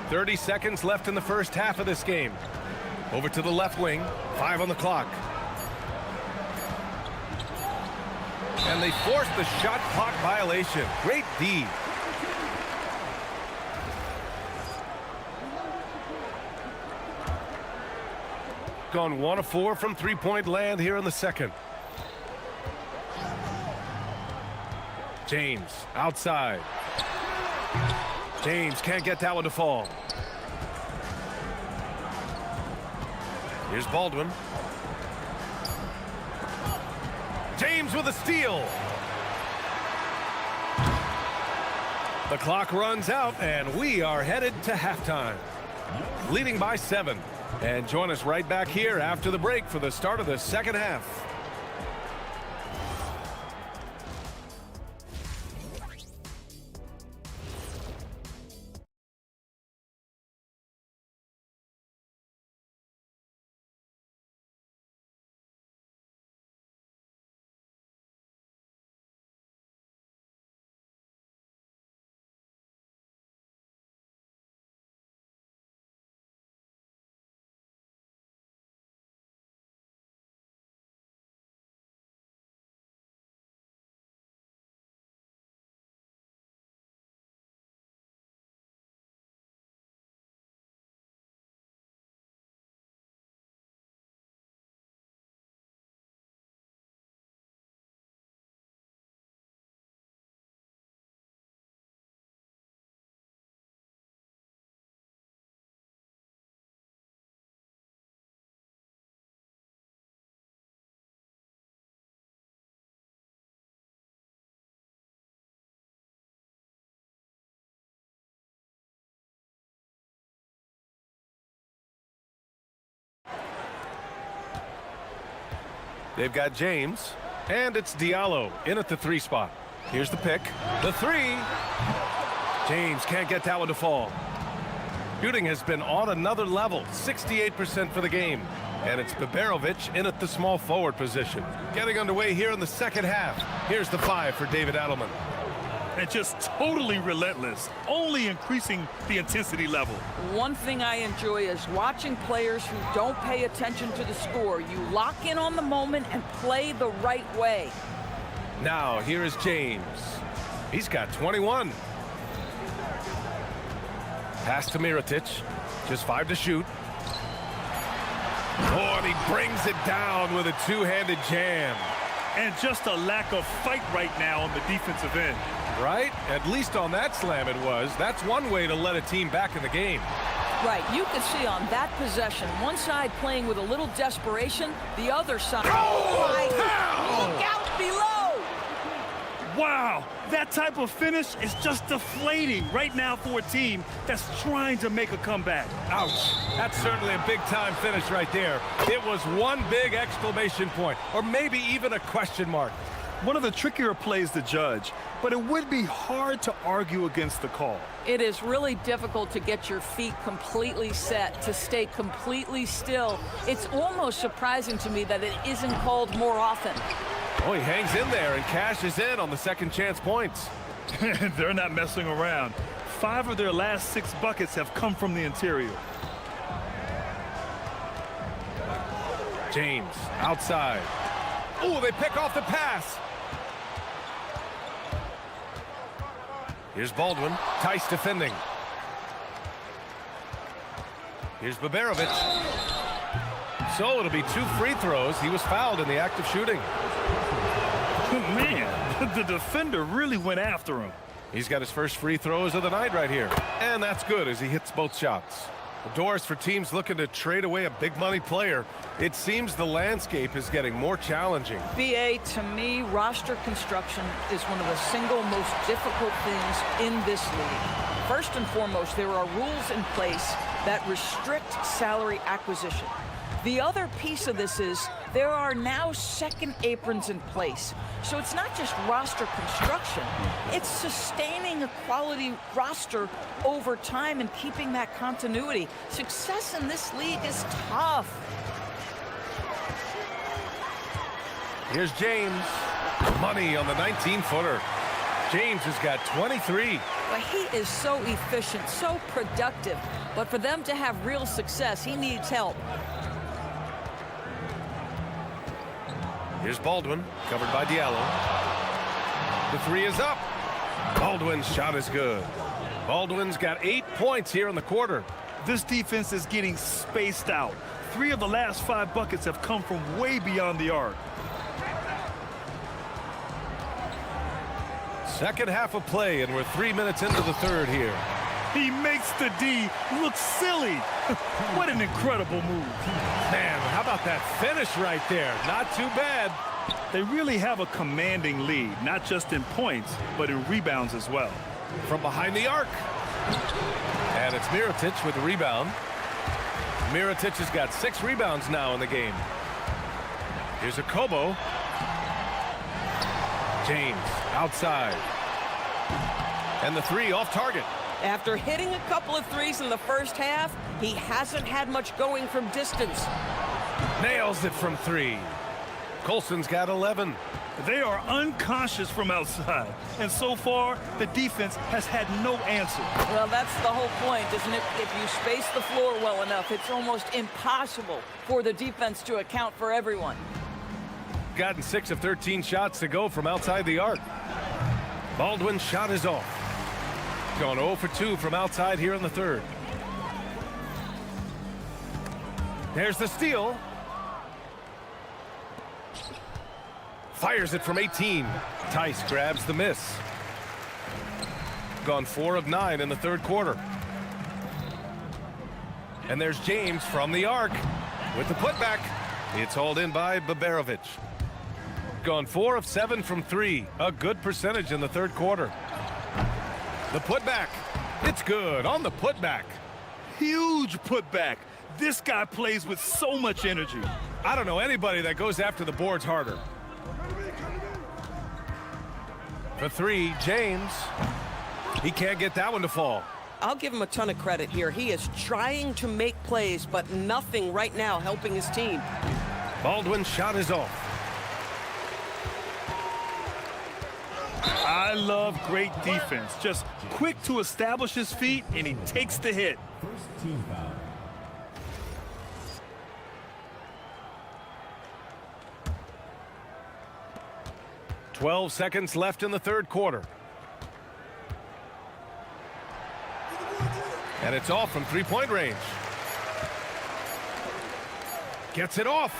30 seconds left in the first half of this game. Over to the left wing, 5 on the clock. And they forced the shot clock violation. Great D. Gone 1 of 4 from three-point land here in the second. James outside. James can't get that one to fall. Here's Baldwin. James with a steal. The clock runs out, and we are headed to halftime. Leading by 7. And join us right back here after the break for the start of the second half. They've got James, and it's Diallo in at the 3 spot. Here's the pick. The 3. James can't get that one to fall. Shooting has been on another level, 68% for the game. And it's Biberovic in at the small forward position. Getting underway here in the second half. Here's the 5 for David Adelman. And just totally relentless, only increasing the intensity level. One thing I enjoy is watching players who don't pay attention to the score. You lock in on the moment and play the right way. Now, here is James. He's got 21. Pass to Mirotic. Just 5 to shoot. Oh, and he brings it down with a two-handed jam. And just a lack of fight right now on the defensive end. Right? At least on that slam it was. That's one way to let a team back in the game. Right. You can see on that possession, one side playing with a little desperation, the other side. Oh! Look out below! Wow, that type of finish is just deflating right now for a team that's trying to make a comeback. Ouch. That's certainly a big-time finish right there. It was one big exclamation point, or maybe even a question mark. One of the trickier plays to judge, but it would be hard to argue against the call. It is really difficult to get your feet completely set, to stay completely still. It's almost surprising to me that it isn't called more often. Oh, he hangs in there and cashes in on the second chance points. They're not messing around. 5 of their last 6 buckets have come from the interior. James outside. Oh, they pick off the pass. Here's Baldwin. Tice defending. Here's Biberovic. So it'll be 2 free throws. He was fouled in the act of shooting. Man, the defender really went after him. He's got his first free throws of the night right here. And that's good as he hits both shots. The doors for teams looking to trade away a big money player. It seems the landscape is getting more challenging. BA, to me, roster construction is one of the single most difficult things in this league. First and foremost, there are rules in place that restrict salary acquisition. The other piece of this is there are now second aprons in place. So it's not just roster construction, it's sustaining a quality roster over time and keeping that continuity. Success in this league is tough. Here's James. Money on the 19-footer. James has got 23. But he is so efficient, so productive. But for them to have real success, he needs help. Here's Baldwin, covered by Diallo. The three is up. Baldwin's shot is good. Baldwin's got 8 points here in the quarter. This defense is getting spaced out. 3 of the last 5 buckets have come from way beyond the arc. Second half of play, and we're 3 minutes into the third here. He makes the D look silly. What an incredible move. Man, how about that finish right there? Not too bad. They really have a commanding lead, not just in points, but in rebounds as well. From behind the arc. And it's Mirotic with the rebound. Mirotic has got 6 rebounds now in the game. Here's a Kobo. James outside. And the three off target. After hitting a couple of threes in the first half, he hasn't had much going from distance. Nails it from 3. Colson's got 11. They are unconscious from outside, and so far the defense has had no answer. Well, that's the whole point, isn't it? If you space the floor well enough, it's almost impossible for the defense to account for everyone. Gotten 6 of 13 shots to go from outside the arc. Baldwin's shot is off. Gone 0 for 2 from outside here in the third. There's the steal. Fires it from 18. Tice grabs the miss. Gone 4 of 9 in the third quarter. And there's James from the arc with the putback. It's hauled in by Baberovic. Gone 4 of 7 from 3. A good percentage in the third quarter. The putback. It's good on the putback. Huge putback. This guy plays with so much energy. I don't know anybody that goes after the boards harder. For 3, James. He can't get that one to fall. I'll give him a ton of credit here. He is trying to make plays, but nothing right now helping his team. Baldwin's shot is off. I love great defense. Just quick to establish his feet, and he takes the hit. 12 seconds left in the third quarter. And it's off from 3-point range. Gets it off.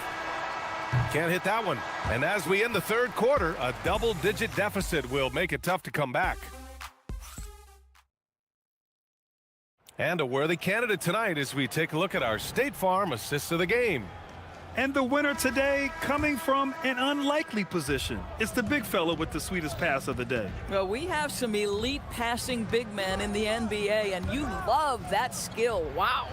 Can't hit that one. And as we end the third quarter, a double-digit deficit will make it tough to come back. And a worthy candidate tonight as we take a look at our State Farm assists of the game. And the winner today coming from an unlikely position. It's the big fella with the sweetest pass of the day. Well, we have some elite passing big men in the NBA, and you love that skill. Wow.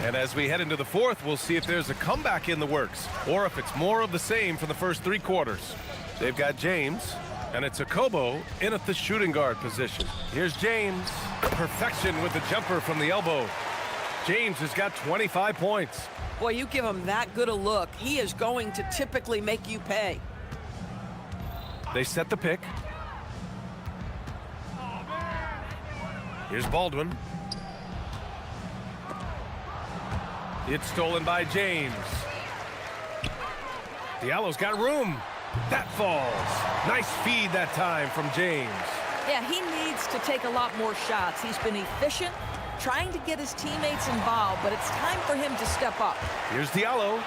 And as we head into the fourth, we'll see if there's a comeback in the works or if it's more of the same for the first 3 quarters. They've got James, and it's a Kobo in at the shooting guard position. Here's James. Perfection with the jumper from the elbow. James has got 25 points. Boy, you give him that good a look, he is going to typically make you pay. They set the pick. Here's Baldwin. It's stolen by James. Diallo's got room. That falls. Nice feed that time from James. Yeah, he needs to take a lot more shots. He's been efficient, trying to get his teammates involved, but it's time for him to step up. Here's Diallo.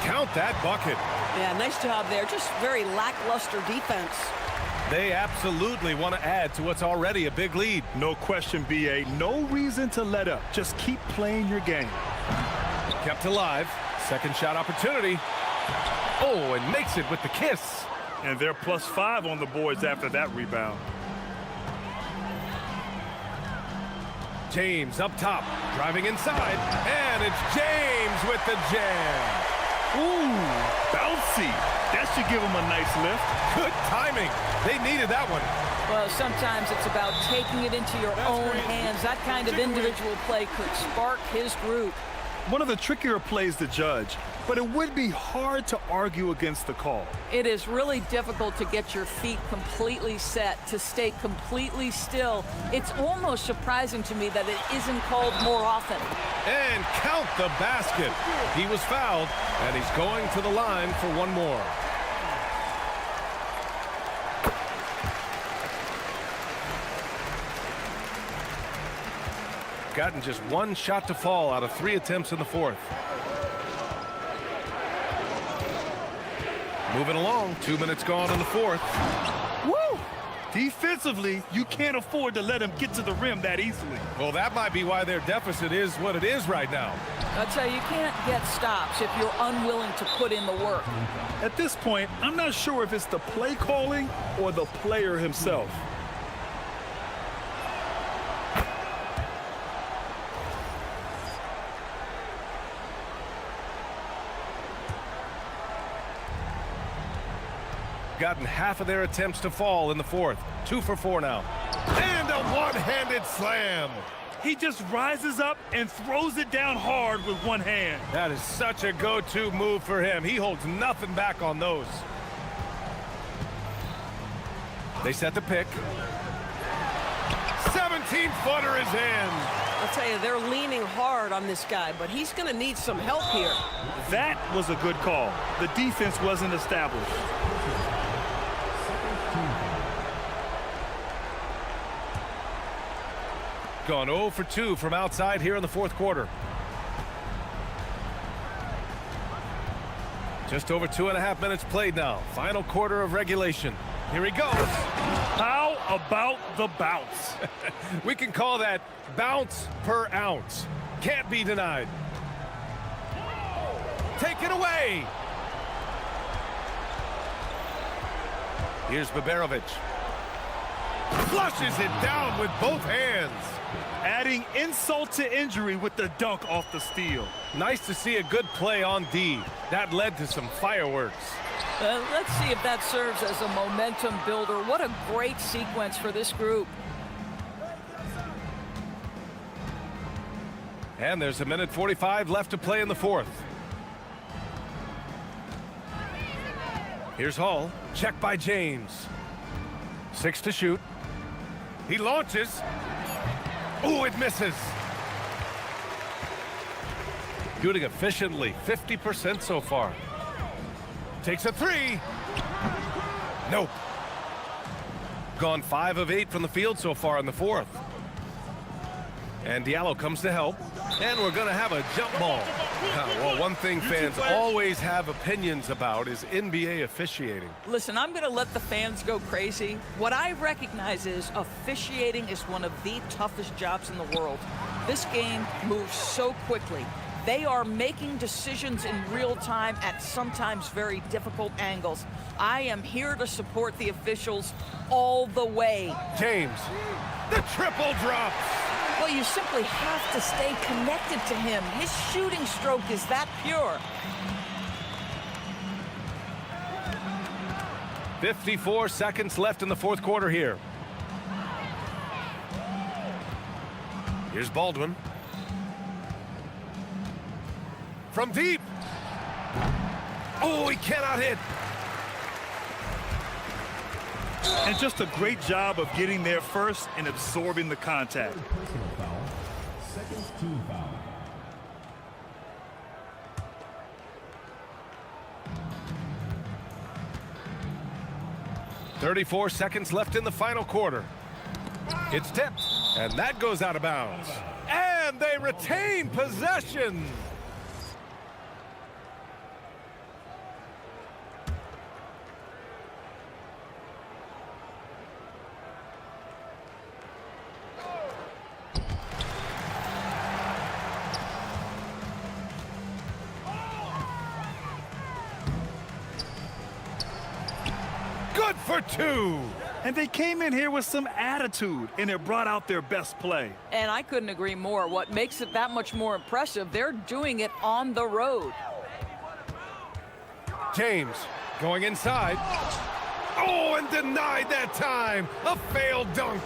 Count that bucket. Yeah, nice job there. Just very lackluster defense. They absolutely want to add to what's already a big lead. No question, B.A. No reason to let up. Just keep playing your game. Kept alive. Second shot opportunity. Oh, and makes it with the kiss. And they're +5 on the boards after that rebound. James up top, driving inside, and it's James with the jam. Ooh, bouncy. That should give him a nice lift. Good timing. They needed that one. Well, sometimes it's about taking it into your own hands. That kind of individual play could spark his group. One of the trickier plays to judge, but it would be hard to argue against the call. It is really difficult to get your feet completely set, to stay completely still. It's almost surprising to me that it isn't called more often. And count the basket. He was fouled, and he's going to the line for one more. Gotten just one shot to fall out of 3 attempts in the fourth. Moving along, 2 minutes gone in the fourth. Woo! Defensively, you can't afford to let him get to the rim that easily. Well, that might be why their deficit is what it is right now. I'll tell you, you can't get stops if you're unwilling to put in the work. At this point, I'm not sure if it's the play calling or the player himself. Gotten half of their attempts to fall in the fourth. 2 for 4 now. And a one-handed slam. He just rises up and throws it down hard with one hand. That is such a go-to move for him. He holds nothing back on those. They set the pick. 17-footer is in. I'll tell you, they're leaning hard on this guy, but he's going to need some help here. That was a good call. The defense wasn't established. Gone 0 for 2 from outside here in the fourth quarter. Just over 2.5 minutes played now. Final quarter of regulation. Here he goes. How about the bounce? We can call that bounce per ounce. Can't be denied. Take it away. Here's Baberovic. Flushes it down with both hands. Adding insult to injury with the dunk off the steal. Nice to see a good play on D. That led to some fireworks. Let's see if that serves as a momentum builder. What a great sequence for this group. And there's 1:45 left to play in the fourth. Here's Hall. Check by James. 6 to shoot. He launches. Oh, it misses. Shooting efficiently, 50% so far. Takes a 3. Nope. Gone 5 of 8 from the field so far in the fourth. And Diallo comes to help. And we're going to have a jump ball. Well, one thing fans always have opinions about is NBA officiating. Listen, I'm going to let the fans go crazy. What I recognize is officiating is one of the toughest jobs in the world. This game moves so quickly. They are making decisions in real time at sometimes very difficult angles. I am here to support the officials all the way. James, the triple drops. Well, you simply have to stay connected to him. His shooting stroke is that pure. 54 seconds left in the fourth quarter here. Here's Baldwin. From deep. Oh, he cannot hit. And just a great job of getting there first and absorbing the contact. Personal foul. Second team foul. .34 seconds left in the final quarter. It's tipped, and that goes out of bounds. And they retain possession. Good for two. And they came in here with some attitude, and it brought out their best play. And I couldn't agree more. What makes it that much more impressive, they're doing it on the road. James going inside. Oh, and denied that time. A failed dunk.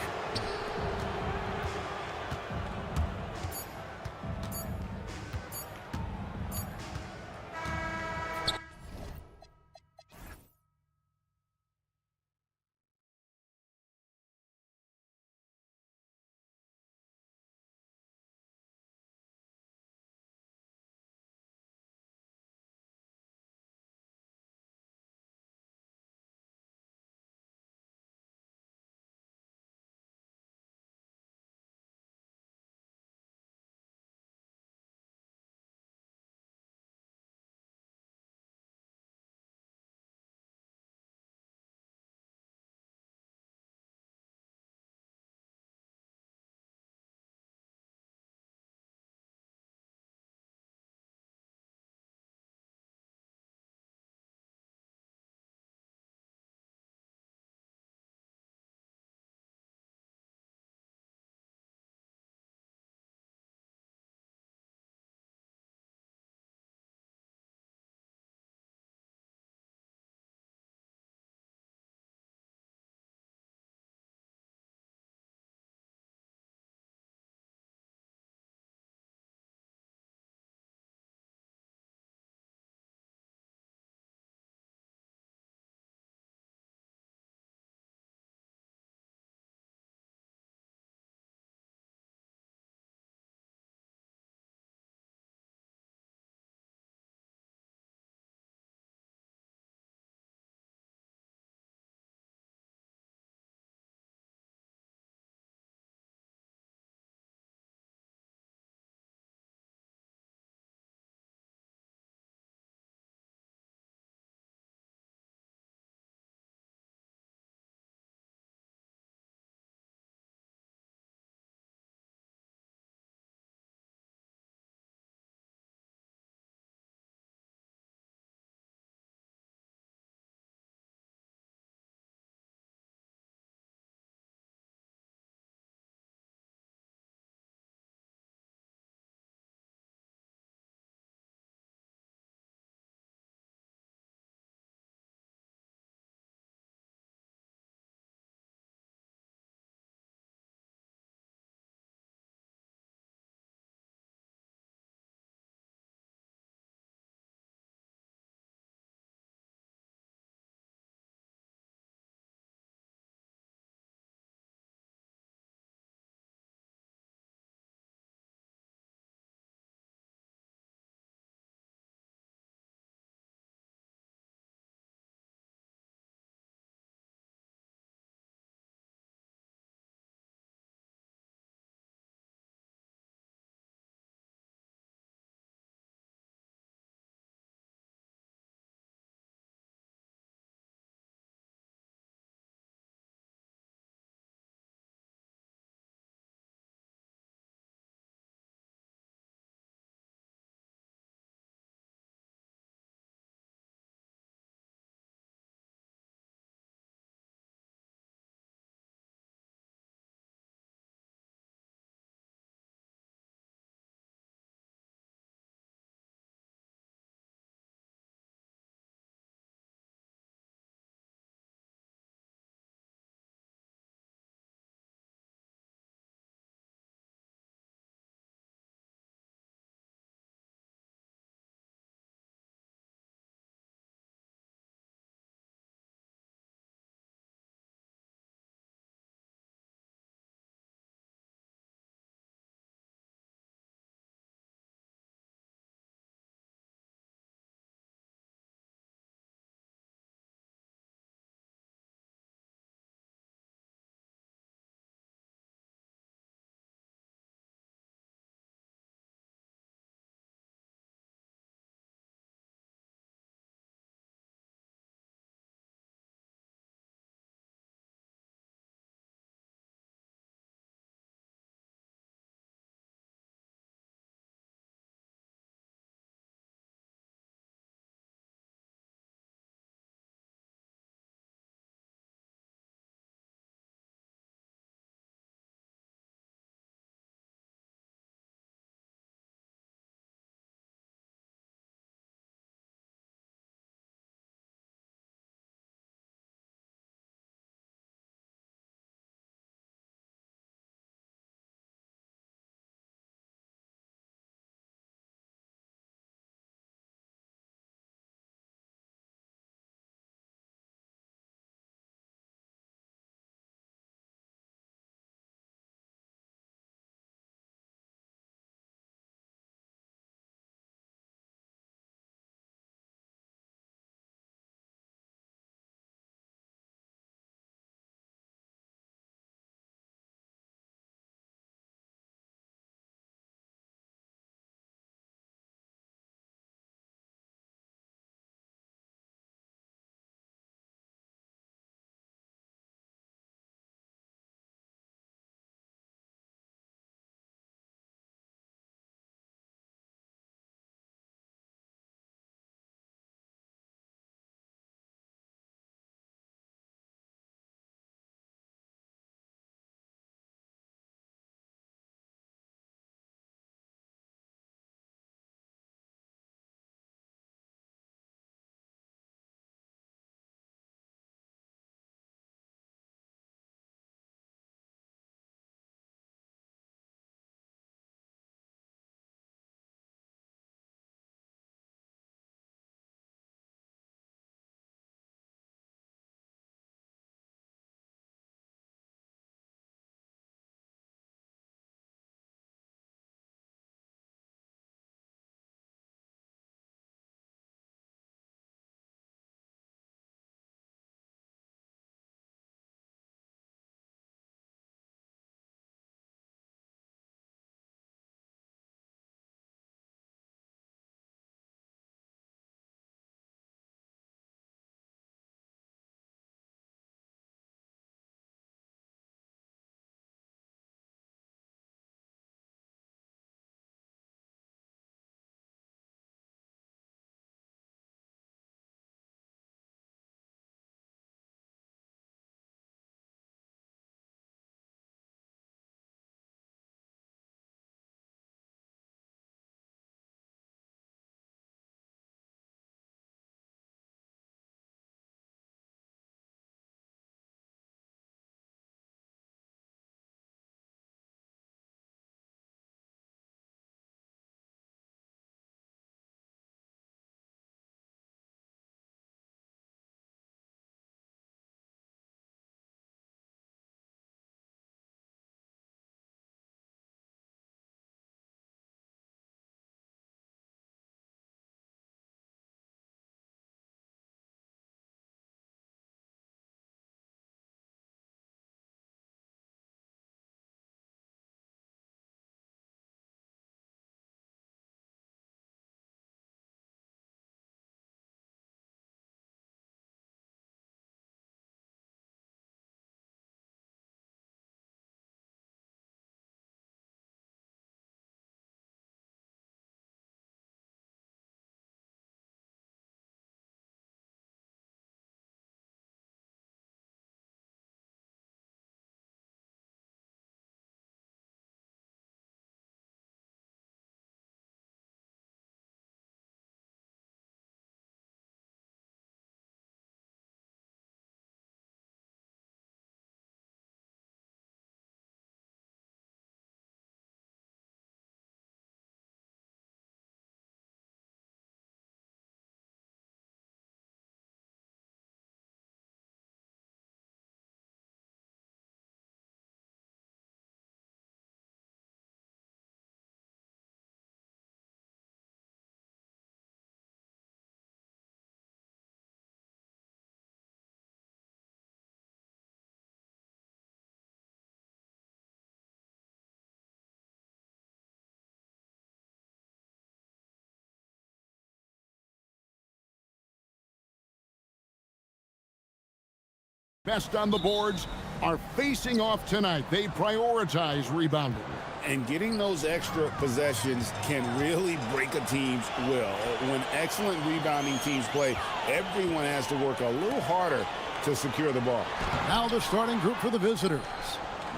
best on the boards are facing off tonight. They prioritize rebounding. And getting those extra possessions can really break a team's will. When excellent rebounding teams play, everyone has to work a little harder to secure the ball. Now the starting group for the visitors.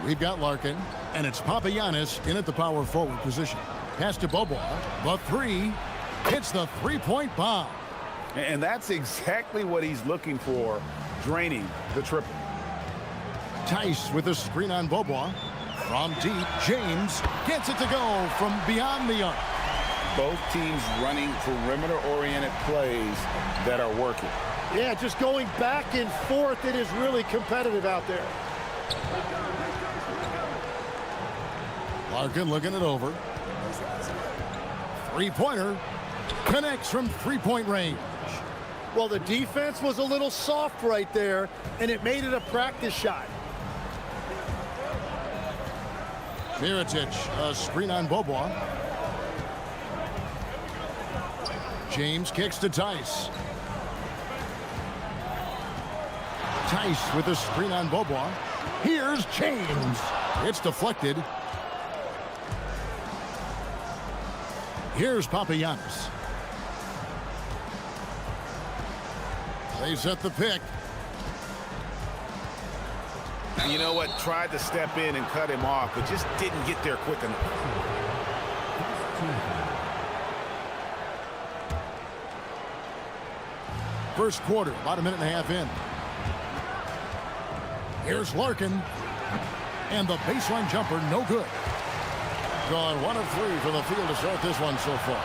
We've got Larkin, and it's Papagiannis in at the power forward position. Pass to Bobois. The three hits the three-point bomb. And that's exactly what he's looking for, draining the triple. Tice with a screen on Bobois. From deep, James gets it to go from beyond the arc. Both teams running perimeter-oriented plays that are working. Yeah, just going back and forth. It is really competitive out there. Larkin looking it over. Three-pointer connects from three-point range. Well, the defense was a little soft right there, and it made it a practice shot. Mirotic, a screen on Bobois. James kicks to Tice. Tice with a screen on Bobois. Here's James. It's deflected. Here's Papagiannis. They set the pick. You know what? Tried to step in and cut him off, but just didn't get there quick enough. First quarter, about a minute and a half in. Here's Larkin. And the baseline jumper, no good. Gone 1 of 3 for the field to start this one so far.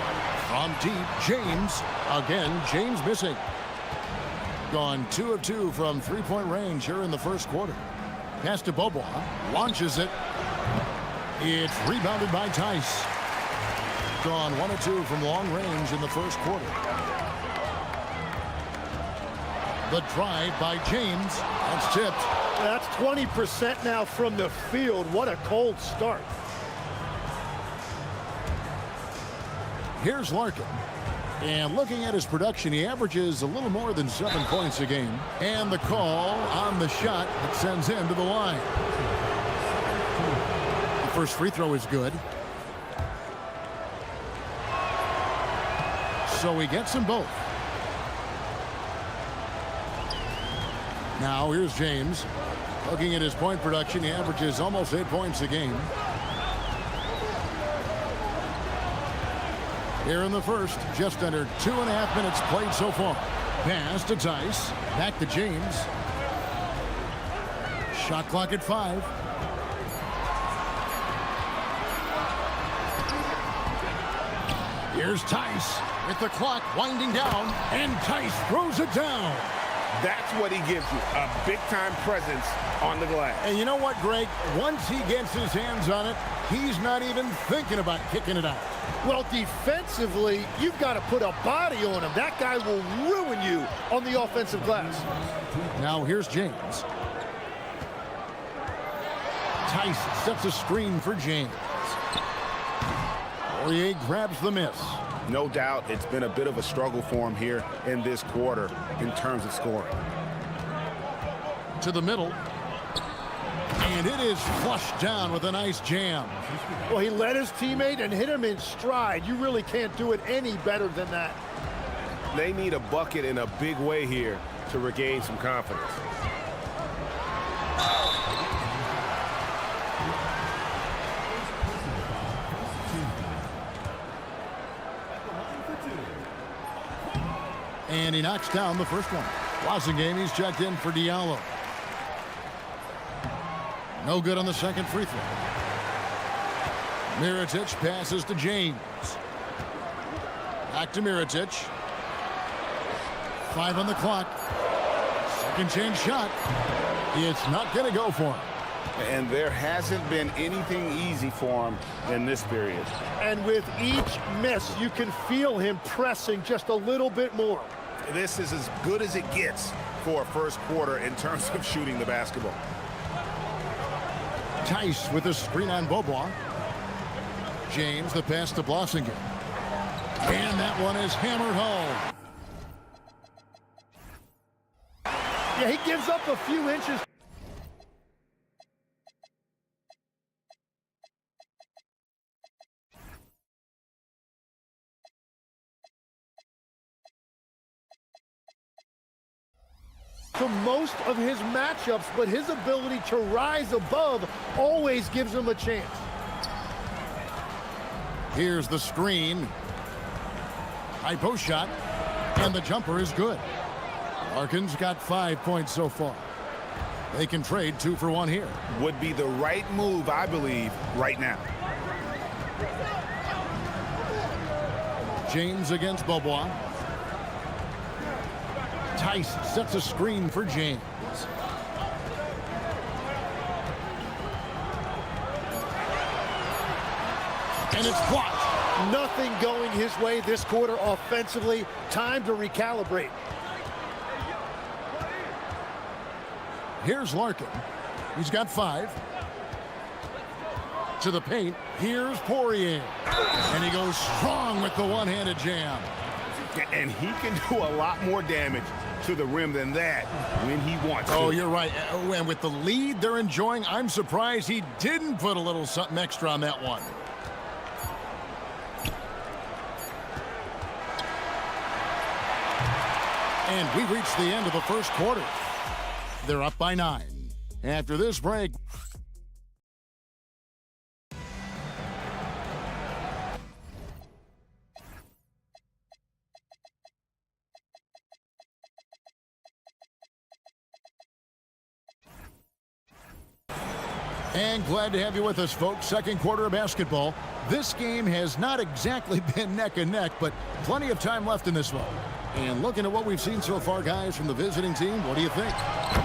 From deep, James. Again, James missing. Gone 2 of 2 from three-point range here in the first quarter. Pass to Bobois. Launches it. It's rebounded by Tice. Gone 1 of 2 from long range in the first quarter. The drive by James. That's tipped. That's 20% now from the field. What a cold start. Here's Larkin. And looking at his production, he averages a little more than 7 points a game. And the call on the shot that sends him to the line. The first free throw is good. So he gets them both. Now here's James. Looking at his point production, he averages almost 8 points a game. Here in the first, just under 2.5 minutes played so far. Pass to Tice. Back to James. Shot clock at 5. Here's Tice with the clock winding down, and Tice throws it down. That's what he gives you, a big-time presence on the glass. And you know what, Greg? Once he gets his hands on it, he's not even thinking about kicking it out. Well, defensively, you've got to put a body on him. That guy will ruin you on the offensive glass. Now here's James. Tice sets a screen for James. Poirier grabs the miss. No doubt it's been a bit of a struggle for him here in this quarter in terms of scoring. To the middle. And it is flushed down with a nice jam. Well, he led his teammate and hit him in stride. You really can't do it any better than that. They need a bucket in a big way here to regain some confidence. And he knocks down the first one. Wasingame, he's checked in for Diallo. No good on the second free throw. Mirotic passes to James. Back to Mirotic. 5 on the clock. Second chance shot. It's not going to go for him. And there hasn't been anything easy for him in this period. And with each miss, you can feel him pressing just a little bit more. This is as good as it gets for a first quarter in terms of shooting the basketball. Tice with a screen on Bobois. James, the pass to Blossinger. And that one is hammered home. Yeah, he gives up a few inches. To most of his matchups, but his ability to rise above always gives him a chance. Here's the screen. High post shot, and the jumper is good. Larkin's got 5 points so far. They can trade 2 for 1 here. Would be the right move, I believe, right now. James against Bobois. Tice sets a screen for James. And it's blocked. Nothing going his way this quarter offensively. Time to recalibrate. Here's Larkin. He's got 5. To the paint. Here's Poirier. And he goes strong with the one-handed jam. And he can do a lot more damage to the rim than that when he wants to. Oh, you're right. And with the lead they're enjoying, I'm surprised he didn't put a little something extra on that one. And we've reached the end of the first quarter. They're up by 9. After this break. And glad to have you with us, folks. Second quarter of basketball. This game has not exactly been neck and neck, but plenty of time left in this one. And looking at what we've seen so far, guys, from the visiting team, what do you think?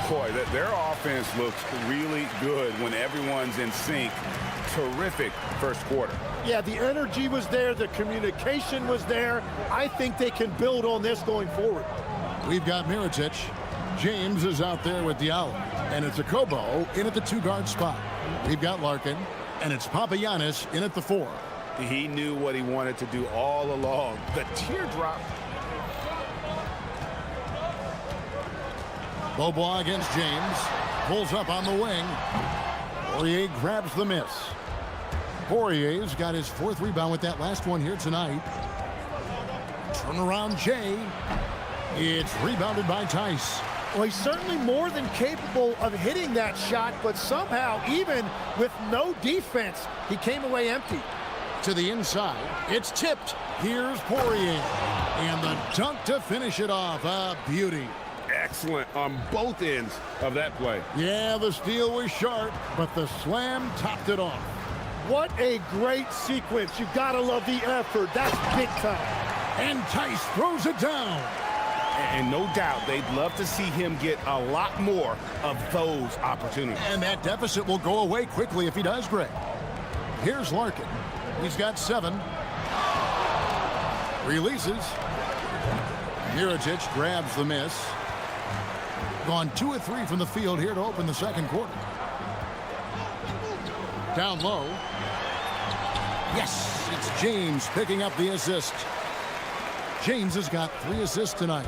Boy, their offense looks really good when everyone's in sync. Terrific first quarter. Yeah, the energy was there. The communication was there. I think they can build on this going forward. We've got Mirotic. James is out there with Diallo. And it's Akobo in at the 2-guard spot. We've got Larkin. And it's Papagiannis in at the 4. He knew what he wanted to do all along. The teardrop. Bobois against James. Pulls up on the wing. Poirier grabs the miss. Poirier's got his 4th rebound with that last one here tonight. Turnaround Jay. It's rebounded by Tice. Well, he's certainly more than capable of hitting that shot, but somehow, even with no defense, he came away empty. To the inside. It's tipped. Here's Poirier. And the dunk to finish it off. A beauty. Excellent on both ends of that play. Yeah, the steal was sharp, but the slam topped it off. What a great sequence. You've got to love the effort. That's big time. And Tice throws it down. And no doubt they'd love to see him get a lot more of those opportunities. And that deficit will go away quickly if he does, Greg. Here's Larkin. He's got 7. Releases. Mirotic grabs the miss. Gone 2 of 3 from the field here to open the second quarter. Down low. Yes, it's James picking up the assist. James has got 3 assists tonight.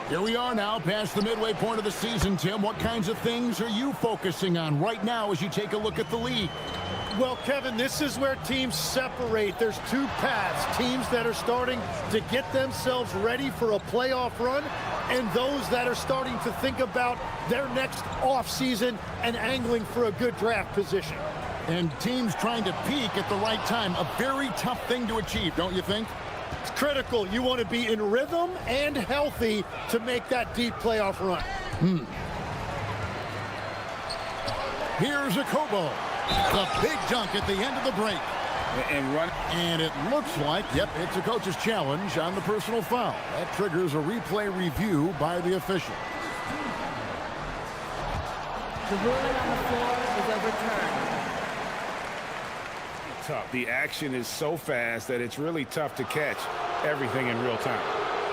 Here we are now past the midway point of the season, Tim. What kinds of things are you focusing on right now as you take a look at the league? Well, Kevin, this is where teams separate. There's 2 paths. Teams that are starting to get themselves ready for a playoff run, and those that are starting to think about their next offseason and angling for a good draft position. And teams trying to peak at the right time. A very tough thing to achieve, don't you think? It's critical. You want to be in rhythm and healthy to make that deep playoff run. Here's Akobo. The big dunk at the end of the break. And it looks like, yep, it's a coach's challenge on the personal foul. That triggers a replay review by the official. The ruling on the floor is overturned. Tough. The action is so fast that it's really tough to catch everything in real time.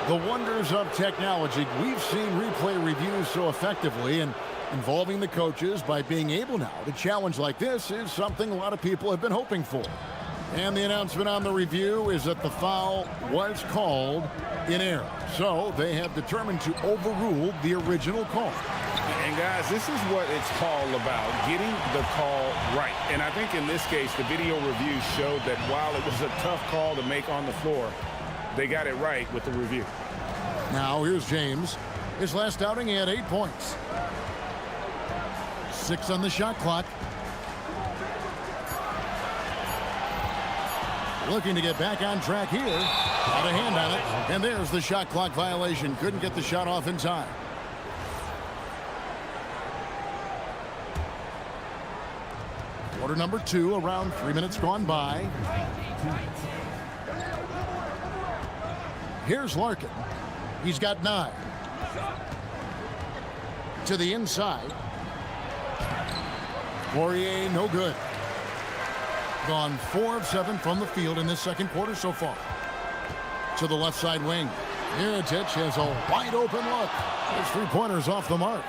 The wonders of technology. We've seen replay reviews so effectively, and involving the coaches by being able now to challenge like this is something a lot of people have been hoping for. And the announcement on the review is that the foul was called in error. So they have determined to overrule the original call. And guys, this is what it's all about, getting the call right. And I think in this case, the video review showed that while it was a tough call to make on the floor, they got it right with the review. Now here's James. His last outing, he had 8 points. 6 on the shot clock. Looking to get back on track here. Got a hand on it. And there's the shot clock violation. Couldn't get the shot off in time. Quarter number 2, around 3 minutes gone by. Here's Larkin. He's got 9. To the inside. Poirier, no good. Gone 4 of 7 from the field in this second quarter so far. To the left side wing. Mirotic has a wide open look. His 3-pointers off the mark.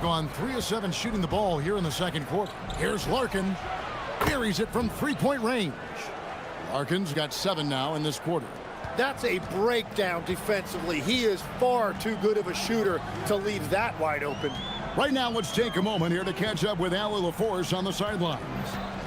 Gone 3 of 7 shooting the ball here in the second quarter. Here's Larkin. Buries it from 3-point range. Larkin's got 7 now in this quarter. That's a breakdown defensively. He is far too good of a shooter to leave that wide open. Right now, let's take a moment here to catch up with Allie LaForce on the sidelines.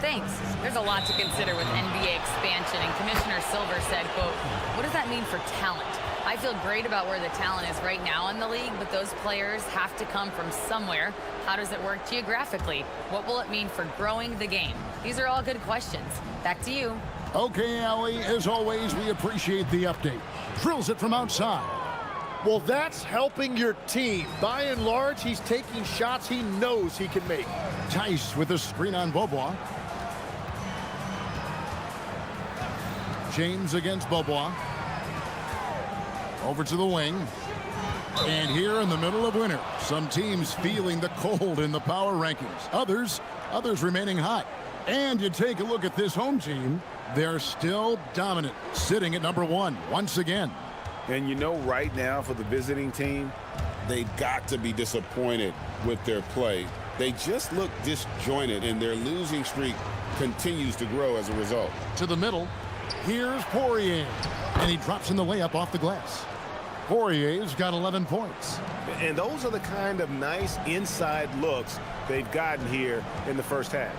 Thanks. There's a lot to consider with NBA expansion, and Commissioner Silver said, quote, "What does that mean for talent? I feel great about where the talent is right now in the league, but those players have to come from somewhere. How does it work geographically? What will it mean for growing the game?" These are all good questions. Back to you. Okay, Allie, as always, we appreciate the update. Drills it from outside. Well, that's helping your team. By and large, he's taking shots he knows he can make. Tice with a screen on Beaubois. James against Beaubois. Over to the wing. And here in the middle of winter, some teams feeling the cold in the power rankings. Others remaining hot. And you take a look at this home team, they're still dominant, sitting at number 1 once again. And you know, right now for the visiting team, they've got to be disappointed with their play. They just look disjointed, and their losing streak continues to grow as a result. To the middle, here's Poirier, and he drops in the layup off the glass. Poirier's got 11 points. And those are the kind of nice inside looks they've gotten here in the first half.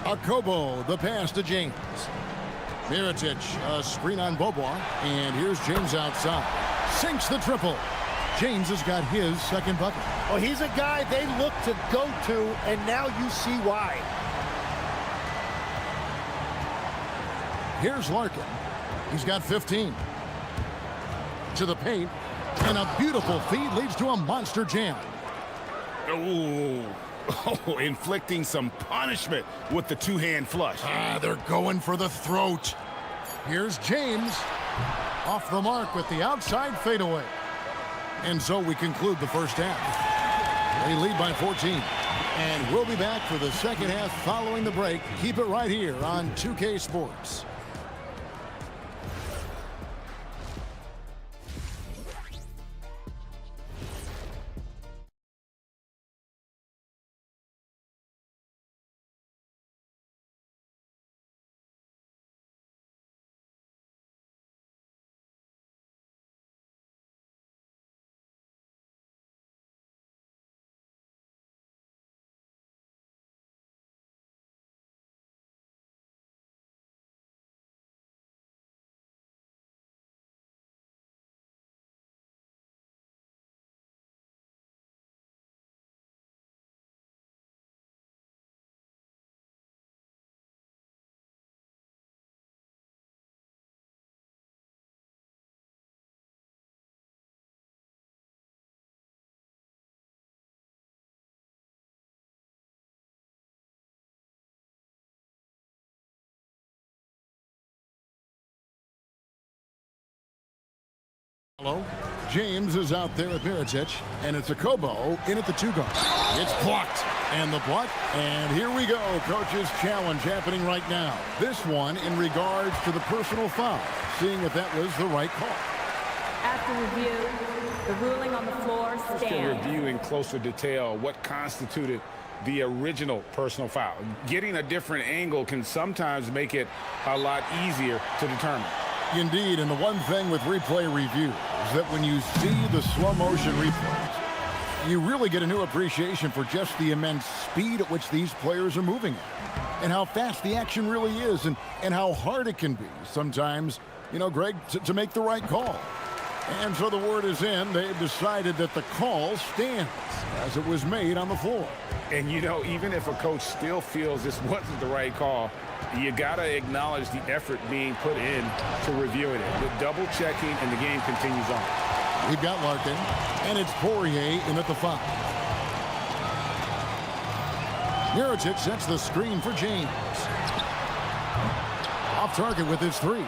Akobo, the pass to James. Mirotic, a screen on Beaubois, and here's James outside. Sinks the triple. James has got his second bucket. Well, he's a guy they look to go to, and now you see why. Here's Larkin. He's got 15. To the paint, and a beautiful feed leads to a monster jam. Oh, inflicting some punishment with the two-hand flush. They're going for the throat. Here's James. Off the mark with the outside fadeaway. And so we conclude the first half. They lead by 14. And we'll be back for the second half following the break. Keep it right here on 2K Sports. James is out there at Mirotic, and it's Akobo in at the 2-guard. It's blocked, and the block, and here we go. Coach's challenge happening right now. This one in regards to the personal foul, seeing if that was the right call. After review, the ruling on the floor stands. Still reviewing closer detail what constituted the original personal foul. Getting a different angle can sometimes make it a lot easier to determine. Indeed, and the one thing with replay review is that when you see the slow motion replays, you really get a new appreciation for just the immense speed at which these players are moving at, and how fast the action really is, and how hard it can be sometimes, you know, Greg, to make the right call. And so the word is in. They've decided that the call stands as it was made on the floor. And, you know, even if a coach still feels this wasn't the right call, you got to acknowledge the effort being put in to reviewing it. With double checking, and the game continues on. We've got Larkin, and it's Poirier in at the 5. Mirotic sets the screen for James. Off target with his 3.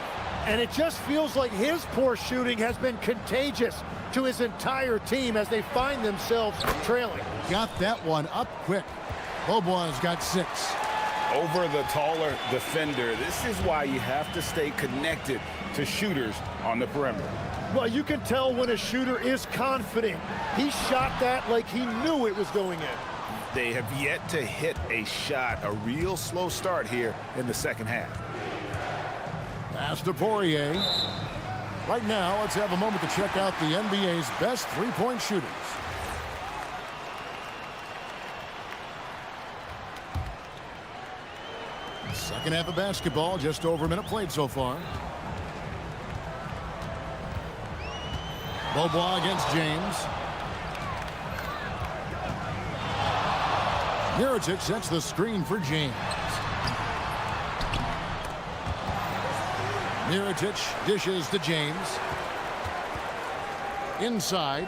And it just feels like his poor shooting has been contagious to his entire team as they find themselves trailing. Got that one up quick. Bobois got 6. Over the taller defender. This is why you have to stay connected to shooters on the perimeter. Well, you can tell when a shooter is confident. He shot that like he knew it was going in. They have yet to hit a shot. A real slow start here in the second half. Pass to Poirier. Right now, let's have a moment to check out the NBA's best three-point shooters. Second half of basketball, just over a minute played so far. Bobois against James. Mirotic sets the screen for James. Mirotic dishes to James. Inside.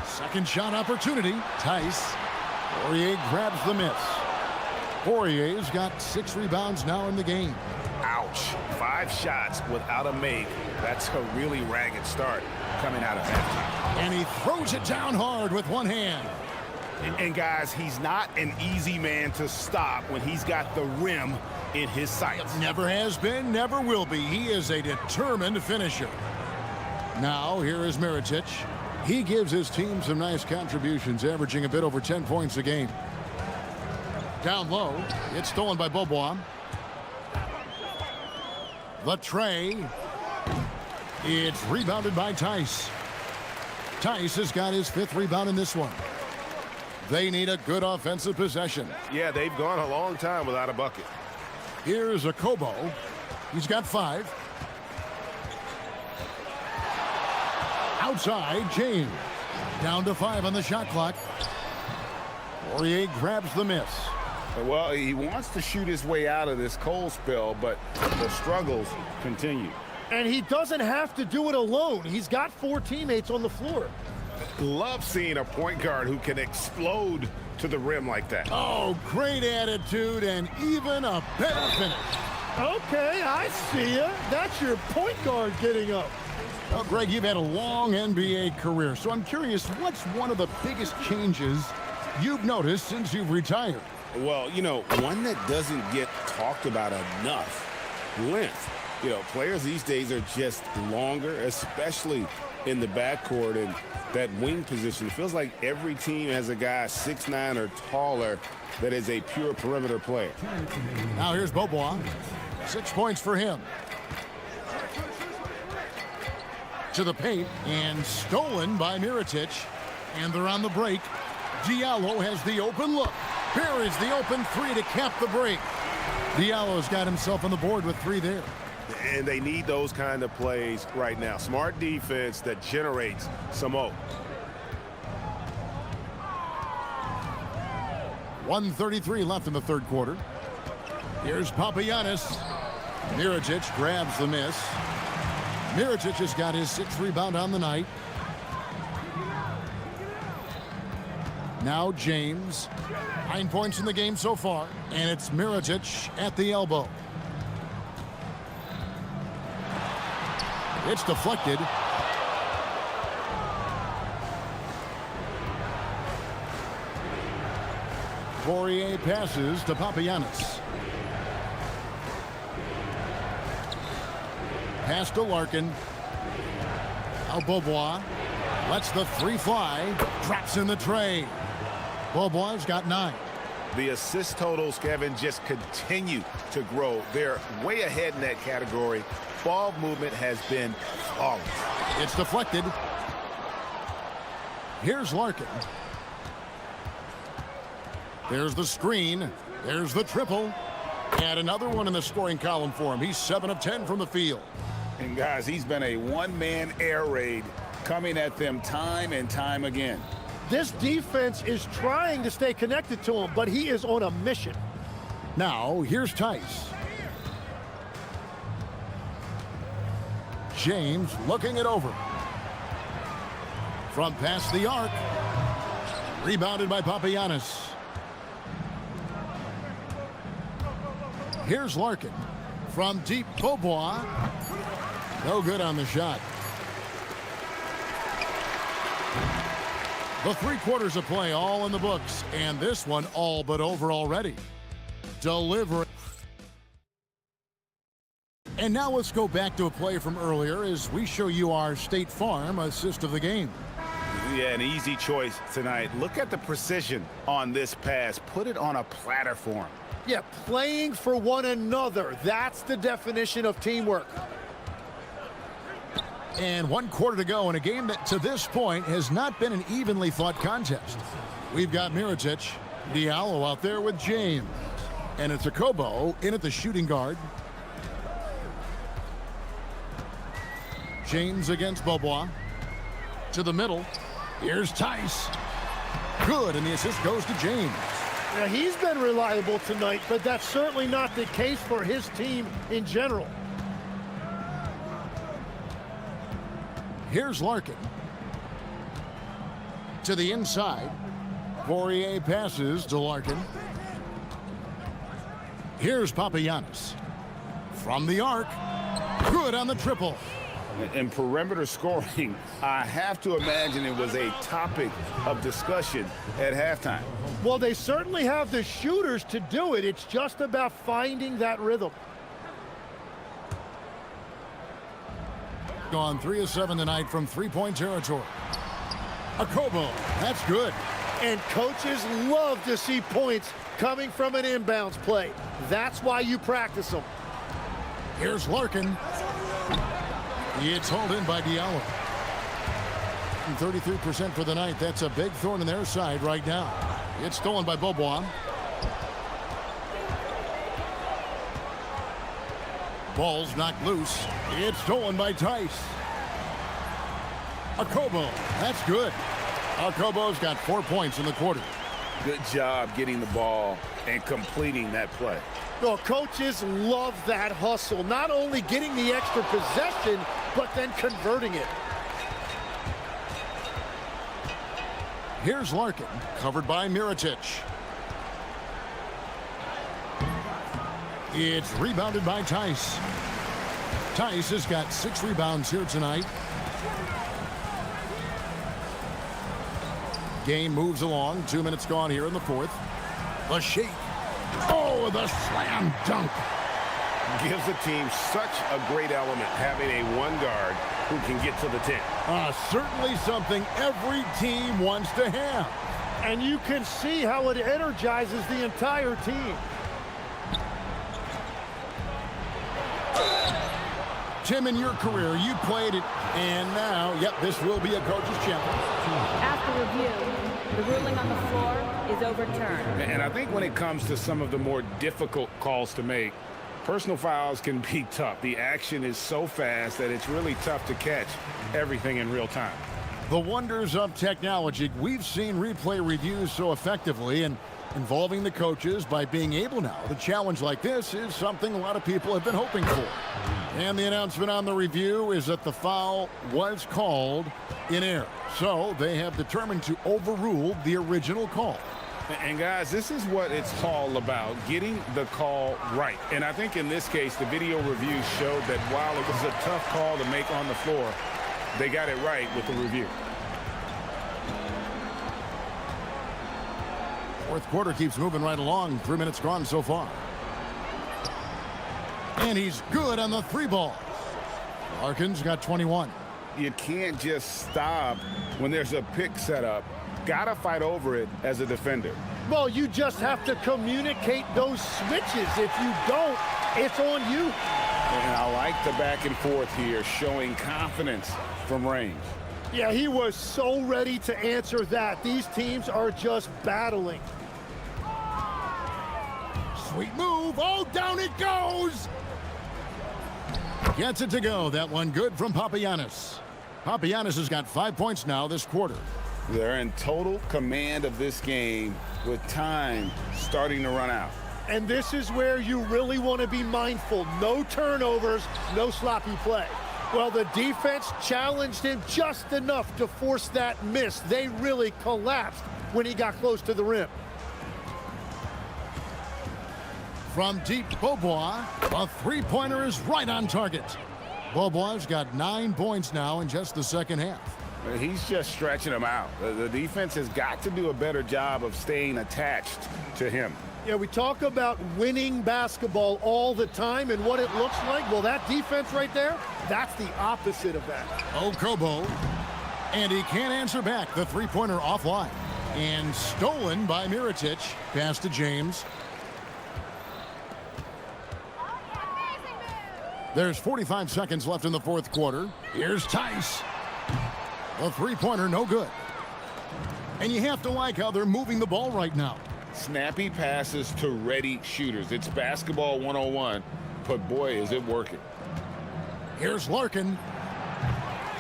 Second shot opportunity. Tice. Poirier grabs the miss. Poirier's got 6 rebounds now in the game. Ouch. 5 shots without a make. That's a really ragged start coming out of that. And he throws it down hard with one hand. And guys, he's not an easy man to stop when he's got the rim in his sights. Never has been, never will be. He is a determined finisher. Now, here is Mirotic. He gives his team some nice contributions, averaging a bit over 10 points a game. Down low, it's stolen by Bobois. The tray. It's rebounded by Tice. Tice has got his 5th rebound in this one. They need a good offensive possession. Yeah, they've gone a long time without a bucket. Here's a Kobo. He's got 5. Outside, James. Down to 5 on the shot clock. Poirier grabs the miss. Well, he wants to shoot his way out of this cold spell, but the struggles continue. And he doesn't have to do it alone. He's got 4 teammates on the floor. Love seeing a point guard who can explode to the rim like that. Oh, great attitude and even a better finish. Okay, I see ya. That's your point guard getting up. Well, Greg, you've had a long NBA career, so I'm curious, what's one of the biggest changes you've noticed since you've retired? Well, you know, one that doesn't get talked about enough, length. You know, players these days are just longer, especially in the backcourt and that wing position. It feels like every team has a guy 6'9" or taller that is a pure perimeter player. Now here's Bobois. 6 points for him. To the paint and stolen by Mirotic. And they're on the break. Diallo has the open look. Here is the open 3 to cap the break. Diallo's got himself on the board with 3 there. And they need those kind of plays right now. Smart defense that generates some hope. 1:33 left in the third quarter. Here's Papagiannis. Mirotic grabs the miss. Mirotic has got his 6th rebound on the night. Now James. 9 points in the game so far. And it's Mirotic at the elbow. It's deflected. Poirier passes to Papagiannis. Pass to Larkin. Now Bobois lets the 3 fly. Drops in the tray. Bobois got 9. The assist totals, Kevin, just continue to grow. They're way ahead in that category. Ball movement has been flawless. It's deflected. Here's Larkin. There's the screen. There's the triple. And another one in the scoring column for him. He's 7 of 10 from the field. And guys, he's been a one-man air raid coming at them time and time again. This defense is trying to stay connected to him, but he is on a mission. Now, here's Tice. James looking it over. From past the arc. Rebounded by Papagiannis. Here's Larkin. From deep, Beaubois. No good on the shot. The 3 quarters of play all in the books, and this one all but over already. Delivery. And now let's go back to a play from earlier as we show you our State Farm assist of the game. Yeah, an easy choice tonight. Look at the precision on this pass. Put it on a platter for him. Yeah, playing for one another. That's the definition of teamwork. And 1 quarter to go in a game that to this point has not been an evenly fought contest. We've got Mirotic, Diallo out there with James. And it's Akobo in at the shooting guard. James against Beaubois. To the middle. Here's Tice. Good, and the assist goes to James. Now, he's been reliable tonight, but that's certainly not the case for his team in general. Here's Larkin. To the inside. Poirier passes to Larkin. Here's Papagiannis. From the arc. Good on the triple. And perimeter scoring, I have to imagine it was a topic of discussion at halftime. Well, they certainly have the shooters to do it. It's just about finding that rhythm. Gone 3 of 7 tonight from three-point territory. Akobo, that's good. And coaches love to see points coming from an inbounds play. That's why you practice them. Here's Larkin. It's hauled in by Diallo. 33% for the night. That's a big thorn in their side right now. It's stolen by Beaubois. Ball's knocked loose. It's stolen by Tice. Akobo, that's good. Akobo's got 4 points in the quarter. Good job getting the ball and completing that play. Well, coaches love that hustle. Not only getting the extra possession, but then converting it. Here's Larkin, covered by Mirotic. It's rebounded by Tice. Tice has got 6 rebounds here tonight. Game moves along. 2 minutes gone here in the fourth. The shake. Oh, the slam dunk. Gives the team such a great element having a one guard who can get to the 10. Certainly something every team wants to have. And you can see how it energizes the entire team. Tim, in your career, you played it, and now, yep, this will be a coach's challenge. After review, the ruling on the floor is overturned. And I think when it comes to some of the more difficult calls to make, personal fouls can be tough. The action is so fast that it's really tough to catch everything in real time. The wonders of technology. We've seen replay reviews so effectively, and involving the coaches by being able now to challenge like this is something a lot of people have been hoping for. And the announcement on the review is that the foul was called in error. So they have determined to overrule the original call. And guys, this is what it's all about, getting the call right. And I think in this case, the video review showed that while it was a tough call to make on the floor, they got it right with the review. Fourth quarter keeps moving right along. 3 minutes gone so far. And he's good on the 3 ball. Larkin's got 21. You can't just stop when there's a pick set up Gotta fight over it as a defender. Well, you just have to communicate those switches. If you don't, it's on you. And I like the back and forth here, showing confidence from range. Yeah, he was so ready to answer that. These teams are just battling. Sweet move. Oh, down it goes. Gets it to go. That one good from Papagiannis. Papagiannis has got 5 points now this quarter. They're in total command of this game with time starting to run out. And this is where you really want to be mindful. No turnovers, no sloppy play. Well, the defense challenged him just enough to force that miss. They really collapsed when he got close to the rim. From deep, Beaubois, a three-pointer is right on target. Beaubois got 9 points now in just the second half. He's just stretching them out. The defense has got to do a better job of staying attached to him. Yeah, we talk about winning basketball all the time and what it looks like. Well, that defense right there, that's the opposite of that. Okobo, and he can't answer back. The three-pointer offline. And stolen by Mirotic. Pass to James. There's 45 seconds left in the fourth quarter. Here's Tice. A three-pointer, no good. And you have to like how they're moving the ball right now. Snappy passes to ready shooters. It's basketball 101, but boy, is it working. Here's Larkin.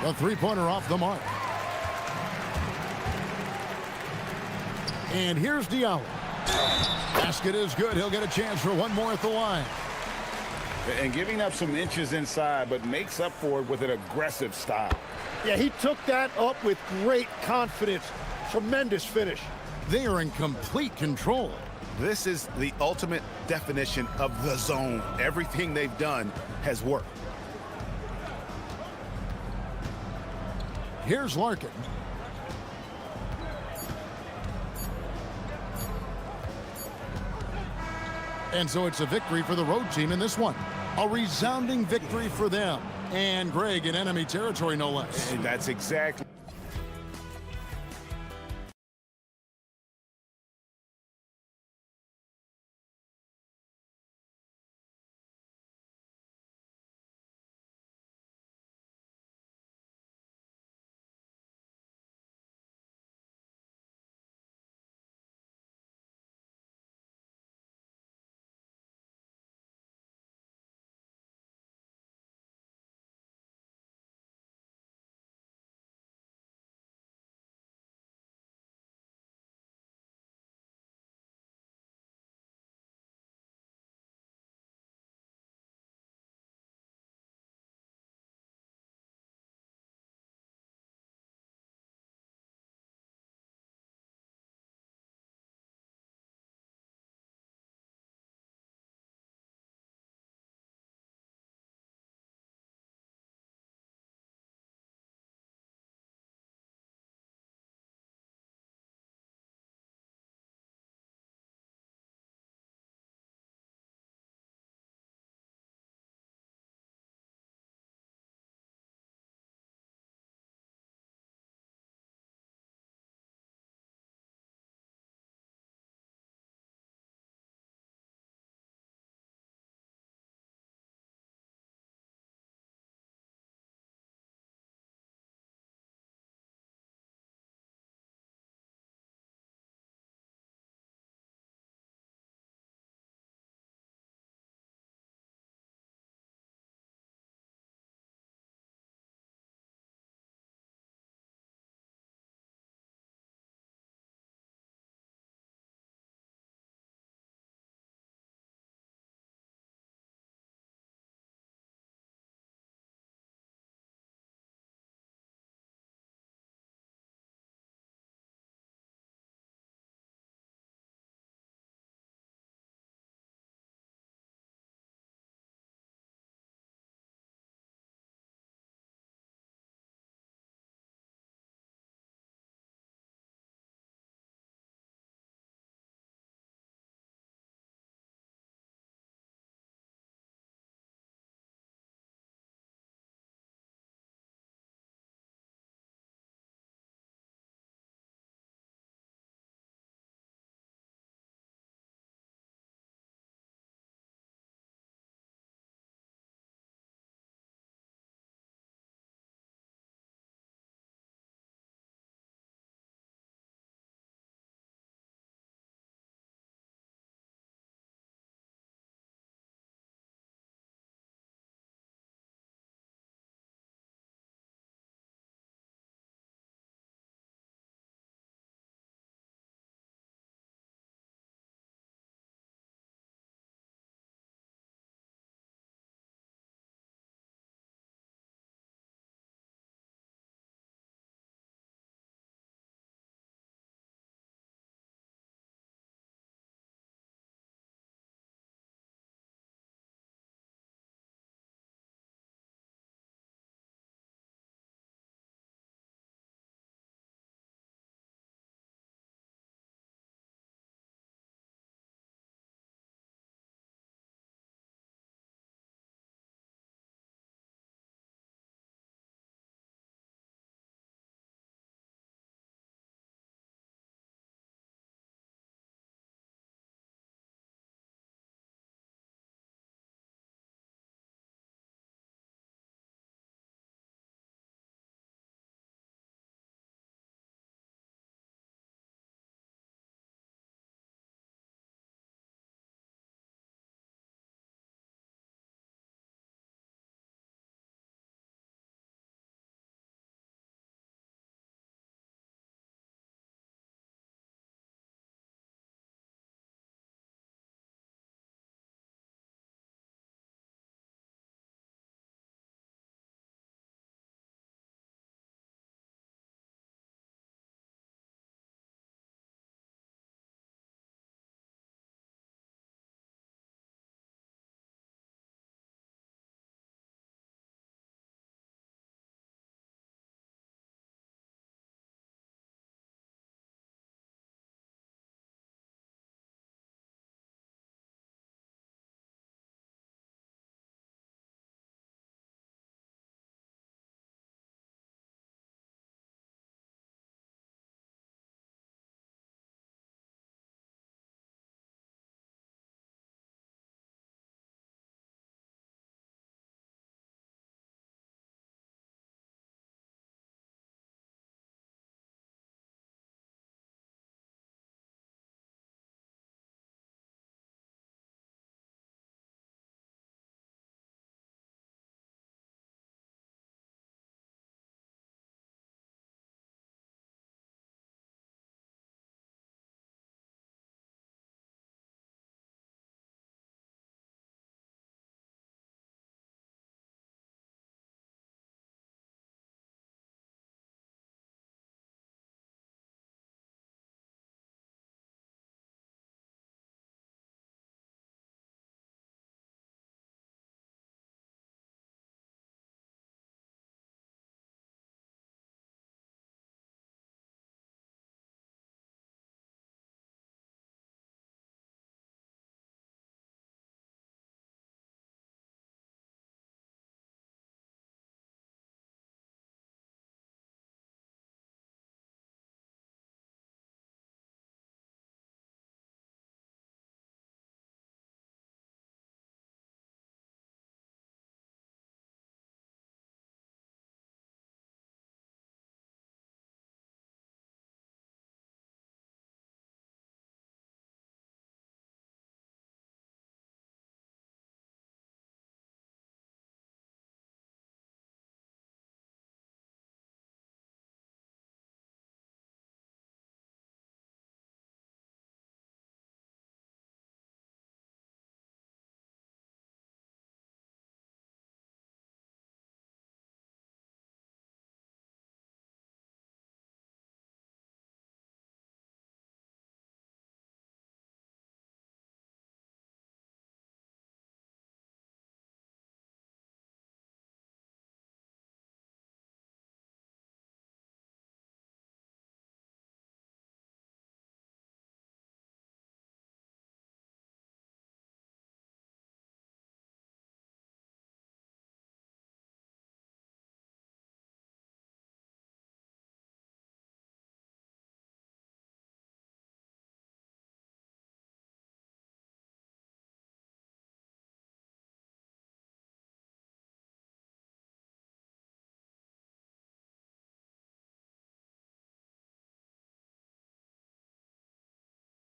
The three-pointer off the mark. And here's Diallo. Basket is good. He'll get a chance for one more at the line. And giving up some inches inside, but makes up for it with an aggressive style. Yeah, he took that up with great confidence. Tremendous finish. They are in complete control. This is the ultimate definition of the zone. Everything they've done has worked. Here's Larkin. And so it's a victory for the road team in this one. A resounding victory for them. And Greg in enemy territory, no less. And that's exactly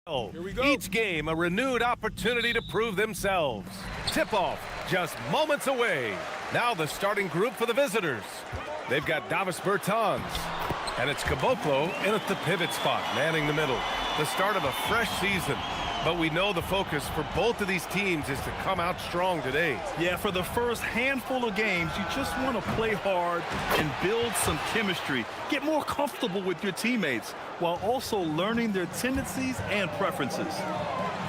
Each game a renewed opportunity to prove themselves. Tip-off just moments away. Now the starting group for the visitors. They've got Davis Bertans, and it's Caboclo in at the pivot spot, manning the middle. The start of a fresh season, but we know the focus for both of these teams is to come out strong today. Yeah, for the first handful of games, you just want to play hard and build some chemistry. Get more comfortable with your teammates while also learning their tendencies and preferences.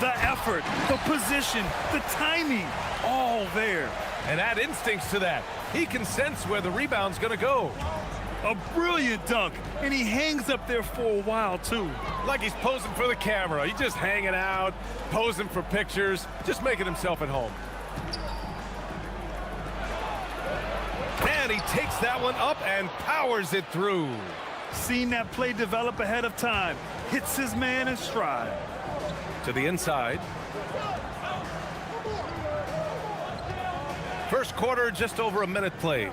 The effort, the position, the timing, all there. And add instincts to that. He can sense where the rebound's going to go. A brilliant dunk, and he hangs up there for a while, too. Like he's posing for the camera. He's just hanging out, posing for pictures, just making himself at home. And he takes that one up and powers it through. Seen that play develop ahead of time. Hits his man in stride. To the inside. First quarter, just over a minute played.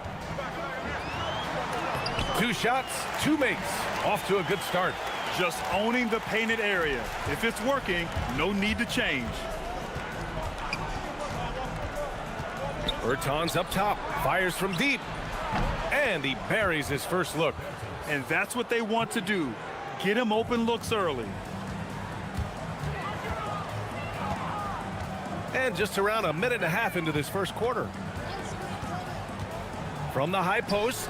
2 shots, 2 makes. Off to a good start. Just owning the painted area. If it's working, no need to change. Bertans up top, fires from deep. And he buries his first look. And that's what they want to do. Get him open looks early. And just around a minute and a half into this first quarter. From the high post.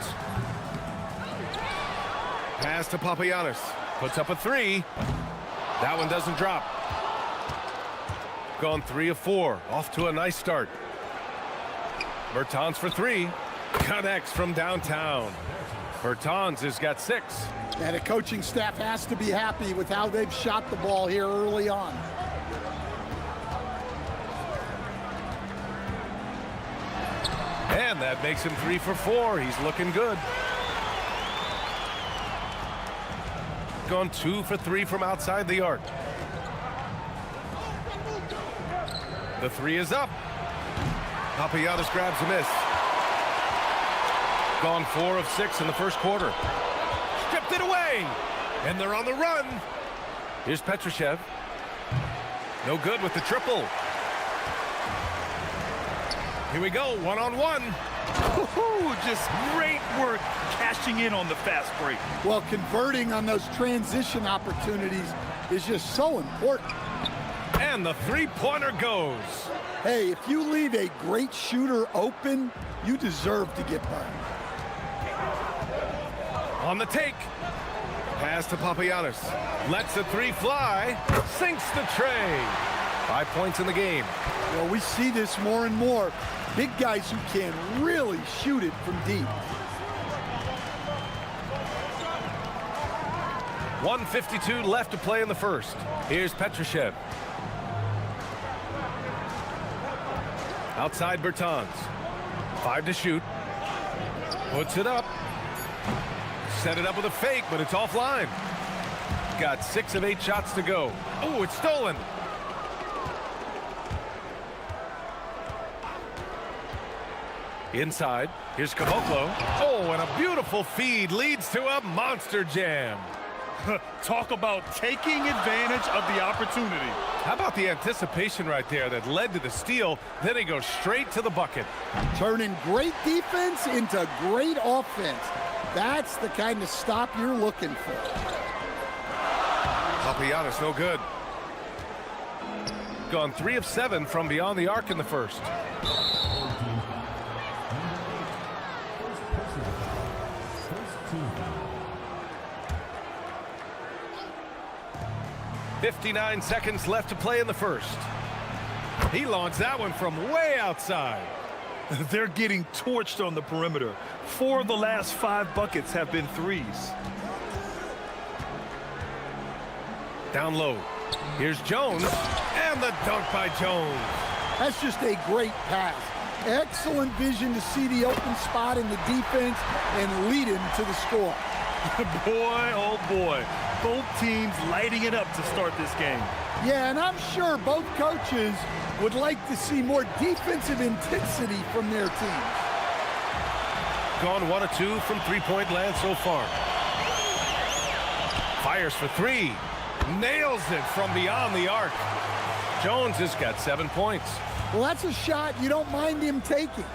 Pass to Papagiannis. Puts up a 3. That one doesn't drop. Gone 3 of 4. Off to a nice start. Bertans for 3. Connects from downtown. Bertans has got 6. And the coaching staff has to be happy with how they've shot the ball here early on. And that makes him 3 for 4. He's looking good. Gone 2 for 3 from outside the arc. The 3 is up. Papagiannis grabs a miss. Gone 4 of 6 in the first quarter. Stripped it away. And they're on the run. Here's Petrushev. No good with the triple. Here we go, one-on-one. Just great work cashing in on the fast break. Well, converting on those transition opportunities is just so important. And the three-pointer goes. Hey, if you leave a great shooter open, you deserve to get burned. On the take. Pass to Papagiannis. Lets the 3 fly. Sinks the tray. 5 points in the game. Well, we see this more and more. Big guys who can really shoot it from deep. 1:52 left to play in the first. Here's Petrushev. Outside Bertans. 5 to shoot. Puts it up. Set it up with a fake, but it's offline. Got 6 of 8 shots to go. Oh, it's stolen. Inside, here's Caboclo. Oh, and a beautiful feed leads to a monster jam. Talk about taking advantage of the opportunity. How about the anticipation right there that led to the steal? Then he goes straight to the bucket. Turning great defense into great offense. That's the kind of stop you're looking for. Papagiannis, no good. Gone 3 of 7 from beyond the arc in the first. .59 seconds left to play in the first. He launched that one from way outside. They're getting torched on the perimeter. 4 of the last 5 buckets have been threes. Down low. Here's Jones. And the dunk by Jones. That's just a great pass. Excellent vision to see the open spot in the defense and lead him to the score. Boy, oh boy. Both teams lighting it up to start this game. Yeah, and I'm sure both coaches would like to see more defensive intensity from their teams. Gone 1 of 2 from three-point land so far. Fires for 3. Nails it from beyond the arc. Jones has got 7 points. Well, that's a shot you don't mind him taking.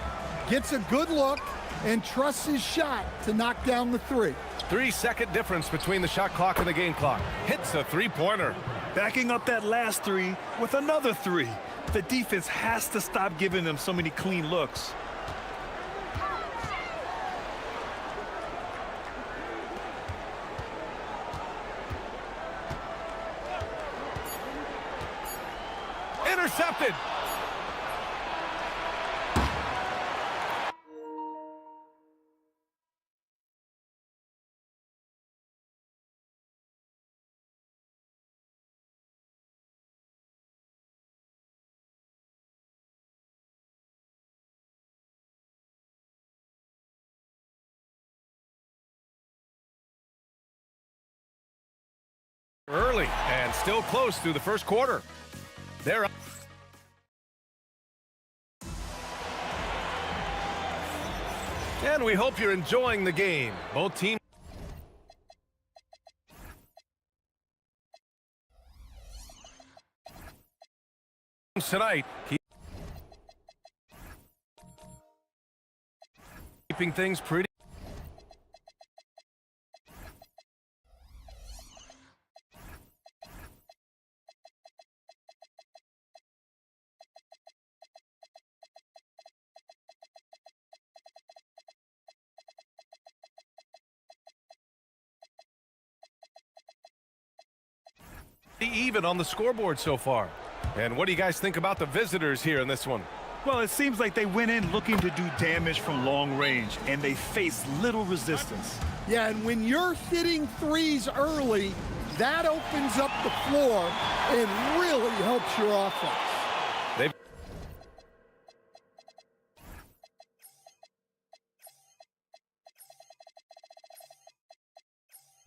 Gets a good look and trusts his shot to knock down the three. 3-second difference between the shot clock and the game clock. Hits a three-pointer. Backing up that last three with another three. The defense has to stop giving them so many clean looks. Intercepted. Early and still close through the first quarter. They're up. And we hope you're enjoying the game. Both teams tonight keeping things pretty. Even on the scoreboard so far. And what do you guys think about the visitors here in this one? Well, it seems like they went in looking to do damage from long range, and they faced little resistance. Yeah, and when you're hitting threes early, that opens up the floor and really helps your offense. They've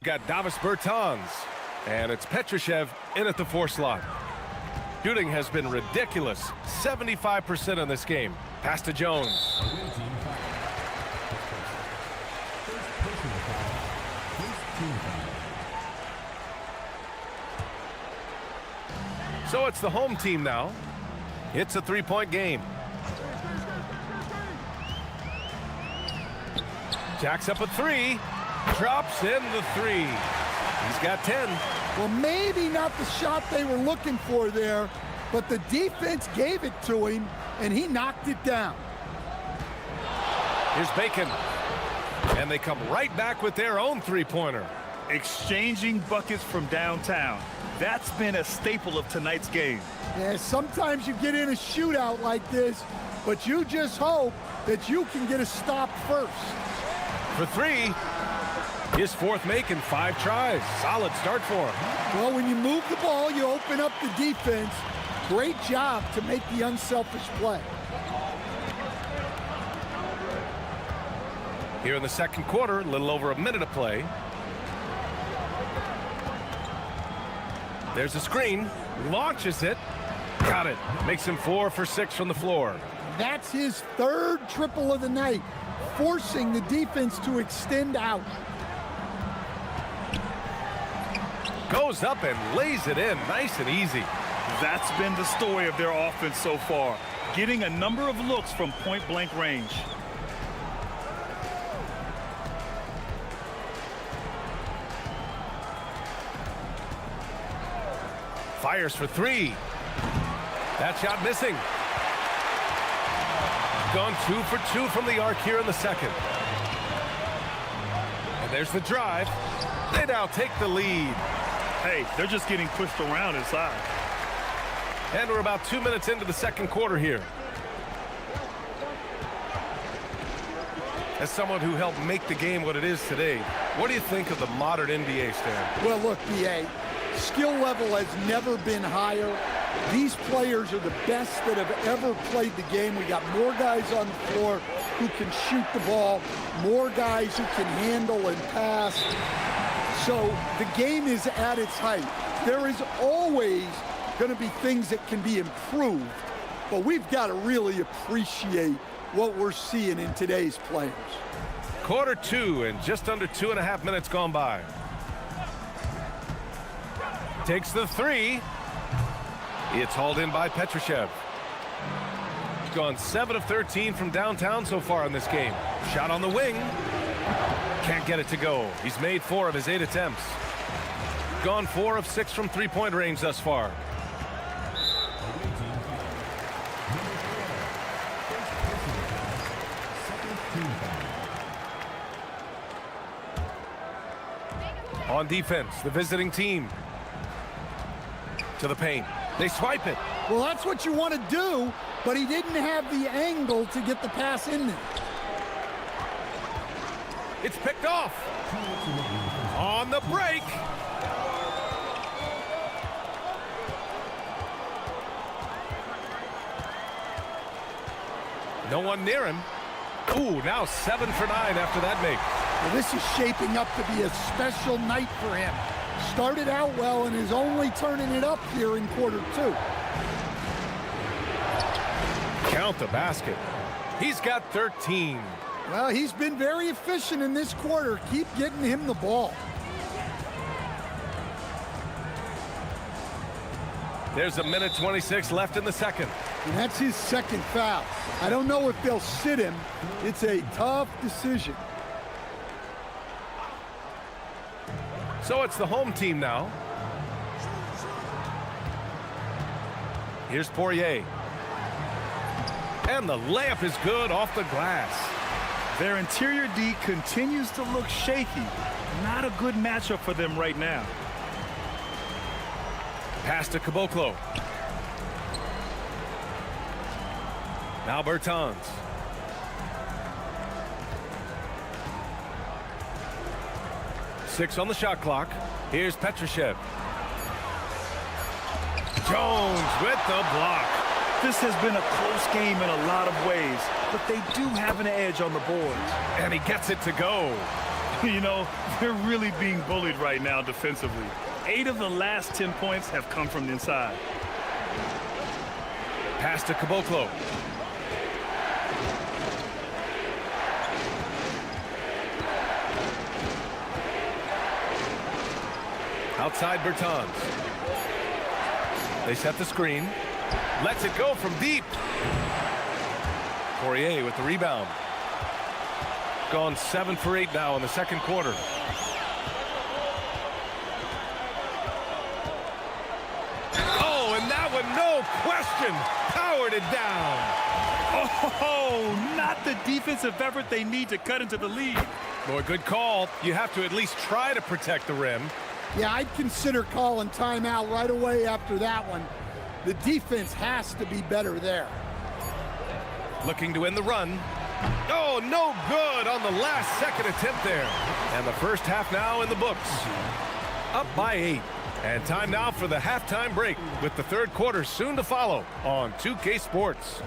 got Davis Bertans. And it's Petrushev in at the 4 slot. Shooting has been ridiculous. 75% in this game. Pass to Jones. So it's the home team now. It's a 3-point game. Jacks up a 3. Drops in the 3. He's got 10. Well, maybe not the shot they were looking for there, but the defense gave it to him, and he knocked it down. Here's Bacon. And they come right back with their own three-pointer. Exchanging buckets from downtown. That's been a staple of tonight's game. Yeah, sometimes you get in a shootout like this, but you just hope that you can get a stop first. For 3. His 4th make in 5 tries. Solid start for him. Well, when you move the ball, you open up the defense. Great job to make the unselfish play. Here in the second quarter, a little over a minute of play. There's a screen. Launches it. Got it. Makes him 4 for 6 from the floor. That's his 3rd triple of the night, forcing the defense to extend out. Goes up and lays it in nice and easy. That's been the story of their offense so far, getting a number of looks from point-blank range. Fires for 3. That shot missing. Gone 2 for 2 from the arc here in the second. And there's the drive. They now take the lead. Hey, they're just getting pushed around inside. And we're about 2 minutes into the second quarter here. As someone who helped make the game what it is today, what do you think of the modern NBA, Stan? Well, look, BA, skill level has never been higher. These players are the best that have ever played the game. We got more guys on the floor who can shoot the ball, more guys who can handle and pass. So the game is at its height. There is always going to be things that can be improved, but we've got to really appreciate what we're seeing in today's players. Quarter 2 and just under 2.5 minutes gone by. takes the three. It's hauled in by Petrushev. He's gone 7 of 13 from downtown so far in this game. Shot on the wing. Can't get it to go. He's made 4 of his 8 attempts. Gone 4 of 6 from three-point range thus far. On defense, the visiting team. To the paint. They swipe it. Well, that's what you want to do, but he didn't have the angle to get the pass in there. It's picked off. On the break. No one near him. Ooh, now 7 for 9 after that make. Well, this is shaping up to be a special night for him. Started out well and is only turning it up here in quarter 2. Count the basket. He's got 13. Well, he's been very efficient in this quarter. Keep getting him the ball. There's a minute 26 left in the second. And that's his second foul. I don't know if they'll sit him. It's a tough decision. So it's the home team now. Here's Poirier. And the layup is good off the glass. Their interior D continues to look shaky. Not a good matchup for them right now. Pass to Caboclo. Now Bertans. Six on the shot clock. Here's Petrushev. Jones with the block. This has been a close game in a lot of ways, but they do have an edge on the boards. And he gets it to go. You know, they're really being bullied right now defensively. 8 of the last 10 points have come from the inside. Pass to Caboclo. Outside Bertans. They set the screen. Lets it go from deep. Poirier with the rebound. Gone 7 for 8 now in the second quarter. Oh, and that one, no question, powered it down. Oh, not the defensive effort they need to cut into the lead. Boy, good call. You have to at least try to protect the rim. Yeah, I'd consider calling timeout right away after that one. The defense has to be better there. Looking to win the run. Oh, no good on the last second attempt there. And the first half now in the books. Up by 8. And time now for the halftime break with the third quarter soon to follow on 2K Sports.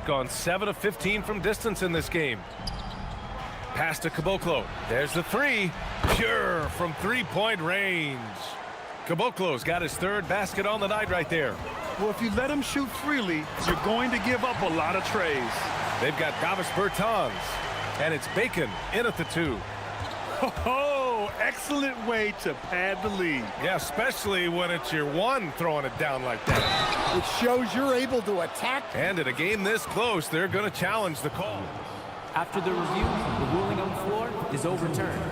Gone 7 of 15 from distance in this game. Pass to Caboclo. There's the three. Pure from three-point range. Caboclo's got his third basket on the night right there. Well, if you let him shoot freely, you're going to give up a lot of trays. They've got Davis Bertans. And it's Bacon in at the 2. Oh, excellent way to pad the lead. Yeah, especially when it's your one throwing it down like that. It shows you're able to attack. And in a game this close, they're going to challenge the call. After the review, the ruling on the floor is overturned.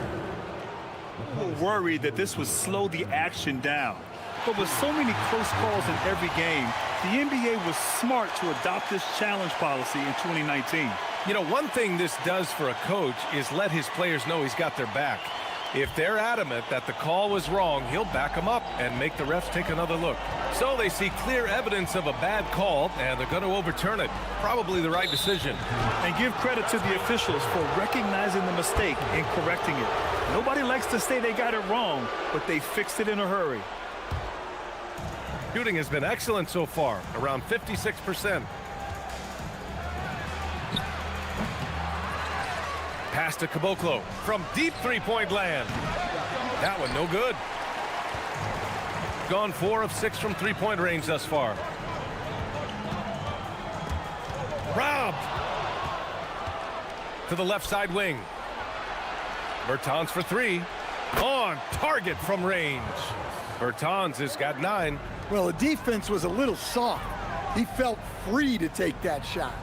People were worried that this would slow the action down. But with so many close calls in every game, the NBA was smart to adopt this challenge policy in 2019. You know, one thing this does for a coach is let his players know he's got their back. If they're adamant that the call was wrong, he'll back them up and make the refs take another look. So they see clear evidence of a bad call, and they're going to overturn it. Probably the right decision. And give credit to the officials for recognizing the mistake and correcting it. Nobody likes to say they got it wrong, but they fixed it in a hurry. Shooting has been excellent so far, around 56%. Pass to Caboclo from deep three-point land. That one no good. Gone 4 of 6 from three-point range thus far. Robbed. To the left side wing. Bertans for 3. On target from range. Bertans has got 9. Well, the defense was a little soft. He felt free to take that shot.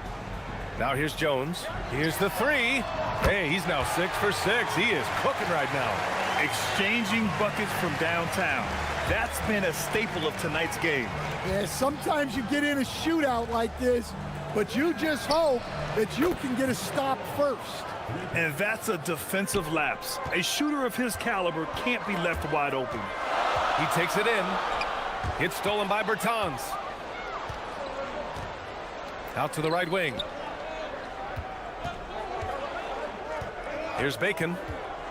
Now here's Jones. Here's the 3. Hey, he's now 6 for 6. He is cooking right now. Exchanging buckets from downtown. That's been a staple of tonight's game. Yeah, sometimes you get in a shootout like this, but you just hope that you can get a stop first. And that's a defensive lapse. A shooter of his caliber can't be left wide open. He takes it in. It's stolen by Bertans. Out to the right wing. Here's Bacon.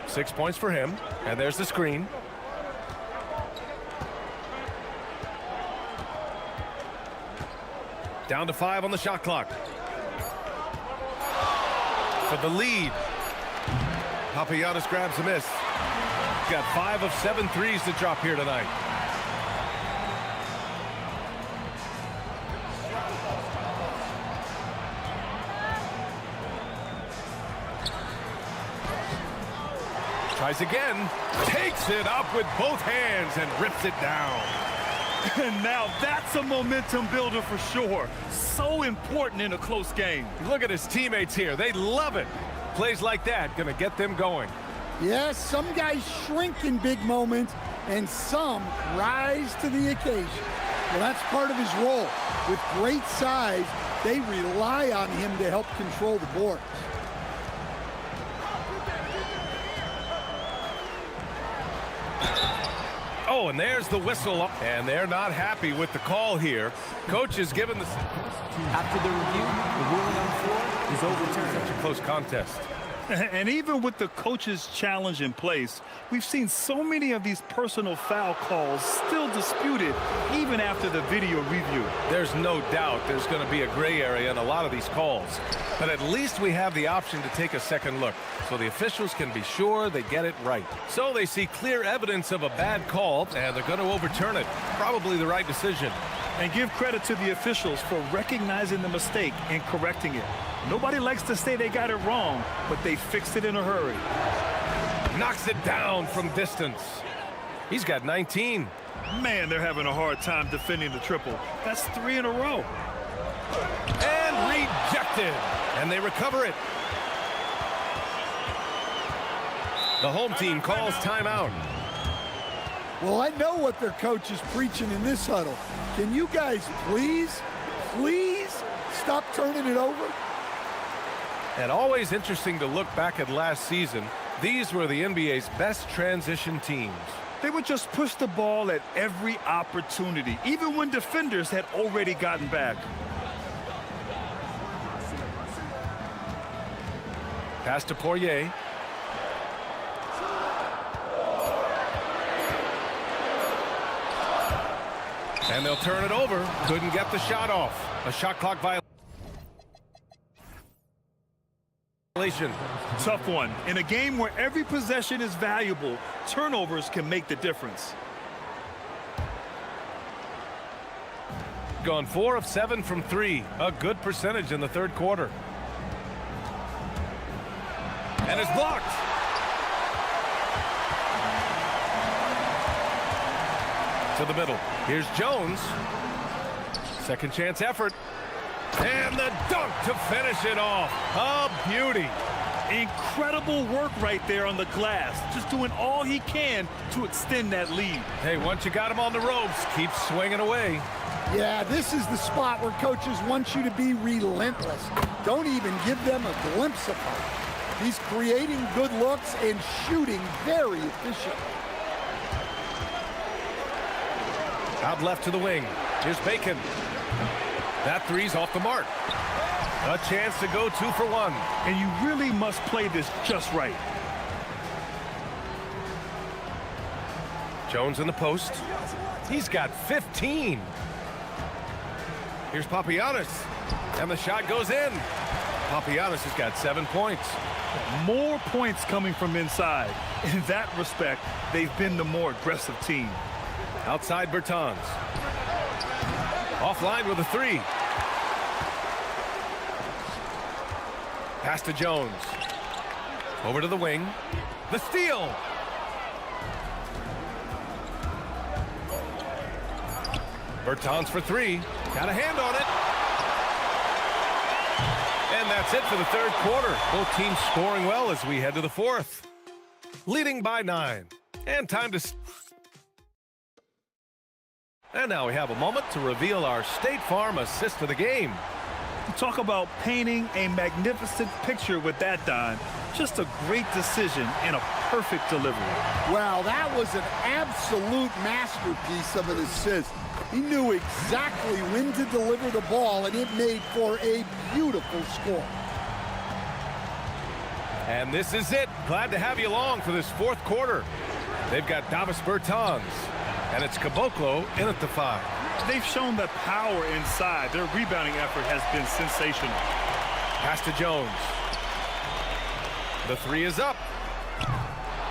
6 points for him. And there's the screen. Down to 5 on the shot clock. For the lead. Papagiannis grabs a miss. Got 5 of 7 threes to drop here tonight. Tries again, takes it up with both hands and rips it down. And now that's a momentum builder for sure. So important in a close game. Look at his teammates here. They love it. Plays like that gonna get them going. Yes, some guys shrink in big moments and some rise to the occasion. Well, that's part of his role. With great size, they rely on him to help control the boards. Oh, and there's the whistle. And they're not happy with the call here. Coach is given the... After the review, the ruling on the floor is overturned. Such a close contest. And even with the coach's challenge in place, we've seen so many of these personal foul calls still disputed even after the video review. There's no doubt there's going to be a gray area in a lot of these calls. But at least we have the option to take a second look, so the officials can be sure they get it right. So they see clear evidence of a bad call, and they're going to overturn it. Probably the right decision. And give credit to the officials for recognizing the mistake and correcting it. Nobody likes to say they got it wrong, but they fixed it in a hurry. Knocks it down from distance. He's got 19. Man, they're having a hard time defending the triple. That's 3 in a row. And rejected. And they recover it. The home team calls timeout. Well, I know what their coach is preaching in this huddle. Can you guys please stop turning it over? And always interesting to look back at last season. These were the NBA's best transition teams. They would just push the ball at every opportunity, even when defenders had already gotten back. Pass to Poirier. And they'll turn it over. Couldn't get the shot off. A shot clock violation. Tough one. In a game where every possession is valuable, turnovers can make the difference. Gone 4 of 7 from 3. A good percentage in the third quarter. And it's blocked. To the middle. Here's Jones. Second chance effort. And the dunk to finish it off. A beauty. Incredible work right there on the glass. Just doing all he can to extend that lead. Hey, once you got him on the ropes, keep swinging away. Yeah, this is the spot where coaches want you to be relentless. Don't even give them a glimpse of hope. He's creating good looks and shooting very efficiently. Out left to the wing. Here's Bacon. That three's off the mark. A chance to go 2 for 1. And you really must play this just right. Jones in the post. He's got 15. Here's Papagiannis. And the shot goes in. Papagiannis has got 7 points. More points coming from inside. In that respect, they've been the more aggressive team. Outside Bertans. Offline with a 3. Pass to Jones. Over to the wing. The steal. Bertans for 3. Got a hand on it. And that's it for the third quarter. Both teams scoring well as we head to the fourth. Leading by 9. And time to... And now we have a moment to reveal our State Farm assist of the game. Talk about painting a magnificent picture with that, Don. Just a great decision and a perfect delivery. Wow, that was an absolute masterpiece of an assist. He knew exactly when to deliver the ball, and it made for a beautiful score. And this is it. Glad to have you along for this fourth quarter. They've got Davis Bertans, and it's Caboclo in at the 5. They've shown the power inside. Their rebounding effort has been sensational. Pass to Jones. The 3 is up.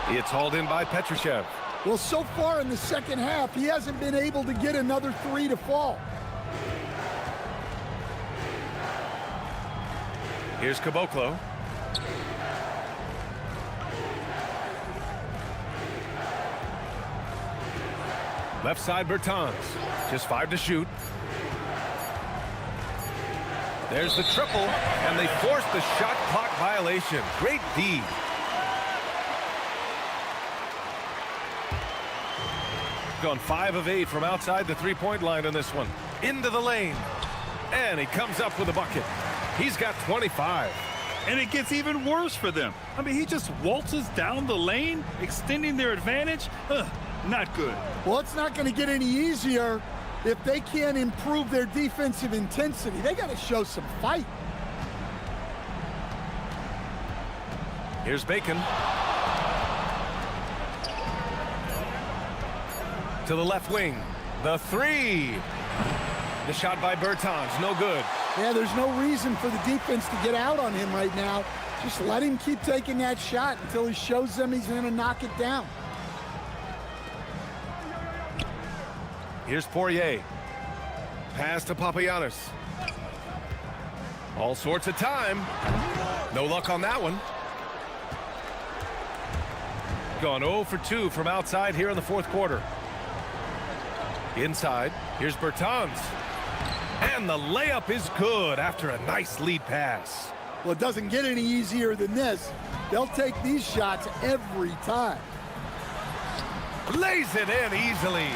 It's hauled in by Petrushev. Well, so far in the second half, he hasn't been able to get another 3 to fall. Here's Caboclo. Left side Bertans. Just 5 to shoot. There's the triple, and they force the shot clock violation. Great D. Gone 5 of 8 from outside the three-point line on this one. Into the lane. And he comes up with a bucket. He's got 25. And it gets even worse for them. I mean, he just waltzes down the lane, extending their advantage. Not good. Well, it's not going to get any easier if they can't improve their defensive intensity. They got to show some fight. Here's Bacon. To the left wing. The 3. The shot by Bertans. No good. Yeah, there's no reason for the defense to get out on him right now. Just let him keep taking that shot until he shows them he's going to knock it down. Here's Poirier. Pass to Papagiannis. All sorts of time. No luck on that one. Gone 0 for 2 from outside here in the fourth quarter. Inside, here's Bertans. And the layup is good after a nice lead pass. Well, it doesn't get any easier than this. They'll take these shots every time. Lays it in easily.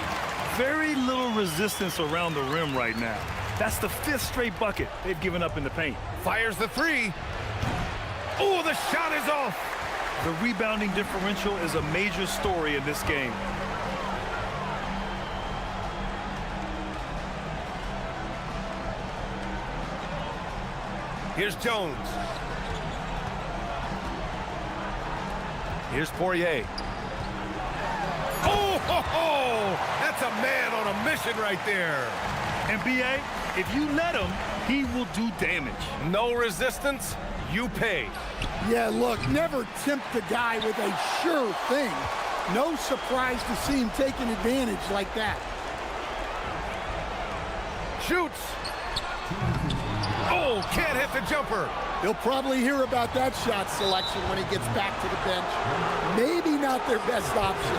Very little resistance around the rim right now. That's the 5th straight bucket they've given up in the paint. Fires the 3. Oh, the shot is off. The rebounding differential is a major story in this game. Here's Jones. Here's Poirier. Oh, ho, ho! That's a man on a mission right there. And B.A., if you let him, he will do damage. No resistance, you pay. Yeah, look, never tempt the guy with a sure thing. No surprise to see him taking advantage like that. Shoots. Oh, can't hit the jumper. He'll probably hear about that shot selection when he gets back to the bench. Maybe not their best option.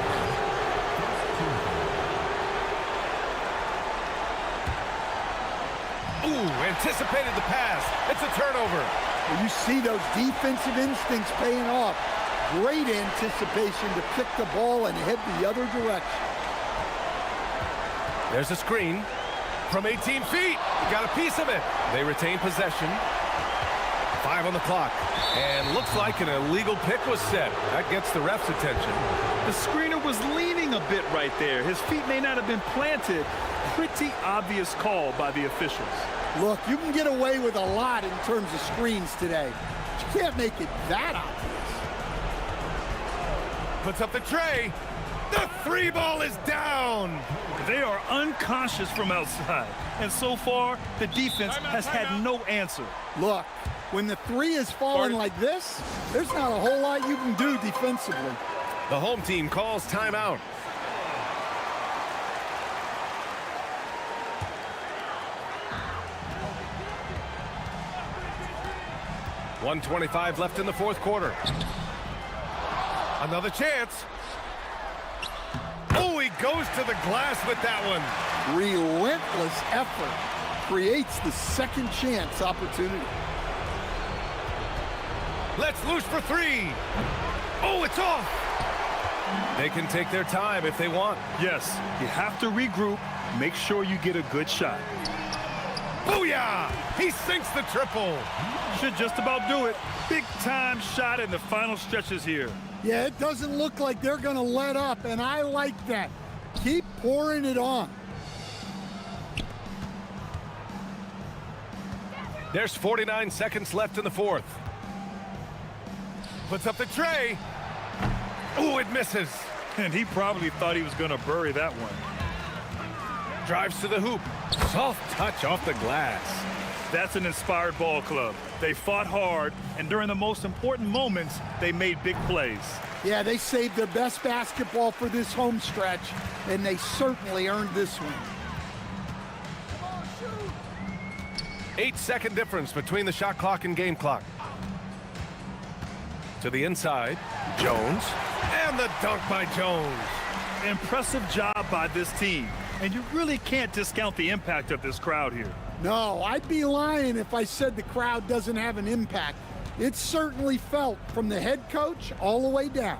anticipated the pass. It's a turnover. Well, you see those defensive instincts paying off. Great anticipation to pick the ball and head the other direction. There's a screen from 18 feet. Got a piece of it. They retain possession. 5 on the clock. And looks like an illegal pick was set. That gets the ref's attention. The screener was leaning a bit right there. His feet may not have been planted. Pretty obvious call by the officials. Look, you can get away with a lot in terms of screens today. But you can't make it that obvious. Puts up the tray. The 3 ball is down. They are unconscious from outside. And so far, the defense has had no answer. Look, when the 3 is falling like this, there's not a whole lot you can do defensively. The home team calls timeout. .125 left in the fourth quarter. Another chance. Oh, he goes to the glass with that one. Relentless effort creates the second chance opportunity. Let's loose for 3. Oh, it's off. They can take their time if they want. Yes, you have to regroup. Make sure you get a good shot. Booyah! He sinks the triple. Should just about do it. Big time shot in the final stretches here. Yeah, it doesn't look like they're going to let up, and I like that. Keep pouring it on. There's 49 seconds left in the fourth. Puts up the tray. Oh, it misses. And he probably thought he was going to bury that one. Drives to the hoop. Soft touch off the glass. That's an inspired ball club. They fought hard, and during the most important moments, they made big plays. Yeah, they saved their best basketball for this home stretch, and they certainly earned this one. 8-second difference between the shot clock and game clock. To the inside, Jones, and the dunk by Jones. Impressive job by this team, and you really can't discount the impact of this crowd here. No, I'd be lying if I said the crowd doesn't have an impact. It's certainly felt from the head coach all the way down.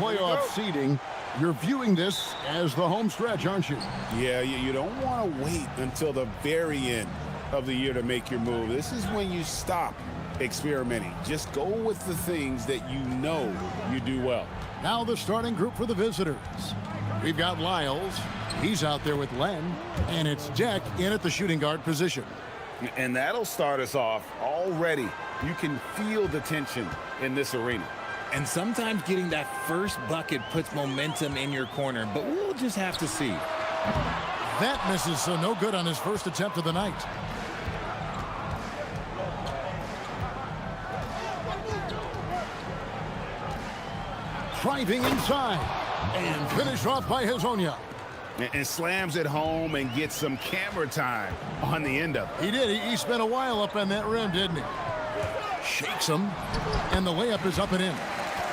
playoff seeding, you're viewing this as the home stretch, aren't you? Yeah, you don't want to wait until the very end of the year to make your move. This is when you stop experimenting. Just go with the things that you know you do well. Now the starting group for the visitors. We've got Lyles. He's out there with Len. And it's Deck in at the shooting guard position. And that'll start us off already. You can feel the tension in this arena. And sometimes getting that first bucket puts momentum in your corner, but we'll just have to see. That misses, so no good on his first attempt of the night. Driving inside and finished off by Hezonja. And slams it home and gets some camera time on the end of it. He did. He spent a while up on that rim, didn't he? Shakes him, and the layup is up and in.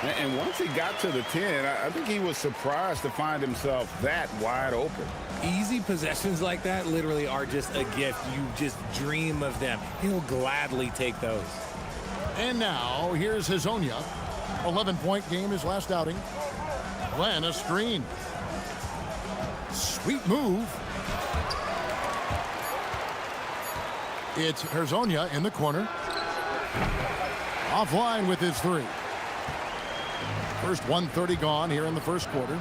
And once he got to the 10, I think he was surprised to find himself that wide open. Easy possessions like that literally are just a gift. You just dream of them. He'll gladly take those. And now, here's Hezonja. 11-point game his last outing. Glenn, a screen. Sweet move. It's Hezonja in the corner. Offline with his three. First 1:30 gone here in the first quarter.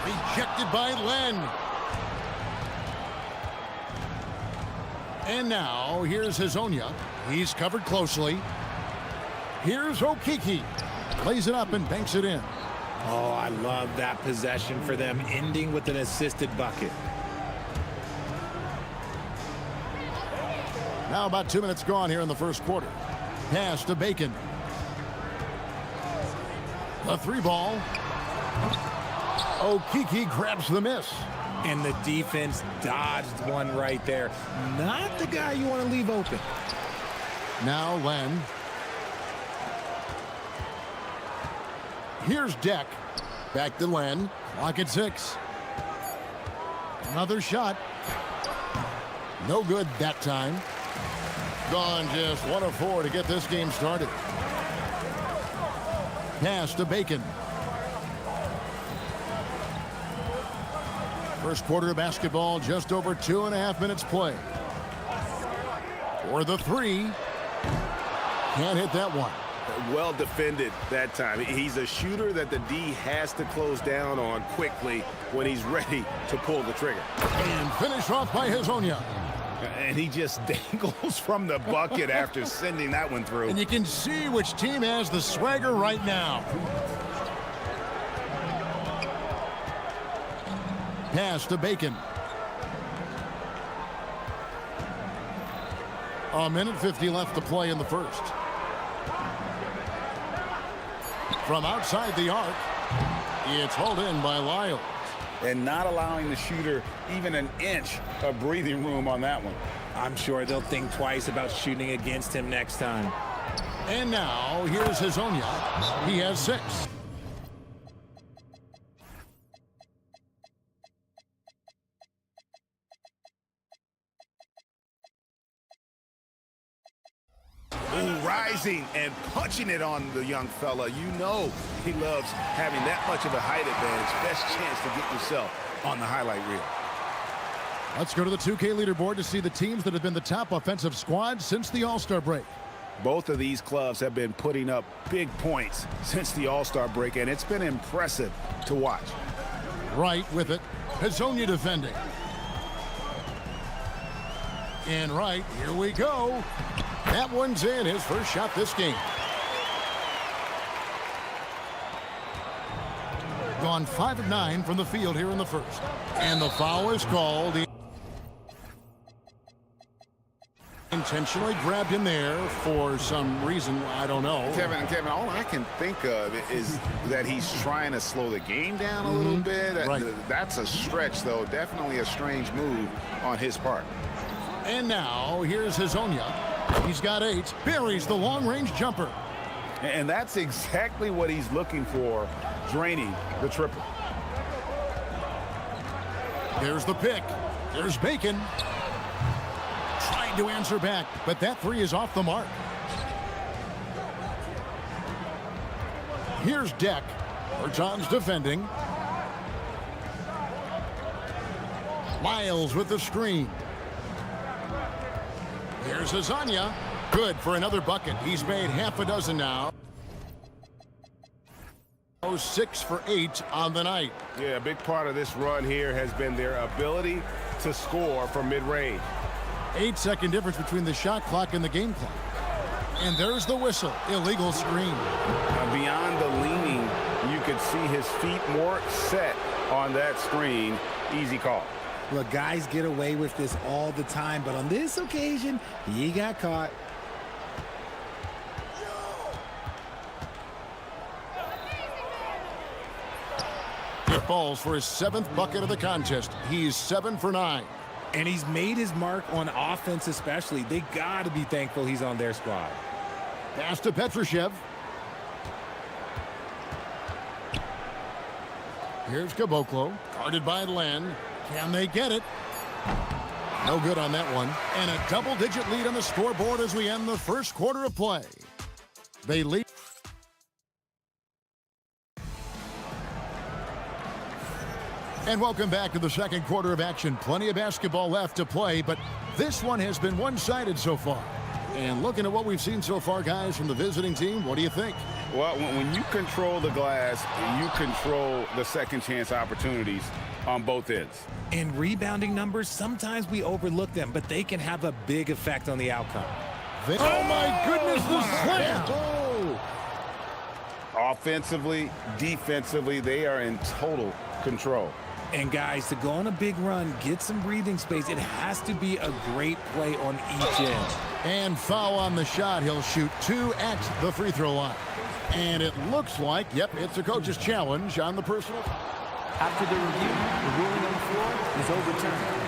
Rejected by Len. And now, here's Hezonja. He's covered closely. Here's Okiki. Lays it up and banks it in. Oh, I love that possession for them, ending with an assisted bucket. Now about 2 minutes gone here in the first quarter. Pass to Bacon. The three ball. Okiki grabs the miss. And the defense dodged one right there. Not the guy you want to leave open. Now Len. Here's Deck. Back to Len. Clock at 6. Another shot. No good that time. Gone just 1 of 4 to get this game started. Pass to Bacon. First quarter of basketball, just over 2.5 minutes play. For the three. Can't hit that one. Well defended that time. He's a shooter that the D has to close down on quickly when he's ready to pull the trigger. And finish off by Hezonja. And he just dangles from the bucket after sending that one through. And you can see which team has the swagger right now. Pass to Bacon. 1:50 left to play in the first. From outside the arc, it's hauled in by Lyles. And not allowing the shooter even an inch of breathing room on that one. I'm sure they'll think twice about shooting against him next time. And now, here's Hezonja. He has 6. Ooh, rising and punching it on the young fella. You know he loves having that much of a height advantage. Best chance to get yourself on the highlight reel. Let's go to the 2K leaderboard to see the teams that have been the top offensive squad since the All-Star break. Both of these clubs have been putting up big points since the All-Star break, and it's been impressive to watch. Right with it. Hezonja defending. And right, here we go. That one's in, his first shot this game. Gone 5 of 9 from the field here in the first. And the foul is called. Intentionally grabbed him there for some reason, I don't know. Kevin, all I can think of is that he's trying to slow the game down a little bit. Right. That's a stretch, though. Definitely a strange move on his part. And now, here's Hezonja. He's got 8. Buries the long-range jumper. And that's exactly what he's looking for, draining the triple. There's the pick. There's Bacon. Tried to answer back, but that three is off the mark. Here's Deck. Berton's defending. Miles with the screen. Here's Azania. Good for another bucket. He's made half a dozen now. 6 for 8 on the night. Yeah, a big part of this run here has been their ability to score from mid-range. 8-second difference between the shot clock and the game clock. And there's the whistle. Illegal screen. Beyond the leaning, you could see his feet more set on that screen. Easy call. Look, guys get away with this all the time, but on this occasion, he got caught. It falls for his 7th bucket of the contest. He's 7 for 9. And he's made his mark on offense especially. They got to be thankful he's on their squad. Pass to Petrushev. Here's Caboclo, guarded by Len. Can they get it? No good on that one. And a double-digit lead on the scoreboard as we end the first quarter of play. They lead. And welcome back to the second quarter of action. Plenty of basketball left to play, but this one has been one-sided so far. And looking at what we've seen so far, guys, from the visiting team, what do you think? Well, when you control the glass, you control the second chance opportunities on both ends. And rebounding numbers, sometimes we overlook them, but they can have a big effect on the outcome. Oh, my goodness, the slam! Oh. Offensively, defensively, they are in total control. And guys, to go on a big run, get some breathing space, it has to be a great play on each end. And foul on the shot. He'll shoot 2 at the free throw line. And it looks like, yep, it's a coach's challenge on the personal. After the review, the ruling on the floor is overturned.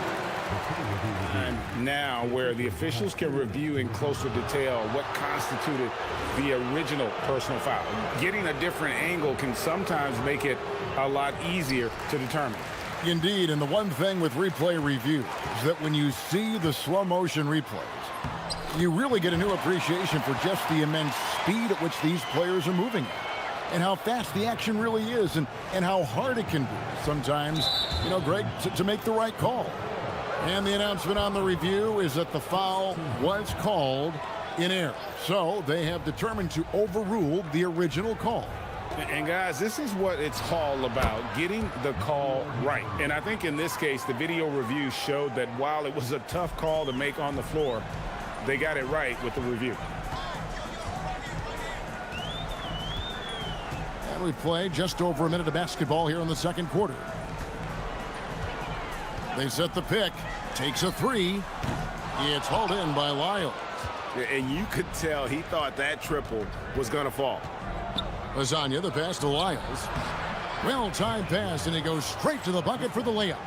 And now where the officials can review in closer detail what constituted the original personal foul. Getting a different angle can sometimes make it a lot easier to determine. Indeed, and the one thing with replay review is that when you see the slow motion replays, you really get a new appreciation for just the immense speed at which these players are moving and how fast the action really is and how hard it can be sometimes, you know, Greg, to make the right call. And the announcement on the review is that the foul was called in error. So they have determined to overrule the original call. And guys, this is what it's all about, getting the call right. And I think in this case, the video review showed that while it was a tough call to make on the floor, they got it right with the review. And we played just over a minute of basketball here in the second quarter. They set the pick, takes a three. It's hauled in by Lyles. And you could tell he thought that triple was going to fall. Azania, the pass to Lyles. Well-timed pass, and he goes straight to the bucket for the layup.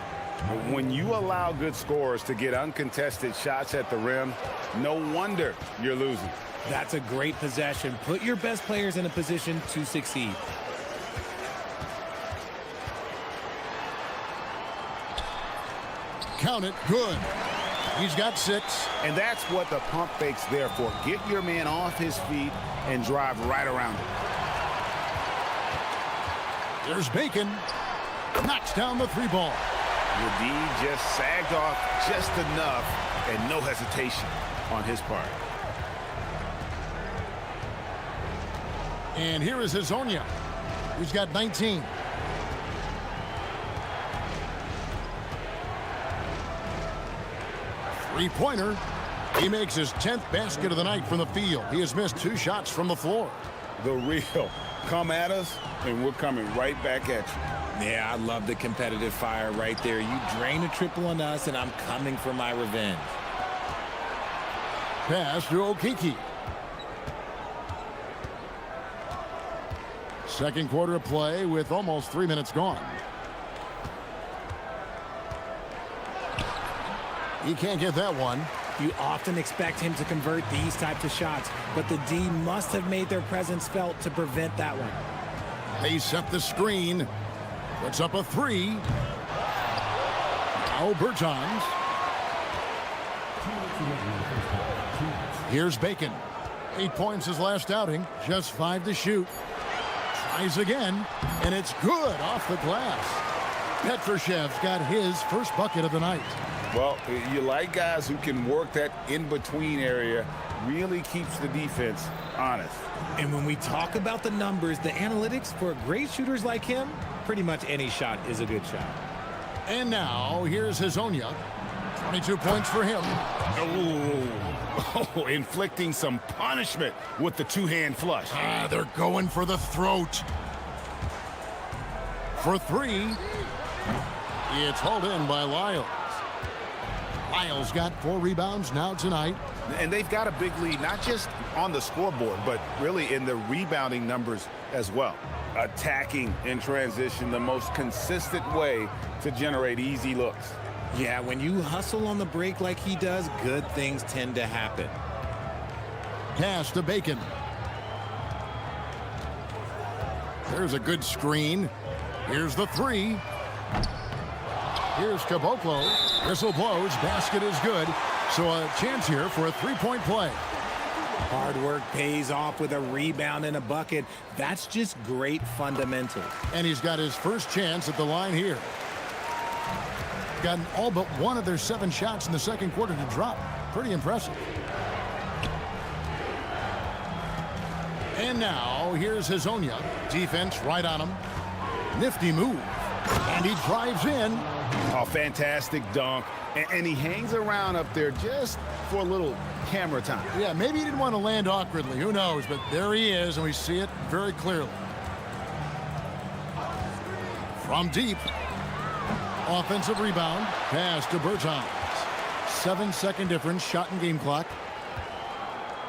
When you allow good scorers to get uncontested shots at the rim, no wonder you're losing. That's a great possession. Put your best players in a position to succeed. Count it, good. He's got 6. And that's what the pump fake's there for. Get your man off his feet and drive right around him. There's Bacon. Knocks down the 3 ball. The D just sagged off just enough and no hesitation on his part. And here is Hazonia. He's got 19. Three-pointer. He makes his 10th basket of the night from the field. He has missed 2 shots from the floor. The real come at us, and we're coming right back at you. Yeah, I love the competitive fire right there. You drain a triple on us, and I'm coming for my revenge. Pass to Okiki. Second quarter of play with almost 3 minutes gone. He can't get that one. You often expect him to convert these types of shots, but the D must have made their presence felt to prevent that one. They set the screen. Puts up a 3. Now Bertans. Here's Bacon. 8 points his last outing, just 5 to shoot. Tries again, and it's good off the glass. Petrushev's got his first bucket of the night. Well, you like guys who can work that in-between area, really keeps the defense honest. And when we talk about the numbers, the analytics for great shooters like him, pretty much any shot is a good shot. And now, here's Hazonia. 22 points for him. Oh, inflicting some punishment with the two-hand flush. They're going for the throat. For 3, it's hauled in by Lyles. Lyles got 4 rebounds now tonight. And they've got a big lead, not just on the scoreboard, but really in the rebounding numbers as well. Attacking in transition, the most consistent way to generate easy looks. Yeah, when you hustle on the break like he does, good things tend to happen. Pass to Bacon. There's a good screen. Here's the 3. Here's Caboclo. Whistle blows. Basket is good. So a chance here for a 3-point play. Hard work pays off with a rebound and a bucket. That's just great fundamentals. And he's got his first chance at the line here. Gotten all but one of their 7 shots in the second quarter to drop. Pretty impressive. And now here's Hazonia. Defense right on him. Nifty move. And he drives in. Oh, fantastic dunk. And he hangs around up there just for a little camera time. Yeah, maybe he didn't want to land awkwardly. Who knows? But there he is, and we see it very clearly. From deep. Offensive rebound. Pass to Bertans. 7-second difference. Shot and game clock.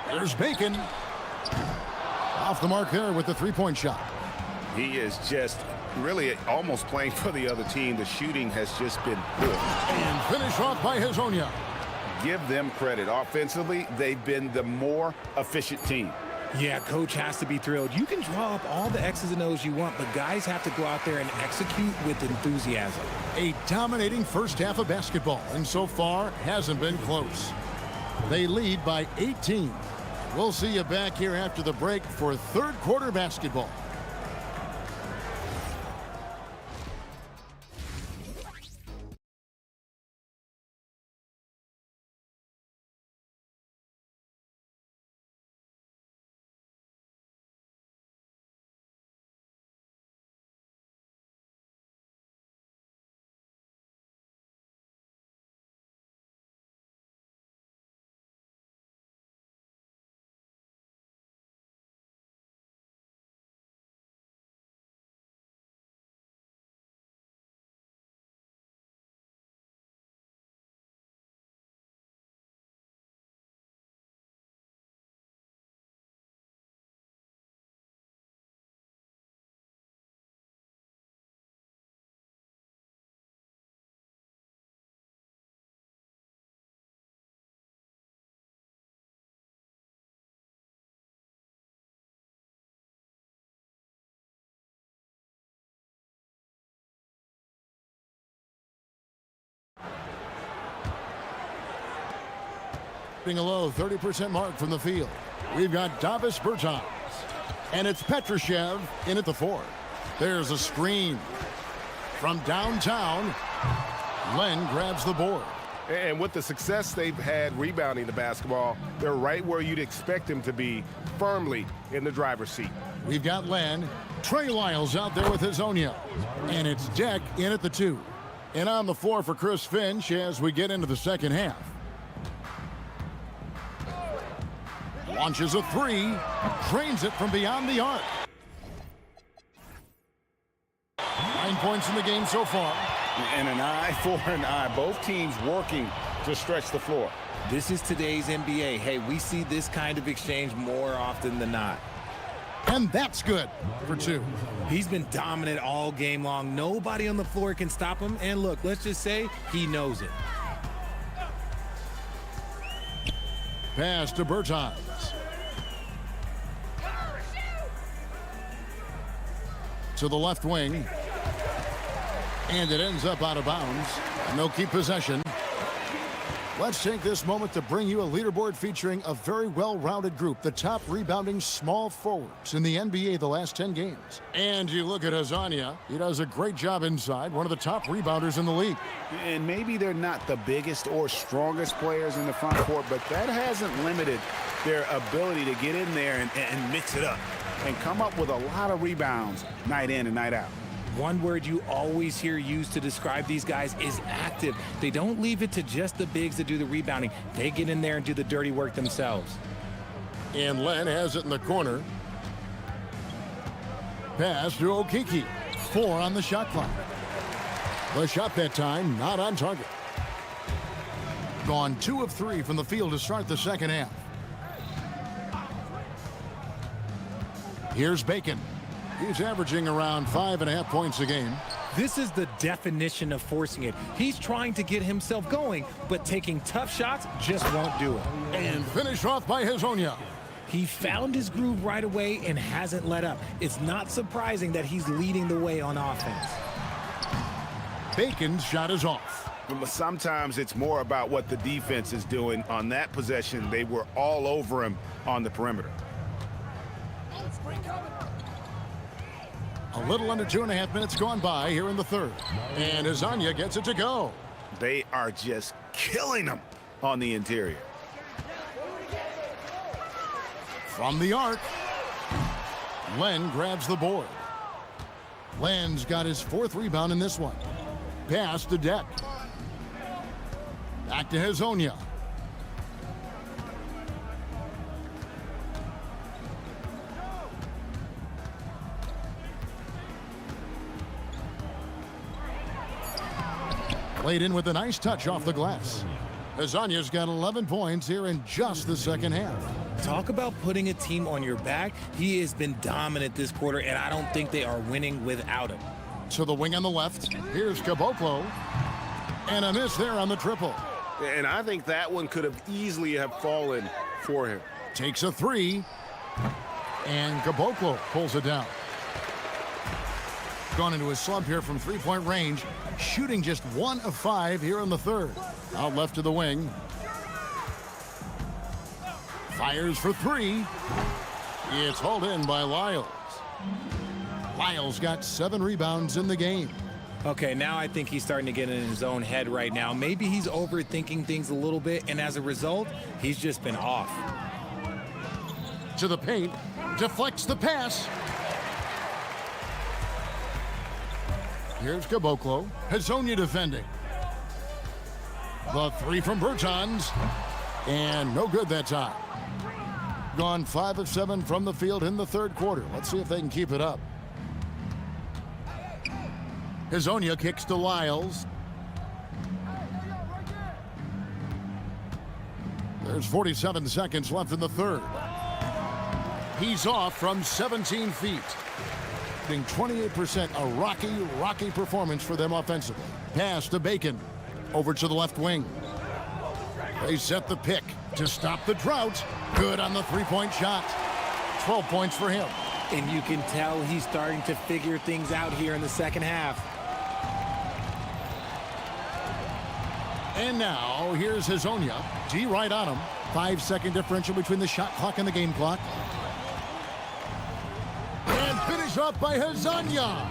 There's Bacon. Off the mark there with the 3-point shot. He is just really almost playing for the other team. The shooting has just been good. And finish off by Hazonia. Give them credit. Offensively, they've been the more efficient team. Yeah, coach has to be thrilled. You can draw up all the X's and O's you want, but guys have to go out there and execute with enthusiasm. A dominating first half of basketball, and so far hasn't been close. They lead by 18. We'll see you back here after the break for third quarter basketball. A low 30% mark from the field. We've got Davis Bertans. And it's Petrushev in at the 4. There's a screen. From downtown, Len grabs the board. And with the success they've had rebounding the basketball, they're right where you'd expect them to be, firmly in the driver's seat. We've got Len. Trey Lyles out there with Hazonia. And it's Deck in at the 2. And on the floor for Chris Finch as we get into the second half. Launches a 3, drains it from beyond the arc. 9 points in the game so far. And an eye for an eye. Both teams working to stretch the floor. This is today's NBA. Hey, we see this kind of exchange more often than not. And that's good for 2. He's been dominant all game long. Nobody on the floor can stop him. And look, let's just say he knows it. Pass to Bertans. To the left wing. And it ends up out of bounds. And they'll keep possession. Let's take this moment to bring you a leaderboard featuring a very well-rounded group, the top rebounding small forwards in the NBA the last 10 games. And you look at Hazania. He does a great job inside, one of the top rebounders in the league. And maybe they're not the biggest or strongest players in the front court, but that hasn't limited their ability to get in there and mix it up and come up with a lot of rebounds night in and night out. One word you always hear used to describe these guys is active. They don't leave it to just the bigs to do the rebounding. They get in there and do the dirty work themselves. And Len has it in the corner. Pass to Okiki. 4 on the shot clock. The shot that time not on target. Gone 2 of 3 from the field to start the second half. Here's Bacon. He's averaging around 5.5 points a game. This is the definition of forcing it. He's trying to get himself going, but taking tough shots just won't do it. And finished off by Hazonia. He found his groove right away and hasn't let up. It's not surprising that he's leading the way on offense. Bacon's shot is off. Sometimes it's more about what the defense is doing. On that possession, they were all over him on the perimeter. A little under 2.5 minutes gone by here in the third. And Hazania gets it to go. They are just killing them on the interior. From the arc, Len grabs the board. Len's got his 4th rebound in this one. Pass to Deck. Back to Hazonia. Played in with a nice touch off the glass. Hazania's got 11 points here in just the second half. Talk about putting a team on your back. He has been dominant this quarter, and I don't think they are winning without him. So the wing on the left. Here's Caboclo. And a miss there on the triple. And I think that one could have easily have fallen for him. Takes a 3. And Caboclo pulls it down. Gone into a slump here from 3-point range. Shooting just 1 of 5 here in the third. Out left to the wing. Fires for 3. It's hauled in by Lyles. Lyles got 7 rebounds in the game. Okay, now I think he's starting to get in his own head right now. Maybe he's overthinking things a little bit, and as a result, he's just been off. To the paint. Deflects the pass. Here's Caboclo. Hazonia defending. The 3 from Bertans. And no good that time. Gone 5 of 7 from the field in the third quarter. Let's see if they can keep it up. Hazonia kicks to Lyles. There's 47 seconds left in the third. He's off from 17 feet. Being 28%, a rocky performance for them offensively. Pass to Bacon. Over to the left wing. They set the pick to stop the drought. Good on the 3-point shot. 12 points for him. And you can tell he's starting to figure things out here in the second half. And now, here's Hazonia. G right on him. 5-second differential between the shot clock and the game clock. And finish off by Hazonia.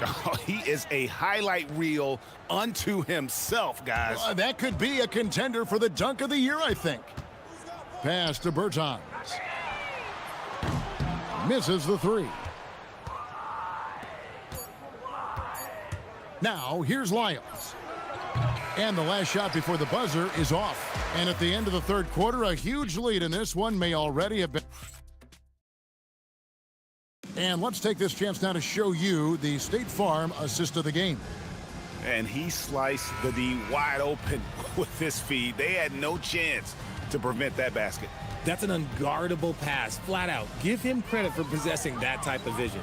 Oh, he is a highlight reel unto himself, guys. That could be a contender for the dunk of the year, I think. Pass to Bertans. Misses the 3. Now, here's Lyles. And the last shot before the buzzer is off. And at the end of the third quarter, a huge lead in this one may already have been. And let's take this chance now to show you the State Farm assist of the game. And he sliced the D wide open with this feed. They had no chance to prevent that basket. That's an unguardable pass, flat out. Give him credit for possessing that type of vision.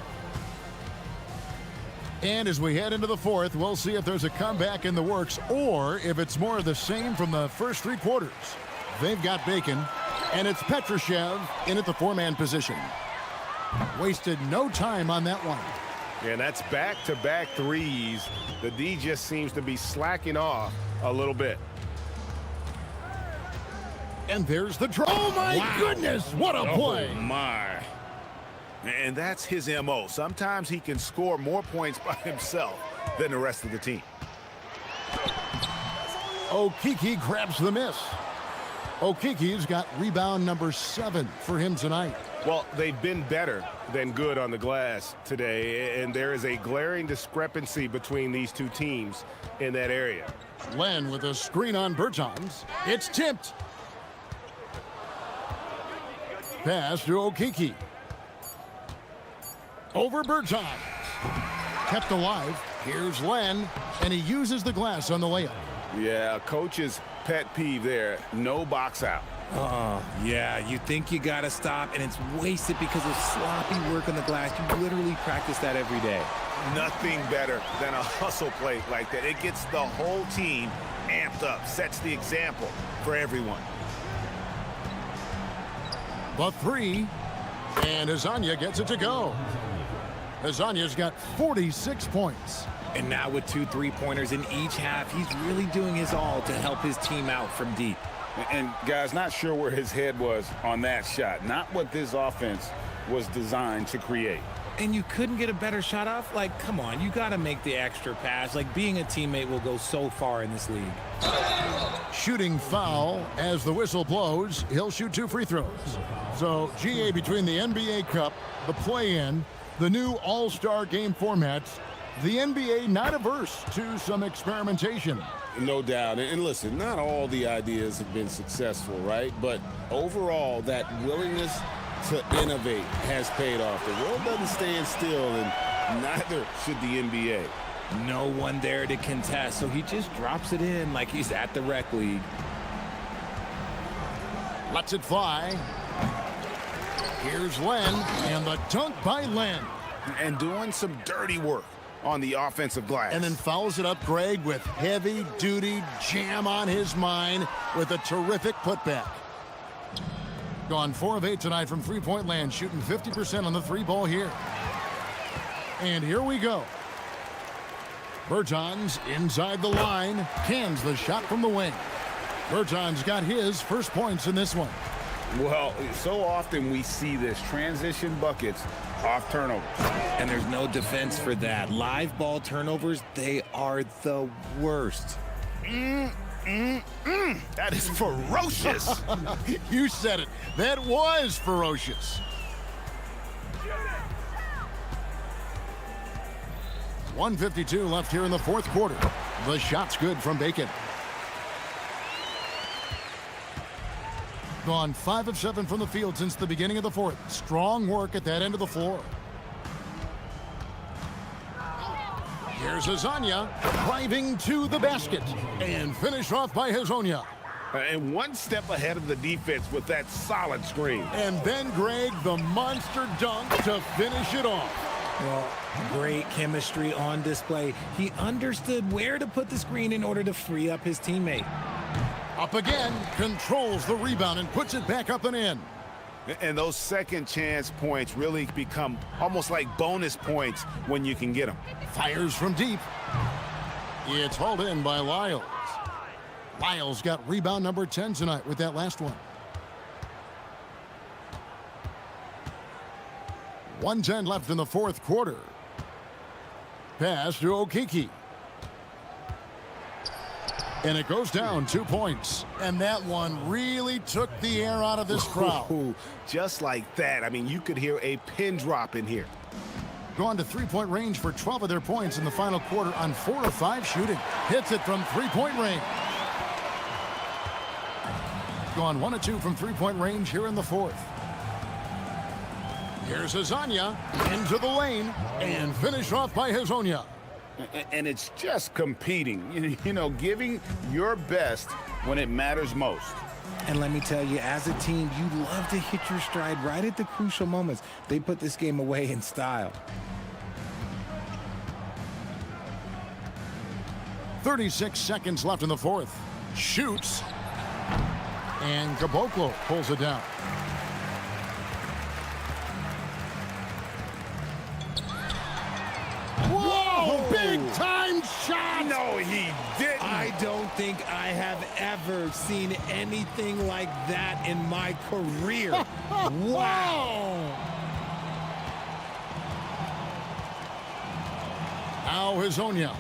And as we head into the fourth, we'll see if there's a comeback in the works or if it's more of the same from the first 3 quarters. They've got Bacon, and it's Petrushev in at the 4-man position. Wasted no time on that one. Yeah, that's back-to-back threes. The D just seems to be slacking off a little bit. And there's the draw. Oh, my goodness. What a play. Oh, my. And that's his MO. Sometimes he can score more points by himself than the rest of the team. Okeke grabs the miss. Okeke's got rebound number 7 for him tonight. Well, they've been better than good on the glass today, and there is a glaring discrepancy between these two teams in that area. Len with a screen on Bertans. It's tipped. Pass to Okeke. Over Bertans. Kept alive. Here's Len, and he uses the glass on the layup. Yeah, coach's pet peeve there. No box out. Oh, yeah, you think you got to stop, and it's wasted because of sloppy work on the glass. You literally practice that every day. Nothing better than a hustle play like that. It gets the whole team amped up, sets the example for everyone. The 3, and Azania gets it to go. Azania's got 46 points. And now with 2 3-pointers in each half, he's really doing his all to help his team out from deep. And guys, not sure where his head was on that shot. Not what this offense was designed to create. And you couldn't get a better shot off? Like, come on, you got to make the extra pass. Like, being a teammate will go so far in this league. Shooting foul as the whistle blows. He'll shoot 2 free throws. So, GA, between the NBA Cup, the play-in, the new All-Star game formats, the NBA not averse to some experimentation. No doubt. And listen, not all the ideas have been successful, right? But overall, that willingness to innovate has paid off. The world doesn't stand still, and neither should the NBA. No one there to contest, so he just drops it in like he's at the rec league. Lets it fly. Here's Len, and the dunk by Len. And doing some dirty work on the offensive glass. And then fouls it up, Greg, with heavy-duty jam on his mind with a terrific putback. Gone 4 of 8 tonight from three-point land, shooting 50% on the 3-ball here. And here we go. Bertans inside the line, cans the shot from the wing. Bertans got his first points in this one. Well, so often we see this, transition buckets off turnovers. And there's no defense for that. Live ball turnovers, they are the worst. That is ferocious. You said it. That was ferocious. .152 left here in the fourth quarter. The shot's good from Bacon. Gone 5 of 7 from the field since the beginning of the fourth. Strong work at that end of the floor. Here's Azania driving to the basket and finished off by Hazonia. And one step ahead of the defense with that solid screen. And then Greg, the monster dunk to finish it off. Well, great chemistry on display. He understood where to put the screen in order to free up his teammate. Up again, controls the rebound and puts it back up and in. And those second chance points really become almost like bonus points when you can get them. Fires from deep. It's hauled in by Lyles. Lyles got rebound number 10 tonight with that last one. 1:10 left in the fourth quarter. Pass to Okeke. And it goes down 2 points. And that one really took the air out of this crowd. Ooh, just like that. I mean, you could hear a pin drop in here. Gone to three-point range for 12 of their points in the final quarter on 4 of 5 shooting. Hits it from three-point range. Gone 1 of 2 from three-point range here in the fourth. Here's Azania into the lane and finished off by Hazonia. And it's just competing, you know, giving your best when it matters most. And let me tell you, as a team, you love to hit your stride right at the crucial moments. They put this game away in style. 36 seconds left in the fourth. Shoots. And Caboclo pulls it down. Whoa! Big time long shot. No, he didn't. I don't think I have ever seen anything like that in my career. Wow. Now Hazonia.